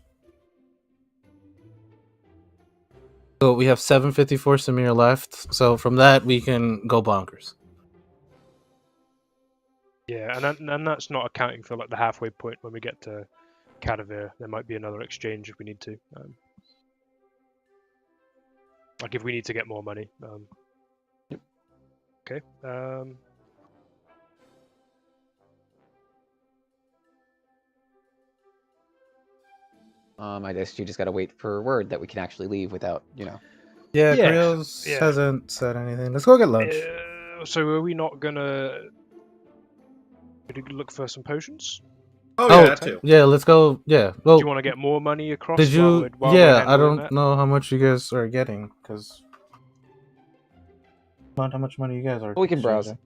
so we have 754 Samir left. So from that we can go bonkers. Yeah, and that's not accounting for like the halfway point when we get to Cadavir. There might be another exchange if we need to. Like if we need to get more money. Yep. Okay. I guess you just gotta wait for word that we can actually leave without, Yeah, Yeah, Creos yeah. hasn't said anything. Let's go get lunch. So are we not gonna look for some potions? Oh, Oh, yeah, that too. Yeah, let's go. Yeah. Well, Do you want to get more money across? did you? while we're Yeah, I handling don't that? know how much you guys are getting because. Not how much money you guys are. we can browse. exchanging.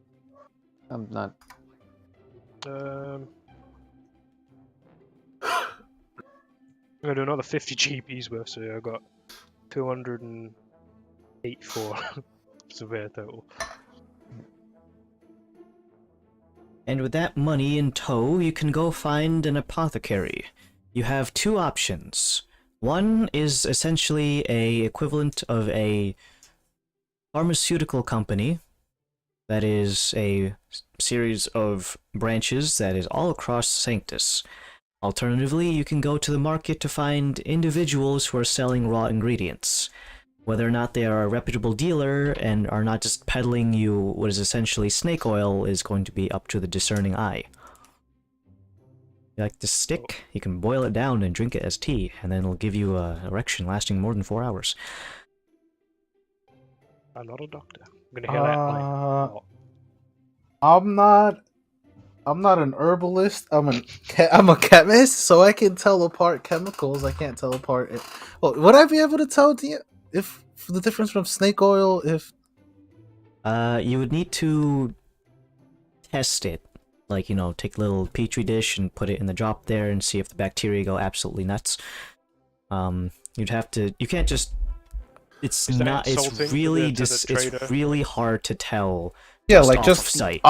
I'm not. I'm gonna do another 50 GPs worth, so I got 284 severe total. And with that money in tow, you can go find an apothecary. You have 2 options. One is essentially a equivalent of a pharmaceutical company that is a series of branches that is all across Sanctus. Alternatively, you can go to the market to find individuals who are selling raw ingredients. Whether or not they are a reputable dealer and are not just peddling you what is essentially snake oil is going to be up to the discerning eye. You like this stick? You can boil it down and drink it as tea, and then it'll give you an erection lasting more than 4 hours. I'm not a doctor. I'm gonna hear that like. a lot. I'm not an herbalist. I'm a chemist, so I can tell apart chemicals. I can't tell apart it. Well, would I be able to tell if the difference from snake oil? If You would need to test it. Like, take a little petri dish and put it in the drop there and see if the bacteria go absolutely nuts. You'd have to. You can't just. It's Is that not. It's insulting really to the just. It's trader? really hard to tell. yeah, Just like off just of sight.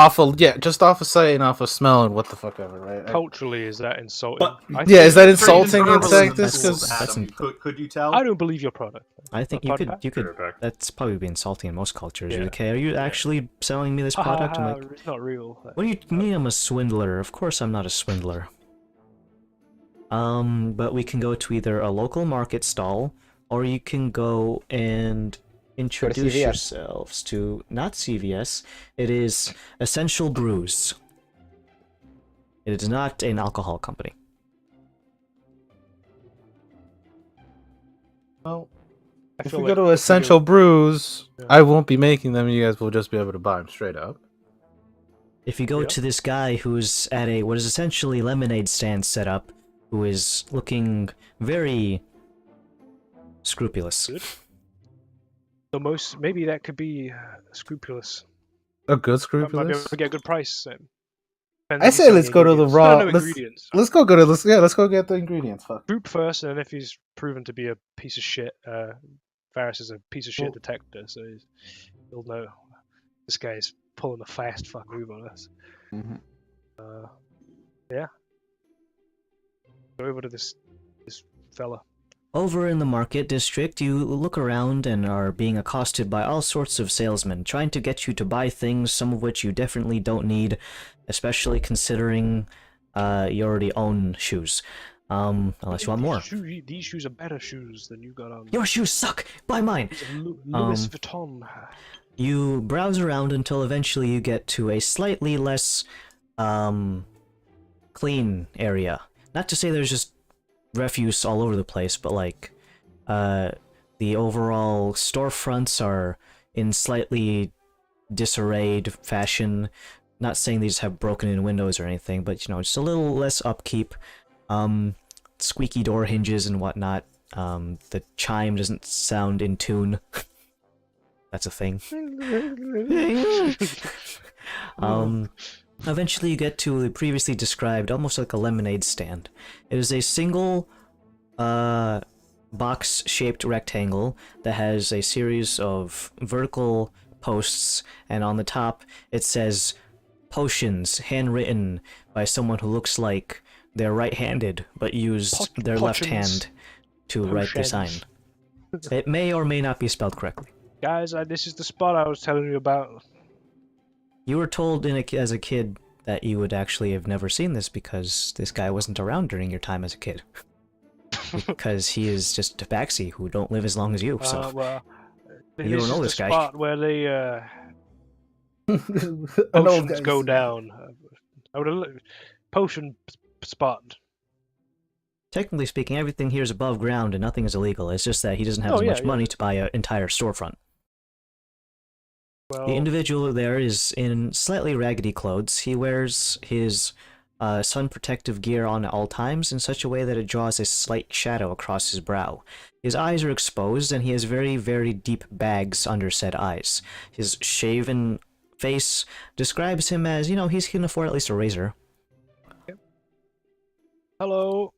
just off of sight and off of smell and what the fuck ever, right? Culturally, is that insulting? But- I Yeah, think is that it's insulting pretty in cool. saying this? That's- 'Cause- that's Adam, could you tell? I don't believe your product. I think you Pardon, could. You Be could. right back. That's probably be insulting in most cultures. Yeah. Okay, are you actually selling me this Ha, ha, product? I'm ha, like, it's not real. what do you mean I'm a swindler? Of course I'm not a swindler. But we can go to either a local market stall, or you can go and introduce CVS. yourselves to, not CVS, it is Essential Brews. It is not an alcohol company. Well, I if feel we like go to if Essential Brews, Yeah. I won't be making them. You guys will just be able to buy them straight up. If you go Yeah. to this guy who's at what is essentially lemonade stand set up, who is looking very scrupulous. Good. the most, maybe that could be scrupulous. A good I might be able scrupulous. to get a good price. Depends I if he's say selling let's go to the ingredients. raw- No, no let's- ingredients. Let's go get the ingredients. Fuck. Group first, and then if he's proven to be a piece of shit, Varys is a piece of shit Well- detector, so he'll know this guy's pulling a fast fuck move on us. Mhm. Yeah. Go over to this fella. Over in the market district, you look around and are being accosted by all sorts of salesmen, trying to get you to buy things, some of which you definitely don't need, especially considering you already own shoes. Unless you want more. These shoes are better shoes than you got on. Your shoes suck! Buy mine! These are Louis Vuitton. You browse around until eventually you get to a slightly less clean area. Not to say there's just refuse all over the place, but like the overall storefronts are in slightly disarrayed fashion. Not saying they just have broken in windows or anything, but just a little less upkeep. Squeaky door hinges and whatnot. The chime doesn't sound in tune. That's a thing. Eventually you get to the previously described, almost like a lemonade stand. It is a single box-shaped rectangle that has a series of vertical posts, and on the top it says potions, handwritten by someone who looks like they're right-handed, but used their left Potions. hand to write their sign. It may or may not be spelled correctly. Guys, this is the spot I was telling you about. You were told as a kid that you would actually have never seen this because this guy wasn't around during your time as a kid. Because he is just a tabaxi who don't live as long as you, so... Well, You don't know is this the guy. spot where the An old potions guy's- go down. I would potion spot. Technically speaking, everything here is above ground and nothing is illegal. It's just that he doesn't have Oh, as yeah, much yeah. money to buy an entire storefront. Well, The individual there is in slightly raggedy clothes. He wears his sun protective gear on at all times in such a way that it draws a slight shadow across his brow. His eyes are exposed and he has very, very deep bags under said eyes. His shaven face describes him as, he can afford at least a razor. hello.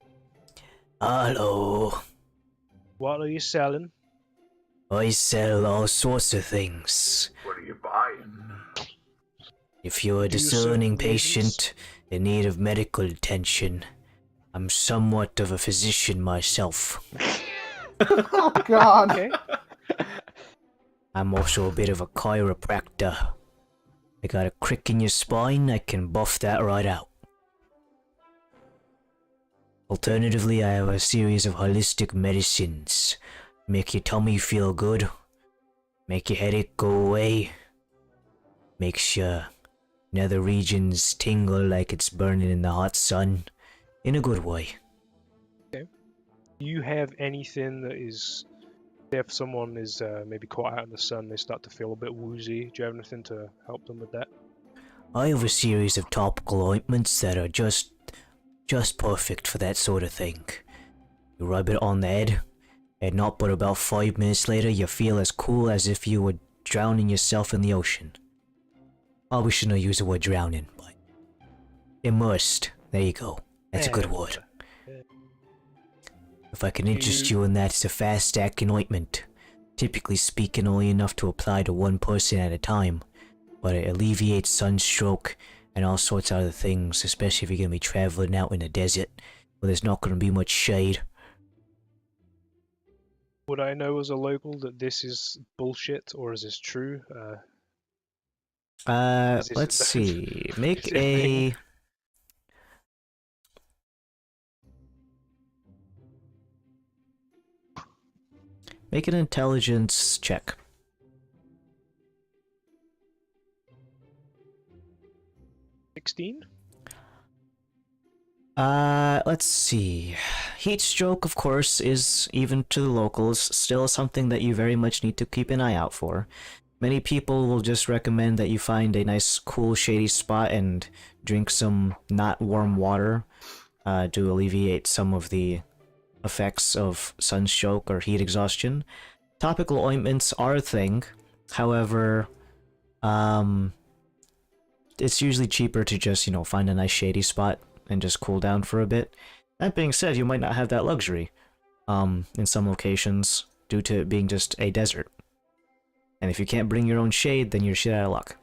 Hello. What are you selling? I sell all sorts of things. What are you buying? If you're a Do you serve discerning ladies? patient in need of medical attention, I'm somewhat of a physician myself. Oh God. Okay. I'm also a bit of a chiropractor. I got a crick in your spine, I can buff that right out. Alternatively, I have a series of holistic medicines. Make your tummy feel good, make your headache go away, makes your nether regions tingle like it's burning in the hot sun, in a good way. Do you have anything that is If someone is maybe caught out in the sun, they start to feel a bit woozy. Do you have anything to help them with that? I have a series of topical ointments that are just perfect for that sort of thing. You rub it on the head, and not but about 5 minutes later you feel as cool as if you were drowning yourself in the ocean. Probably shouldn't have used the word drowning, but immersed. There you go. That's a good word. If I can interest you in that, it's a fast-acting ointment. Typically speaking, only enough to apply to one person at a time, but it alleviates sunstroke and all sorts of other things, especially if you're going to be traveling out in the desert where there's not going to be much shade. Would I know as a local that this is bullshit, or is this true? Is this Let's a- see. Make is it a thing? a... Make an intelligence check. 16? Let's see. Heat stroke, of course, is, even to the locals, still something that you very much need to keep an eye out for. Many people will just recommend that you find a nice, cool, shady spot and drink some not warm water to alleviate some of the effects of sunstroke or heat exhaustion. Topical ointments are a thing. However, it's usually cheaper to just, find a nice shady spot and just cool down for a bit. That being said, you might not have that luxury in some locations due to it being just a desert. And if you can't bring your own shade, then you're shit out of luck.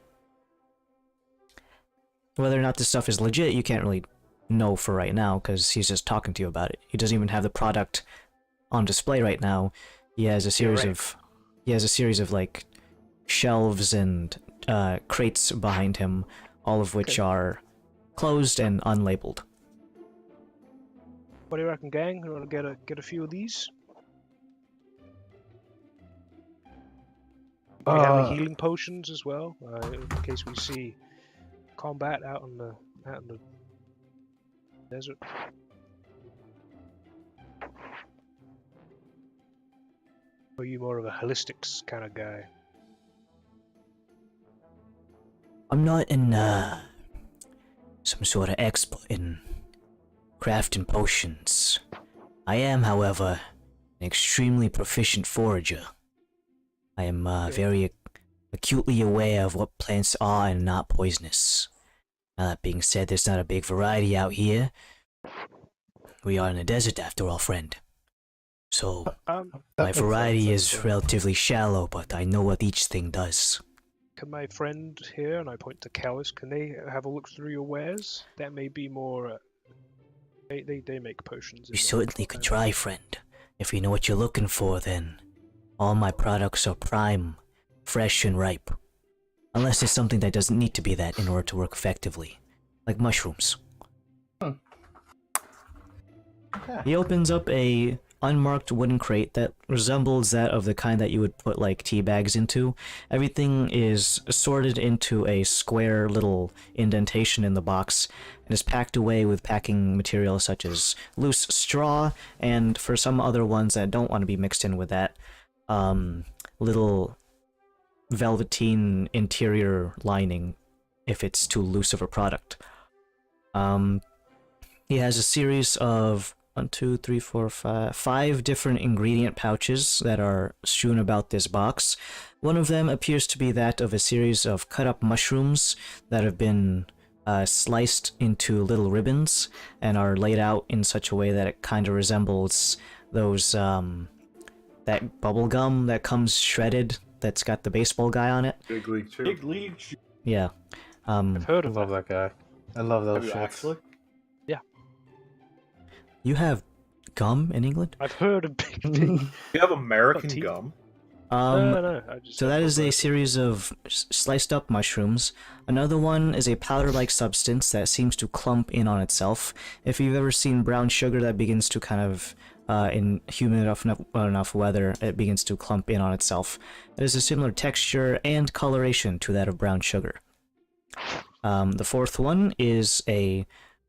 Whether or not this stuff is legit, you can't really know for right now, because he's just talking to you about it. He doesn't even have the product on display right now. He has a series of like shelves and crates behind him, all of which are closed and unlabeled. What do you reckon, gang? You want to get a few of these? We have any healing potions as well, in case we see combat out in the desert. Or are you more of a holistics kind of guy? I'm not some sort of expert in crafting potions. I am, however, an extremely proficient forager. I am very acutely aware of what plants are and not poisonous. Now, that being said, there's not a big variety out here. We are in a desert after all, friend. So, my variety is relatively shallow, but I know what each thing does. Can my friend here, and I point to Callus, can they have a look through your wares? That may be more... They make potions. You certainly could try, friend. If you know what you're looking for, then all my products are prime, fresh and ripe. Unless it's something that doesn't need to be that in order to work effectively. Like mushrooms. He opens up a unmarked wooden crate that resembles that of the kind that you would put like tea bags into. Everything is sorted into a square little indentation in the box and is packed away with packing material such as loose straw, and for some other ones that don't want to be mixed in with that, little velveteen interior lining if it's too loose of a product. He has a series of 5 different ingredient pouches that are strewn about this box. One of them appears to be that of a series of cut-up mushrooms that have been sliced into little ribbons and are laid out in such a way that it kind of resembles those, that bubble gum that comes shredded that's got the baseball guy on it. Big League Chew. Big League. Yeah. I've heard I of love that guy. I love those Have you shits. actually? You have gum in England? I've heard of Big You have American tea. gum. No, I just So that is a series of sliced up mushrooms. Another one is a powder-like substance that seems to clump in on itself. If you've ever seen brown sugar that begins to kind of, in humid enough weather, it begins to clump in on itself. It is a similar texture and coloration to that of brown sugar. The fourth one is a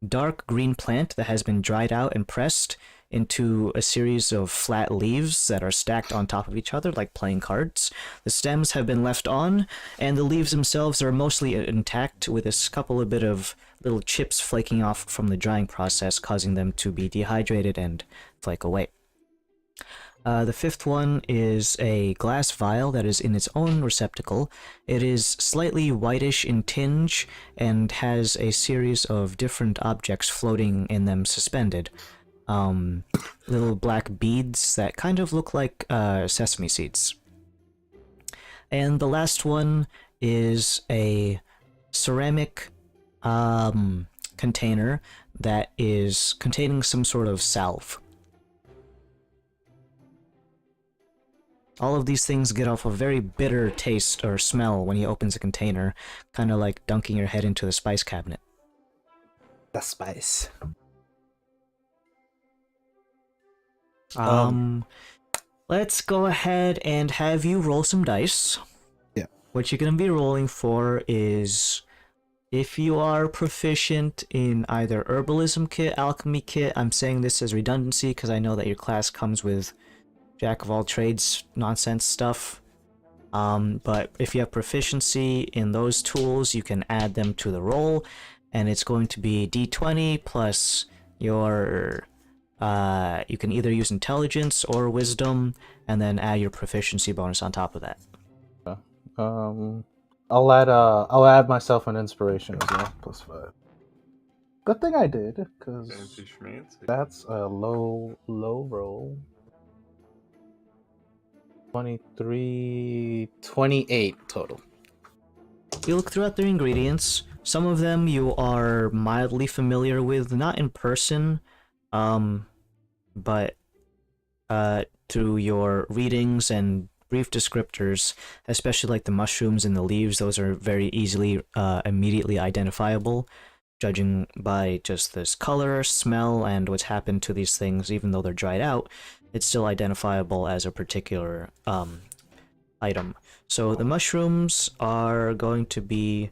dark green plant that has been dried out and pressed into a series of flat leaves that are stacked on top of each other like playing cards. The stems have been left on, and the leaves themselves are mostly intact, with a couple of bit of little chips flaking off from the drying process, causing them to be dehydrated and flake away. The fifth one is a glass vial that is in its own receptacle. It is slightly whitish in tinge and has a series of different objects floating in them suspended. Little black beads that kind of look like sesame seeds. And the last one is a ceramic container that is containing some sort of salve. All of these things get off a very bitter taste or smell when he opens a container, kind of like dunking your head into the spice cabinet. The spice. Let's go ahead and have you roll some dice. Yeah. What you're going to be rolling for is, if you are proficient in either herbalism kit, alchemy kit. I'm saying this as redundancy because I know that your class comes with jack of all trades nonsense stuff. But if you have proficiency in those tools, you can add them to the roll, and it's going to be d20 plus your you can either use intelligence or wisdom, and then add your proficiency bonus on top of that. I'll add myself an inspiration as well, +5. Good thing I did, because Fancy schmancy. that's a low roll. 23, 28 total. You look throughout their ingredients. Some of them you are mildly familiar with, not in person, but through your readings and brief descriptors, especially like the mushrooms and the leaves. Those are very easily, immediately identifiable, judging by just this color, smell, and what's happened to these things. Even though they're dried out, it's still identifiable as a particular item. So the mushrooms are going to be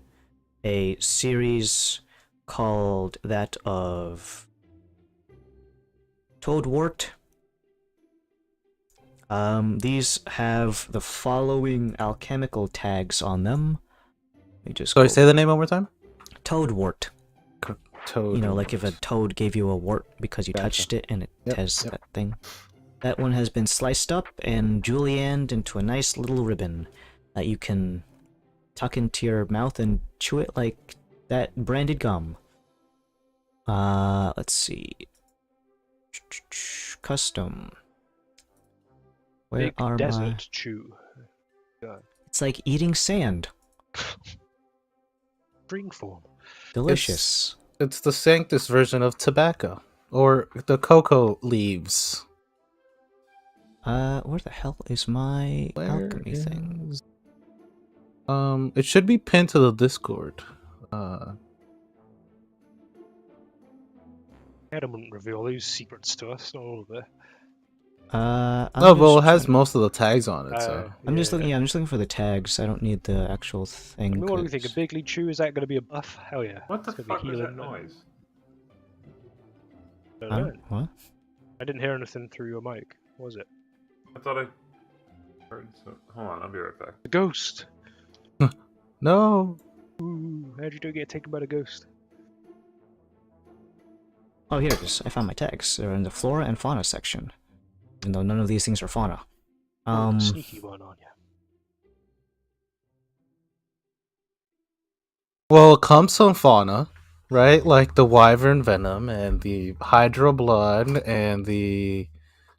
a series called that of toadwort. These have the following alchemical tags on them. Let me just Sorry, say the name one more time. toadwort. Toad. You know, like if a toad gave you a wart because you Gotcha. touched it and it Yep, has yep. that thing. That one has been sliced up and julienned into a nice little ribbon that you can tuck into your mouth and chew it like that branded gum. Let's see. Custom. Where Big are desert my... chew. God. It's like eating sand. Spring form. Delicious. It's the Sanctus version of tobacco, or the cocoa leaves. Where the hell is my alchemy thing? is- It should be pinned to the Discord. Adam wouldn't reveal these secrets to us, not all of it. I'm Oh, well, just it has trying- most of the tags on it, so. I'm just looking. Yeah, I'm just looking for the tags. I don't need the actual thing. I mean, what do we think? A 'cause- big league chew, is that going to be a buff? Hell yeah. What the It's gonna be fuck was that healing. noise? I don't Huh? know. What? I didn't hear anything through your mic. What was it? I thought I heard some... Hold on, I'll be right back. A ghost! No! Ooh, how'd you do get taken by the ghost? Oh, here it is. I found my tags. They're in the flora and fauna section. Even though none of these things are fauna. Sneaky one on you. Well, it comes from fauna, right? Like the wyvern venom, and the hydra blood, and the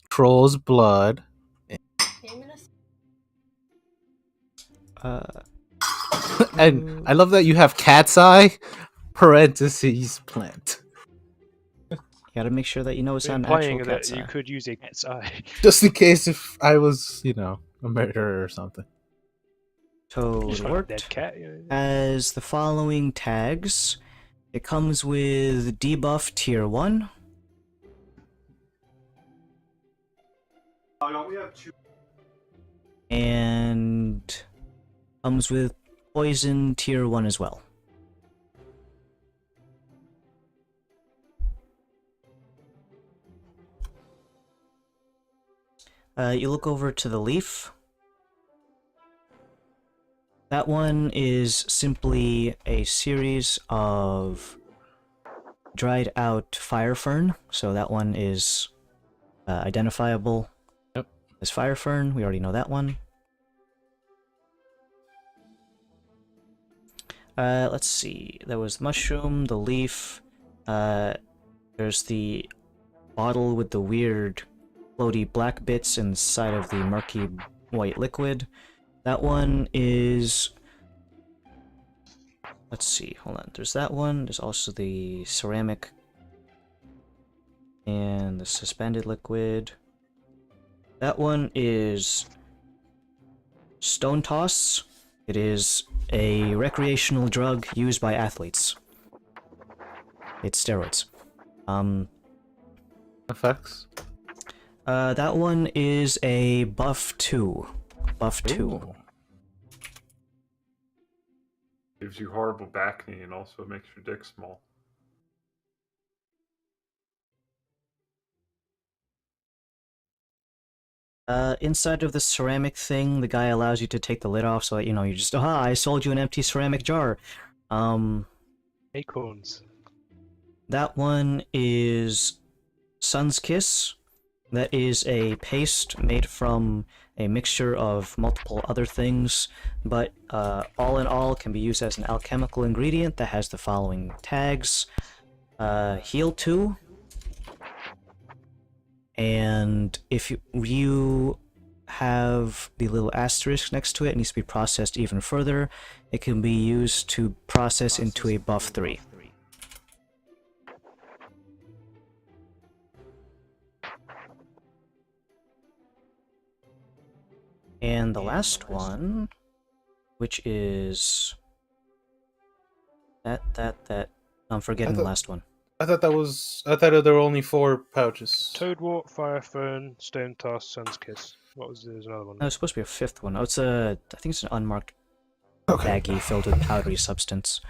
troll's blood. And I love that you have cat's eye, parentheses, plant. You gotta make sure that you know it's not an Implying actual that cat's you eye. could use a cat's eye. Just in case if I was, a murderer or something. Just find a Toadwort dead cat. You know? has the following tags. It comes with debuff tier 1. Oh, don't we have two? And comes with poison tier 1 as well. You look over to the leaf. That one is simply a series of dried out fire fern, so that one is identifiable as fire fern. We already know that one. Let's see. There was mushroom, the leaf. There's the bottle with the weird floaty black bits inside of the murky white liquid. That one is... Let's see, hold on. There's that one. There's also the ceramic and the suspended liquid. That one is stone toss. It is a recreational drug used by athletes. It's steroids. Effects? That one is a buff 2. Buff 2. Ooh. Gives you horrible back knee and also makes your dick small. Inside of the ceramic thing, the guy allows you to take the lid off so that, you know, you just, aha, I sold you an empty ceramic jar. Acorns. That one is Sun's Kiss. That is a paste made from a mixture of multiple other things, but all in all can be used as an alchemical ingredient that has the following tags. Heal 2. And if you have the little asterisk next to it, it needs to be processed even further. It can be used to process into a buff 3. And the last one, which is that I'm forgetting the last one. I thought there were only 4 pouches. Toadwort, Fire Fern, Stone Toss, Sun's Kiss. There's another one. No, it's supposed to be a 5th one. Oh, I think it's an unmarked baggie filled with powdery substance.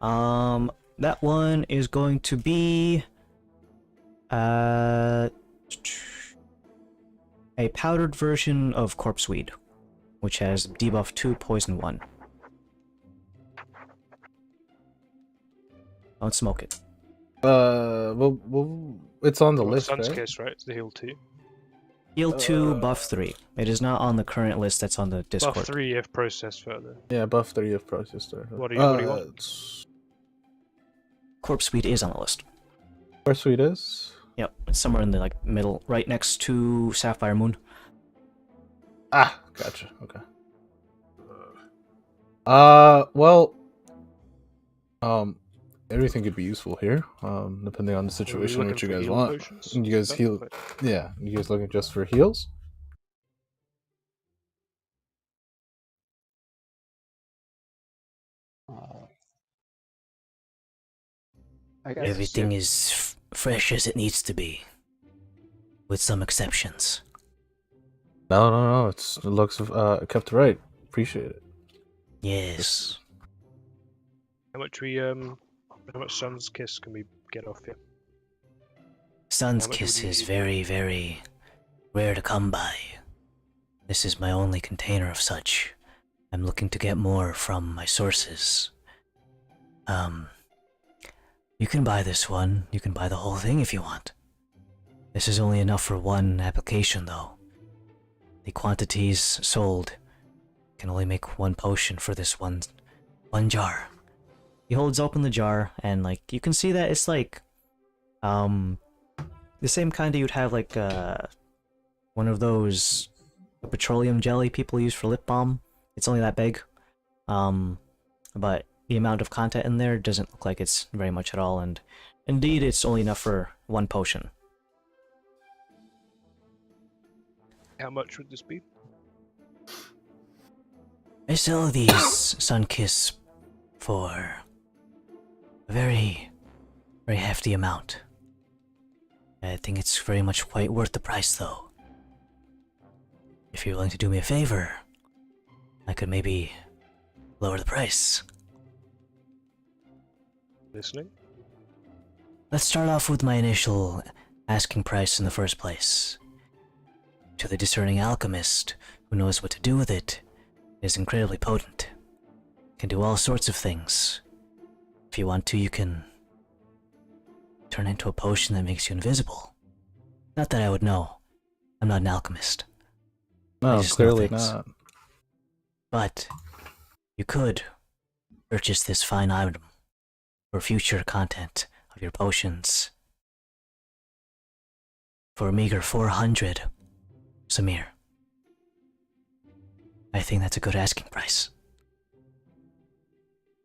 That one is going to be a powdered version of Corpse Weed, which has debuff 2, poison 1. Don't smoke it. Well, it's on the list, Sun's right? Kiss, right? It's the Heal 2. Heal 2, buff 3. It is not on the current list that's on the Discord. Buff 3 if processed further. Yeah, buff 3 of processor. What do you want? Corpse Weed is on the list. Where sweet is? Yep, it's somewhere in the middle, right next to Sapphire Moon. Ah, gotcha. Okay. Well, everything could be useful here, depending on the situation, what you guys want. You guys heal, yeah. You guys looking just for heals? Everything is fresh as it needs to be, with some exceptions. No. It looks kept right. Appreciate it. Yes. How much Sun's Kiss can we get off here? Sun's How much Kiss would you is need? very, very rare to come by. This is my only container of such. I'm looking to get more from my sources. You can buy this one. You can buy the whole thing if you want. This is only enough for one application, though. The quantities sold can only make one potion for this one jar. He holds open the jar, and you can see that it's the same kind that you'd have one of those petroleum jelly people use for lip balm. It's only that big, but the amount of content in there doesn't look like it's very much at all, and indeed it's only enough for one potion. How much would this be? I sell these Sunkiss for a very, very hefty amount. I think it's very much quite worth the price, though. If you're willing to do me a favor, I could maybe lower the price. Listening? Let's start off with my initial asking price in the first place. To the discerning alchemist who knows what to do with it, it is incredibly potent. Can do all sorts of things. If you want to, you can turn into a potion that makes you invisible. Not that I would know. I'm not an alchemist. I No, just know clearly things. not. But you could purchase this fine item for future content of your potions for a meager 400 Samir. I think that's a good asking price.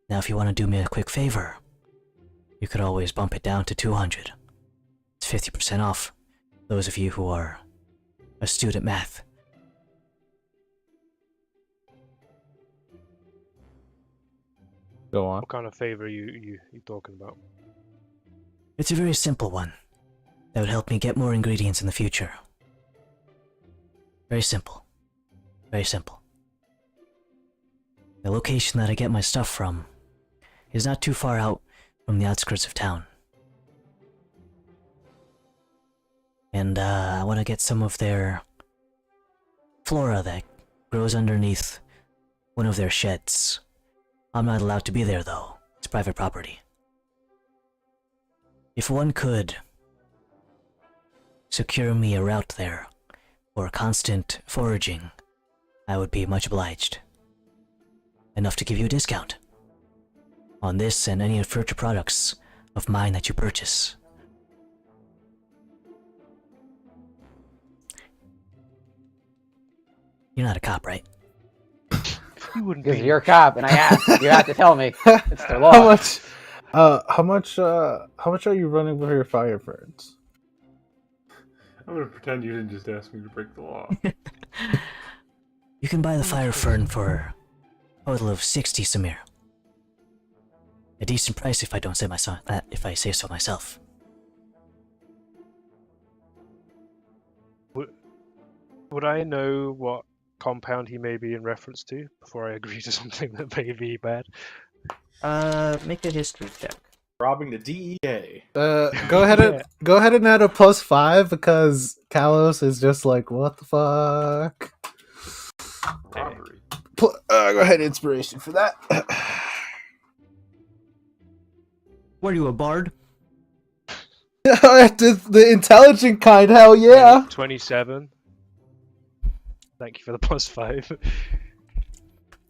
Now, if you want to do me a quick favor, you could always bump it down to 200. It's 50% off. Those of you who are astute at math. Go on. What kind of favor you talking about? It's a very simple one that would help me get more ingredients in the future. Very simple. Very simple. The location that I get my stuff from is not too far out from the outskirts of town. And I want to get some of their flora that grows underneath one of their sheds. I'm not allowed to be there though. It's private property. If one could secure me a route there for constant foraging, I would be much obliged. Enough to give you a discount on this and any future products of mine that you purchase. You're not a cop, right? You wouldn't Because be. you're a cop, and I asked. You have to tell me. It's the law. How much are you running for your fire ferns? I'm gonna pretend you didn't just ask me to break the law. You can buy the fire fern for a total of 60 Samir. A decent price if I don't say if I say so myself. Would I know what compound he may be in reference to before I agree to something that may be bad? Make a history check. Robbing the DEA. Go ahead and add a +5 because Kalos is just like, what the fuck? Robbery. Go ahead, inspiration for that. What are you, a bard? The intelligent kind, hell yeah. 27. Thank you for the +5.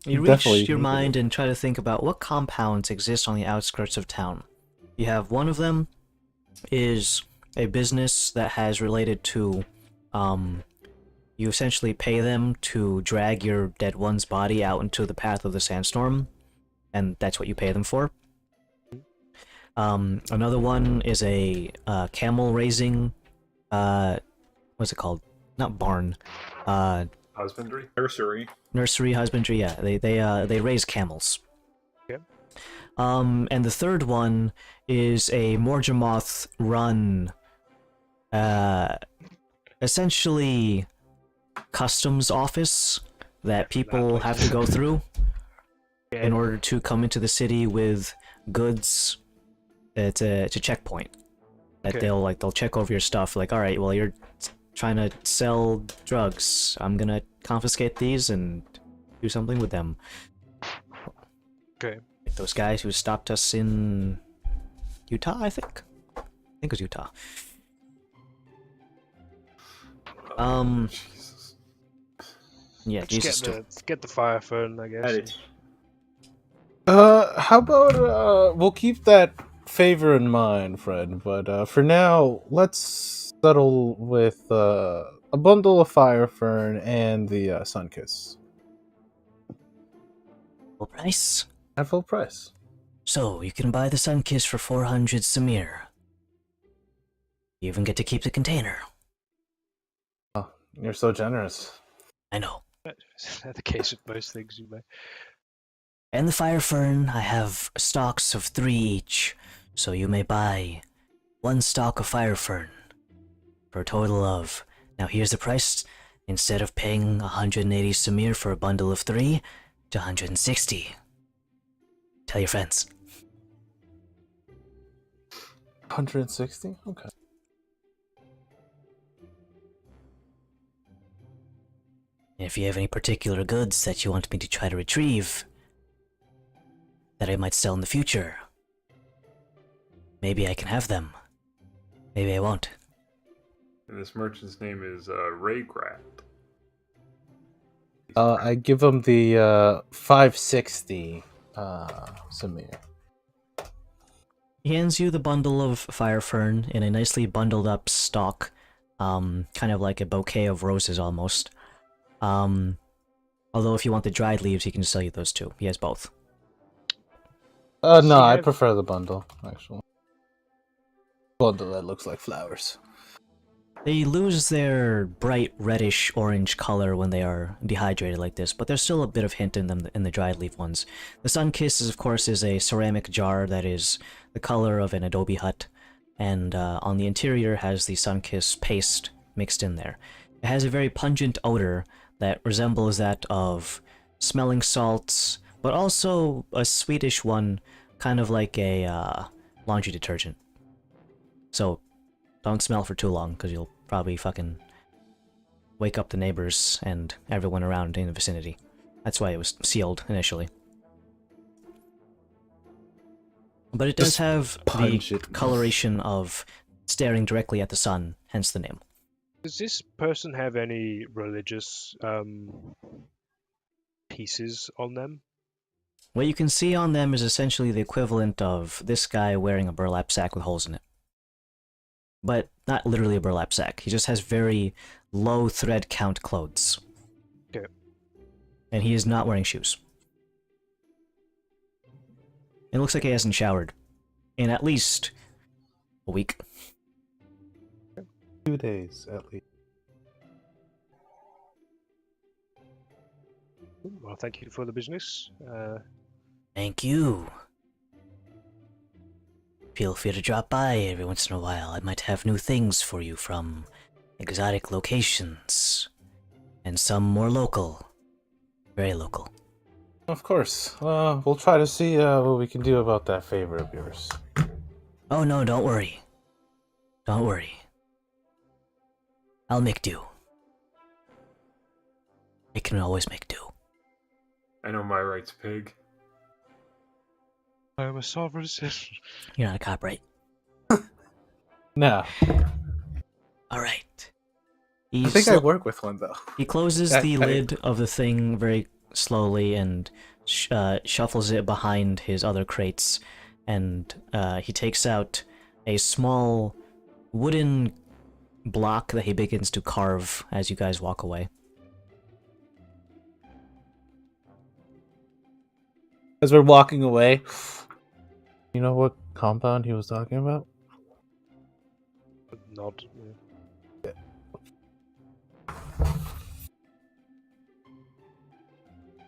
You reach Definitely your needed mind it. and try to think about what compounds exist on the outskirts of town. You have one of them is a business that has related to, you essentially pay them to drag your dead one's body out into the path of the sandstorm, and that's what you pay them for. Another one is a camel raising, what's it called? Not barn. Husbandry. Nursery. Husbandry. Yeah, they raise camels. Yep. And the third one is a Morgemoth run, essentially customs office that people have to go through in order to come into the city with goods. It's a checkpoint that Okay. they'll check over your stuff. Like, all right, well, you're trying to sell drugs. I'm gonna confiscate these and do something with them. Okay. Like those guys who stopped us in Utah, I think it was Utah. Jesus. Yeah, Jesus. Get the fire fern, I guess. Hey, How about we'll keep that favor in mind, Fred. But for now, let's settle with a bundle of fire fern and the Sunkiss Full price. at full price. So you can buy the Sunkiss for 400 Samir. You even get to keep the container. You're so generous. I know. Is that the case with most things you buy? And the fire fern, I have stocks of 3 each, so you may buy 1 stalk of fire fern for a total of. Now here's the price. Instead of paying 180 Samir for a bundle of 3, to 160. Tell your friends. 160? Okay. If you have any particular goods that you want me to try to retrieve, that I might sell in the future, maybe I can have them. Maybe I won't. And this merchant's name is Raygrat. I give him the 560, Samir. He hands you the bundle of fire fern in a nicely bundled up stalk, kind of like a bouquet of roses almost. Although if you want the dried leaves, he can sell you those too. He has both. No, I prefer the bundle, actually. Bundle that looks like flowers. They lose their bright reddish orange color when they are dehydrated like this, but there's still a bit of hint in them in the dried leaf ones. The Sunkiss, of course, is a ceramic jar that is the color of an adobe hut, and on the interior has the Sunkiss paste mixed in there. It has a very pungent odor that resembles that of smelling salts, but also a sweetish one, kind of like a laundry detergent. So don't smell for too long, because you'll probably fucking wake up the neighbors and everyone around in the vicinity. That's why it was sealed initially. But it does Just have punch the it. coloration of staring directly at the sun, hence the name. Does this person have any religious pieces on them? What you can see on them is essentially the equivalent of this guy wearing a burlap sack with holes in it. But not literally a burlap sack. He just has very low thread count clothes. Okay. And he is not wearing shoes. It looks like he hasn't showered in at least a week. 2 days, at least. Well, thank you for the business. Thank you. Feel free to drop by every once in a while. I might have new things for you from exotic locations. And some more local. Very local. Of course. We'll try to see what we can do about that favor of yours. Oh no, don't worry. Don't worry. I'll make do. I can always make do. I know my rights, pig. I am a sovereign citizen. You're not a cop, right? No. Alright. I think I work with one, though. He closes the lid of the thing very slowly and shuffles it behind his other crates, and he takes out a small wooden block that he begins to carve as you guys walk away. As we're walking away, you know what compound he was talking about? Nod. Yeah.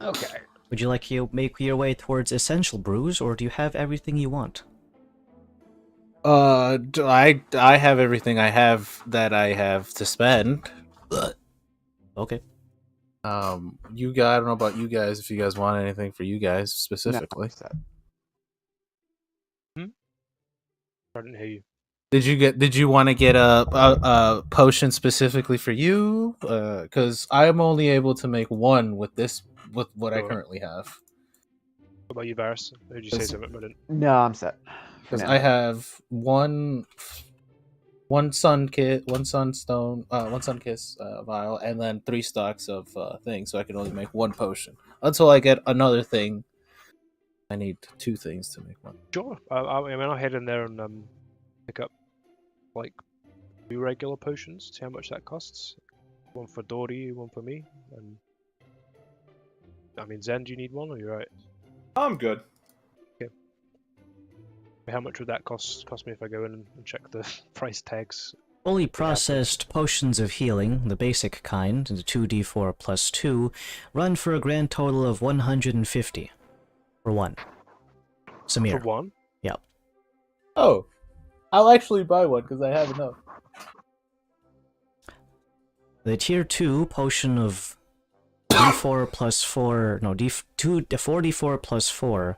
Okay. Would you like to make your way towards Essential Brews, or do you have everything you want? I have everything I have that I have to spend. Okay. I don't know about you guys, if you guys want anything for you guys specifically. I didn't hear you. Did you want to get a potion specifically for you? Because I'm only able to make one with what I Sure. currently have. What about you, Varys? I heard you say something, but I didn't. No, I'm set. For Because now. I have one sun kit, one sunstone, one sun kiss vial, and then 3 stocks of things, so I can only make one potion until I get another thing. I need 2 things to make one. Sure. I mean, I'll head in there and pick up like 2 regular potions. See how much that costs. One for Dory, one for me. And I mean, Zen, do you need one, or you're right? I'm good. How much would that cost me if I go in and check the price tags? Fully processed potions of healing, the basic kind, the 2d4 plus 2, run for a grand total of 150. For one. Samir. For one? Yep. Oh, I'll actually buy one because I have enough. The tier 2 potion of d4 plus 4, no, 4d4 plus 4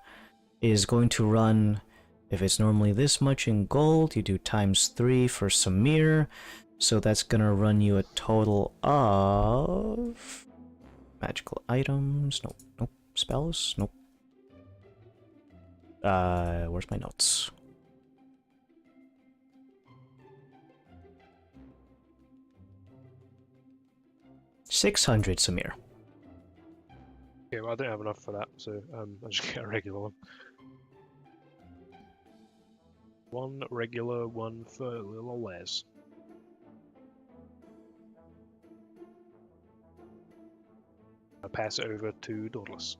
is going to run, if it's normally this much in gold, you do times 3 for Samir, so that's gonna run you a total of Magical items. Nope. Nope. Spells. Nope. Where's my notes? $600, Samir. Okay, well, I don't have enough for that, so I'll just get a regular one. One regular, one for a little less. I'll pass it over to Dauntless.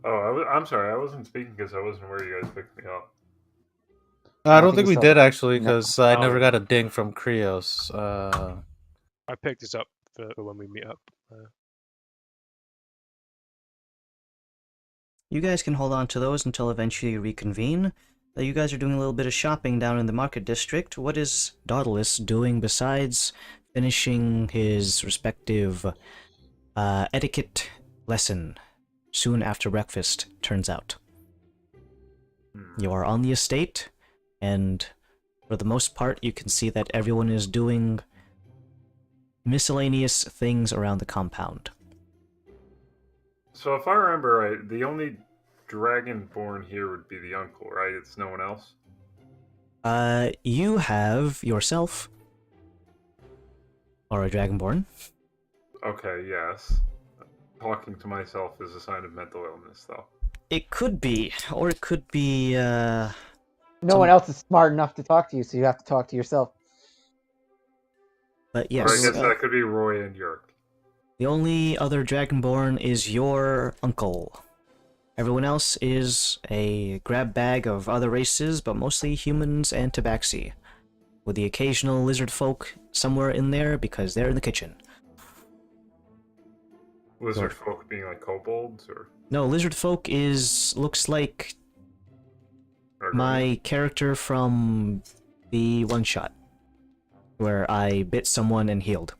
Oh, I'm sorry. I wasn't speaking because I wasn't aware you guys picked me up. I don't think we saw did that. actually, No. because I Oh. never got a ding from Krios. I picked this up for when we meet up. You guys can hold on to those until eventually you reconvene. You guys are doing a little bit of shopping down in the market district. What is Dauntless doing besides finishing his respective etiquette lesson soon after breakfast turns out? You are on the estate, and for the most part, you can see that everyone is doing miscellaneous things around the compound. So if I remember right, the only dragonborn here would be the uncle, right? It's no one else? You have yourself, or a dragonborn. Okay, yes. Talking to myself is a sign of mental illness, though. It could be, or it could be, No one else is smart enough to talk to you, so you have to talk to yourself. but Or yes, I guess that could be Roy and Yerk. the only other dragonborn is your uncle. Everyone else is a grab bag of other races, but mostly humans and tabaxi, with the occasional lizard folk somewhere in there because they're in the kitchen. Lizard folk being like kobolds, or No, lizard folk looks like Argonians? my character from the one-shot, where I bit someone and healed.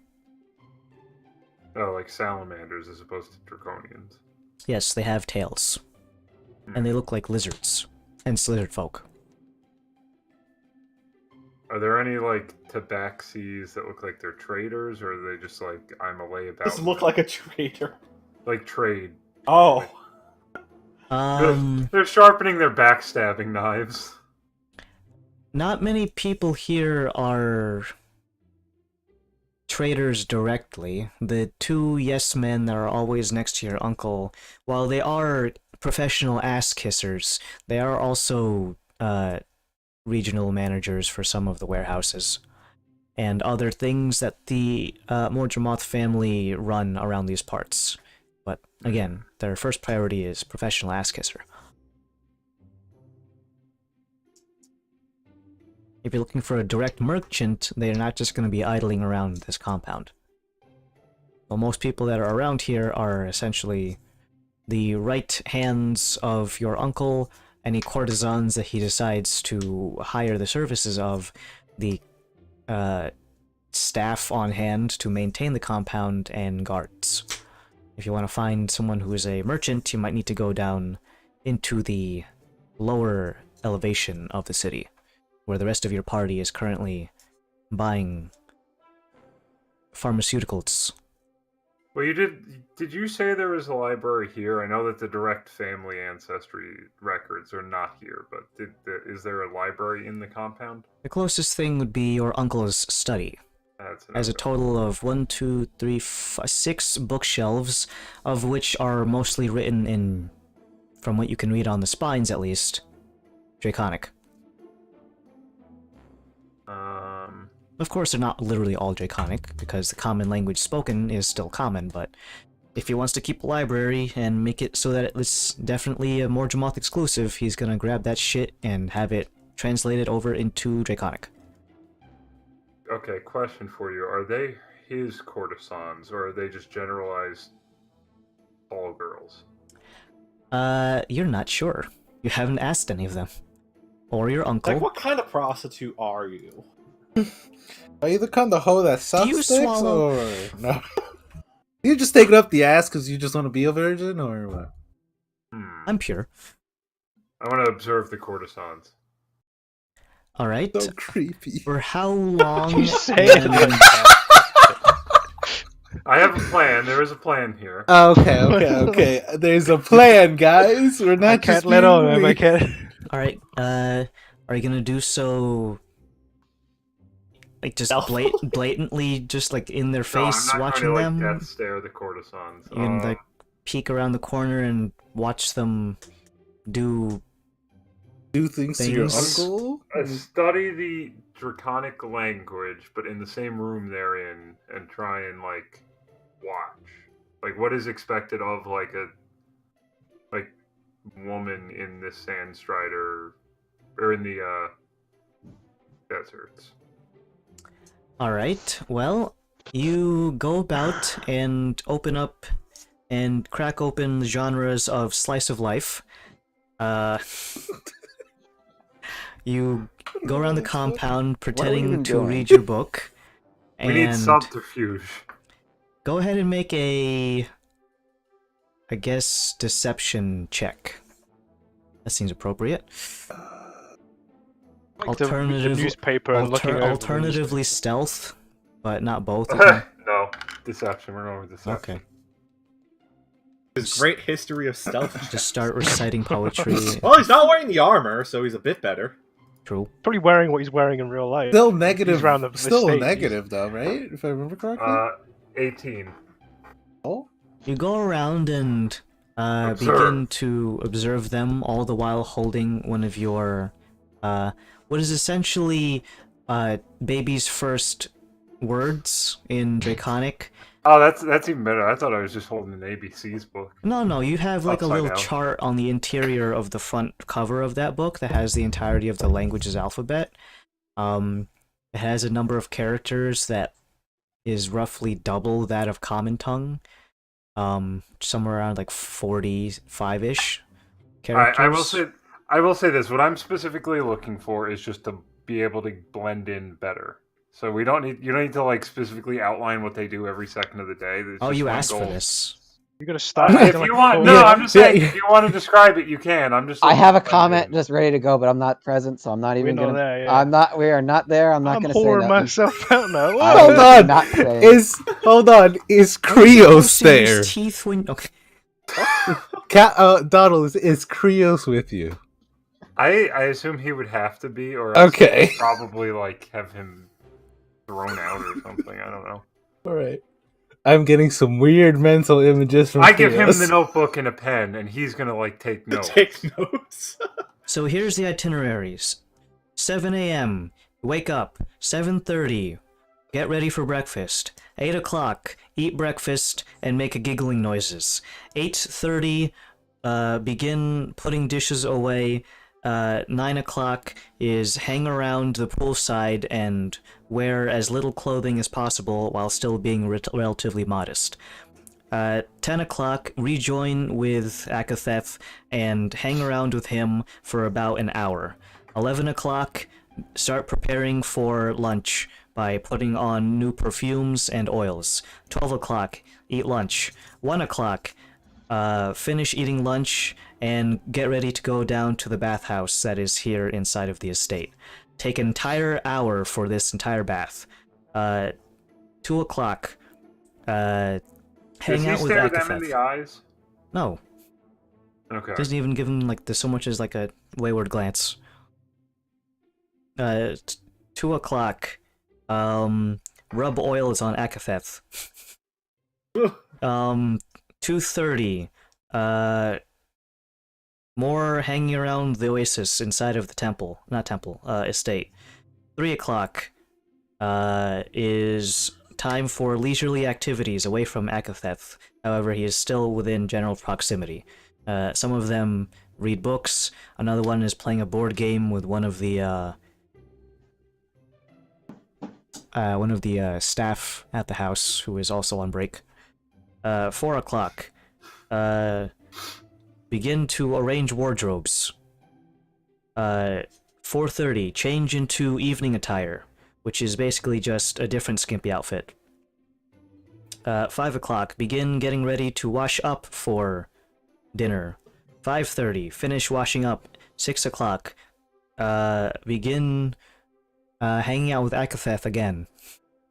Oh, like salamanders as opposed to draconians. Yes, they have tails. And they look like lizards. Hence lizard folk. Are there any like tabaxis that look like they're traders, or are they just like I'm a layabout? Doesn't look like a traitor. Like trade. Oh. They're sharpening their backstabbing knives. Not many people here are traders directly. The two yes men that are always next to your uncle, while they are professional ass kissers, they are also regional managers for some of the warehouses and other things that the Mordramoth family run around these parts. But again, their first priority is professional ass kisser. If you're looking for a direct merchant, they're not just going to be idling around this compound. Well, most people that are around here are essentially the right hands of your uncle, any courtesans that he decides to hire the services of, the staff on hand to maintain the compound, and guards. If you want to find someone who is a merchant, you might need to go down into the lower elevation of the city, where the rest of your party is currently buying pharmaceuticals. Well, did you say there was a library here? I know that the direct family ancestry records are not here, but is there a library in the compound? The closest thing would be your uncle's study. That's Has a total of 6 bookshelves, of which are mostly written in, from what you can read on the spines at least, Draconic. Of course, they're not literally all Draconic, because the common language spoken is still common, but if he wants to keep a library and make it so that it's definitely a Mordramoth exclusive, he's gonna grab that shit and have it translated over into Draconic. Okay, question for you. Are they his courtesans, or are they just generalized tall girls? You're not sure. You haven't asked any of them. Or your uncle. Like, what kind of prostitute are you? Are you the kind of hoe that sucks you sticks, swallow- or no? You just take it up the ass because you just want to be a virgin, or what? I'm pure. I want to observe the courtesans. Alright. So creepy. For how long? You say it like I have a plan. plan. There is a plan here. Okay. There's a plan, guys. We're not I just can't let being on, man. I weak. can't. All right. Are you gonna do so? Like just blatantly, just like in their No, I'm face, not watching going to like them. death stare the courtesans. You can like peek around the corner and watch them do Do things to your things. uncle? I study the draconic language, but in the same room they're in, and try and like watch, like what is expected of like a woman in this sand strider or in the deserts. All right. Well, you go about and open up and crack open the genres of slice of life. You go around the compound pretending even to doing? read your book. We need And subterfuge. go ahead and make a, I guess, deception check. That seems appropriate. Like the newspaper and looking over the Alternatively stealth, but not both. You can- No, deception. We're going with deception. Okay. His great history of stealth. Just start reciting poetry. Well, he's not wearing the armor, so he's a bit better. True. Probably wearing what he's wearing in real life. Still negative. He's around the Still stage. negative, though, right? If I remember correctly. 18. Oh. You go around and Observe. begin to observe them, all the while holding one of your, what is essentially baby's first words in Draconic. Oh, that's even better. I thought I was just holding an ABC's book. No, you have like a Upside little down. chart on the interior of the front cover of that book that has the entirety of the language's alphabet. It has a number of characters that is roughly double that of Common Tongue. Somewhere around like 45-ish characters. I will say this. What I'm specifically looking for is just to be able to blend in better. So you don't need to like specifically outline what they do every second of the day. There's Oh, just you one asked for goal. this. You're gonna start. If you want, no, I'm just saying. If you want to describe it, you can. I'm just. I have a looking for comment blend in. just ready to go, but I'm not present, so I'm not even We're not gonna. there, yeah. We are not there. I'm not I'm gonna say whoring nothing. myself out now. I Hold am on. Not saying. Hold on. Is Krios there? Use teeth when... Okay. Donald, is Krios with you? I assume he would have to be, or else Okay. they'd probably like have him thrown out or something. I don't know. All right. I'm getting some weird mental images from I give him Krios. the notebook and a pen, and he's gonna like take notes. Take notes. So here's the itineraries. 7 a.m. Wake up. 7:30. Get ready for breakfast. 8 o'clock. Eat breakfast and make giggling noises. 8:30. Begin putting dishes away. 9 o'clock is hang around the poolside and wear as little clothing as possible while still being relatively modest. 10 o'clock, rejoin with Akatheth and hang around with him for about an hour. 11 o'clock, start preparing for lunch by putting on new perfumes and oils. 12 o'clock, eat lunch. 1 o'clock, finish eating lunch and get ready to go down to the bathhouse that is here inside of the estate. Take an entire hour for this entire bath. 2 o'clock, hang Does he out with stare them in Akatheth. the eyes? No, Okay. doesn't even give him like so much as like a wayward glance. 2 o'clock, rub oils on Akatheth. 2:30, more hanging around the oasis inside of the estate. 3 o'clock, is time for leisurely activities away from Akatheth. However, he is still within general proximity. Some of them read books. Another one is playing a board game with one of the staff at the house who is also on break. 4 o'clock, begin to arrange wardrobes. 4:30, change into evening attire, which is basically just a different skimpy outfit. 5 o'clock, begin getting ready to wash up for dinner. 5:30, finish washing up. 6 o'clock, begin hanging out with Akatheth again,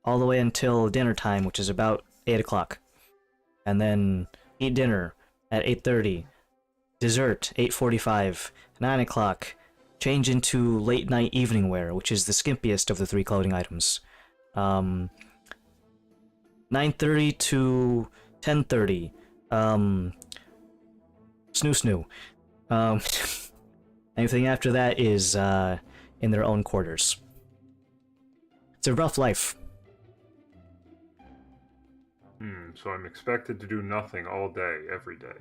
all the way until dinner time, which is about 8 o'clock. and then eat dinner at 8:30, dessert 8:45, 9 o'clock, change into late night evening wear, which is the skimpiest of the 3 clothing items. 9:30 to 10:30, snoo snoo. Anything after that is in their own quarters. It's a rough life. So I'm expected to do nothing all day, every day.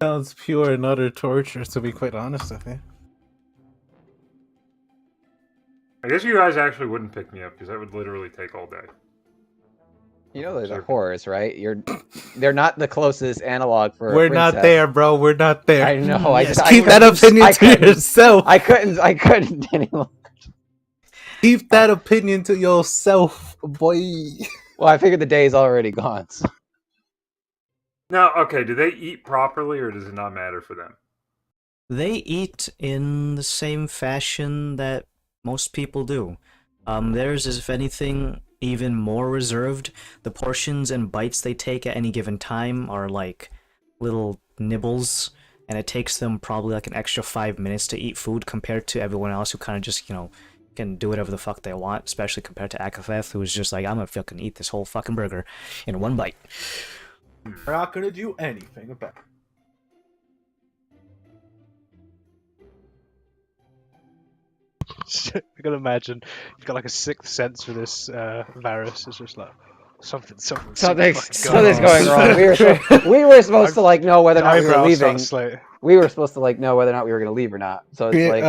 Sounds pure and utter torture, to be quite honest with you. I guess you guys actually wouldn't pick me up because that would literally take all day. You know they're the Sure. horrors, right? They're not the closest analog for. We're a not princess. there, bro. We're not there. I know. I Yes, just Keep I that couldn't- opinion I to couldn't- yourself. I couldn't anymore. Keep that opinion to yourself, boy. Well, I figured the day is already gone. So. Now, okay, do they eat properly or does it not matter for them? They eat in the same fashion that most people do. Theirs is, if anything, even more reserved. The portions and bites they take at any given time are like little nibbles, and it takes them probably like an extra 5 minutes to eat food compared to everyone else who kind of just, can do whatever the fuck they want, especially compared to Akatheth, who's just like, I'm gonna fucking eat this whole fucking burger in one bite. We're not gonna do anything about it. I can imagine you've got like a sixth sense for this Varus. It's just like something's Something's fucking going wrong. We were supposed to like know whether or not we were Eyebrows leaving. start slate. We were supposed to like know whether or not we were going to leave or not. So it's like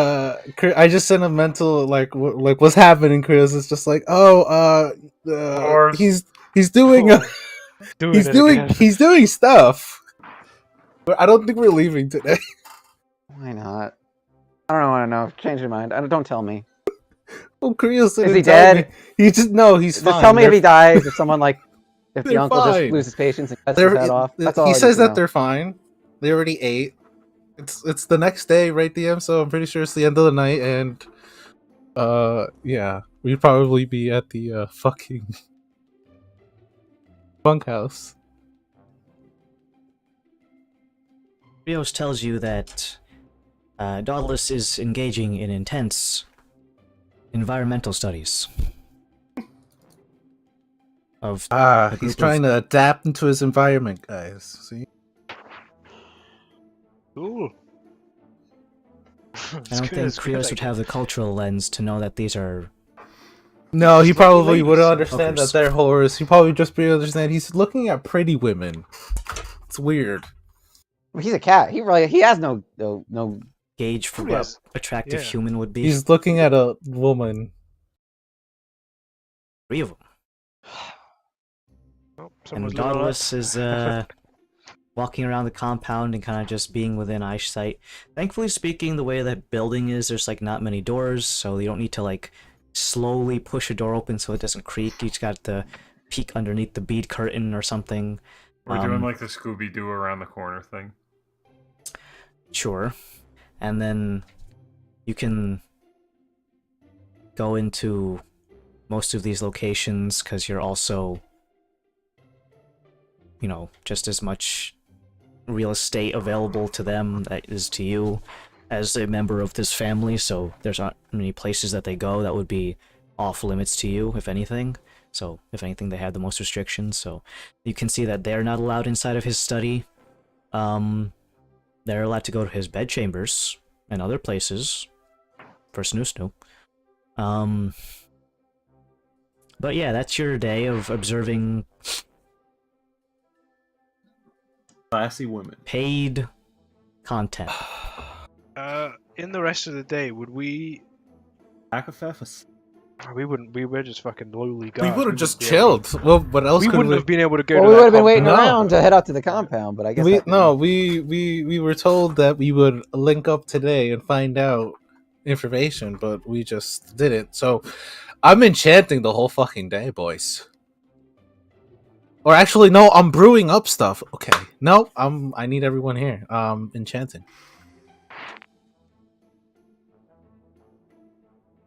I just sent a mental like what's happening, Chris. It's just like, Horse. he's doing he's doing stuff. But I don't think we're leaving today. why not? I don't want to know. Change your mind. Don't tell me. Well, Krios didn't Is he tell dead? me. He just he's Just fine. tell me if he dies. If someone like if the They're uncle just fine. loses patience and cuts his head off. That's all. He I need says to that know. they're fine. They already ate. It's the next day, right, DM? So I'm pretty sure it's the end of the night, and yeah, we'd probably be at the fucking bunkhouse. Rios tells you that Dauntless is engaging in intense environmental studies. Of a He's group trying to adapt into his environment, guys. See? Cool. I don't think Krios would have the cultural lens to know that these are. No, he probably ladies, wouldn't understand hookers. that they're horrors. He probably just be understand he's looking at pretty women. It's weird. He's a cat. He has no. Gauge for Yes. what attractive Yeah. human would be. He's looking at a woman. 3 of them. Oh, And someone's looking Dauntless up. is walking around the compound and kind of just being within eyesight. Thankfully speaking, the way that building is, there's like not many doors, so you don't need to like slowly push a door open so it doesn't creak. You just got to peek underneath the bead curtain or something. We're doing like the Scooby-Doo around the corner thing. Sure. And then you can go into most of these locations because you're also, just as much real estate available to them that is to you as a member of this family, so there's not many places that they go that would be off limits to you, if anything. So, if anything, they have the most restrictions, so you can see that they're not allowed inside of his study. They're allowed to go to his bedchambers and other places for snoo. But yeah, that's your day of observing Classy women. paid content. In the rest of the day, would we? Akatheth. We wouldn't. We were just fucking lowly We guys. would have just wouldn't be able chilled. Well, what else We could wouldn't we? have been able to go. Well, to we that would have been waiting compound. No. around to head out to the compound, but I guess We were told that we would link up today and find out information, but we just didn't. So I'm enchanting the whole fucking day, boys. Or actually, no, I'm brewing up stuff. Okay, no, I need everyone here. Enchanting.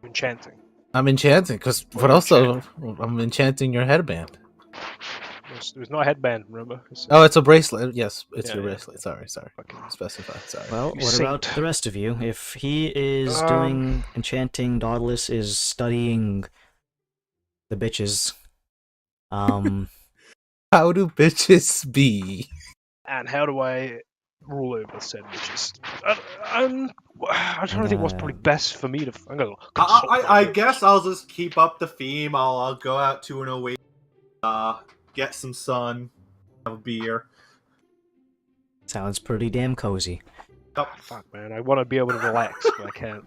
Enchanting. I'm enchanting, because what else? I'm enchanting your headband. It's not a headband, remember? Oh, it's a bracelet. Yes, it's Yeah, your yeah. bracelet. Sorry. Fucking Specify. Sorry. Well, You what about saint. the rest of you? If he is Um, doing enchanting, Dauntless is studying the bitches. How do bitches be? And how do I rule over said bitches? I'm trying to think what's probably best for me to. I'm gonna consult my I notes. guess I'll just keep up the theme. I'll go out to an oasis, get some sun, have a beer. Sounds pretty damn cozy. Yep. Fuck, man, I want to be able to relax, but I can't.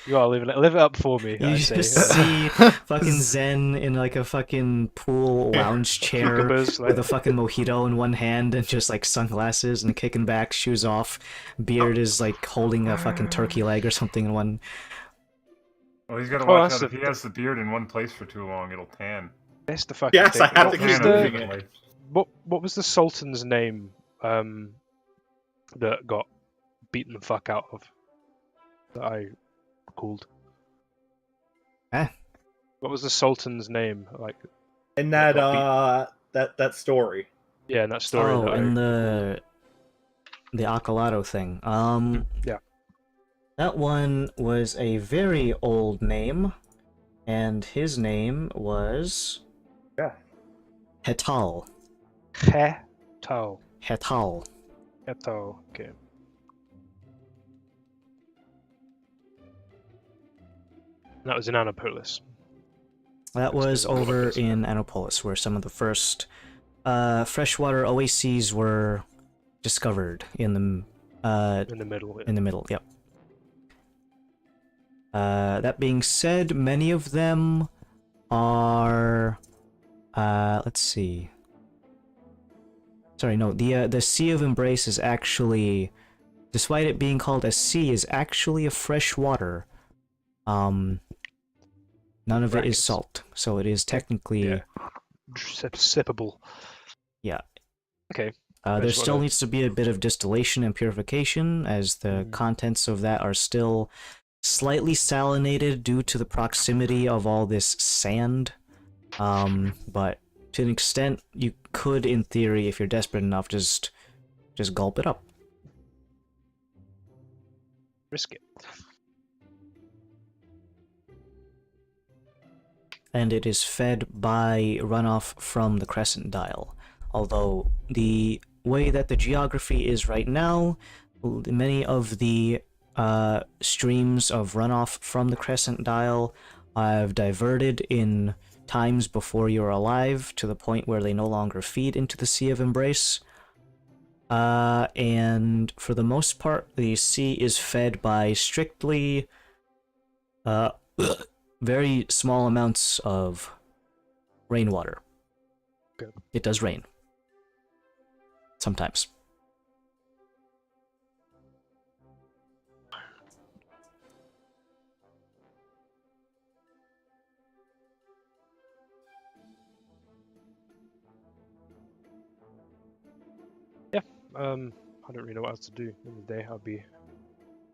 You gotta live it up for me. You I just say. see fucking Zen in like a fucking pool lounge chair Cucumbers, like, with a fucking mojito in one hand and just like sunglasses and kicking back, shoes off. Beard is like holding a fucking turkey leg or something in one. Well, he's got to Oh, watch that's out. If he has the beard in one place for too long, it'll tan. that's the fucking Yes, thing. I have It'll to What was keep tan the moving it. unevenly. what was the Sultan's name? That got beaten the fuck out of. That I called. Eh? What was the Sultan's name? Like, And That that story. yeah, in that story. Oh, that and I the Accolado thing. Yeah. That one was a very old name, and his name was Yeah. Hetal. Tao. Hetal. Tao. Okay. That was in Annapolis. That It's was all over the over place, in Annapolis, where some of the first freshwater oases were discovered in In the middle. the middle. Yep. That being said, many of them are. Let's see. Sorry, no. The Sea of Embrace is actually, despite it being called a sea, is actually a fresh water. None of it is Brackets. salt, so it is technically. Yeah. Sippable. Yeah. Okay. There just still wanna- needs to be a bit of distillation and purification, as the contents of that are still slightly salinated due to the proximity of all this sand. But to an extent, you could, in theory, if you're desperate enough, just gulp it up. Risk it. And it is fed by runoff from the Crescent Dial. Although the way that the geography is right now, many of the streams of runoff from the Crescent Dial have diverted in times before you're alive to the point where they no longer feed into the Sea of Embrace. And for the most part, the sea is fed by strictly very small amounts of rainwater. Good. It does rain. Sometimes. I don't really know what else to do in the day. I'll be.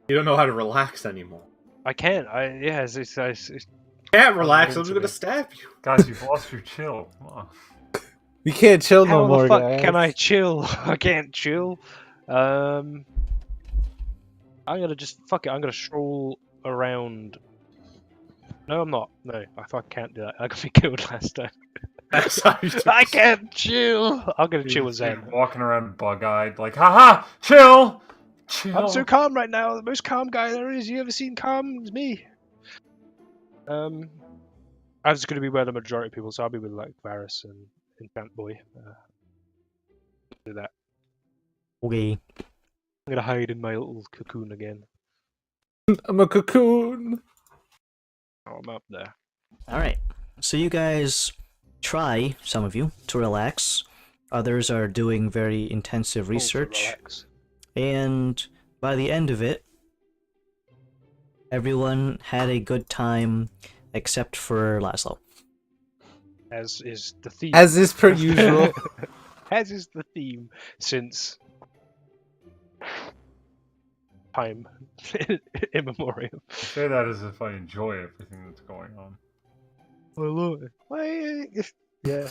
You don't know how to relax anymore. I can't. Can't relax. I'm into just gonna me. stab you. Guys, you've lost your chill. Come on. We can't chill How no more, the fuck guys. can I chill? I can't chill. I'm gonna just fuck it. I'm gonna stroll around. No, I'm not. No, I fucking can't do that. I got me killed last time. That's how you do I it. can't chill. I'm gonna chill with Zen. Walking around bug-eyed, like, haha, chill, chill. I'm so calm right now. The most calm guy there is. You ever seen calm? It's me. I'm just gonna be where the majority of people. So I'll be with like Varus and Enchant Boy. Do that. Okay. I'm gonna hide in my little cocoon again. I'm a cocoon. Oh, I'm up there. Alright. So you guys try, some of you, to relax. Others are doing very intensive research. Relax. And by the end of it, everyone had a good time except for Laszlo. As is the theme. As is per usual. As is the theme since time immemorial. I say that as if I enjoy everything that's going on. Oh look, yeah.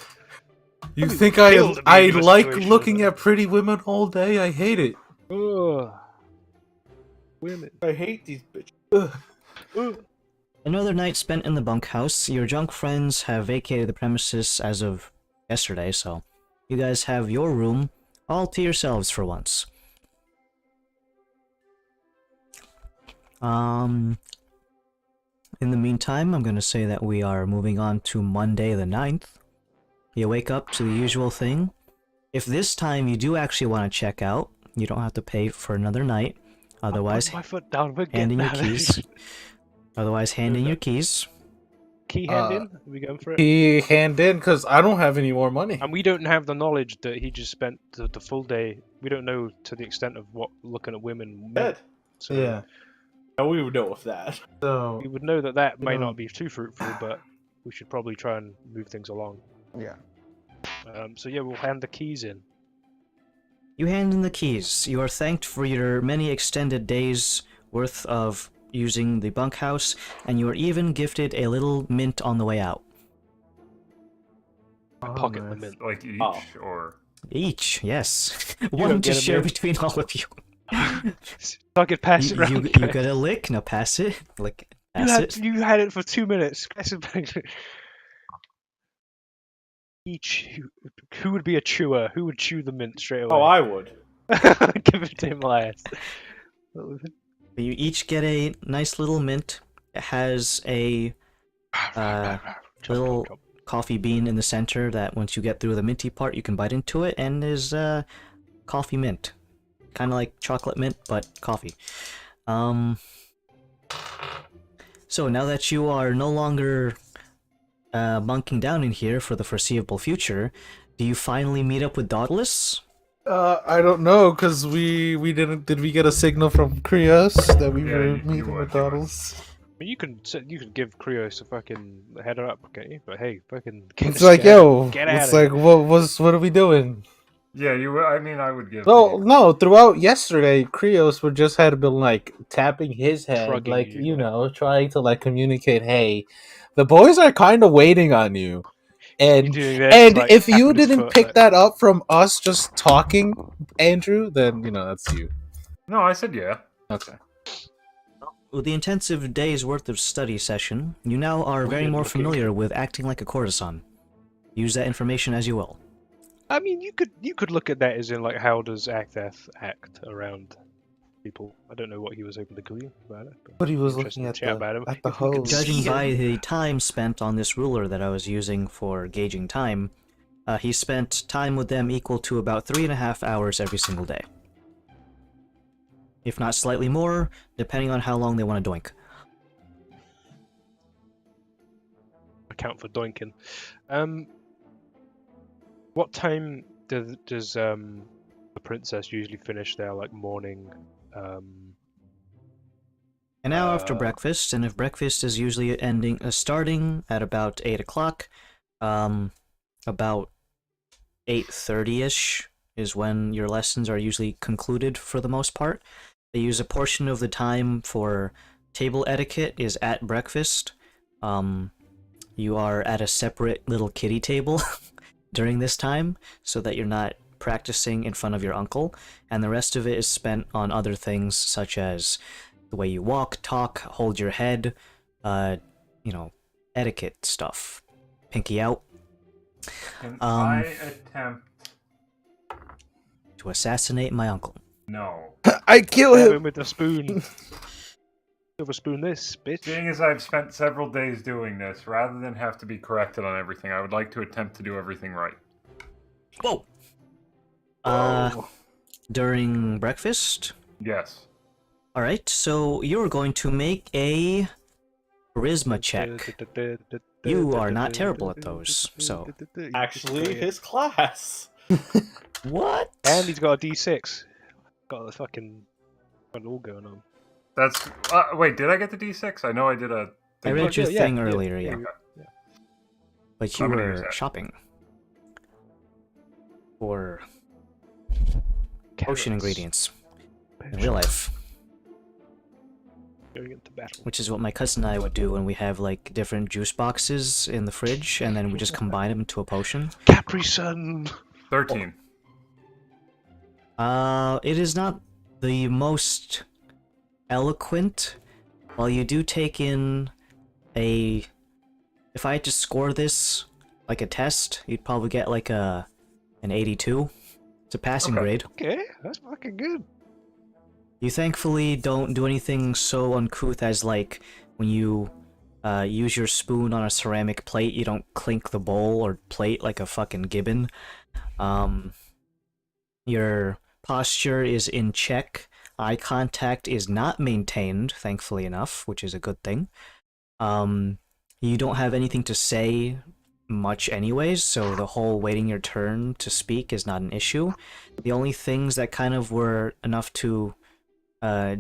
You Probably think killed me I in your like situation, looking but- at pretty women all day? I hate it. Ugh. Women. I hate these bitches. Ugh. Another night spent in the bunkhouse. Your drunk friends have vacated the premises as of yesterday, so you guys have your room all to yourselves for once. In the meantime, I'm gonna say that we are moving on to Monday the 9th. You wake up to the usual thing. If this time you do actually want to check out, you don't have to pay for another night. Otherwise, Put my foot down. We're hand in getting your out of keys. here. Otherwise, hand in your keys. Key hand in. Are we going for it? He hand in because I don't have any more money. And we don't have the knowledge that he just spent the full day. We don't know to the extent of what looking at women meant. Dead. So And we would know of that. So we would know that that may Yeah. not be too fruitful, but we should probably try and move things along. Yeah. So yeah, we'll hand the keys in. You hand in the keys. You are thanked for your many extended days worth of using the bunkhouse, and you are even gifted a little mint on the way out. Pocket the nice. mint. Like each, Oh. or Each, yes. don't One to get a share mint. between all of you. So I could pass it You around. get a lick, now pass it. Lick, You pass had, it. you had it for 2 minutes. Pass it back. Each. Who would be a chewer? Who would chew the mint straight away? Oh, I would. Give it to him last. You each get a nice little mint. It has a little coffee bean in the center that once you get through the minty part, you can bite into it, and is coffee mint. Kind of like chocolate mint, but coffee. So now that you are no longer bunking down in here for the foreseeable future, do you finally meet up with Dauntless? I don't know because we didn't. Did we get a signal from Krios that we Yeah, were you meeting would, with you would. Donalds? I mean, you could give Krios a fucking header up, can't you? But hey, fucking. Get It's this like, guy- yo, get it's outta like, what are we doing? yeah, you. I mean, I would give. Well, the- no, throughout yesterday, Krios would just had been like tapping his head, Shrugging like you. trying to like communicate, hey, the boys are kind of waiting on you, and Doing this, and like, if you tapping his didn't foot, pick like- that up from us just talking, Andrew, then that's you. No, I said yeah. Okay. With the intensive day's worth of study session, you now are very Good more looking. familiar with acting like a courtesan. Use that information as you will. I mean, you could look at that as in like, how does Acteth act around people? I don't know what he was hoping to glean about it. But he was interesting looking to chat about him. at the If we could hose. Judging see by him. the time spent on this ruler that I was using for gauging time, he spent time with them equal to about 3.5 hours every single day. If not slightly more, depending on how long they want to doink. Account for doinking. What time does the princess usually finish their like morning? An hour after Uh, breakfast, and if breakfast is usually starting at about 8 o'clock, about 8:30ish is when your lessons are usually concluded for the most part. They use a portion of the time for table etiquette is at breakfast. You are at a separate little kiddie table during this time, so that you're not practicing in front of your uncle, and the rest of it is spent on other things such as the way you walk, talk, hold your head, etiquette stuff. Pinky out Can Um, I attempt? to assassinate my uncle. No. I kill Stab him. him with a spoon. Silver spoon this, bitch. Seeing as I've spent several days doing this, rather than have to be corrected on everything, I would like to attempt to do everything right. Whoa! During breakfast? Yes. Alright, so you're going to make a charisma check. You are not terrible at those, so. Actually, his class. What? And he's got a D6. Got it all going on. That's. Wait, did I get the D6? I know I did a. I read your Yeah, thing yeah, earlier, yeah. yeah. But you I'm gonna use were that. shopping. For Carrots. potion ingredients. In real life. Going into battle. which is what my cousin and I would do when we have like different juice boxes in the fridge, and then we just combine them into a potion. Capri Sun! 13. It is not the most eloquent. While you do take in a... If I had to score this like a test, you'd probably get like an 82. It's a passing Okay. grade. Okay, that's fucking good. You thankfully don't do anything so uncouth as like when you use your spoon on a ceramic plate, you don't clink the bowl or plate like a fucking gibbon. Your posture is in check. Eye contact is not maintained, thankfully enough, which is a good thing. You don't have anything to say much anyways, so the whole waiting your turn to speak is not an issue. The only things that kind of were enough to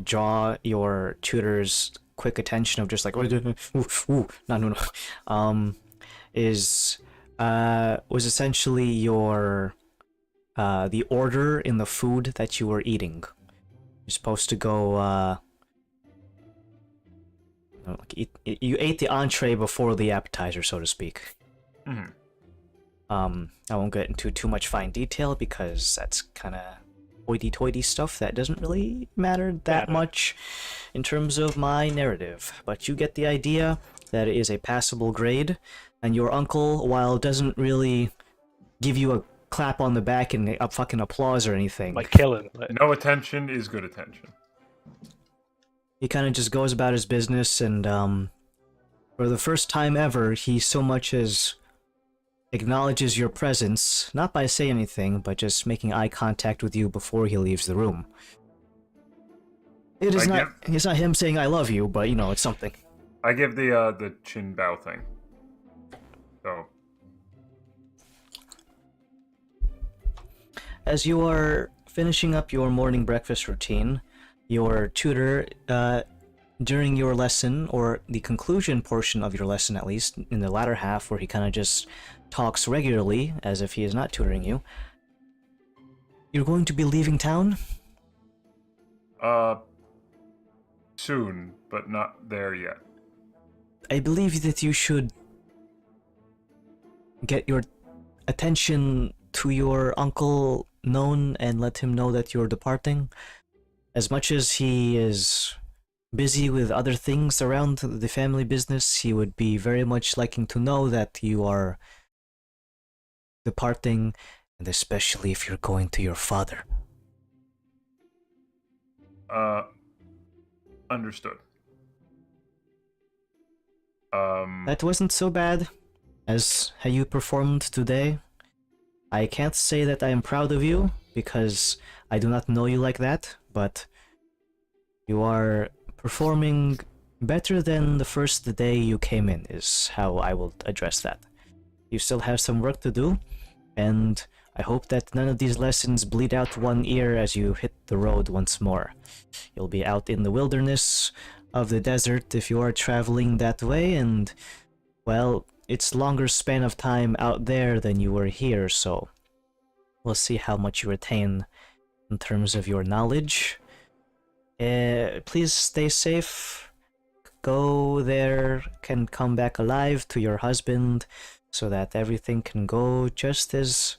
draw your tutor's quick attention of just like no, was essentially your the order in the food that you were eating. You're supposed to go you ate the entree before the appetizer, so to speak. Mhm. I won't get into too much fine detail because that's kind of hoity-toity stuff that doesn't really matter that much in terms of my narrative, but you get the idea that it is a passable grade, and your uncle, while doesn't really give you a clap on the back and a fucking applause or anything, Like killing. No attention is good attention. he kind of just goes about his business, and for the first time ever, he so much as acknowledges your presence, not by saying anything, but just making eye contact with you before he leaves the room. It's not him saying I love you, but you know, it's something. I give the chin bow thing. So As you are finishing up your morning breakfast routine, your tutor, during your lesson, or the conclusion portion of your lesson at least, in the latter half where he kind of just talks regularly as if he is not tutoring you, you're going to be leaving town? soon, but not there yet. I believe that you should get your attention to your uncle known and let him know that you're departing. As much as he is busy with other things around the family business, he would be very much liking to know that you are departing, and especially if you're going to your father. Understood. That wasn't so bad as how you performed today. I can't say that I am proud of you, because I do not know you like that, but you are performing better than the first day you came in, is how I will address that. You still have some work to do, and I hope that none of these lessons bleed out one ear as you hit the road once more. You'll be out in the wilderness of the desert if you are traveling that way, and, well, it's longer span of time out there than you were here, so we'll see how much you retain in terms of your knowledge. Please stay safe. Go there, can come back alive to your husband, so that everything can go just as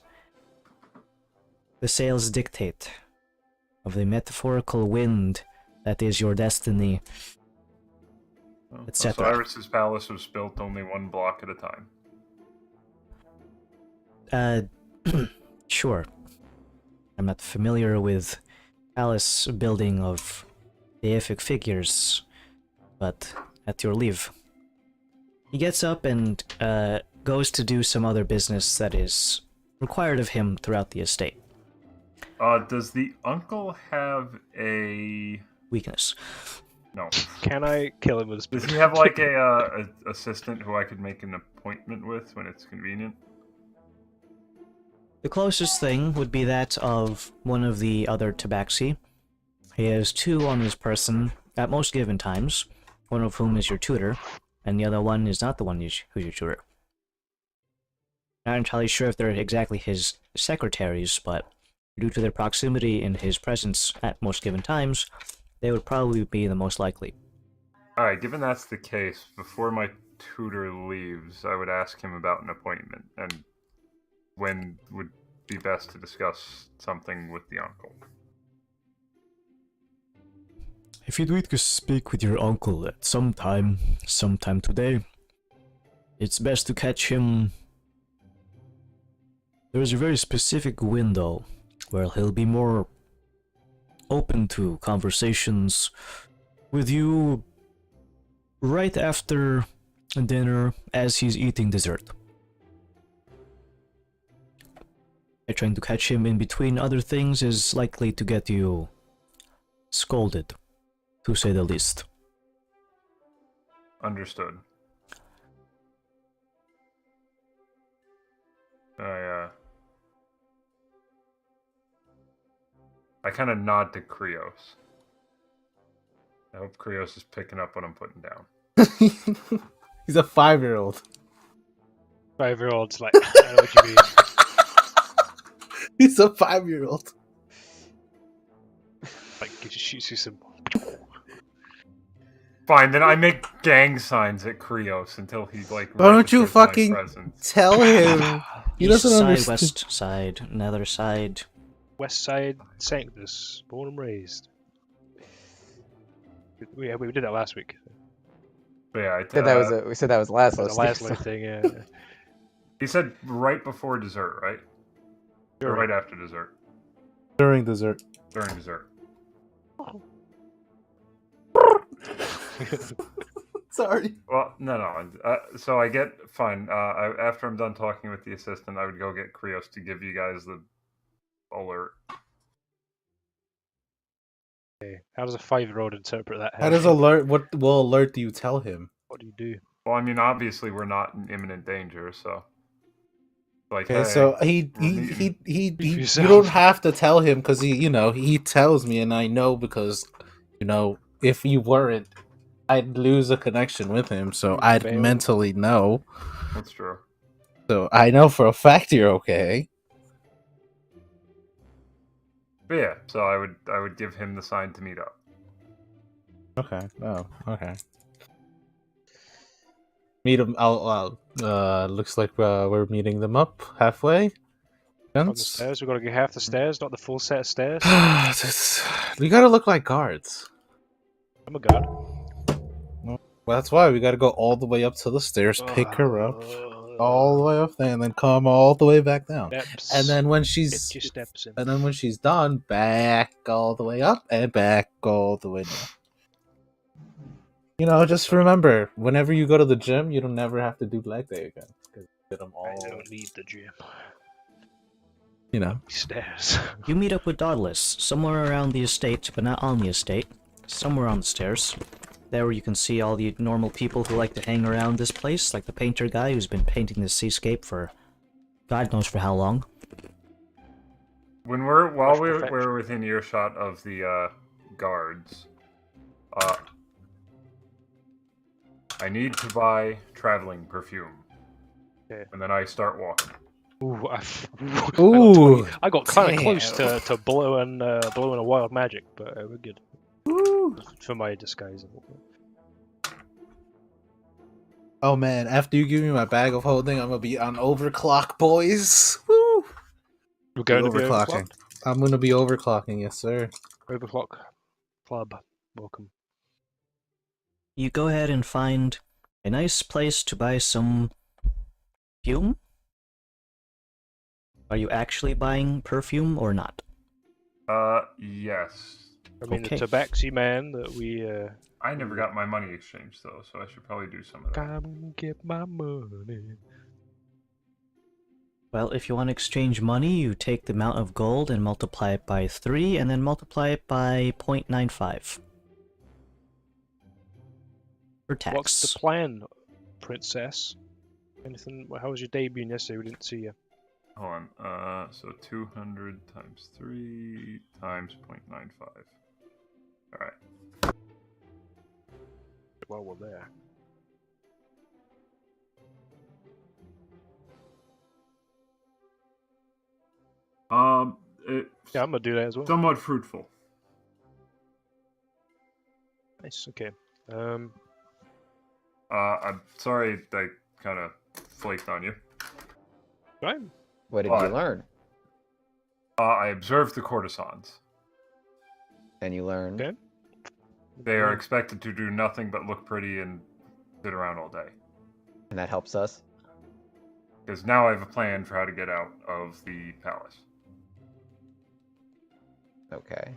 the sails dictate of the metaphorical wind that is your destiny, etc. Osiris's palace was built only one block at a time. Sure. I'm not familiar with palace building of deific figures, but at your leave. He gets up and goes to do some other business that is required of him throughout the estate. Does the uncle have a Weakness. no? Can I kill him with a spoon? Does he have like a assistant who I could make an appointment with when it's convenient? The closest thing would be that of one of the other tabaxi. He has two on his person at most given times, one of whom is your tutor, and the other one is not the one who's your tutor. Not entirely sure if they're exactly his secretaries, but due to their proximity and his presence at most given times, they would probably be the most likely. Alright, given that's the case, before my tutor leaves, I would ask him about an appointment and when would be best to discuss something with the uncle. If you'd like to speak with your uncle at sometime today, it's best to catch him. There's a very specific window where he'll be more open to conversations with you right after dinner as he's eating dessert. Trying to catch him in between other things is likely to get you scolded, to say the least. Understood. I kind of nod to Krios. I hope Krios is picking up what I'm putting down. He's a 5-year-old. 5-year-old's like, I know what you mean. He's a 5-year-old. Like, he just shoots you some. Fine, then I make gang signs at Krios until he like. Why don't you registers my fucking presence. tell him? He East doesn't side, understand. west side, nether side. West Side Sanctus, born and raised. We did that last week. But yeah, We said that was last The last last week, little so- thing, yeah. He said right before dessert, right? Or Sure. right after dessert. During dessert. During dessert. Sorry. Well, no. So I get fine. After I'm done talking with the assistant, I would go get Krios to give you guys the alert. Okay. How does a 5-year-old interpret that? How does alert? What will alert do you tell him? What do you do? Well, I mean, obviously we're not in imminent danger, so. Like, Okay, hey, so we're he you yourself. don't have to tell him because he tells me and I know because if you weren't, I'd lose a connection with him, so I'd Fail. mentally know. That's true. So I know for a fact you're okay. But yeah, so I would give him the sign to meet up. Okay. Oh, okay. Meet him. Looks like we're meeting them up halfway. On the stairs, we've got to get half the stairs, not the full set of stairs. We gotta look like guards. I'm a god. Well, that's why we gotta go all the way up to the stairs, pick her up, all the way up there, and then come all the way back down. Steps. And then when Get your steps in. and then when she's done, back all the way up and back all the way down. Just remember, whenever you go to the gym, you don't never have to do leg day again. Because you did them all. I don't need the gym. Stairs. You meet up with Dauntless somewhere around the estate, but not on the estate. Somewhere on the stairs. There you can see all the normal people who like to hang around this place, like the painter guy who's been painting this seascape for God knows for how long. While we're within earshot of the guards, I need to buy traveling perfume. Okay. And then I start walking. Ooh, Ooh, I got kind of damn. close to blowing a wild magic, but we're good. For my disguise. Oh man, after you give me my bag of holding, I'm gonna be on overclock, boys. Woo! We're going to be overclocking. I'm gonna be overclocking, yes sir. Overclock Club. Welcome. You go ahead and find a nice place to buy some perfume. Are you actually buying perfume or not? Yes. I mean, Okay. the tabaxi man that we. I never got my money exchanged though, so I should probably do some of that. Come get my money. Well, if you want to exchange money, you take the amount of gold and multiply it by 3, and then multiply it by 0.95. For tax. What's the plan, princess? Anything? How was your debut yesterday? We didn't see you. Hold on. So 200 times 3 times 0.95. Alright. While we're there. It's Yeah, I'm gonna do that as well. somewhat fruitful. Nice. Okay. I'm sorry I kind of flaked on you. Right. What did What? you learn? I observed the courtesans. And you learned. Okay. They are expected to do nothing but look pretty and sit around all day. And that helps us. Because now I have a plan for how to get out of the palace. Okay.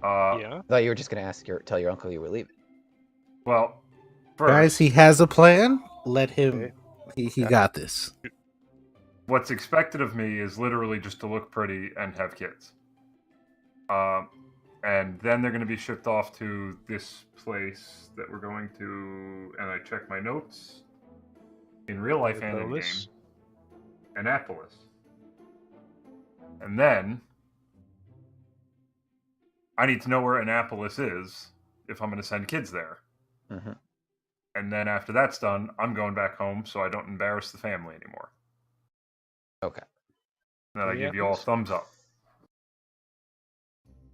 Yeah. I thought you were just gonna tell your uncle you were leaving. Well, first, Guys, he has a plan. Let him. Okay. He got this. what's expected of me is literally just to look pretty and have kids. And then they're going to be shipped off to this place that we're going to, and I check my notes, in real life and in game, Annapolis. Annapolis. And then, I need to know where Annapolis is if I'm going to send kids there. Mm-hmm. And then after that's done, I'm going back home so I don't embarrass the family anymore. Okay. And then I give you all a thumbs up.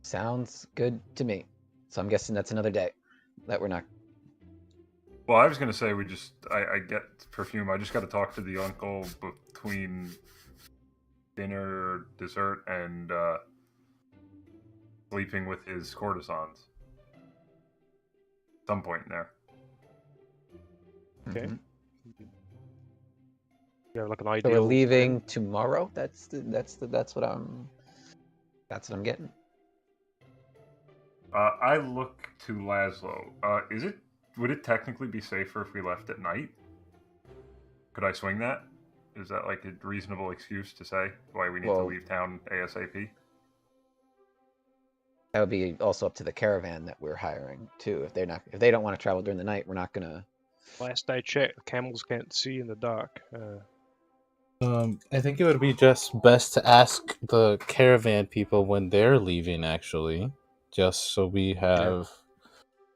Sounds good to me. So I'm guessing that's another day that we're not. Well, I was going to say I get perfume. I just got to talk to the uncle between dinner, dessert, and sleeping with his courtesans. Some point in there. Okay. Mhm. You have like an So ideal. we're leaving tomorrow. That's what I'm getting. I look to Laszlo. Would it technically be safer if we left at night? Could I swing that? Is that like a reasonable excuse to say why we need to Well- leave town ASAP? That would be also up to the caravan that we're hiring too. If they don't want to travel during the night, we're not gonna. Last I checked, camels can't see in the dark. I think it would be just best to ask the caravan people when they're leaving, actually, just so we have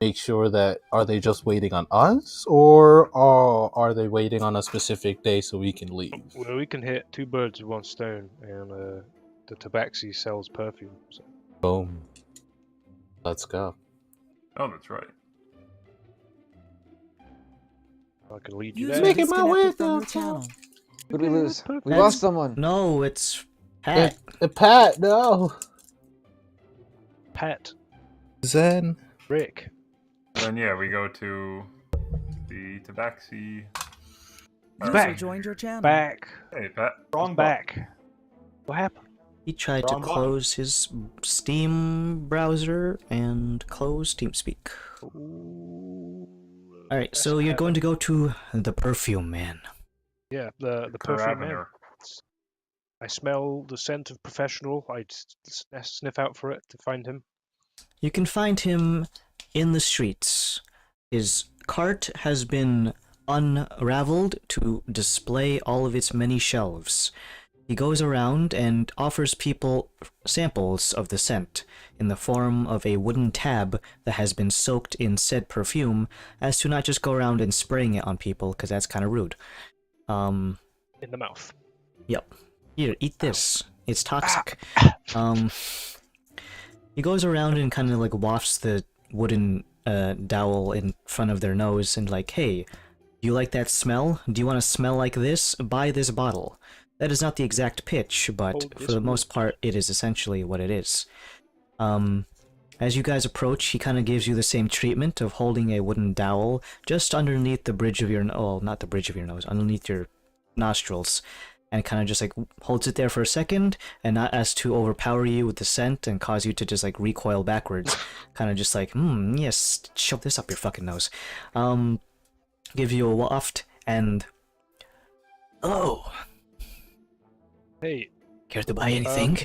make sure that are they just waiting on us or are they waiting on a specific day so we can leave? Well, we can hit two birds with one stone, and the tabaxi sells perfume. So. Boom. Let's go. Oh, that's right. I can lead you User there. Making my way disconnected from your downtown. channel. Who did we lose? We That's- lost someone. No, it's Pat. Pat, no. Pat, Zen. Rick. Then yeah, we go to the tabaxi. User back. joined your channel. Back. Hey, Pat. Wrong Back. What happened? He tried to Wrong button. close his Steam browser and close TeamSpeak. Alright, so you're going to go to the Perfume Man. Yeah, the Kerr perfume man. Avenue. I smell the scent of professional. I sniff out for it to find him. You can find him in the streets. His cart has been unraveled to display all of its many shelves. He goes around and offers people samples of the scent in the form of a wooden tab that has been soaked in said perfume, as to not just go around and spraying it on people, because that's kind of rude. In the mouth. Yep. Here, eat this. It's toxic. He goes around and kind of like wafts the wooden dowel in front of their nose and like, hey, do you like that smell? Do you want to smell like this? Buy this bottle. That is not the exact pitch, but Hold for this the most part, it is essentially what it is. As you guys approach, he kind of gives you the same treatment of holding a wooden dowel just underneath the bridge of your not the bridge of your nose, underneath your nostrils, and kind of just like holds it there for a second, and not as to overpower you with the scent and cause you to just like recoil backwards, kind of just like, yes, shove this up your fucking nose. Give you a waft, and oh, Hey, care to buy anything?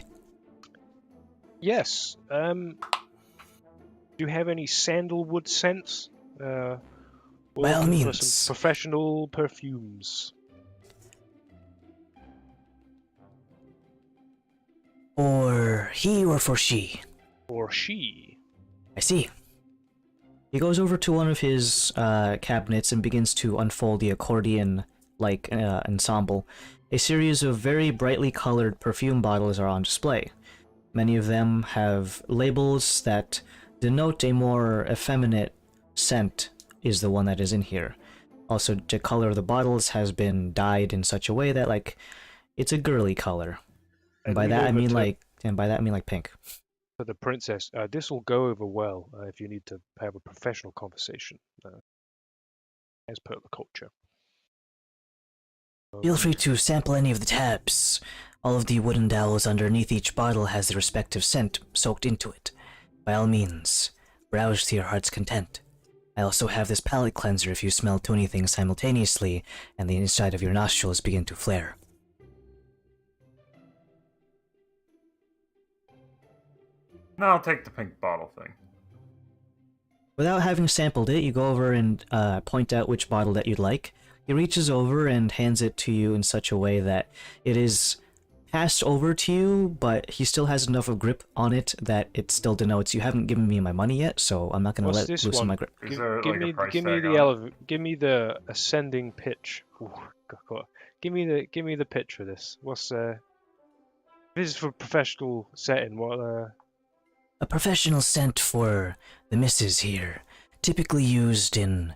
yes. Do you have any sandalwood scents? We're By all looking for means. some professional perfumes. For he or for she? Or she. I see. He goes over to one of his cabinets and begins to unfold the accordion-like ensemble. A series of very brightly colored perfume bottles are on display. Many of them have labels that denote a more effeminate scent is the one that is in here. Also, the color of the bottles has been dyed in such a way that like it's a girly color. And by read that I over mean to- like pink. For the princess, this will go over well if you need to have a professional conversation, as per the culture. Feel free to sample any of the tabs. All of the wooden dowels underneath each bottle has the respective scent soaked into it. By all means, browse to your heart's content. I also have this palate cleanser if you smell too many things simultaneously and the inside of your nostrils begin to flare. No, I'll take the pink bottle thing. Without having sampled it, you go over and point out which bottle that you'd like. He reaches over and hands it to you in such a way that it is passed over to you, but he still has enough of grip on it that it still denotes you haven't given me my money yet, so I'm not going to What's let this loosen one? my grip. Is there like a price give me tag the on it? give me the ascending pitch. Ooh, God. Give me the pitch for this. What's this is for professional setting. What A professional scent for the missus here, typically used in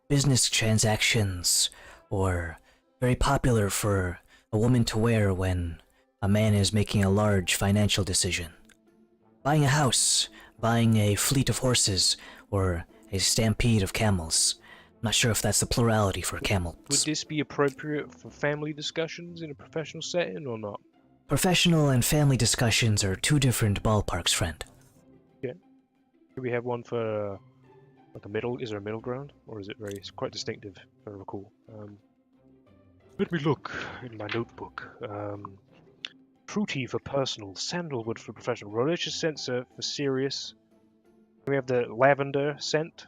business transactions, or very popular for a woman to wear when a man is making a large financial decision. Buying a house, buying a fleet of horses, or a stampede of camels. I'm not sure if that's the plurality for camels. would this be appropriate for family discussions in a professional setting or not? Professional and family discussions are two different ballparks, friend. Do we have one for like a middle? Is there a middle ground, or is it very? It's quite distinctive, if I recall. Let me look in my notebook. Fruity for personal, sandalwood for professional, religious scents are for serious. We have the lavender scent.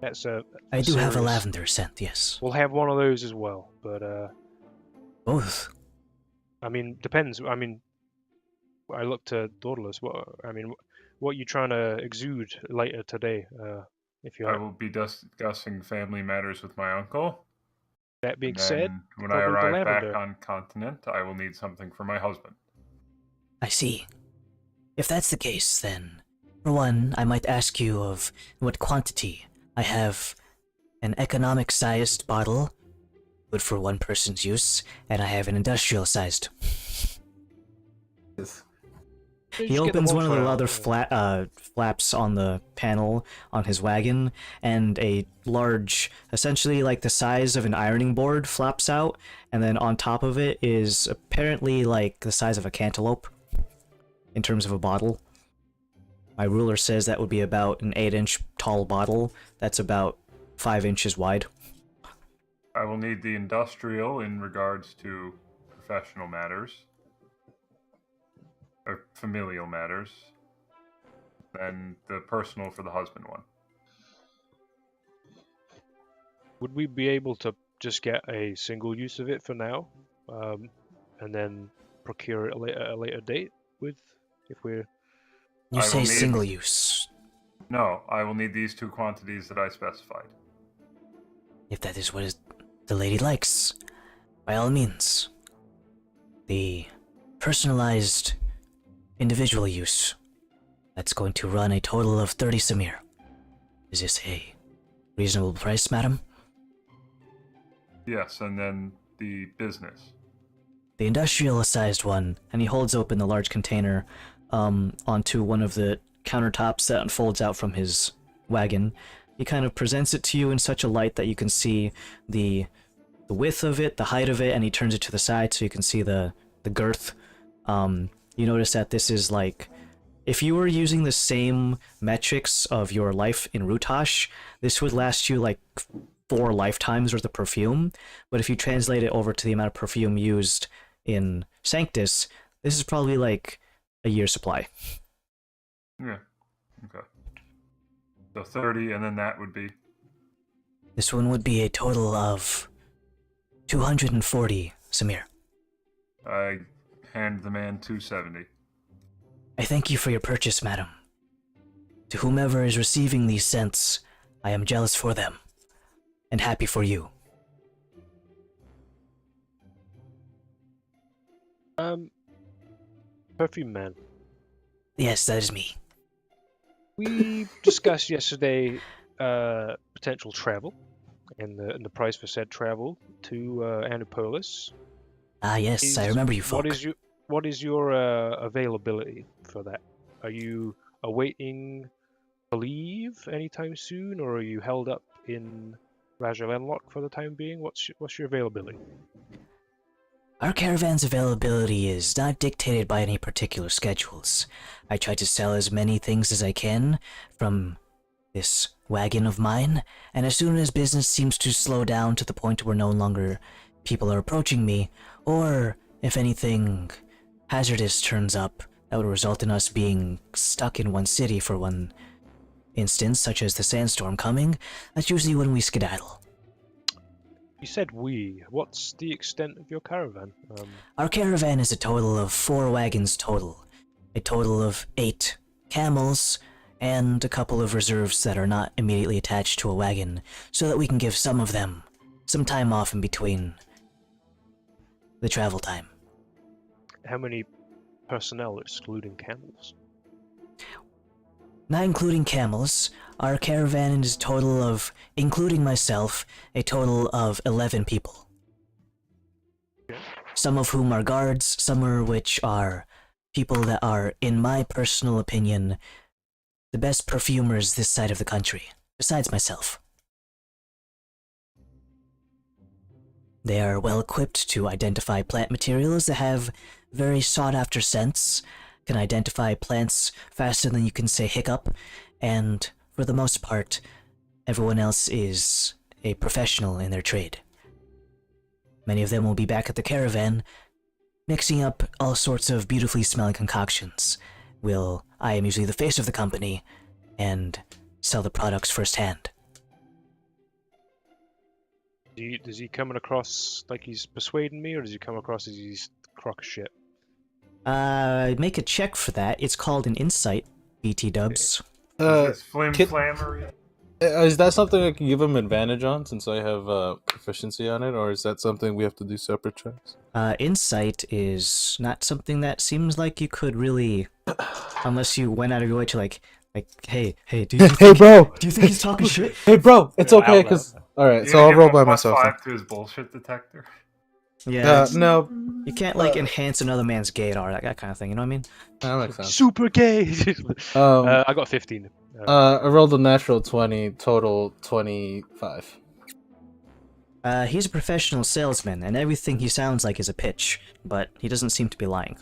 That's I do have a serious. lavender scent, yes. We'll have one of those as well, but Both. I mean, depends. I mean, I look to Dauntless. What are you trying to exude later today? If you I have will be discussing family matters with my uncle. that being And said, then when I probably the arrive back lavender. on continent, I will need something for my husband. I see. If that's the case, then, for one, I might ask you of what quantity. I have an economic-sized bottle, good for one person's use, and I have an industrial-sized. You He just get the opens one of the for- leather flaps on the panel on his wagon, and a large, essentially like the size of an ironing board, flaps out, and then on top of it is apparently like the size of a cantaloupe in terms of a bottle. My ruler says that would be about an 8-inch tall bottle that's about 5 inches wide. I will need the industrial in regards to professional matters. Or familial matters. Then the personal for the husband one. Would we be able to just get a single use of it for now, and then procure it at a later date? If we're You I say will need- single use. No, I will need these two quantities that I specified. If that is what the lady likes, by all means. The personalized individual use, that's going to run a total of 30 Samir. Is this a reasonable price, madam? Yes, and then the business. The industrial-sized one, and he holds open the large container onto one of the countertops that unfolds out from his wagon. He kind of presents it to you in such a light that you can see the width of it, the height of it, and he turns it to the side so you can see the girth. You notice that this is like, if you were using the same metrics of your life in Rutash, this would last you like 4 lifetimes worth of perfume, but if you translate it over to the amount of perfume used in Sanctus, this is probably like a year's supply. Yeah. Okay. So 30, and then that would be. This one would be a total of 240 Samir. I hand the man 270. I thank you for your purchase, madam. To whomever is receiving these scents, I am jealous for them, and happy for you. Perfume man. Yes, that is me. We discussed yesterday potential travel and the price for said travel to Annapolis. Ah, yes, I remember you folk. What is your availability for that? Are you awaiting to leave anytime soon, or are you held up in Rajalenlock for the time being? What's your availability? Our caravan's availability is not dictated by any particular schedules. I try to sell as many things as I can from this wagon of mine, and as soon as business seems to slow down to the point where no longer people are approaching me, or if anything hazardous turns up that would result in us being stuck in one city for one instance, such as the sandstorm coming, that's usually when we skedaddle. You said we. What's the extent of your caravan? Our caravan is a total of 4 wagons total. A total of 8 camels, and a couple of reserves that are not immediately attached to a wagon, so that we can give some of them some time off in between the travel time. How many personnel excluding camels? Not including camels, our caravan is a total of, including myself, a total of 11 people. Some of whom are guards, some of which are people that are, in my personal opinion, the best perfumers this side of the country, besides myself. They are well equipped to identify plant materials that have very sought-after scents, can identify plants faster than you can say hiccup, and for the most part, everyone else is a professional in their trade. Many of them will be back at the caravan, mixing up all sorts of beautifully smelling concoctions. I am usually the face of the company, and sell the products firsthand. Does he coming across like he's persuading me, or does he come across as he's a crock of shit? Make a check for that. It's called an insight, BT dubs. Is flammery? Is that something I can give him advantage on since I have proficiency on it, or is that something we have to do separate checks? Insight is not something that seems like you could really, unless you went out of your way to like, hey, do you Hey, bro! Do you think he's talking shit? Hey, bro! It's okay, because... Alright, so I'll roll by myself. +5 to his bullshit detector. Yeah, no. you can't like enhance another man's gaydar, that kind of thing. You know what I mean? That makes sense. Super gay. I got 15. I rolled a natural 20, total 25. He's a professional salesman, and everything he sounds like is a pitch, but he doesn't seem to be lying.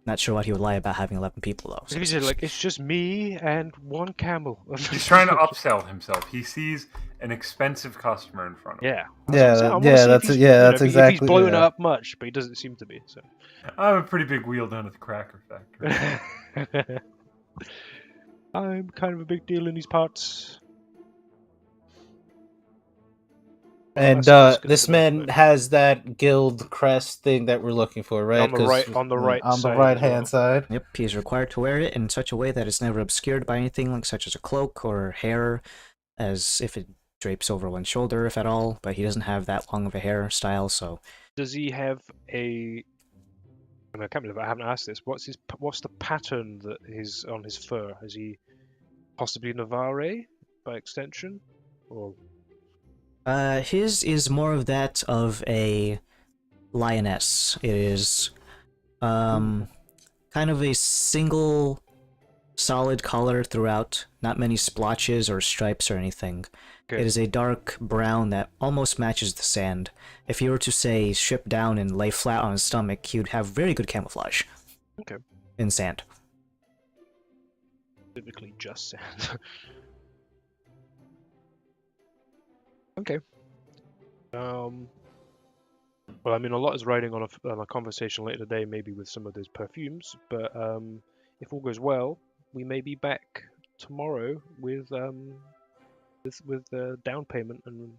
Not sure what he would lie about having 11 people, though. He's like, it's just me and one camel. He's trying to upsell himself. He sees an expensive customer in front of him. That's exactly. If he's blowing up much, but he doesn't seem to be. So I'm a pretty big wheel down at the cracker factory. I'm kind of a big deal in these parts. And this man has that guild crest thing that we're looking for, right? On the right hand side. Yep, he's required to wear it in such a way that it's never obscured by anything like such as a cloak or hair, as if it drapes over one shoulder, if at all. But he doesn't have that long of a hairstyle, so. Does he have a? I can't believe I haven't asked this. What's the pattern that is on his fur? Is he possibly Navarre by extension, or? His is more of that of a lioness. It is, kind of a single solid color throughout, not many splotches or stripes or anything. Okay. It is a dark brown that almost matches the sand. If you were to, say, strip down and lay flat on his stomach, you'd have very good camouflage. Okay. In sand. Typically just sand. Okay. Well, I mean, a lot is riding on a conversation later today, maybe with some of those perfumes. But if all goes well, we may be back tomorrow with down payment, and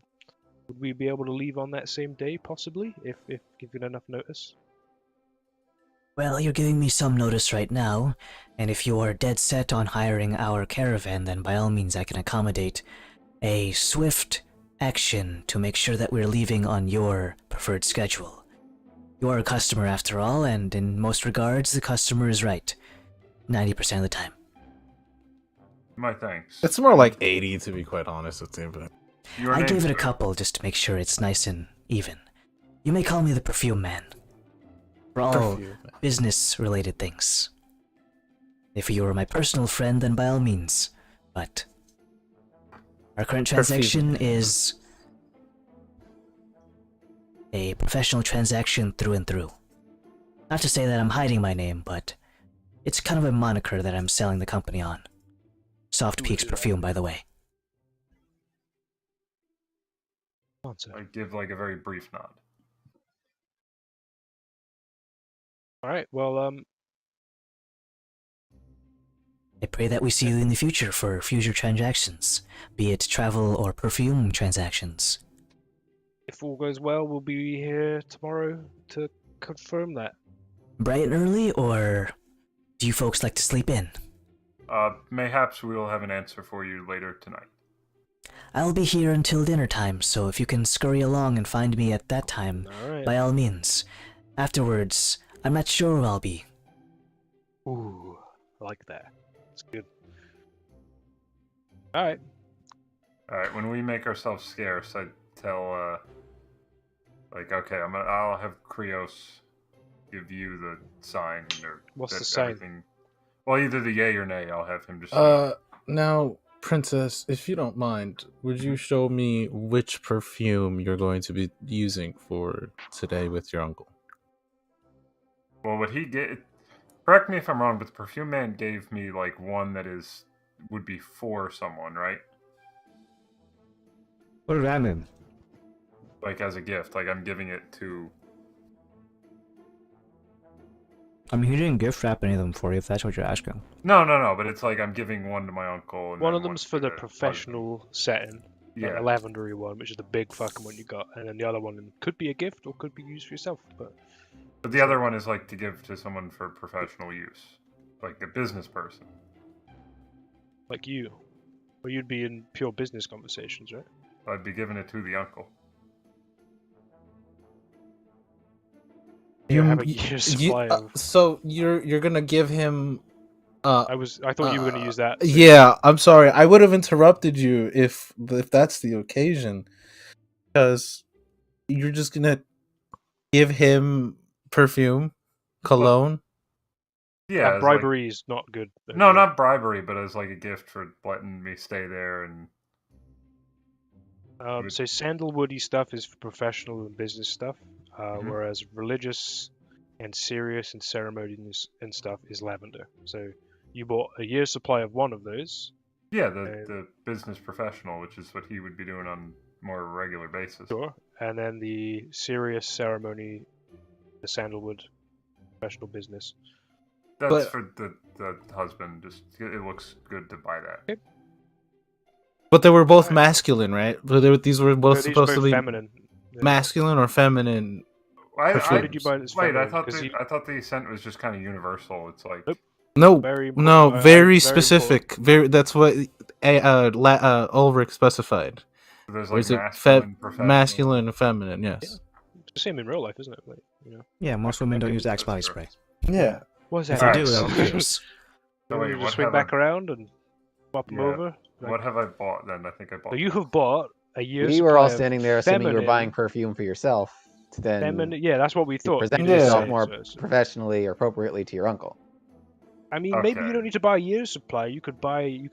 would we be able to leave on that same day, possibly, if given enough notice? Well, you're giving me some notice right now, and if you are dead set on hiring our caravan, then by all means I can accommodate a swift action to make sure that we're leaving on your preferred schedule. You are a customer after all, and in most regards, the customer is right. 90% of the time. My thanks. It's more like 80 to be quite honest with you. But Your I name, gave it a sir? couple just to make sure it's nice and even. You may call me the Perfume Man. For all Perfume. business-related things. If you were my personal friend, then by all means. But our current transaction is a professional transaction through and through. Not to say that I'm hiding my name, but it's kind of a moniker that I'm selling the company on. Soft Peaks Perfume, by the way. Answer. I give like a very brief nod. All right. Well, I pray that we see you in the future for future transactions, be it travel or perfume transactions. if all goes well, we'll be here tomorrow to confirm that. Bright and early, or do you folks like to sleep in? Mayhaps we will have an answer for you later tonight. I'll be here until dinner time, so if you can scurry along and find me at that time, All right. by all means. Afterwards, I'm not sure where I'll be. Ooh, I like that. It's good. All right. Alright, when we make ourselves scarce, I tell, like, okay, I'll have Krios give you the sign. Or What's that the sign? everything- Well, either the yay or nay, I'll have him just... now, Princess, if you don't mind, would you show me which perfume you're going to be using for today with your uncle? Well, what he gave... Correct me if I'm wrong, but the Perfume Man gave me, like, one that would be for someone, right? What does that mean? Like, as a gift. Like, I'm giving it to... I mean, he didn't gift wrap any of them for you, if that's what you're asking. No, but it's like I'm giving one to my uncle. And One then of them's for the husband. professional setting, like Yeah. the lavendery one, which is the big fucking one you got, and then the other one could be a gift or could be used for yourself. But But the other one is like to give to someone for professional use, like a business person. like you, or you'd be in pure business conversations, right? I'd be giving it to the uncle. You have a year's supply of. So you're gonna give him. I thought you were going to use that. so- Yeah, I'm sorry. I would have interrupted you if that's the occasion, because you're just gonna give him perfume, cologne. Yeah, as bribery is not good. Like, no, not bribery, but as like a gift for letting me stay there and. So sandalwoody stuff is for professional and business stuff, whereas religious and serious and ceremonies and stuff is lavender. So you bought a year's supply of one of those. Yeah, the business professional, which is what he would be doing on more regular basis. Sure. And then the serious ceremony, the sandalwood professional business. That's for the husband. Just it looks good to buy that. Okay. But they were both masculine, right? These were both No, these are supposed to both be feminine. Yeah. masculine or feminine. How did you buy this? Wait, I feminine? thought the scent was just kind of universal. It's like Nope. No, Very important. no, very Very specific. Very. That's what Ulrich specified. there's Or like is it masculine, professional. masculine and feminine? Yes. It's the same in real life, isn't it? Like, you know. Yeah, most women don't use Axe body That's spray. Yeah. What's If that? they do, Alright, I'm so- curious. So wait, You what just swing have back I- around and swap them Yeah. over. What have I bought then? I think I bought. So you have bought a year's We were all supply of standing there assuming you were buying feminine- perfume for yourself to then feminine. Yeah, that's what we to thought. present You did yourself say, more so- professionally or appropriately to your uncle. I mean, maybe you Okay. don't need to buy a year's supply. You could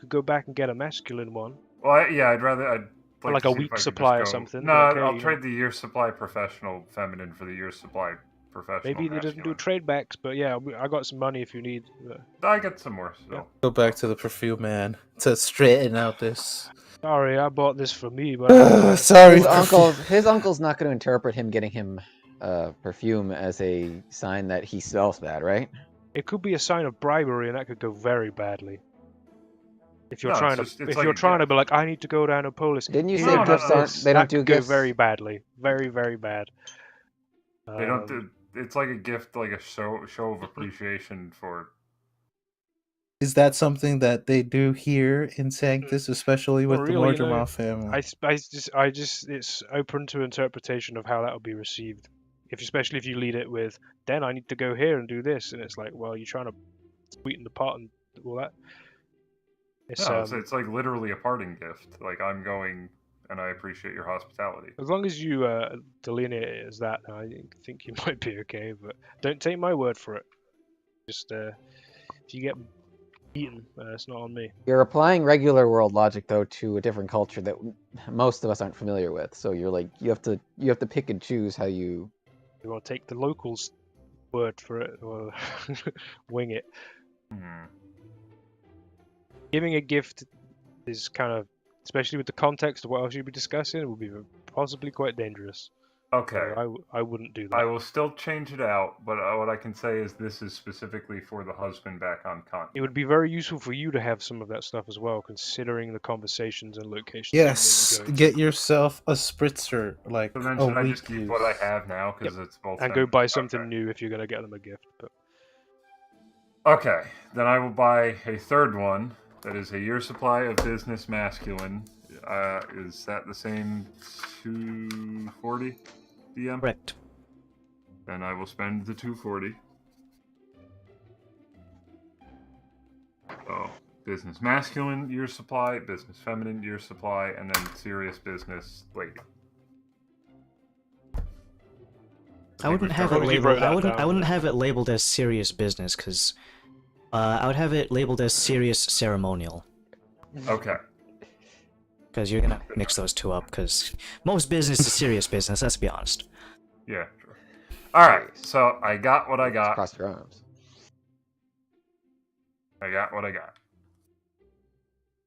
go back and get a masculine one. Well, I'd rather. I'd Like to a see if week I could just supply or go- something, No, like, hey, I'll you trade the year supply professional feminine for the year supply professional. Maybe they doesn't do masculine. trade backs, but yeah, I got some money if you need. I get some more still. Yeah. Go back to the perfume man to straighten out this. Sorry, I bought this for me, but Sorry, His uncle's not going to interpret him getting him perfume as a sign that he smells bad, right? it could be a sign of bribery, and that could go very badly. If you're No, trying it's if like you're a trying to gift. be like, I need to go down to Polis. Didn't you Here, say No, no, gifts no, aren't? it's- They don't that do could go gifts. very badly, very very bad. They don't do. It's like a gift, like a show of appreciation for. Is that something that they do here in Sanctus, especially with Not the really, no. Mortimer family? I just, it's open to interpretation of how that will be received. Especially if you lead it with, then I need to go here and do this, and it's like, well, you're trying to sweeten the pot and all that. It's No, it's like literally a parting gift. Like, I'm going, and I appreciate your hospitality. as long as you delineate it as that, I think you might be okay. But don't take my word for it. Just if you get eaten, it's not on me. You're applying regular world logic though to a different culture that most of us aren't familiar with. So you're like you have to pick and choose how you. You want to take the locals' word for it, or wing it. Hmm. Giving a gift is kind of, especially with the context of what else you'd be discussing, it would be possibly quite dangerous. Okay. So I wouldn't do that. I will still change it out, but what I can say is this is specifically for the husband back on It continent. would be very useful for you to have some of that stuff as well, considering the conversations and locations. Yes, you may be going get to. yourself a spritzer like So then a should I week just keep use. what I have now because it's both? And go buy something Okay. new if you're going to get them a gift. But Okay, then I will buy a third one. That is a year supply of business masculine. Is that the same 240 DM? Correct. Then I will spend the 240. Oh, business masculine year supply, business feminine year supply, and then serious business lady. I wouldn't have it As long as you labeled. wrote that I down. wouldn't have it labeled as serious business because I would have it labeled as serious ceremonial Okay. because you're gonna mix those two up. Because most business is serious business. Let's be honest. Yeah. Sure. All right. So I got what I got. Cross your arms. I got what I got.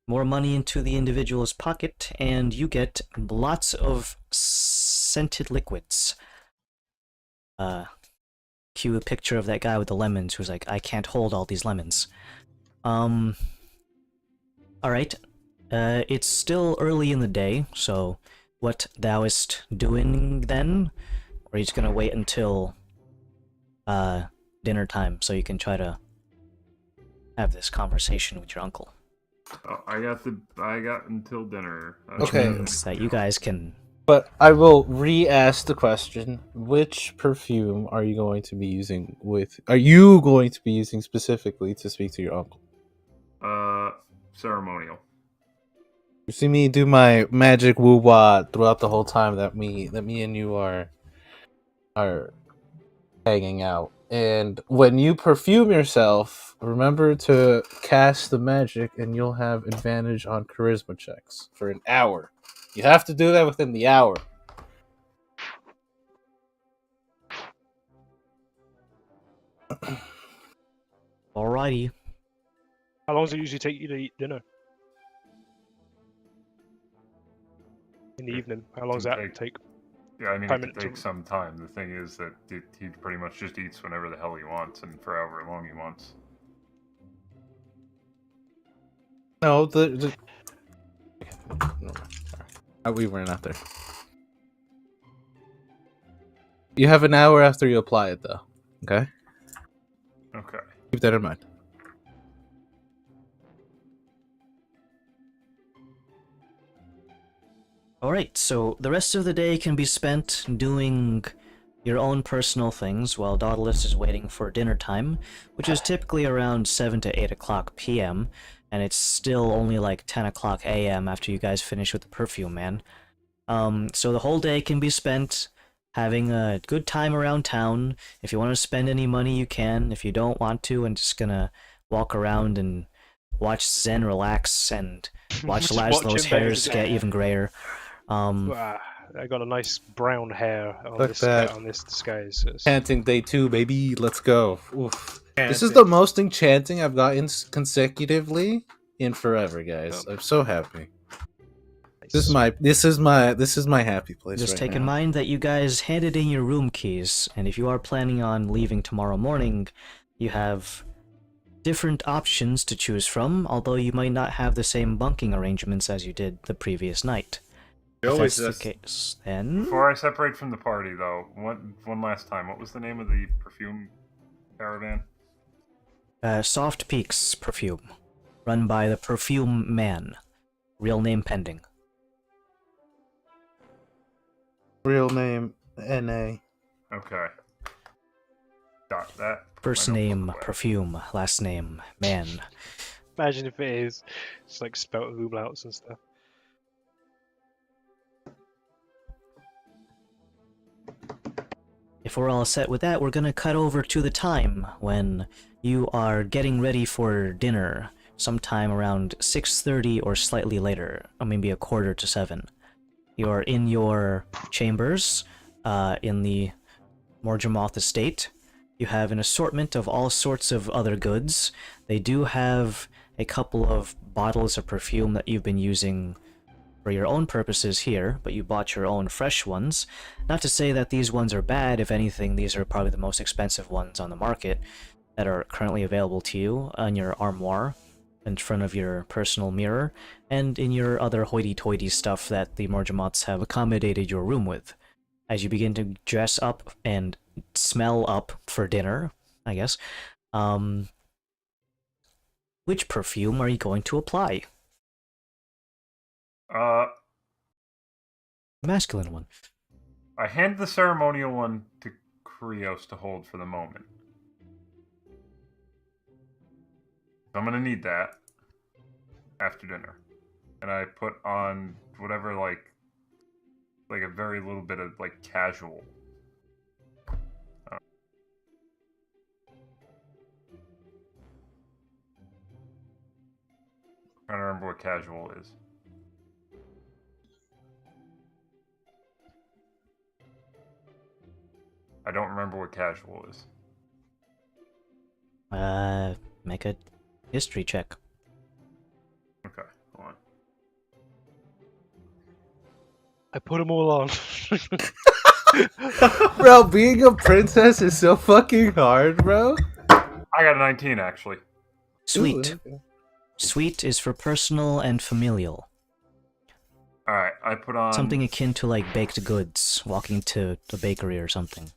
More money into the individual's pocket, and you get lots of scented liquids. Cue a picture of that guy with the lemons who's like, I can't hold all these lemons. Alright. It's still early in the day, so what thouist doing then? Or are you just gonna wait until dinner time so you can try to have this conversation with your uncle? Oh, I got until dinner. Which Okay. means that you guys can... But I will re-ask the question: which perfume are you going to be using Are you going to be using specifically to speak to your uncle? Ceremonial. You see me do my magic woo wah throughout the whole time that me and you are hanging out. And when you perfume yourself, remember to cast the magic, and you'll have advantage on charisma checks for an hour. You have to do that within the hour. Alrighty. how long does it usually take you to eat dinner? In the evening. How long does that take? Yeah, I mean, Time it to- takes some time. The thing is that he pretty much just eats whenever the hell he wants and for however long he wants. No, we weren't out there. You have an hour after you apply it, though. Okay? Okay. Keep that in mind. Alright, so the rest of the day can be spent doing your own personal things while Daedalus is waiting for dinner time, which is typically around 7 to 8 o'clock p.m., and it's still only like 10 o'clock a.m. after you guys finish with the perfume man. So the whole day can be spent having a good time around town. If you want to spend any money, you can. If you don't want to and just gonna walk around and watch Zen relax and watch Just Laszlo's watching hairs things. get even grayer. I got a nice brown hair on Look this that. on this disguise. It's- Chanting day 2, baby. Let's go. Oof. This is Chanting. the most enchanting I've gotten consecutively in forever, guys. I'm so happy. This is my happy place. Just right take in now. mind that you guys handed in your room keys, and if you are planning on leaving tomorrow morning, you have different options to choose from, although you might not have the same bunking arrangements as you did the previous night. If Always that's the this. case, then... Before I separate from the party, though, one last time, what was the name of the perfume caravan? Soft Peaks Perfume, run by the Perfume Man. Real name pending. Real name NA. Okay. Got that. First My name, notebook away. Perfume. Last name, Man. Imagine if it is. Just like spelt umlauts and stuff. If we're all set with that, we're gonna cut over to the time when you are getting ready for dinner, sometime around 6:30 or slightly later, or maybe 6:45. You're in your chambers, in the Morjamoth estate. You have an assortment of all sorts of other goods. They do have a couple of bottles of perfume that you've been using for your own purposes here, but you bought your own fresh ones. Not to say that these ones are bad, if anything, these are probably the most expensive ones on the market that are currently available to you on your armoire, in front of your personal mirror, and in your other hoity-toity stuff that the Morjamoths have accommodated your room with. As you begin to dress up and smell up for dinner, I guess, which perfume are you going to apply? Masculine one. I hand the ceremonial one to Krios to hold for the moment. I'm gonna need that after dinner. And I put on whatever, like a very little bit of, like, casual. Trying to remember what casual is. I don't remember what casual is. Make a history check. Okay, hold on. I put them all on. Bro, being a princess is so fucking hard, bro. I got a 19, actually. Sweet. Ooh, Sweet is for personal and familial. Alright, I put on... Something akin to like baked goods, walking to a bakery or something.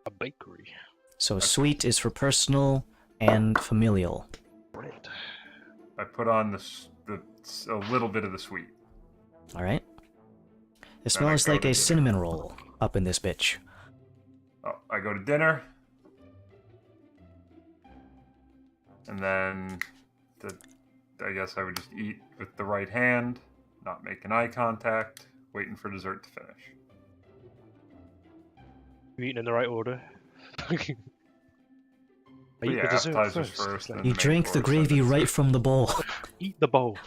A bakery. So sweet is for personal and familial. Bread. I put on a little bit of the sweet. Alright. It Then I smells go like to a dinner. cinnamon roll up in this bitch. Oh, I go to dinner. And then I guess I would just eat with the right hand, not making eye contact, waiting for dessert to finish. You eating in the right order? I eat Yeah, the dessert appetizers first. first, Like, then You main drink the course, gravy and right dessert. from the bowl. eat the bowl.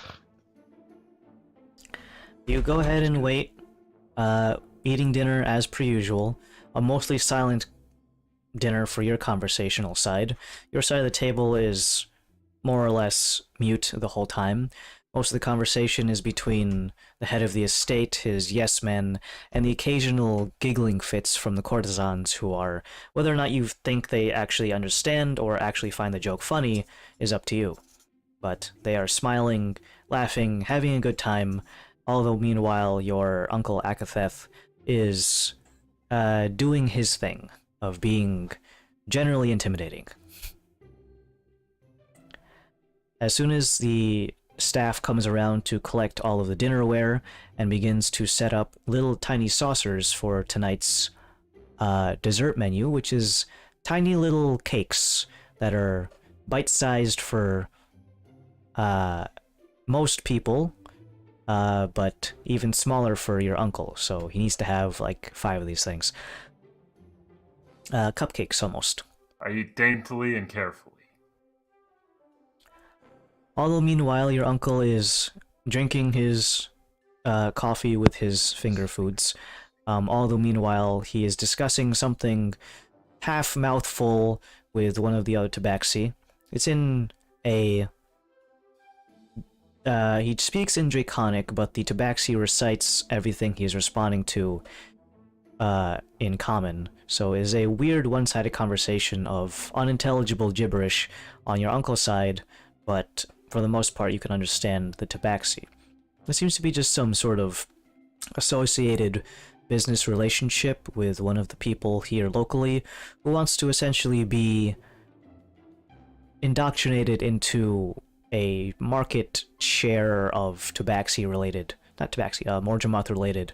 You go ahead and wait, eating dinner as per usual. A mostly silent dinner for your conversational side. Your side of the table is more or less mute the whole time. Most of the conversation is between the head of the estate, his yes men, and the occasional giggling fits from the courtesans who are, whether or not you think they actually understand or actually find the joke funny, is up to you. But they are smiling, laughing, having a good time, although meanwhile your Uncle Akatheth is doing his thing of being generally intimidating. As soon as the staff comes around to collect all of the dinnerware and begins to set up little tiny saucers for tonight's dessert menu, which is tiny little cakes that are bite-sized for most people, but even smaller for your uncle, so he needs to have like 5 of these things. Cupcakes, almost. I eat daintily and carefully. Although meanwhile, your uncle is drinking his coffee with his finger foods. Although meanwhile, he is discussing something half mouthful with one of the other tabaxi. It's in a... he speaks in Draconic, but the tabaxi recites everything he's responding to in common. So it is a weird one-sided conversation of unintelligible gibberish on your uncle's side, but for the most part you can understand the tabaxi. There seems to be just some sort of associated business relationship with one of the people here locally who wants to essentially be indoctrinated into a market share of tabaxi-related, not tabaxi, Morjamoth-related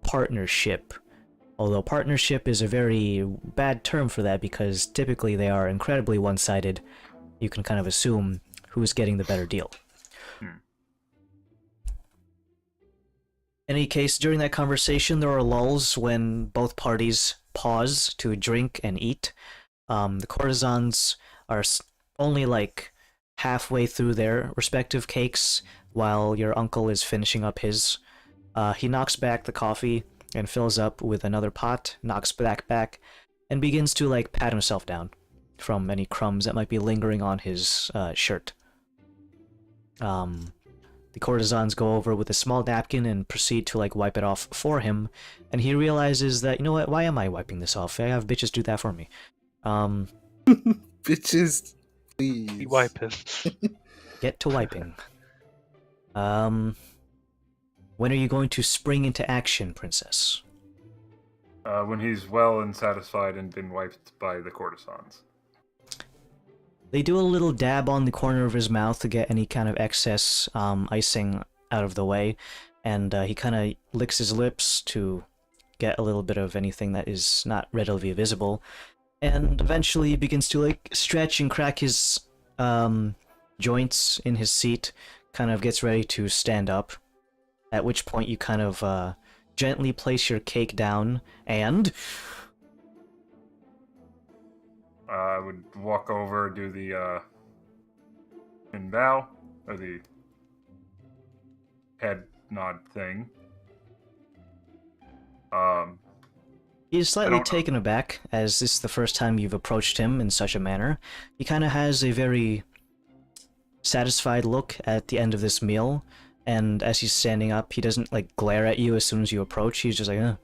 partnership. Although partnership is a very bad term for that because typically they are incredibly one-sided. You can kind of assume who's getting the better deal. In any case, during that conversation, there are lulls when both parties pause to drink and eat. The courtesans are only like halfway through their respective cakes while your uncle is finishing up his. He knocks back the coffee and fills up with another pot, knocks back, and begins to like pat himself down from any crumbs that might be lingering on his shirt. The courtesans go over with a small napkin and proceed to like wipe it off for him, and he realizes that, you know what, why am I wiping this off? I have bitches do that for me. Bitches, please. Keep wiping. Get to wiping. When are you going to spring into action, princess? When he's well and satisfied and been wiped by the courtesans. They do a little dab on the corner of his mouth to get any kind of excess icing out of the way, and he kind of licks his lips to get a little bit of anything that is not readily visible, and eventually begins to like stretch and crack his joints in his seat, kind of gets ready to stand up, at which point you kind of gently place your cake down, and... I would walk over, do the chin bow, or the head nod thing. He is slightly taken aback, as this is the first time you've approached him in such a manner. He kind of has a very satisfied look at the end of this meal, and as he's standing up, he doesn't like glare at you as soon as you approach. He's just like,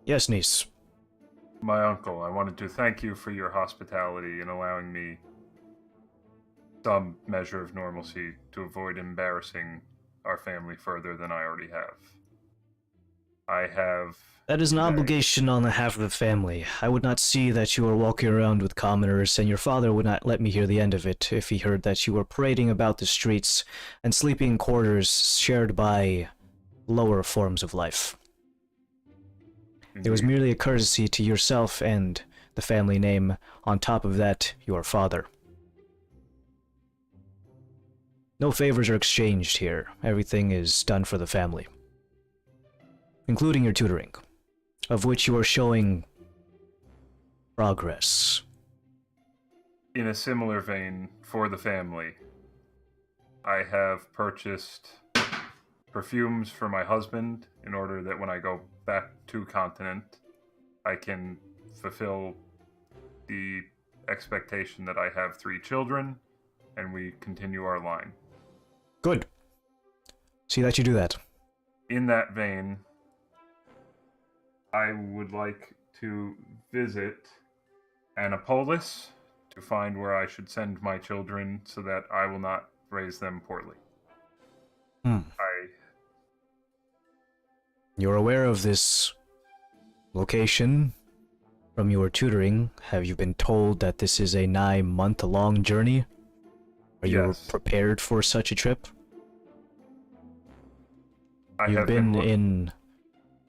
Yes, niece. My uncle, I wanted to thank you for your hospitality and allowing me some measure of normalcy to avoid embarrassing our family further than I already have. I have... That is an obligation on behalf of the family. I would not see that you were walking around with commoners, and your father would not let me hear the end of it if he heard that you were parading about the streets and sleeping in quarters shared by lower forms of life. It was merely a courtesy to yourself and the family name, on top of that, your father. No favors are exchanged here. Everything is done for the family. Including your tutoring, of which you are showing progress. In a similar vein, for the family, I have purchased perfumes for my husband in order that when I go back to continent, I can fulfill the expectation that I have 3 children and we continue our line. Good. See that you do that. In that vein, I would like to visit Annapolis to find where I should send my children so that I will not raise them poorly. You're aware of this location from your tutoring. Have you been told that this is a nigh month-long journey? Are you prepared for such a trip? You've been in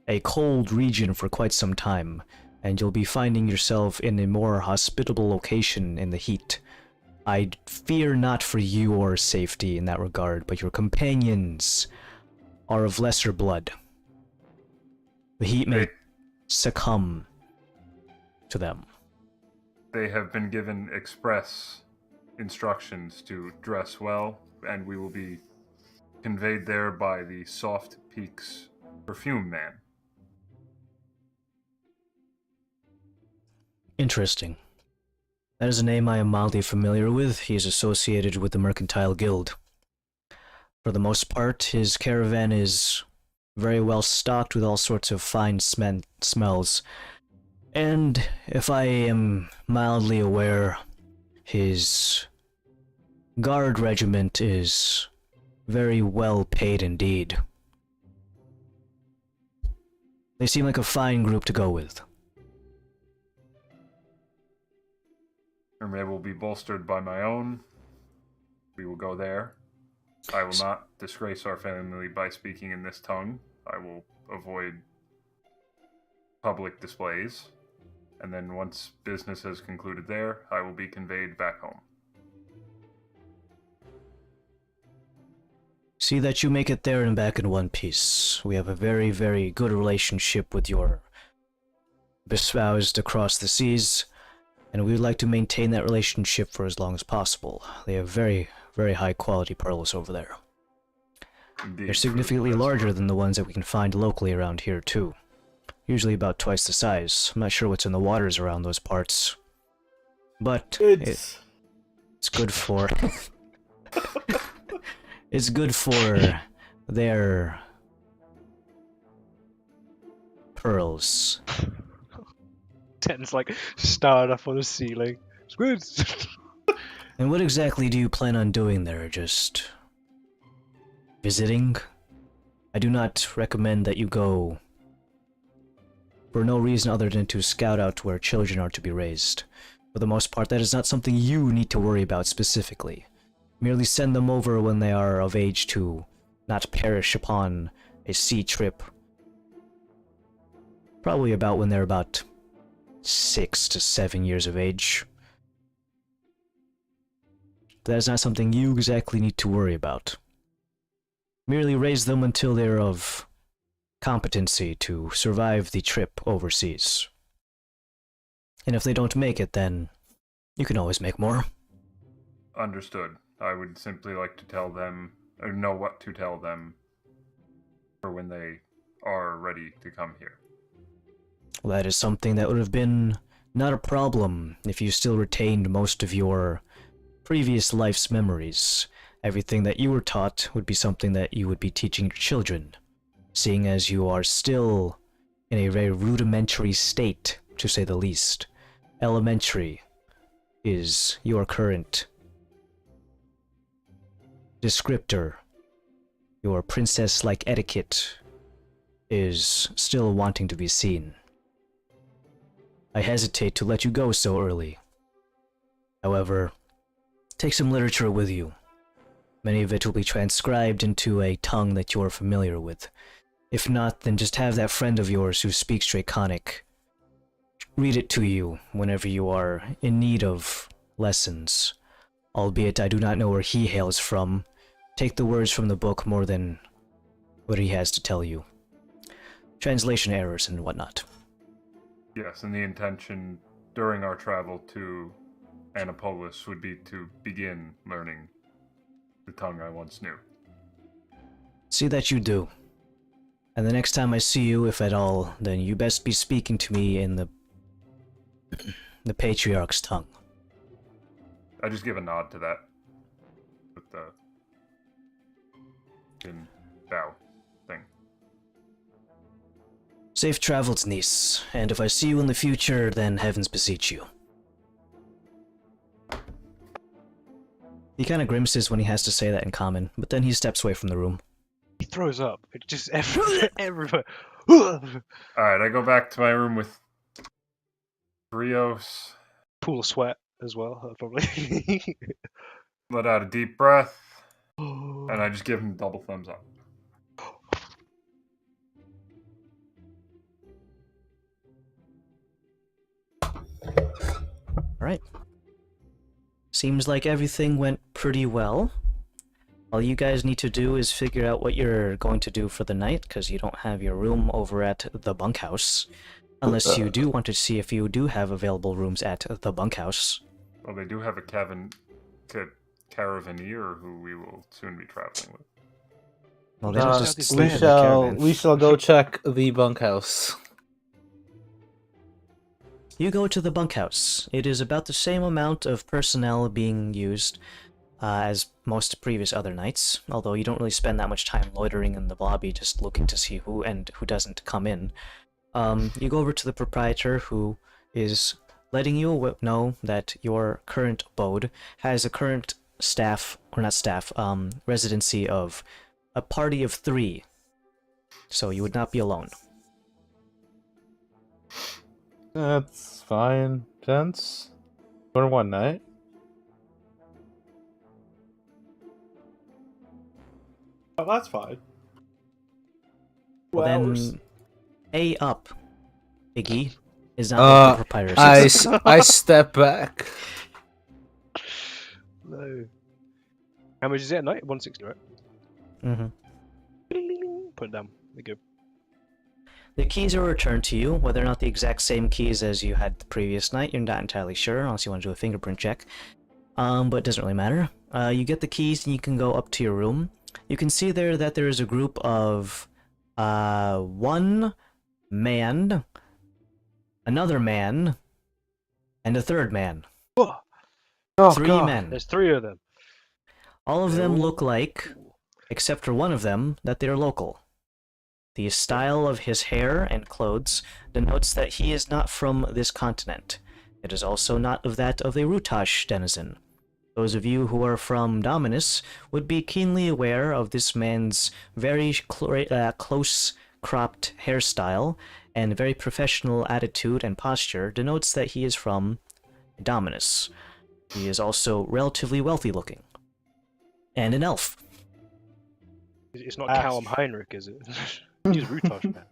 a cold region for quite some time, and you'll be finding yourself in a more hospitable location in the heat. I fear not for your safety in that regard, but your companions are of lesser blood. The heat may succumb to them. They have been given express instructions to dress well, and we will be conveyed there by the Soft Peaks perfume man. Interesting. That is a name I am mildly familiar with. He is associated with the Mercantile Guild. For the most part, his caravan is very well stocked with all sorts of fine smells. And if I am mildly aware, his guard regiment is very well paid indeed. They seem like a fine group to go with. And they will be bolstered by my own. We will go there. I will not disgrace our family by speaking in this tongue. I will avoid public displays. and then once business has concluded there, I will be conveyed back home. See that you make it there and back in one piece. We have a very, very good relationship with your bespoused across the seas, and we would like to maintain that relationship for as long as possible. They have very, very high quality pearls over there. Indeed, They're significantly that's larger what- than the ones that we can find locally around here, too. Usually about twice the size. I'm not sure what's in the waters around those parts. But it's good for... it's good for their pearls. Ten's like starred up on the ceiling. It's good. And what exactly do you plan on doing there? Just visiting? I do not recommend that you go for no reason other than to scout out where children are to be raised. For the most part, that is not something you need to worry about specifically. Merely send them over when they are of age to not perish upon a sea trip. Probably about when they're about 6 to 7 years of age. That is not something you exactly need to worry about. Merely raise them until they're of competency to survive the trip overseas. And if they don't make it, then you can always make more. Understood. I would simply like to tell them, or know what to tell them, for when they are ready to come here. Well, that is something that would have been not a problem if you still retained most of your previous life's memories. Everything that you were taught would be something that you would be teaching your children, seeing as you are still in a very rudimentary state, to say the least. Elementary is your current descriptor. Your princess-like etiquette is still wanting to be seen. I hesitate to let you go so early. However, take some literature with you. Many of it will be transcribed into a tongue that you are familiar with. If not, then just have that friend of yours who speaks Draconic read it to you whenever you are in need of lessons. Albeit I do not know where he hails from. Take the words from the book more than what he has to tell you. Translation errors and whatnot. Yes, and the intention during our travel to Annapolis would be to begin learning the tongue I once knew. See that you do. And the next time I see you, if at all, then you best be speaking to me in the Patriarch's tongue. I just give a nod to that with the in bow thing. Safe travels, niece, and if I see you in the future, then heavens beseech you. He kind of grimaces when he has to say that in common, but then he steps away from the room. He throws up. It's just everywhere. Alright, I go back to my room with Brios, Pool of sweat as well, probably. let out a deep breath, and I just give him double thumbs up. Alright. Seems like everything went pretty well. All you guys need to do is figure out what you're going to do for the night, because you don't have your room over at the bunkhouse. Unless you do want to see if you do have available rooms at the bunkhouse. Well, they do have a caravaneer who we will soon be traveling with. Well, they don't just we stay in the caravan. we shall go check the bunkhouse. You go to the bunkhouse. It is about the same amount of personnel being used as most previous other nights, although you don't really spend that much time loitering in the lobby just looking to see who and who doesn't come in. You go over to the proprietor, who is letting you know that your current abode has a current residency of a party of 3. So you would not be alone. That's fine, gents. For one night. Oh, that's fine. Well, Hours. then, A up, Iggy. is not good for pirates. I step back. No. How much is it at night? 160, right? Mm-hmm. Put it down. There you go. The keys are returned to you, whether or not the exact same keys as you had the previous night, you're not entirely sure, unless you want to do a fingerprint check. But it doesn't really matter. You get the keys and you can go up to your room. You can see there that there is a group of one man, another man, and a third man. Oh, Three God. men. There's 3 of them. All of They're them all- look like, except for one of them, that they are local. The style of his hair and clothes denotes that he is not from this continent. It is also not of that of a Rutash denizen. Those of you who are from Dominus would be keenly aware of this man's very close-cropped hairstyle and very professional attitude and posture denotes that he is from Dominus. He is also relatively wealthy-looking. And an elf. It's not Callum Heinrich, is it? He's Rutash, man.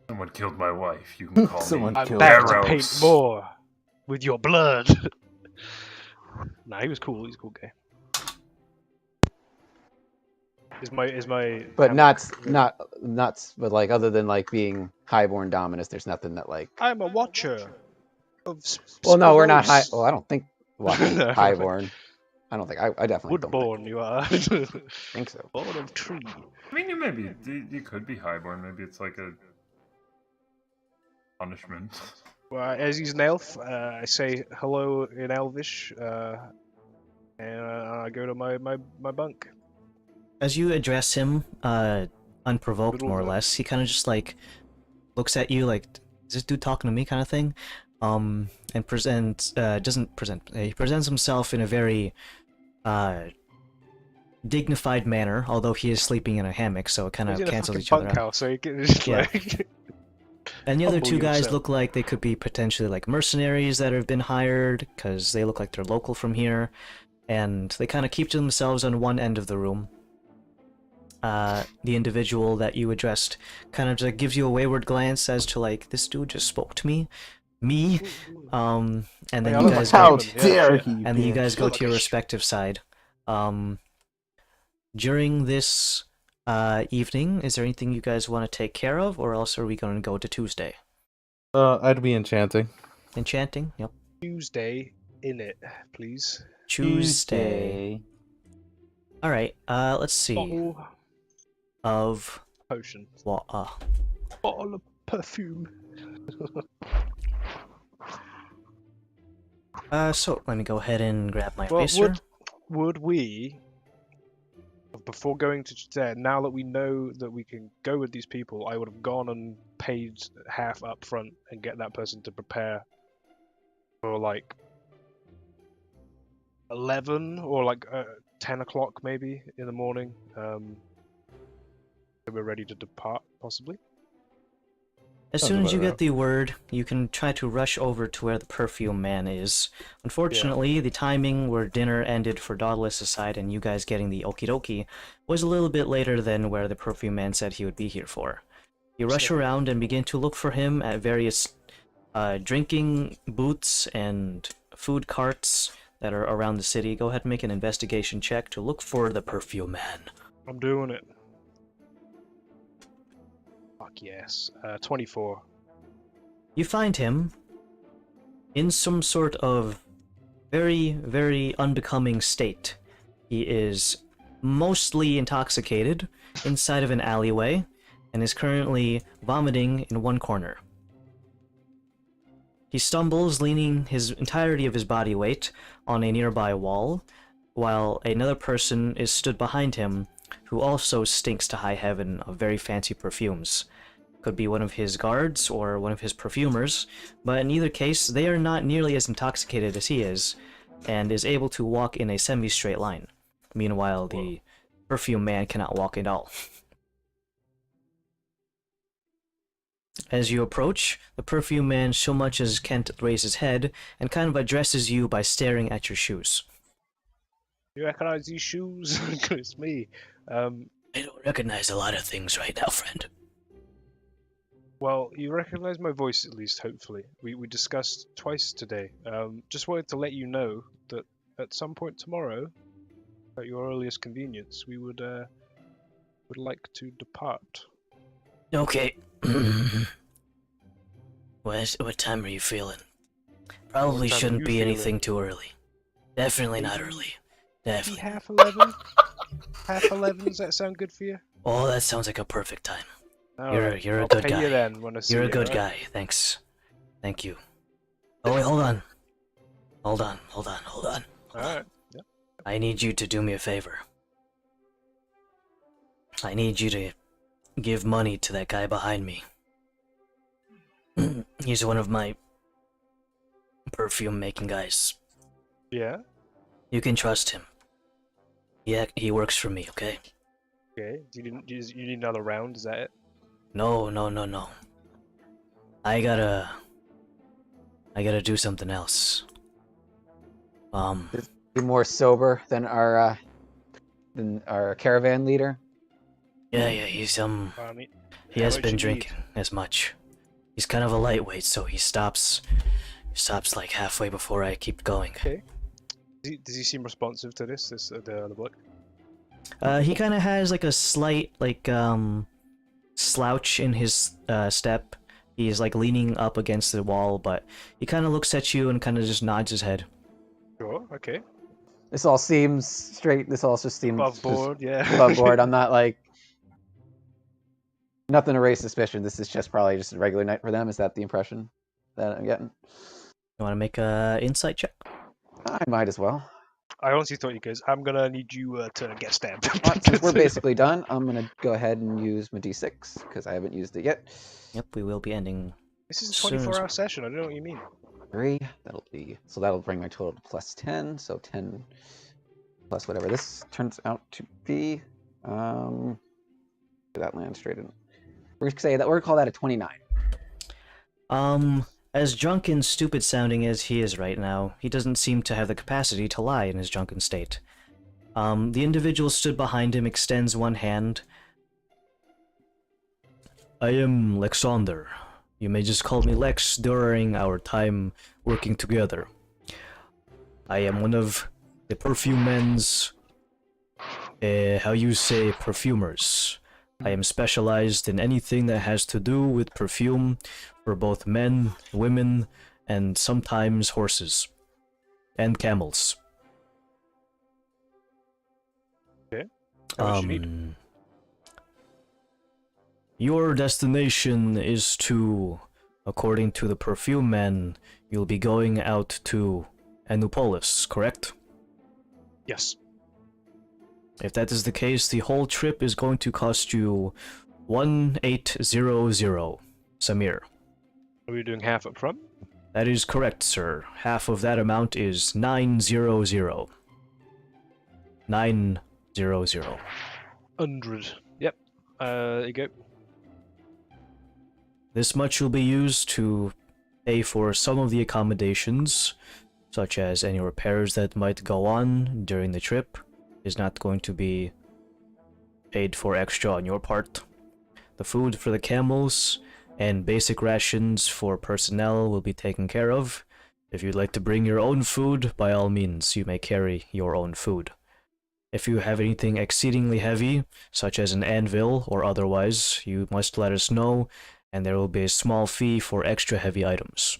Someone killed my wife. You can call Someone me I'm killed back her. to paint Eros. more with your blood. Nah, he was cool. He's a cool guy. Is my But hammock not good? nuts. But like other than like being highborn Dominus, there's nothing that like. I'm a watcher of Well, no, we're not high. Sporos. Well, I don't think No. highborn. I don't think. I definitely don't Woodborn, you are. think so. Born of tree. I mean, you could be highborn. Maybe it's like a punishment. Well, as he's an elf, I say hello in Elvish, and I go to my bunk. As you address him, unprovoked more or less, he kind of just like looks at you like, is this dude talking to me kind of thing? And he presents himself in a very dignified manner, although he is sleeping in a hammock, so it kind He's of in a cancels fucking each other out. bunkhouse, so you can just Yeah. like. And the other Humble two guys yourself. look like they could be potentially like mercenaries that have been hired, because they look like they're local from here, and they kind of keep to themselves on one end of the room. The individual that you addressed kind of just gives you a wayward glance as to like, this dude just spoke to me, and then Yeah, I you look guys like How go, Simon, yeah, dare shit. he? and then you guys go Look to your like a respective side. During this evening, is there anything you guys want to take care of, or else are we going to go to Tuesday? I'd be enchanting. Enchanting? Yep. Tuesday in it, please. Tuesday. Alright, let's see. Bottle Of potion. what? Bottle of perfume. So let me go ahead and grab my Well, eraser. would we, before going to there, now that we know that we can go with these people, I would have gone and paid half up front and get that person to prepare for like 11 or like 10 o'clock maybe in the morning. So we're ready to depart, possibly. As Sounds soon as you about get right. the word, you can try to rush over to where the perfume man is. Unfortunately, the timing where dinner ended for Dauntless' side and you guys getting the okie dokie was a little bit later than where the perfume man said he would be here for. You rush Snippy. around and begin to look for him at various drinking booths and food carts that are around the city. Go ahead and make an investigation check to look for the perfume man. I'm doing it. Fuck yes. 24. You find him in some sort of very, very unbecoming state. He is mostly intoxicated inside of an alleyway and is currently vomiting in one corner. He stumbles, leaning his entirety of his body weight on a nearby wall, while another person is stood behind him who also stinks to high heaven of very fancy perfumes. Could be one of his guards or one of his perfumers, but in either case, they are not nearly as intoxicated as he is, and is able to walk in a semi-straight line. Meanwhile, the perfume man cannot walk at all. As you approach, the perfume man so much as can't raise his head, and kind of addresses you by staring at your shoes. You recognize these shoes? It's me. I don't recognize a lot of things right now, friend. Well, you recognize my voice at least, hopefully. We discussed twice today. Just wanted to let you know that at some point tomorrow, at your earliest convenience, we would like to depart. Okay. What time are you feeling? Probably time are shouldn't you be feeling? anything too early. Definitely not Maybe- early. Maybe Definitely. half 11? Half 11, does that sound good for you? Oh, that sounds like a perfect time. Alright, You're a I'll good pay guy. you then when I see You're a you, good alright? guy. Thanks. Thank you. Oh wait, hold on. Hold on. Alright, yeah. I need you to do me a favor. I need you to give money to that guy behind me. He's one of my perfume making guys. Yeah? You can trust him. Yeah, he works for me, okay? Okay. You need another round, is that it? No. I gotta do something else. Be more sober than our caravan leader. Yeah, he's I mean, he how has much been you drinking as much. He's kind of a lightweight, so he stops like halfway before I keep going. Okay. Does he seem responsive to this the other bloke? He kind of has like a slight slouch in his step. He's like leaning up against the wall, but he kind of looks at you and kind of just nods his head. Sure, okay. This all seems straight. This all just seems Above just board, yeah. above board. I'm not like nothing to raise suspicion. This is just probably just a regular night for them. Is that the impression that I'm getting? You want to make a insight check? I might as well. I honestly thought you guys, I'm gonna need you to get stabbed. Since we're basically done, I'm gonna go ahead and use my D6 because I haven't used it yet. Yep, we will be ending. This is a soon as- 24-hour session, I don't know what you mean. 3. That'll bring my total to plus 10. So 10 plus whatever this turns out to be. That lands straight in. We're gonna call that a 29. As drunk and stupid sounding as he is right now, he doesn't seem to have the capacity to lie in his drunken state. The individual stood behind him, extends one hand. I am Lexander. You may just call me Lex during our time working together. I am one of the perfume men's, how you say, perfumers. I am specialized in anything that has to do with perfume for both men, women, and sometimes horses. And camels. Okay. How much you need? Your destination is to, according to the perfume man, you'll be going out to Anupolis, correct? Yes. If that is the case, the whole trip is going to cost you 1800 Samir. Are we doing half up front? That is correct, sir. Half of that amount is 900. 900. 100. Yep. There you go. This much will be used to pay for some of the accommodations, such as any repairs that might go on during the trip. Is not going to be paid for extra on your part. The food for the camels and basic rations for personnel will be taken care of. If you'd like to bring your own food, by all means, you may carry your own food. If you have anything exceedingly heavy, such as an anvil or otherwise, you must let us know, and there will be a small fee for extra heavy items.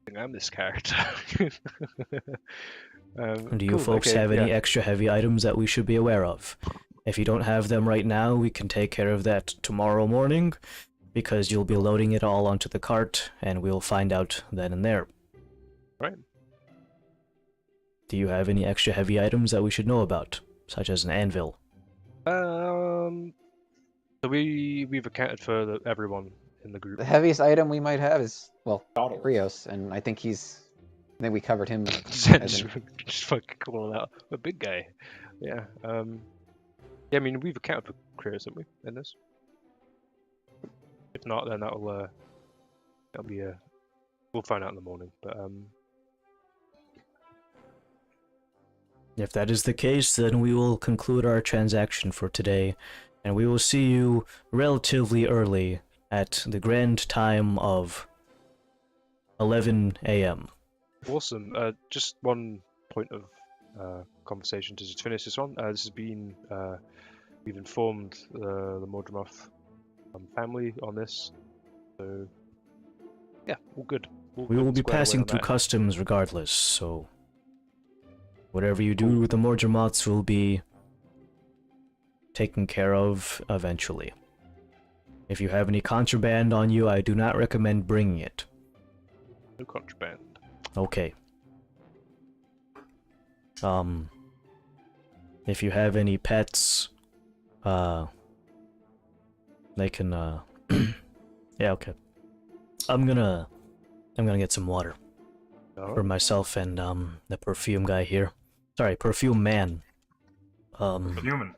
I think I'm this character. Do you cool, folks okay, have any yeah. extra heavy items that we should be aware of? If you don't have them right now, we can take care of that tomorrow morning, because you'll be loading it all onto the cart, and we'll find out then and there. Right. Do you have any extra heavy items that we should know about, such as an anvil? So we've accounted for everyone in the group. The heaviest item we might have is Bottle. Rios, and I think we covered him. just fucking calling out a big guy. Yeah. Yeah. I mean, we've accounted for Krios, haven't we, in this? If not, then that'll be we'll find out in the morning. But If that is the case, then we will conclude our transaction for today, and we will see you relatively early at the grand time of 11 a.m. Awesome. Just one point of conversation to just finish this one. This has been we've informed the Mordremoth family on this, so yeah, all good. All We good, will be squared away passing on through that. customs regardless, so whatever you do with the Mordremoths will be taken care of eventually. If you have any contraband on you, I do not recommend bringing it. No contraband. Okay. If you have any pets, they can, yeah, okay. I'm gonna get some water for myself and, the perfume guy here. Sorry, perfume man. Human.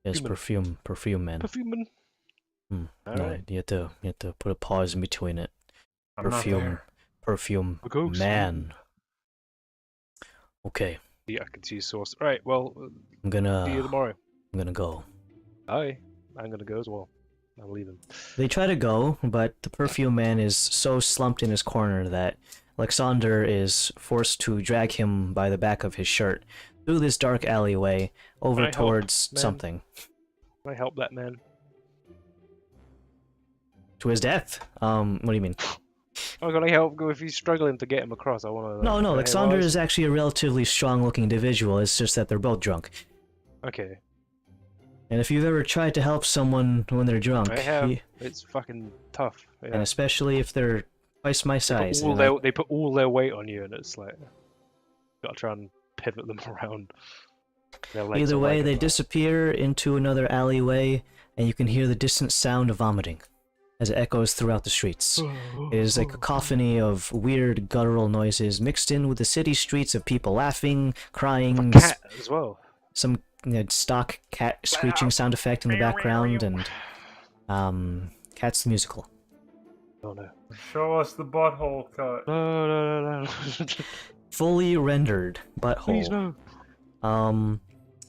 Yes, Human. perfume man. Perfume. No, Alright. you have to put a pause in between it. I'm not there. Perfume A ghost. man. Okay, Yeah, I can see source. Right. Well, I'm see you tomorrow. go. Aye, I'm gonna go as well. I'm leaving. They try to go, but the perfume man is so slumped in his corner that Alexander is forced to drag him by the back of his shirt through this dark alleyway over Can I help, towards man? something. Can I help that man? To his death. What do you mean? I'm gonna help go if he's struggling to get him across. I wanna. No, hey, Alexander well, is actually a relatively strong-looking individual. It's just that they're both drunk. Okay. And if you've ever tried to help someone when they're drunk, I have. It's fucking tough. Yeah. and especially if they're twice my size, They put all their weight on you, and it's like gotta try and pivot them around. Their legs either are way, like they a- disappear into another alleyway, and you can hear the distant sound of vomiting as it echoes throughout the streets. It is a cacophony of weird guttural noises mixed in with the city streets of people laughing, crying, cat as well. some stock cat screeching sound effect in the background, and Cats the Musical. Oh no. Show us the butthole cut. No. Fully rendered butthole. Please no.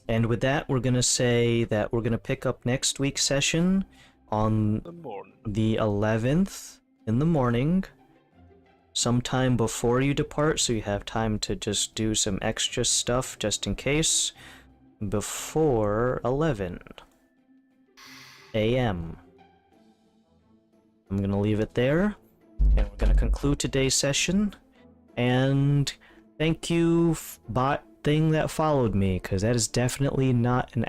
And with that, we're gonna say that we're gonna pick up next week's session on The morning. the 11th in the morning, sometime before you depart, so you have time to just do some extra stuff just in case, before 11 a.m. I'm gonna leave it there, and we're gonna conclude today's session, and thank you, bot thing that followed me, because that is definitely not an